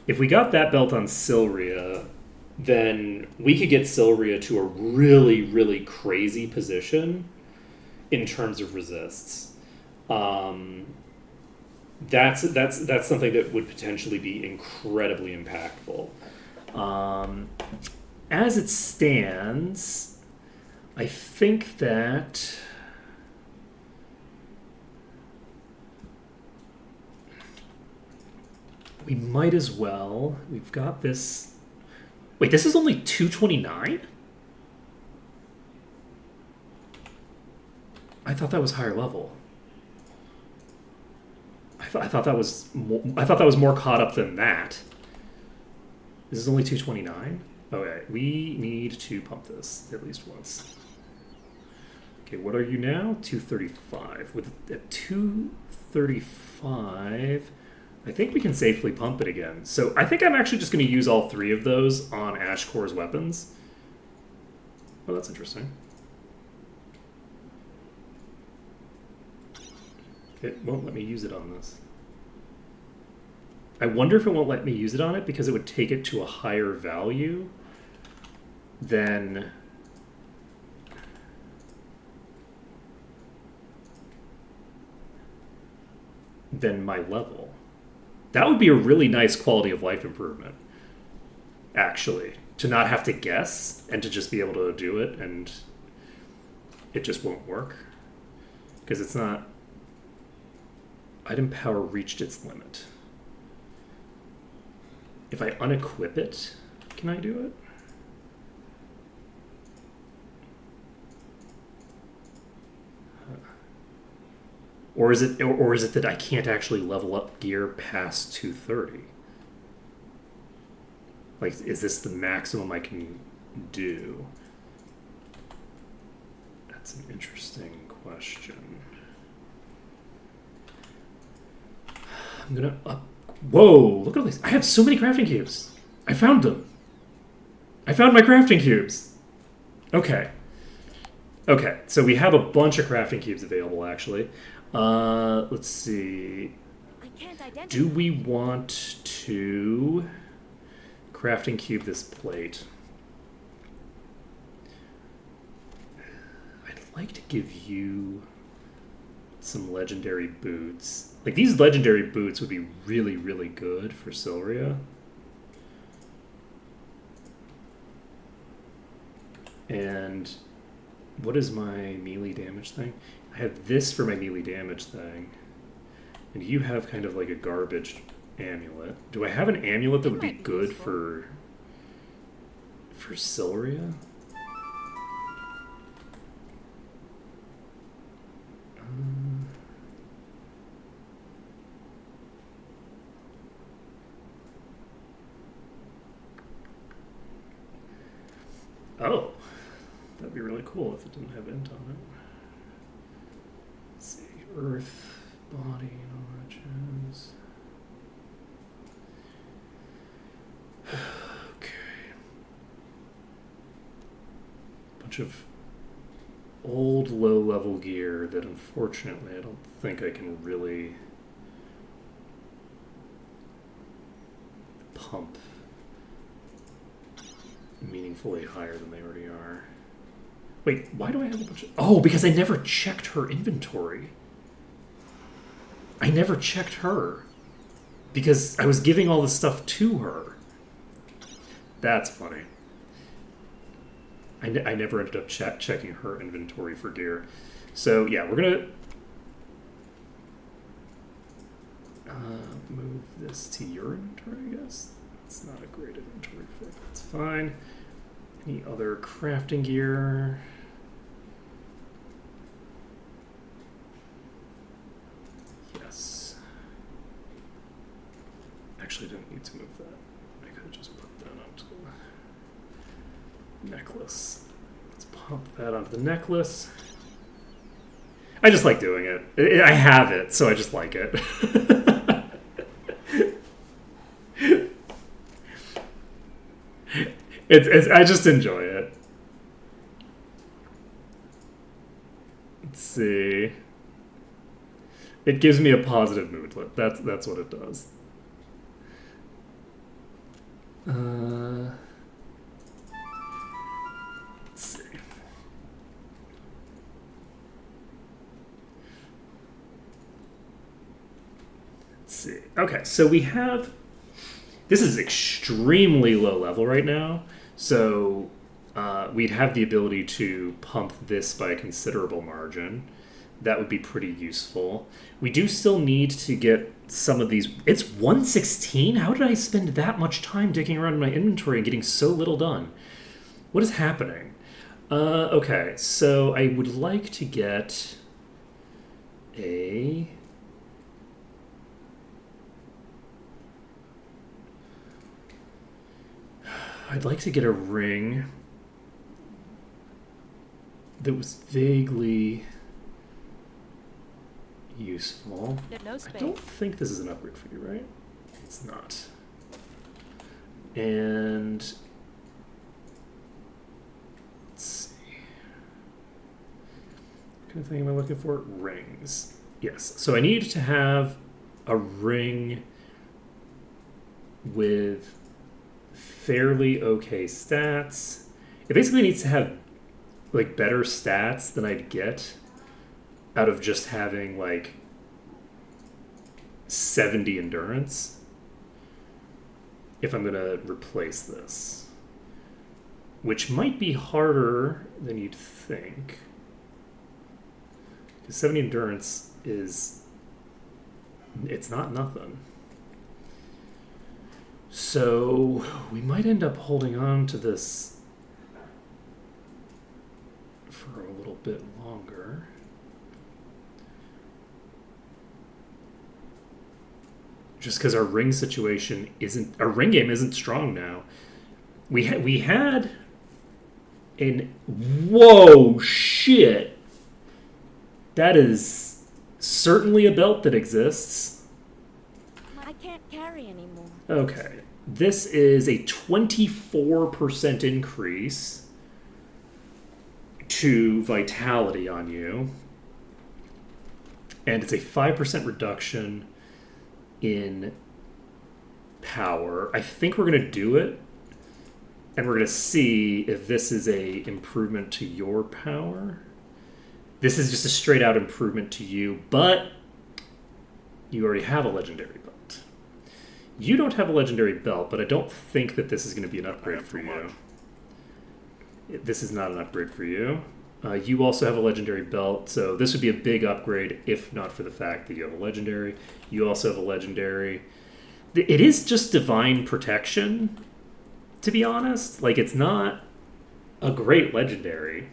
If we got that belt on Silria, then we could get Silria to a really, really crazy position in terms of resists. That's something that would potentially be incredibly impactful. As it stands, I think that we might as well. We've got this. Wait, this is only 229? I thought that was higher level. I thought that was more caught up than that. This is only 229? Okay, we need to pump this at least once. Okay, what are you now? 235. With at 235, I think we can safely pump it again. So I think I'm actually just going to use all 3 of those on Ashkor's weapons. Oh, that's interesting. It won't let me use it on this. I wonder if it won't let me use it on it because it would take it to a higher value than my level. That would be a really nice quality of life improvement, actually, to not have to guess and to just be able to do it, and it just won't work because it's not. Item power reached its limit. If I unequip it, can I do it? Or is it that I can't actually level up gear past 230? Like, is this the maximum I can do? That's an interesting question. I'm gonna up. Whoa! Look at this. I have so many crafting cubes. I found them. I found my crafting cubes. Okay. Okay. So we have a bunch of crafting cubes available, actually. Let's see. I can't identify. Do we want to crafting cube this plate? I'd like to give you some legendary boots. Like, these legendary boots would be really, really good for Silria. And what is my melee damage thing? I have this for my melee damage thing. And you have kind of like a garbage amulet. Do I have an amulet that would be good for Silria? Oh, that'd be really cool if it didn't have int on it. Let's see, earth, body, origins. Okay. Bunch of old low-level gear that unfortunately I don't think I can really pump meaningfully higher than they already are. Wait, why do I have a bunch of... Oh, because I never checked her inventory. I never checked her. Because I was giving all this stuff to her. That's funny. I never ended up checking her inventory for gear. So, yeah, we're going to move this to your inventory, I guess. It's not a great inventory fit. That's fine. Any other crafting gear? Yes. Actually, I didn't need to move that. I could have just put that onto the necklace. Let's pop that onto the necklace. I just like doing it. I have it, so I just like it. I just enjoy it. Let's see. It gives me a positive mood. That's what it does. Let's see. Let's see. Okay, so we have... This is extremely low level right now, so we'd have the ability to pump this by a considerable margin. That would be pretty useful. We do still need to get some of these... It's 116? How did I spend that much time digging around in my inventory and getting so little done? What is happening? Okay, so I would like to get a... I'd like to get a ring that was vaguely useful. No I space. don't think this is an upgrade for you, right? It's not. And let's see. What kind of thing am I looking for? Rings. Yes. So I need to have a ring with fairly okay stats. It basically needs to have like better stats than I'd get out of just having like 70 endurance if I'm gonna replace this, which might be harder than you'd think, because 70 endurance is, it's not nothing. So we might end up holding on to this for a little bit longer. Just because our ring situation isn't, our ring game isn't strong now. We had an, whoa, shit. That is certainly a belt that exists. I can't carry anymore. Okay. This is a 24% increase to vitality on you. And it's a 5% reduction in power. I think we're going to do it. And we're going to see if this is a improvement to your power. This is just a straight out improvement to you, but you already have a legendary belt. You don't have a legendary belt, but I don't think that this is going to be an upgrade for you. This is not an upgrade for you. You also have a legendary belt, so this would be a big upgrade if not for the fact that you have a legendary. You also have a legendary. It is just divine protection, to be honest. Like, it's not a great legendary.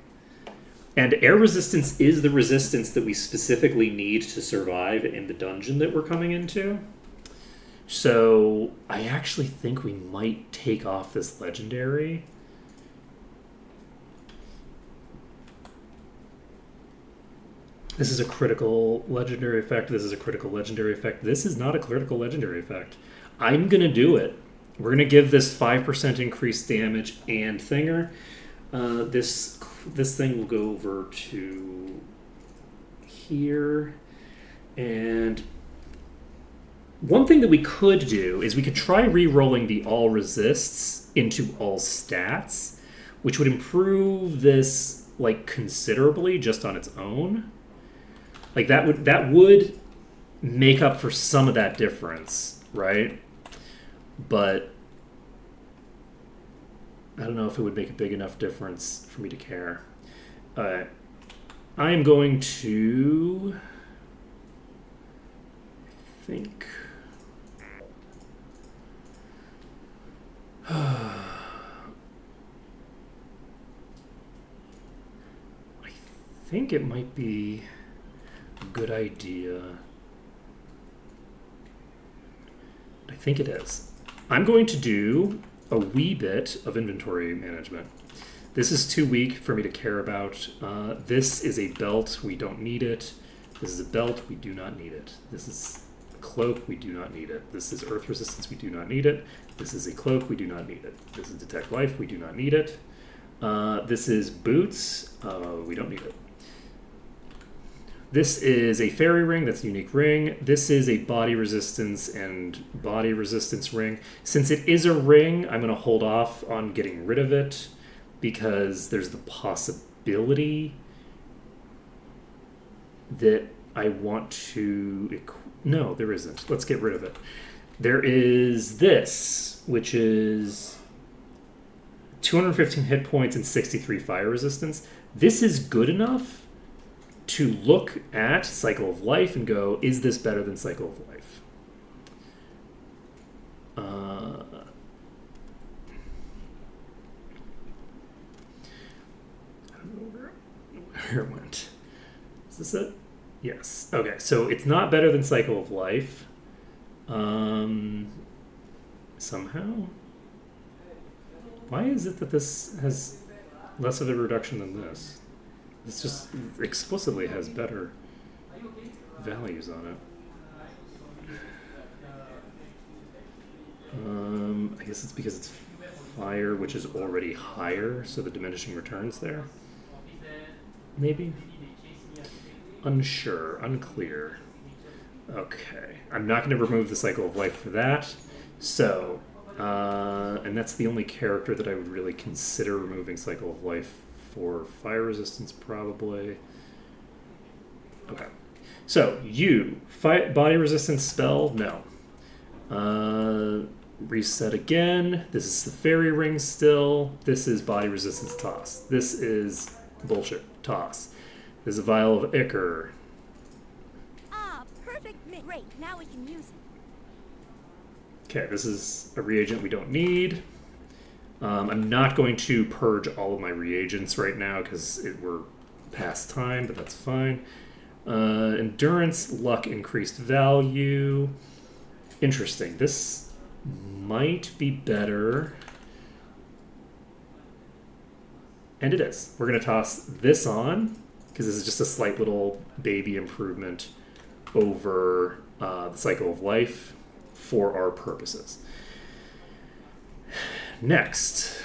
And air resistance is the resistance that we specifically need to survive in the dungeon that we're coming into. So I actually think we might take off this legendary. This is a critical legendary effect. This is a critical legendary effect. This is not a critical legendary effect. I'm going to do it. We're going to give this 5% increased damage and thinger. This thing will go over to here. And one thing that we could do is we could try re-rolling the all resists into all stats, which would improve this like considerably just on its own. Like that would make up for some of that difference, right? But I don't know if it would make a big enough difference for me to care. I am going to, I think, I think it might be a good idea. I think it is. I'm going to do a wee bit of inventory management. This is too weak for me to care about. This is a belt. We don't need it. This is a belt. We do not need it. This is a cloak. We do not need it. This is earth resistance. We do not need it. This is a cloak. We do not need it. This is detect life. We do not need it. This is boots. We don't need it. This is a fairy ring. That's a unique ring. This is a body resistance and body resistance ring. Since it is a ring, I'm going to hold off on getting rid of it because there's the possibility that I want to... No, there isn't. Let's get rid of it. There is this, which is 215 hit points and 63 fire resistance. This is good enough to look at Cycle of Life and go, is this better than Cycle of Life? I don't know where it went. Is this it? Yes. Okay, so it's not better than Cycle of Life. Somehow? Why is it that this has less of a reduction than this? This just explicitly has better values on it. I guess it's because it's fire, which is already higher, so the diminishing returns there. Maybe? Unsure. Unclear. Okay. I'm not going to remove the Cycle of Life for that, So, and that's the only character that I would really consider removing Cycle of Life for fire resistance, probably. Okay. So, you. Body resistance spell? No. Reset again. This is the fairy ring still. This is body resistance toss. This is bullshit toss. This is a vial of ichor. Ah, perfect mix. Great, now we can use it. Okay, this is a reagent we don't need. I'm not going to purge all of my reagents right now because we're past time, but that's fine. Endurance, luck, increased value. Interesting. This might be better. And it is. We're going to toss this on because this is just a slight little baby improvement over the Cycle of Life for our purposes. Next.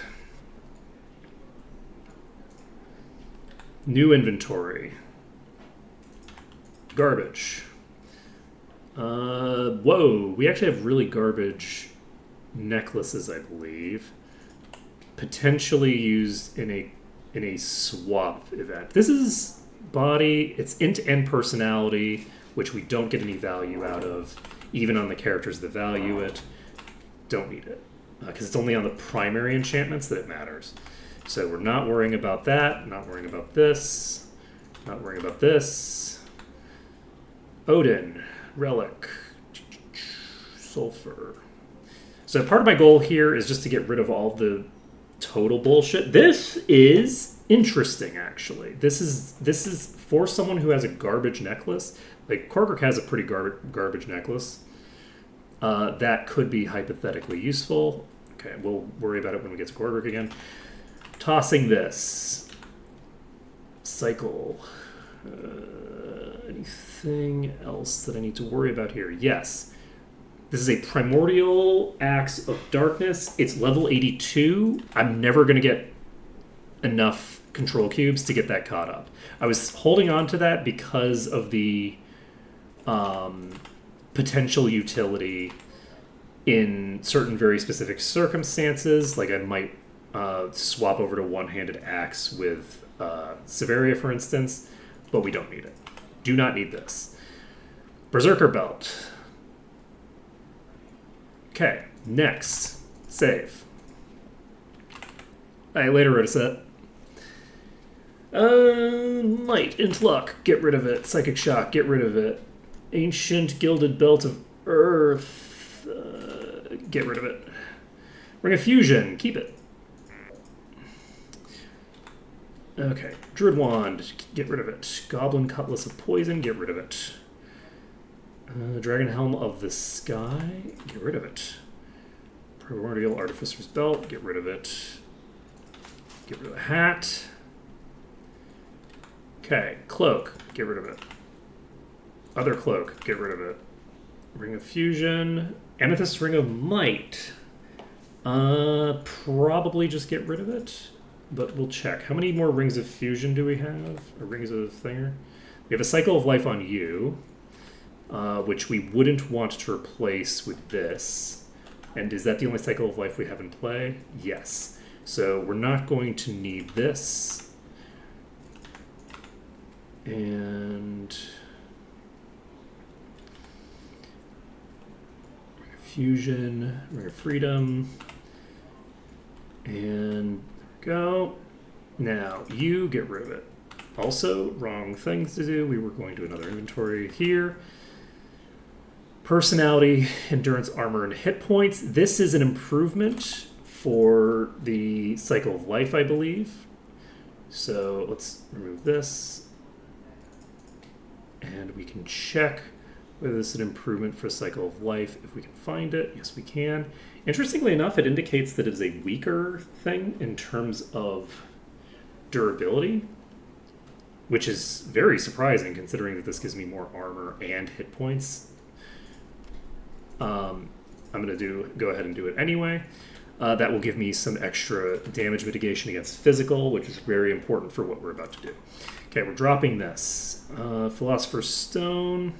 New inventory. Garbage. Whoa, we actually have really garbage necklaces, I believe. Potentially used in a swap event. This is body, it's int and personality, which we don't get any value out of, even on the characters that value it. Don't need it. Because it's only on the primary enchantments that it matters. So we're not worrying about that, not worrying about this, not worrying about this. Odin, relic, sulfur. So part of my goal here is just to get rid of all the total bullshit. This is interesting, actually. This is for someone who has a garbage necklace. Like, Korgrik has a pretty garbage necklace. That could be hypothetically useful. Okay, we'll worry about it when we get to Korgrik again. Tossing this. Cycle. Anything else that I need to worry about here? Yes. This is a Primordial Axe of Darkness. It's level 82. I'm never going to get enough control cubes to get that caught up. I was holding on to that because of the potential utility in certain very specific circumstances. Like I might swap over to one-handed axe with Severia, for instance, but we don't need it. Do not need this. Berserker Belt. Okay, next. Save. I later wrote a set. Might, Int Luck, get rid of it. Psychic Shock, get rid of it. Ancient Gilded Belt of Earth, get rid of it. Ring of Fusion, keep it. Okay, Druid Wand, get rid of it. Goblin Cutlass of Poison, get rid of it. Dragon Helm of the Sky, get rid of it. Primordial Artificer's Belt, get rid of it. Get rid of the hat. Okay, Cloak, get rid of it. Other Cloak, get rid of it. Ring of Fusion. Amethyst Ring of Might. Probably just get rid of it, but we'll check. How many more Rings of Fusion do we have? Or Rings of Thinger? We have a Cycle of Life on you, which we wouldn't want to replace with this. And is that the only Cycle of Life we have in play? Yes. So we're not going to need this. And Ring of Fusion, Ring of Freedom, and there we go. Now you get rid of it. Also, wrong things to do. We were going to another inventory here. Personality, endurance, armor, and hit points. This is an improvement for the Cycle of Life, I believe. So let's remove this. And we can check whether this is an improvement for Cycle of Life if we can find it. Yes, we can. Interestingly enough, it indicates that it is a weaker thing in terms of durability, which is very surprising considering that this gives me more armor and hit points. I'm going to go ahead and do it anyway. That will give me some extra damage mitigation against physical, which is very important for what we're about to do. Okay, we're dropping this. Philosopher's Stone.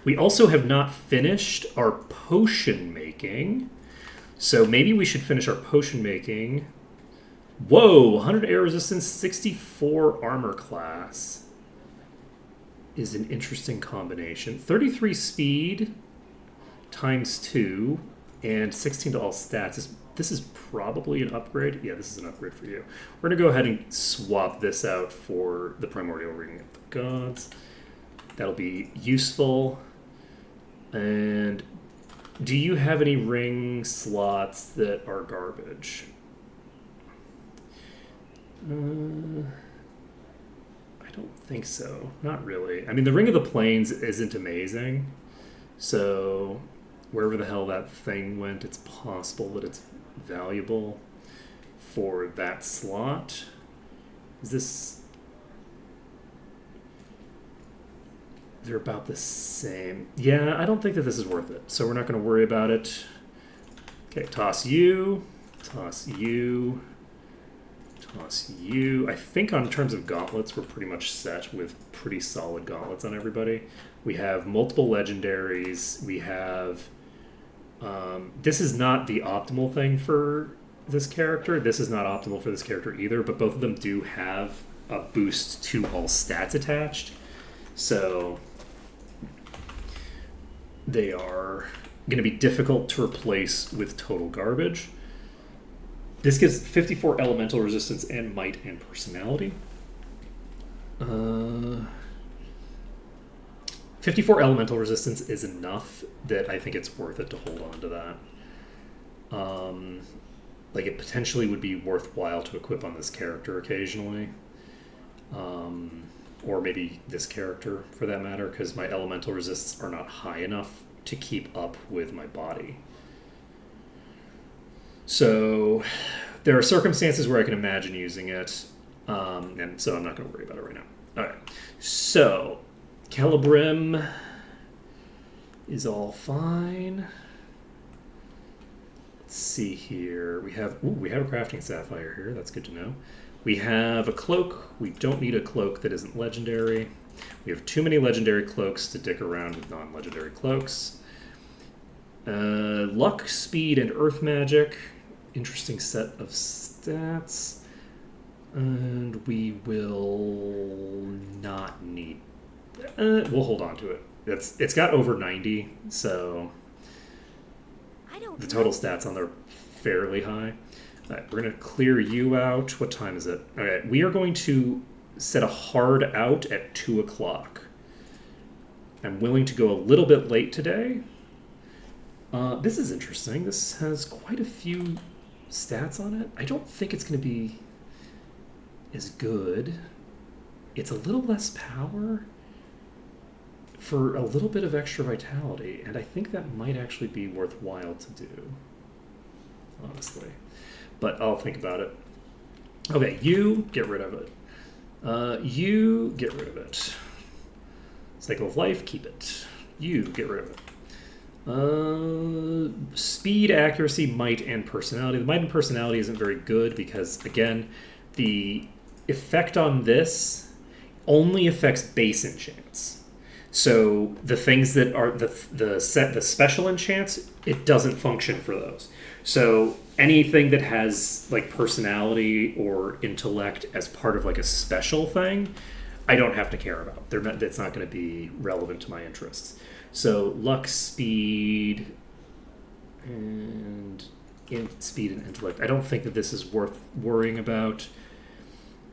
We also have not finished our potion making. So maybe we should finish our potion making. Whoa, 100 air resistance, 64 armor class is an interesting combination. 33 speed times 2 and 16 to all stats. This is probably an upgrade. Yeah, this is an upgrade for you. We're going to go ahead and swap this out for the Primordial Ring of the Gods. That'll be useful. And do you have any ring slots that are garbage? I don't think so. Not really. I mean, the Ring of the Plains isn't amazing. So wherever the hell that thing went, it's possible that it's valuable for that slot. Is this... They're about the same. Yeah, I don't think that this is worth it. So we're not going to worry about it. Okay, toss you. Toss you. Toss you. I think on terms of gauntlets, we're pretty much set with pretty solid gauntlets on everybody. We have multiple legendaries. We have... this is not the optimal thing for this character. This is not optimal for this character either, but both of them do have a boost to all stats attached. So they are going to be difficult to replace with total garbage. This gives 54 elemental resistance and might and personality. 54 elemental resistance is enough that I think it's worth it to hold on to that. Like, it potentially would be worthwhile to equip on this character occasionally. Or maybe this character, for that matter, because my elemental resists are not high enough to keep up with my body. So there are circumstances where I can imagine using it, and so I'm not going to worry about it right now. All right, so Celebrim is all fine. Let's see here. We have a crafting sapphire here. That's good to know. We have a cloak. We don't need a cloak that isn't legendary. We have too many legendary cloaks to dick around with non-legendary cloaks. Luck, speed, and earth magic. Interesting set of stats. And we will not need... we'll hold on to it. It's got over 90, so the total stats on there are fairly high. All right, we're going to clear you out. What time is it? Okay, we are going to set a hard out at 2 o'clock. I'm willing to go a little bit late today. This is interesting. This has quite a few stats on it. I don't think it's going to be as good. It's a little less power for a little bit of extra vitality, and I think that might actually be worthwhile to do, honestly. But I'll think about it. Okay, you get rid of it. You get rid of it. Cycle of life, keep it. You get rid of it. Speed, accuracy, might, and personality. The might and personality isn't very good because, again, the effect on this only affects base enchants. So the things that are the special enchants, it doesn't function for those. So anything that has like personality or intellect as part of like a special thing, I don't have to care about. That's not going to be relevant to my interests. So luck, speed, and speed and intellect. I don't think that this is worth worrying about.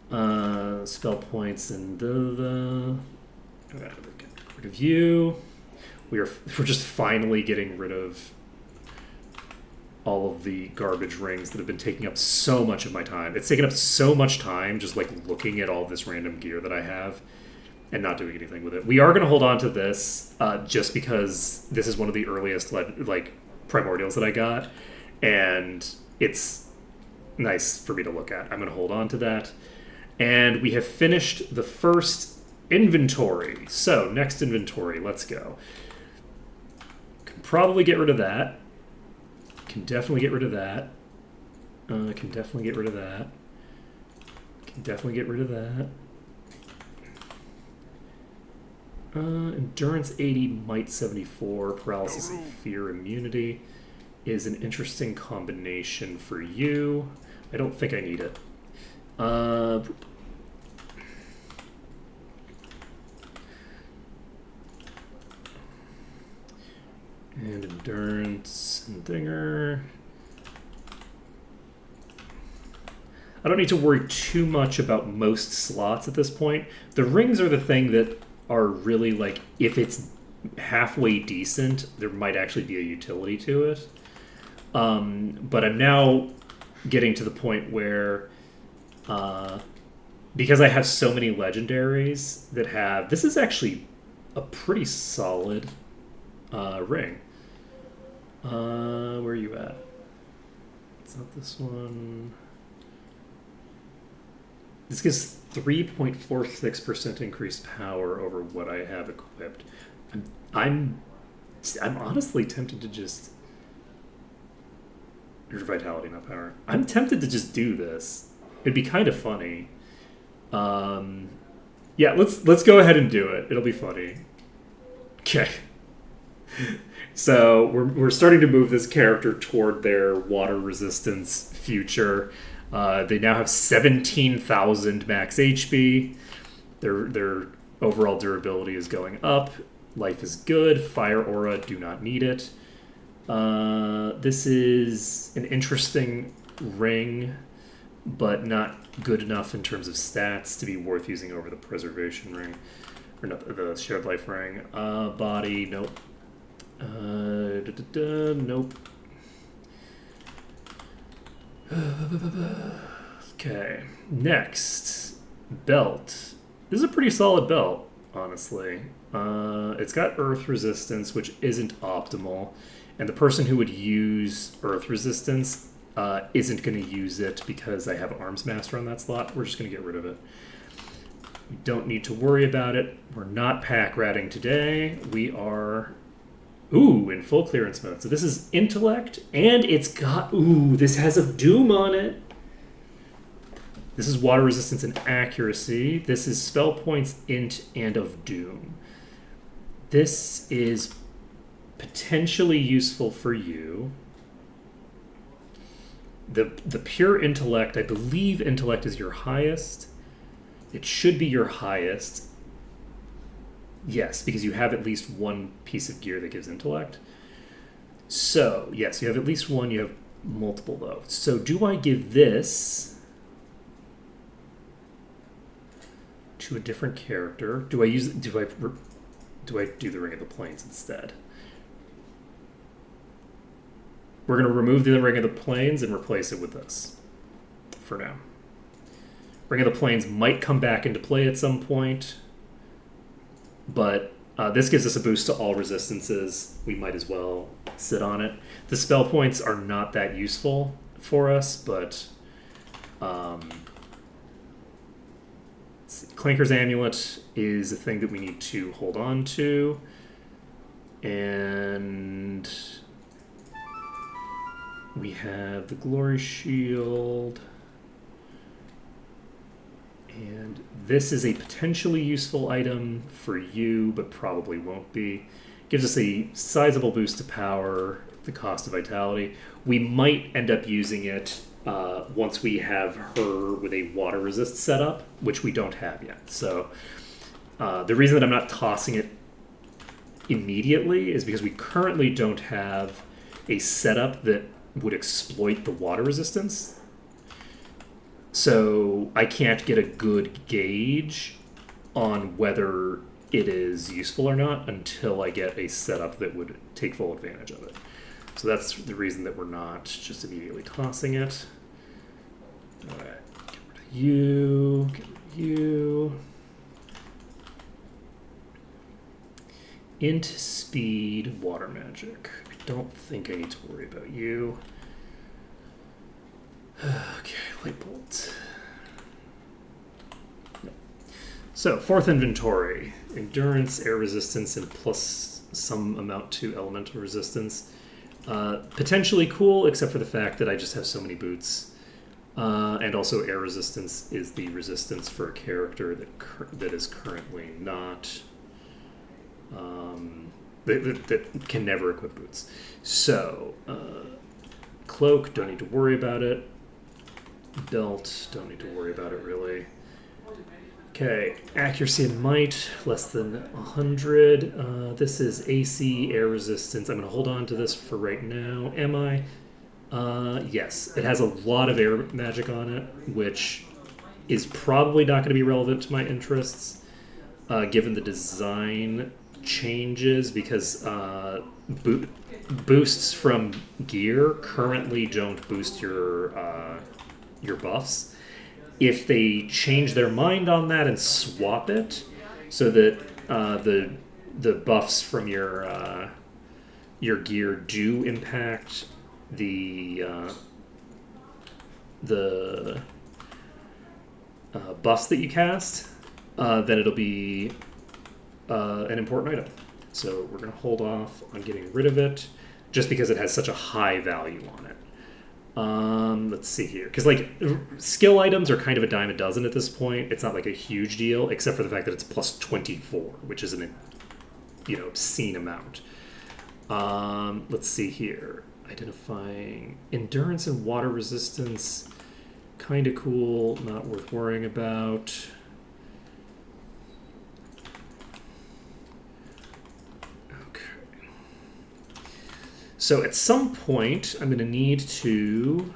Spell points and get rid of you. We're just finally getting rid of all of the garbage rings that have been taking up so much of my time. It's taken up so much time just like looking at all this random gear that I have and not doing anything with it. We are going to hold on to this just because this is one of the earliest like primordials that I got, and it's nice for me to look at. I'm going to hold on to that. And we have finished the first inventory. So next inventory, let's go. Can probably get rid of that. Can definitely get rid of that. Can definitely get rid of that. Can definitely get rid of that. Endurance 80, Might 74, Paralysis and Fear Immunity is an interesting combination for you. I don't think I need it. And Endurance and Dinger. I don't need to worry too much about most slots at this point. The rings are the thing that are really like, if it's halfway decent, there might actually be a utility to it. But I'm now getting to the point where, because I have so many legendaries that have, this is actually a pretty solid ring. Where are you at? It's not this one. This gives 3.46% increased power over what I have equipped. I'm honestly tempted to just... Your vitality, not power. I'm tempted to just do this. It'd be kind of funny. Yeah, let's go ahead and do it. It'll be funny. Okay. So we're starting to move this character toward their water resistance future. They now have 17,000 max HP. Their overall durability is going up. Life is good. Fire aura, do not need it. This is an interesting ring, but not good enough in terms of stats to be worth using over the preservation ring. Or not the shared life ring. Body, nope. Nope. Okay, next, belt. This is a pretty solid belt, honestly. It's got earth resistance, which isn't optimal, and the person who would use earth resistance isn't going to use it because I have Arms Master on that slot. We're just going to get rid of it. We don't need to worry about it. We're not pack ratting today. We are... Ooh, in full clearance mode. So this is intellect, and it's got... Ooh, this has a doom on it. This is water resistance and accuracy. This is spell points, int, and of doom. This is potentially useful for you. The pure intellect, I believe intellect is your highest. It should be your highest. Yes, because you have at least one piece of gear that gives intellect. So, yes, you have at least one. You have multiple, though. So, do I give this to a different character? Do I use? Do I do the Ring of the Plains instead? We're going to remove the Ring of the Plains and replace it with this for now. Ring of the Plains might come back into play at some point. But this gives us a boost to all resistances. We might as well sit on it. The spell points are not that useful for us, but Clanker's Amulet is a thing that we need to hold on to. And we have the Glory Shield. And this is a potentially useful item for you, but probably won't be. Gives us a sizable boost to power, the cost of vitality. We might end up using it once we have her with a water resist setup, which we don't have yet. So the reason that I'm not tossing it immediately is because we currently don't have a setup that would exploit the water resistance. So I can't get a good gauge on whether it is useful or not until I get a setup that would take full advantage of it. So that's the reason that we're not just immediately tossing it. All right, get rid of you, get rid of you. Int speed, water magic. I don't think I need to worry about you. Okay, light bolt. No. So, fourth inventory. Endurance, air resistance, and plus some amount to elemental resistance. Potentially cool, except for the fact that I just have so many boots. And also air resistance is the resistance for a character that is currently not that can never equip boots. So, cloak, don't need to worry about it. Belt, don't need to worry about it really. Okay, accuracy and might, less than 100. This is AC, air resistance. I'm going to hold on to this for right now. Am I? Yes. It has a lot of air magic on it, which is probably not going to be relevant to my interests, given the design changes, because boosts from gear currently don't boost your buffs. If they change their mind on that and swap it, so that the buffs from your gear do impact the buffs that you cast, then it'll be an important item. So we're going to hold off on getting rid of it, just because it has such a high value on it. Let's see here, because like skill items are kind of a dime a dozen at this point. It's not like a huge deal, except for the fact that it's plus 24, which is an obscene amount. Let's see here, identifying endurance and water resistance, kind of cool, not worth worrying about. So at some point, I'm going to need to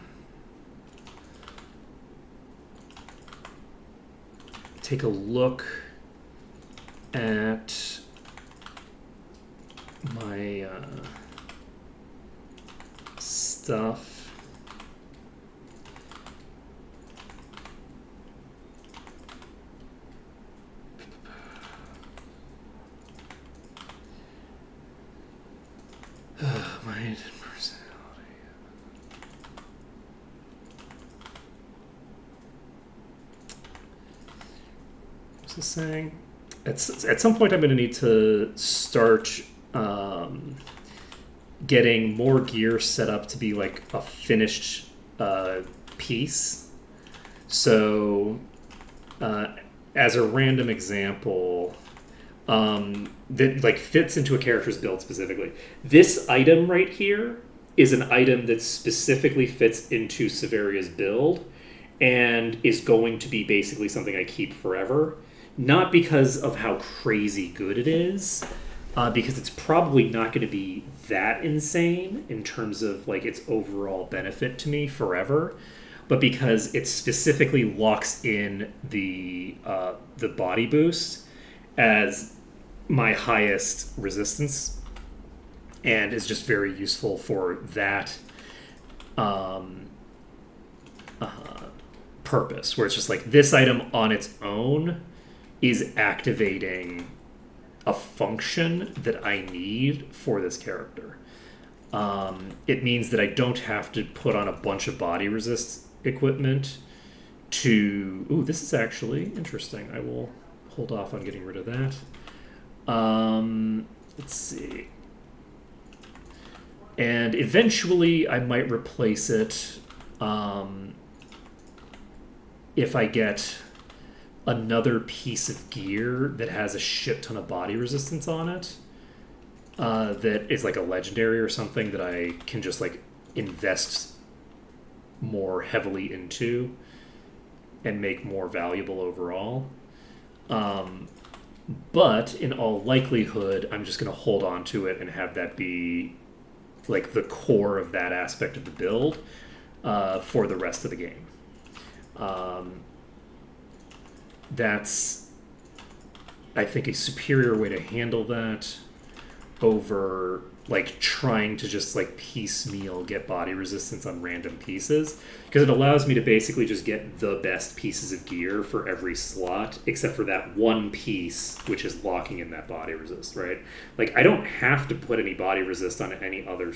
take a look at my stuff. My personality. What's this saying? At some point, I'm going to need to start getting more gear set up to be like a finished piece. So, as a random example, that like fits into a character's build specifically. This item right here is an item that specifically fits into Severia's build and is going to be basically something I keep forever. Not because of how crazy good it is, because it's probably not going to be that insane in terms of like its overall benefit to me forever, but because it specifically locks in the body boost as my highest resistance, and is just very useful for that purpose, where it's just like this item on its own is activating a function that I need for this character. It means that I don't have to put on a bunch of body resist equipment to... Ooh, this is actually interesting. I will hold off on getting rid of that. Let's see. And eventually I might replace it if I get another piece of gear that has a shit ton of body resistance on it, that is like a legendary or something that I can just like invest more heavily into and make more valuable overall. But in all likelihood, I'm just going to hold on to it and have that be like the core of that aspect of the build for the rest of the game. That's, I think, a superior way to handle that over like trying to just like piecemeal get body resistance on random pieces, because it allows me to basically just get the best pieces of gear for every slot except for that one piece which is locking in that body resist, right? Like I don't have to put any body resist on any other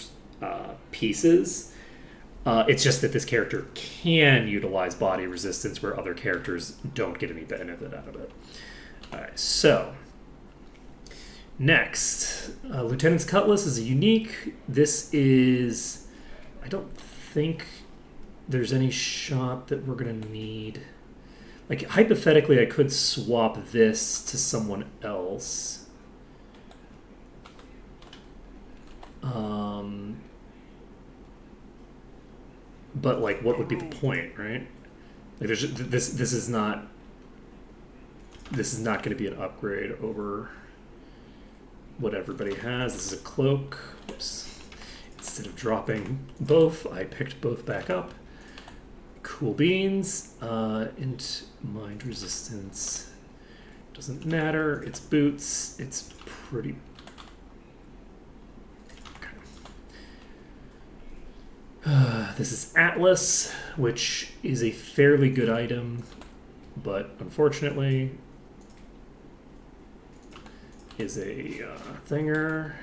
pieces. It's just that this character can utilize body resistance where other characters don't get any benefit out of it. Alright, so next, Lieutenant's Cutlass is a unique. This is... I don't think there's any shot that we're going to need. Like, hypothetically, I could swap this to someone else. But like, what would be the point, right? Like, there's this is not going to be an upgrade over what everybody has. This is a cloak. Oops. Instead of dropping both, I picked both back up. Cool beans. Int mind resistance. Doesn't matter. It's boots. It's pretty. This is Atlas, which is a fairly good item, but unfortunately is a thinger.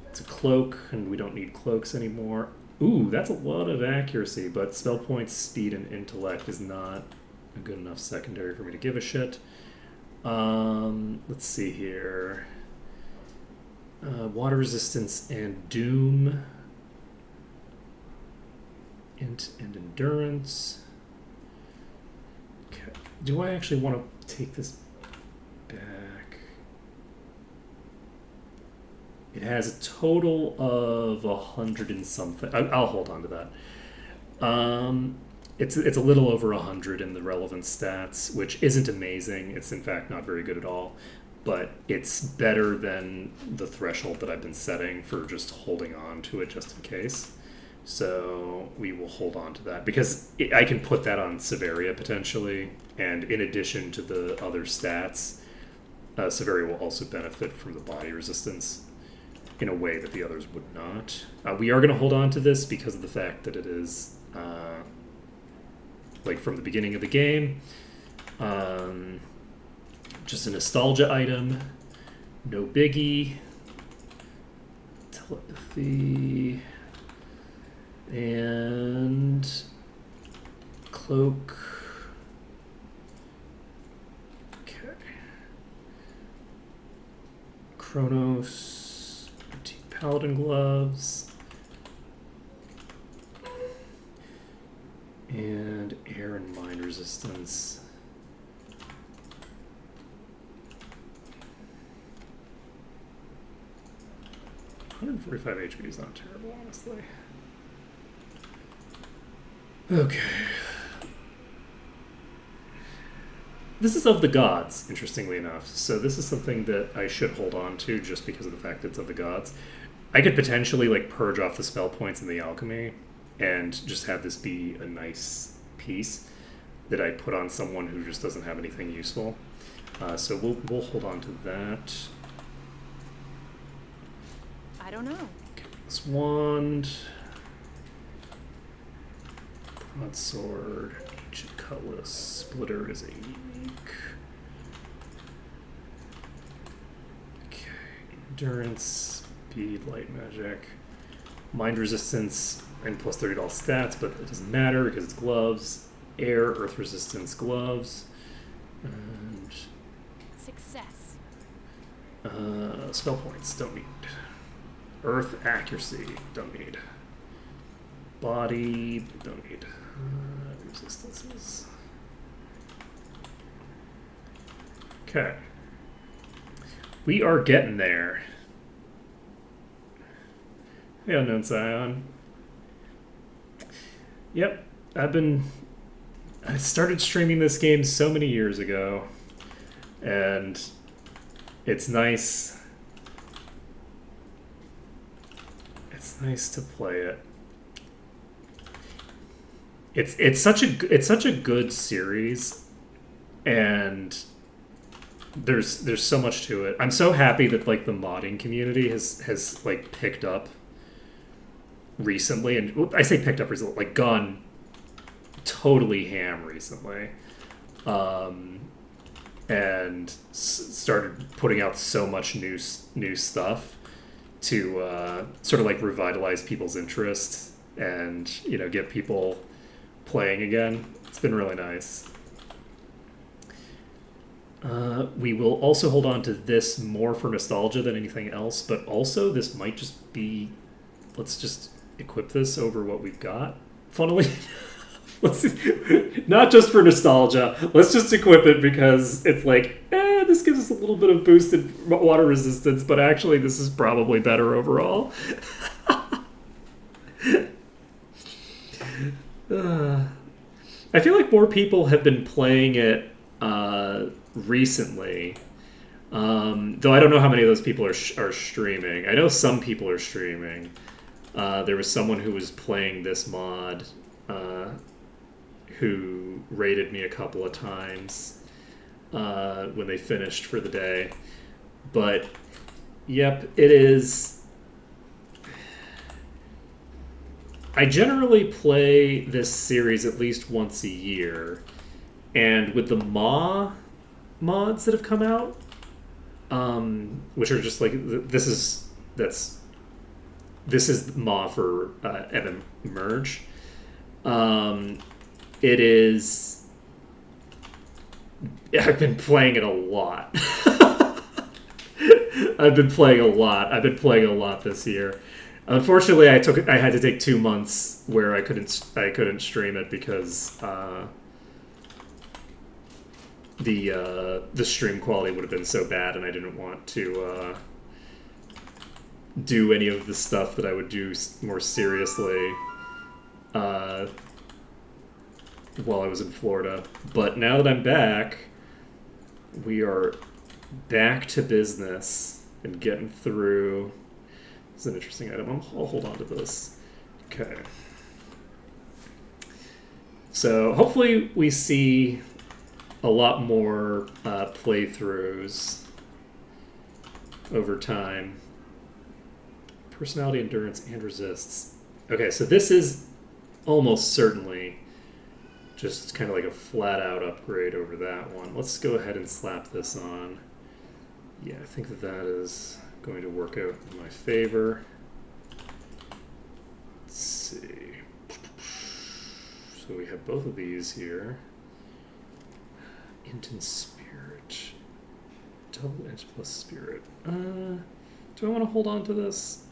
It's a cloak, and we don't need cloaks anymore. Ooh, that's a lot of accuracy, but spell points, speed, and intellect is not a good enough secondary for me to give a shit. Let's see here. Water resistance and doom. Int and endurance. Okay. Do I actually want to take this back? It has a total of 100 and something. I'll hold on to that. It's a little over 100 in the relevant stats, which isn't amazing. It's in fact not very good at all, but it's better than the threshold that I've been setting for just holding on to it just in case. So we will hold on to that because I can put that on Severia potentially, and in addition to the other stats, Severia will also benefit from the body resistance in a way that the others would not. We are going to hold on to this because of the fact that it is like from the beginning of the game, just a nostalgia item, no biggie. Telepathy. And cloak. Okay. Chronos. Paladin gloves. And air and mind resistance. $145 HP is not terrible, honestly. Okay. This is of the gods, interestingly enough. So this is something that I should hold on to just because of the fact it's of the gods. I could potentially like purge off the spell points in the alchemy and just have this be a nice piece that I put on someone who just doesn't have anything useful. So we'll hold on to that. I don't know. Okay, this wand. Broadsword, ancient cutlass, splitter is a unique. Okay, endurance, speed, light magic, mind resistance, and plus 30 to all stats, but it doesn't matter because it's gloves. Air, earth resistance, gloves, and Success. spell points don't need. Earth accuracy don't need. Body don't need. Resistances. Okay. We are getting there. Hey, Unknown Scion. Yep, I started streaming this game so many years ago, and it's nice. It's nice to play it. It's such a good series, and there's so much to it. I'm so happy that like the modding community has like picked up recently, and I say picked up recently, like gone totally ham recently, and started putting out so much new stuff to sort of like revitalize people's interest and get people playing again. It's been really nice. We will also hold on to this more for nostalgia than anything else, but also this might just be, let's just equip this over what we've got. Funnily, not just for nostalgia, let's just equip it because it's like, this gives us a little bit of boosted water resistance, but actually this is probably better overall. I feel like more people have been playing it recently. Though I don't know how many of those people are streaming. I know some people are streaming. There was someone who was playing this mod who raided me a couple of times when they finished for the day. But, yep, it is... I generally play this series at least once a year. And with the Maw mods that have come out, which are just like... This is Maw for Evan Merge. It is... I've been playing it a lot. I've been playing a lot this year. Unfortunately, I had to take 2 months where I couldn't stream it because the stream quality would have been so bad, and I didn't want to do any of the stuff that I would do more seriously while I was in Florida. But now that I'm back, we are back to business and getting through. This is an interesting item. I'll hold on to this. Okay. So hopefully we see a lot more playthroughs over time. Personality, endurance, and resists. Okay, so this is almost certainly just kind of like a flat-out upgrade over that one. Let's go ahead and slap this on. Yeah, I think that is going to work out in my favor. Let's see. So we have both of these here. Int and Spirit. Double Int plus Spirit. Do I want to hold on to this?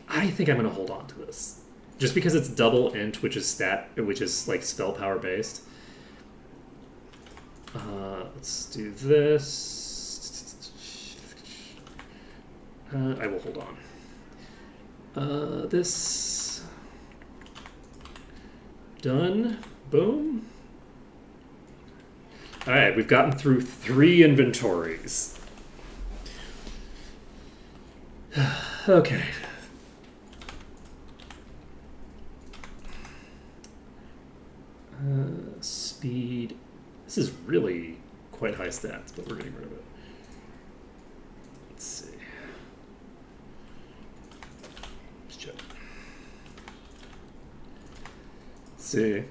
I think I'm going to hold on to this. Just because it's double Int, which is like spell power based. Let's do this. I will hold on. This. Done. Boom. Alright, we've gotten through 3 inventories. Okay. Speed. This is really quite high stats, but we're getting rid of it. Let's see. Let's check. Let's see.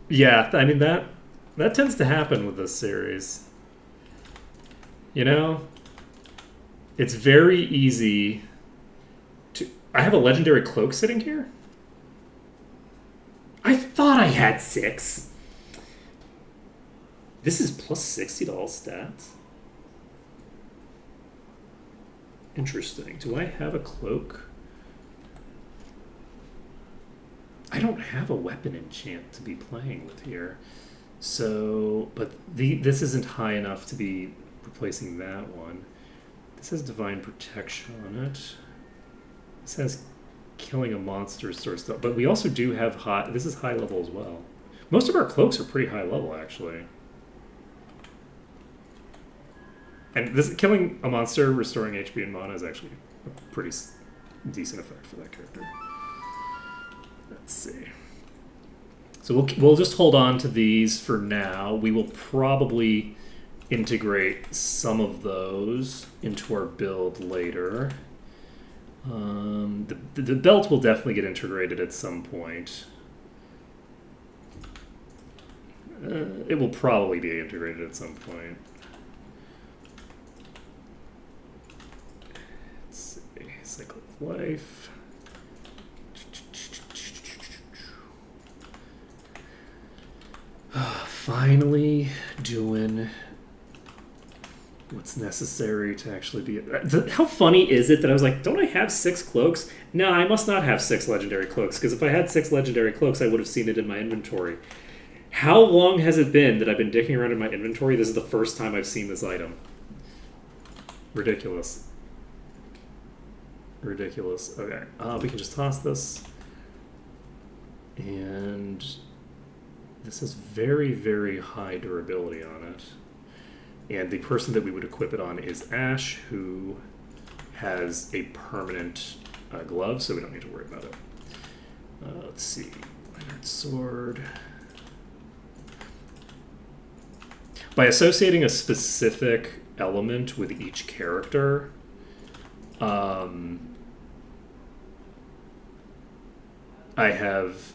Yeah, I mean that tends to happen with this series. You know, it's very easy to... I have a legendary cloak sitting here? I thought I had 6. This is plus 60 to all stats. Interesting. Do I have a cloak? I don't have a weapon enchant to be playing with here. So, but this isn't high enough to be replacing that one. This has Divine Protection on it. This has killing a monster sort of stuff. But we also do have high... This is high level as well. Most of our cloaks are pretty high level, actually. And this killing a monster, restoring HP and mana is actually a pretty decent effect for that character. Let's see. So we'll just hold on to these for now. We will probably integrate some of those into our build later. The belt will definitely get integrated at some point. It will probably be integrated at some point. Let's see. Cycle of Life. Finally doing what's necessary to actually be... How funny is it that I was like, don't I have 6 cloaks? No, I must not have 6 legendary cloaks, because if I had 6 legendary cloaks, I would have seen it in my inventory. How long has it been that I've been dicking around in my inventory? This is the first time I've seen this item. Ridiculous. Ridiculous. Okay, we can just toss this. And this has very, very high durability on it. And the person that we would equip it on is Ash, who has a permanent glove, so we don't need to worry about it. Let's see. Iron Sword. By associating a specific element with each character, I have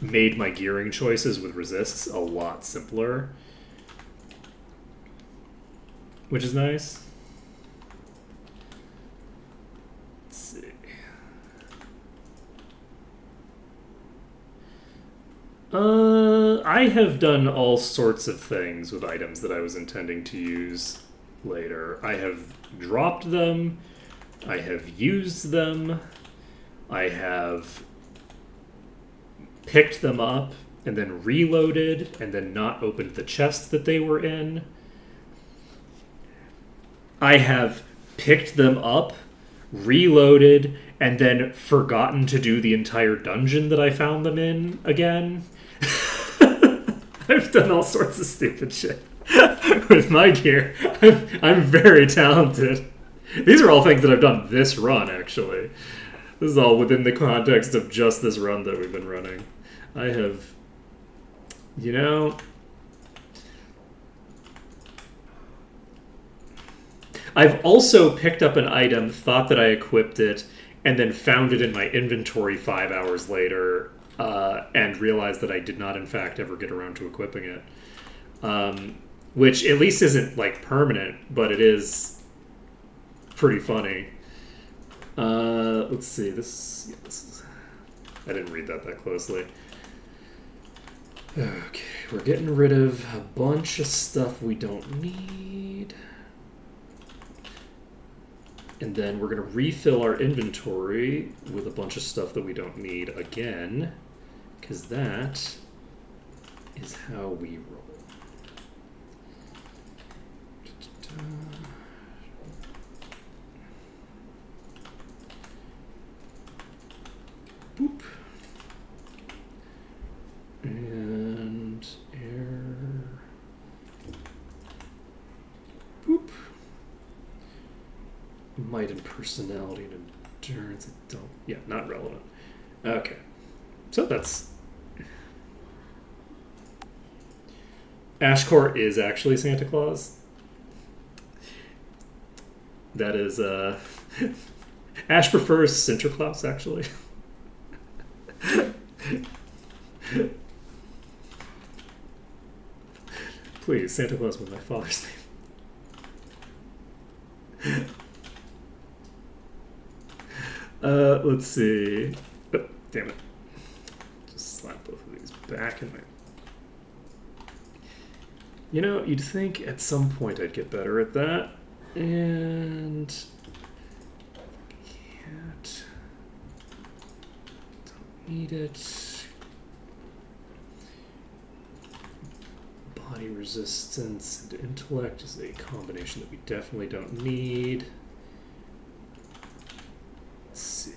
made my gearing choices with resists a lot simpler, which is nice. Let's see. I have done all sorts of things with items that I was intending to use later. I have dropped them. I have used them. I have picked them up and then reloaded and then not opened the chest that they were in. I have picked them up, reloaded, and then forgotten to do the entire dungeon that I found them in again. I've done all sorts of stupid shit with my gear. I'm very talented. These are all things that I've done this run, actually. This is all within the context of just this run that we've been running. I have, you know, I've also picked up an item, thought that I equipped it, and then found it in my inventory 5 hours later, and realized that I did not, in fact, ever get around to equipping it. Which at least isn't, like, permanent, but it is pretty funny. Let's see, this is... I didn't read that closely. Okay, we're getting rid of a bunch of stuff we don't need. And then we're going to refill our inventory with a bunch of stuff that we don't need again, because that is how we roll. Boop. And air. Boop. Might and personality and endurance. I don't. Yeah, not relevant. Okay. So that's. Ashcore is actually Santa Claus. That is, Ash prefers Sinterklaas, actually. Please, Santa Claus was my father's name. Let's see. Oh, damn it. Just slap both of these back in my... You know, you'd think at some point I'd get better at that. And... Can't... Don't need it. Body resistance and intellect is a combination that we definitely don't need. Let's see.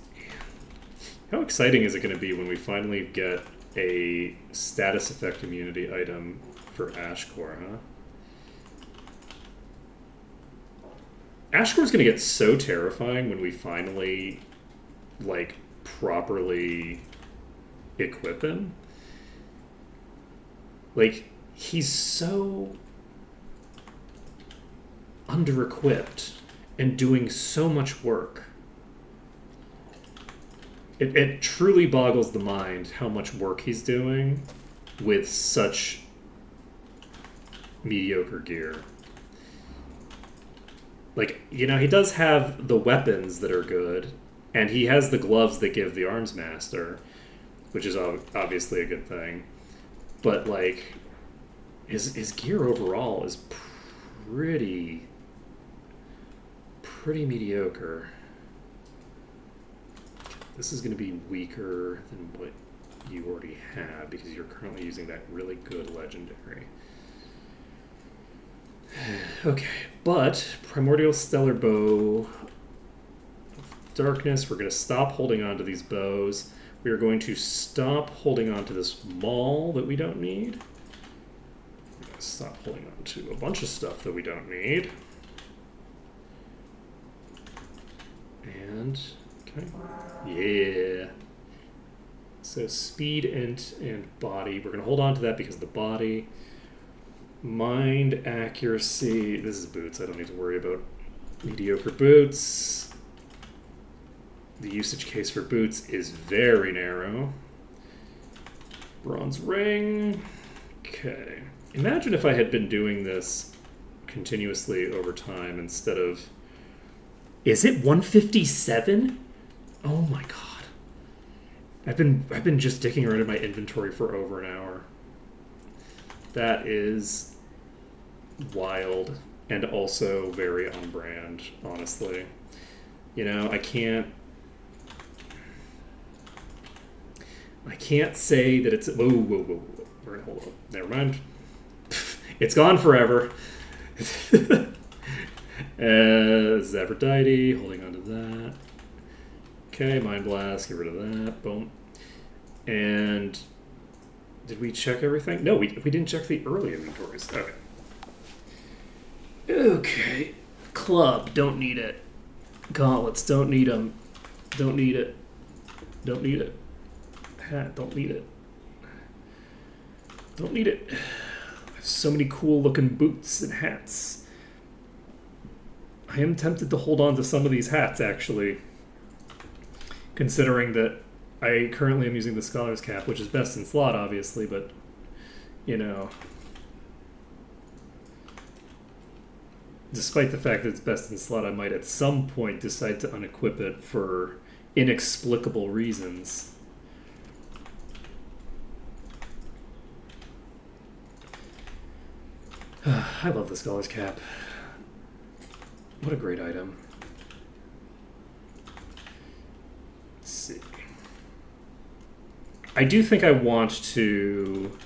How exciting is it going to be when we finally get a status effect immunity item for Ashcore, huh? Ashcore's going to get so terrifying when we finally, like, properly equip him. Like, he's so under-equipped and doing so much work. It truly boggles the mind how much work he's doing with such mediocre gear. Like, you know, he does have the weapons that are good, and he has the gloves that give the Arms Master, which is obviously a good thing. But, like, his gear overall is pretty mediocre. This is going to be weaker than what you already have because you're currently using that really good legendary. Okay, but Primordial Stellar Bow Darkness, we're going to stop holding on to these bows. We are going to stop holding on to this maul that we don't need. We're going to stop holding on to a bunch of stuff that we don't need. And, okay, yeah. So speed, int, and body. We're going to hold on to that because of the body. Mind, accuracy. This is boots. I don't need to worry about mediocre boots. The usage case for boots is very narrow. Bronze ring. Okay. Imagine if I had been doing this continuously over time instead of... Is it 157? Oh my god. I've been just dicking around in my inventory for over an hour. That is wild and also very on brand, honestly. You know, I can't say that it's... Whoa. We're gonna hold on. Never mind. It's gone forever. Aphrodite, holding on to that. Okay, Mind Blast, get rid of that. Boom. And did we check everything? No, we didn't check the early inventories. Okay. Okay. Club, don't need it. Gauntlets, don't need them. Don't need it. Don't need it. Hat, don't need it. Don't need it. I have so many cool looking boots and hats. I am tempted to hold on to some of these hats, actually. Considering that I currently am using the Scholar's Cap, which is best in slot, obviously, but, you know... Despite the fact that it's best in slot, I might at some point decide to unequip it for inexplicable reasons. I love the Scholar's Cap. What a great item. Let's see. I do think I want to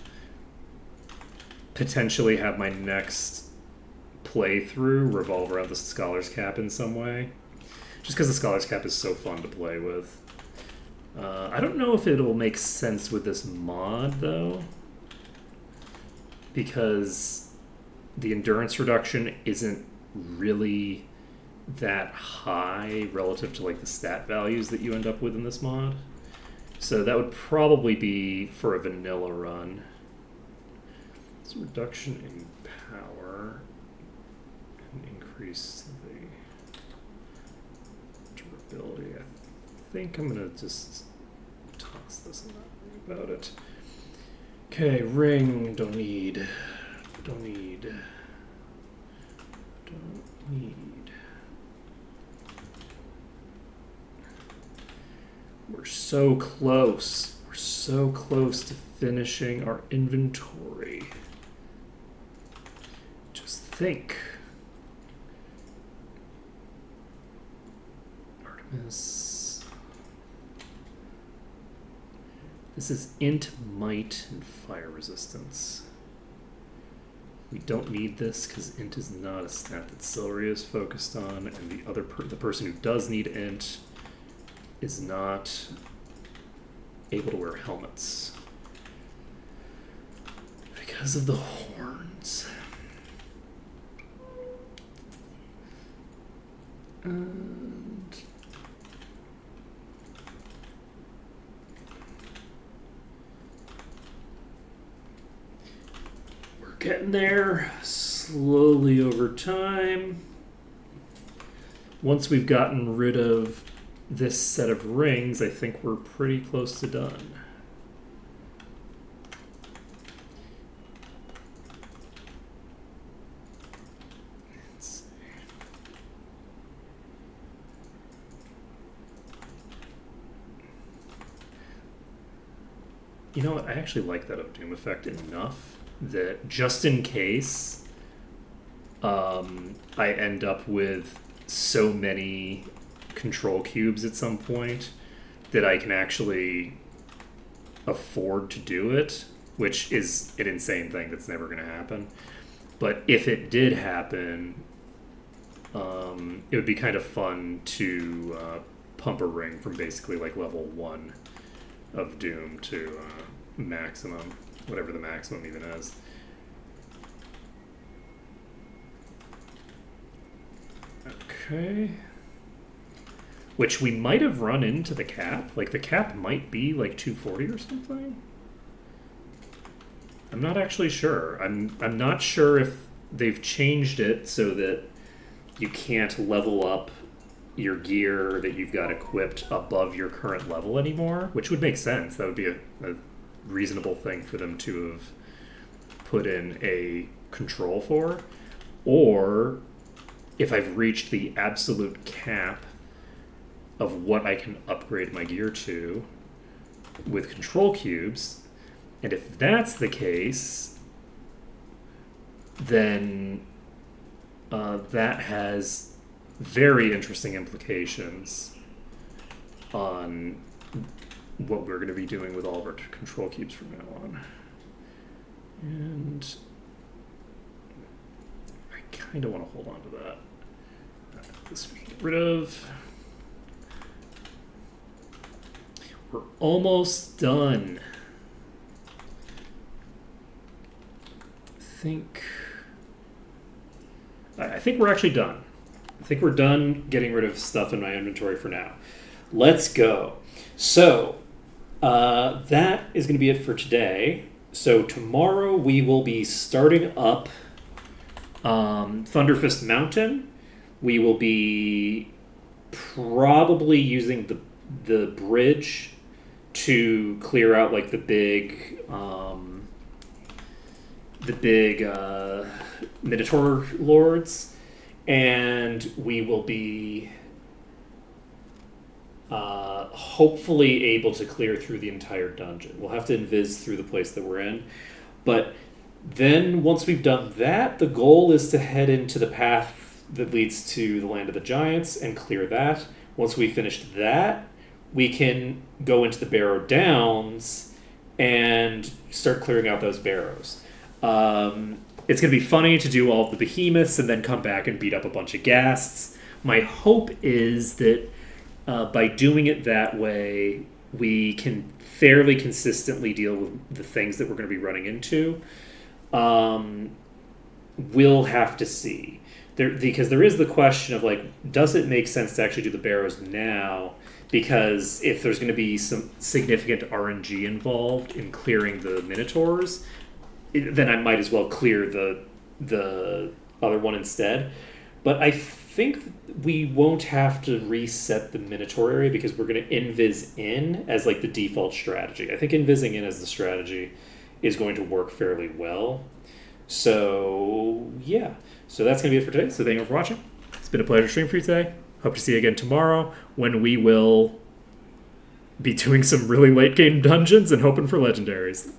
potentially have my next playthrough revolve around the Scholar's Cap in some way. Just because the Scholar's Cap is so fun to play with. I don't know if it'll make sense with this mod, though. Because the endurance reduction isn't really that high relative to like the stat values that you end up with in this mod. So that would probably be for a vanilla run. It's a reduction in power and increase the durability. I think I'm gonna just toss this and not worry about it. Okay, ring, don't need. We're so close. We're so close to finishing our inventory. Just think. Artemis. This is int, might, and fire resistance. We don't need this because int is not a stat that Celery is focused on, and the person who does need int is not able to wear helmets because of the horns. And we're getting there slowly over time. Once we've gotten rid of this set of rings, I think we're pretty close to done. Let's see. You know what? I actually like that of Doom Effect enough that just in case I end up with so many control cubes at some point that I can actually afford to do it, which is an insane thing that's never going to happen. But if it did happen, it would be kind of fun to pump a ring from basically like level 1 of Doom to maximum, whatever the maximum even is. Okay. Which we might have run into the cap. Like, the cap might be like 240 or something. I'm not actually sure. I'm not sure if they've changed it so that you can't level up your gear that you've got equipped above your current level anymore, which would make sense. That would be a reasonable thing for them to have put in a control for. Or if I've reached the absolute cap of what I can upgrade my gear to with control cubes, and if that's the case, then that has very interesting implications on what we're going to be doing with all of our control cubes from now on. And I kind of want to hold on to that. This we can get rid of. We're almost done. I think we're actually done. I think we're done getting rid of stuff in my inventory for now. Let's go. So, that is going to be it for today. So tomorrow we will be starting up Thunderfist Mountain. We will be probably using the bridge to clear out like the big Minotaur lords, and we will be hopefully able to clear through the entire dungeon. We'll have to invis through the place that we're in, but then once we've done that, the goal is to head into the path that leads to the Land of the Giants and clear that. Once we finish that, we can go into the Barrow Downs and start clearing out those barrows. It's going to be funny to do all of the behemoths and then come back and beat up a bunch of ghasts. My hope is that by doing it that way, we can fairly consistently deal with the things that we're going to be running into. We'll have to see. Because there is the question of, like, does it make sense to actually do the barrows now? Because if there's going to be some significant RNG involved in clearing the Minotaurs, then I might as well clear the other one instead. But I think we won't have to reset the Minotaur area because we're going to invis in as like the default strategy. I think invising in as the strategy is going to work fairly well. So yeah, so that's going to be it for today. So thank you for watching. It's been a pleasure streaming for you today. Hope to see you again tomorrow when we will be doing some really late game dungeons and hoping for legendaries.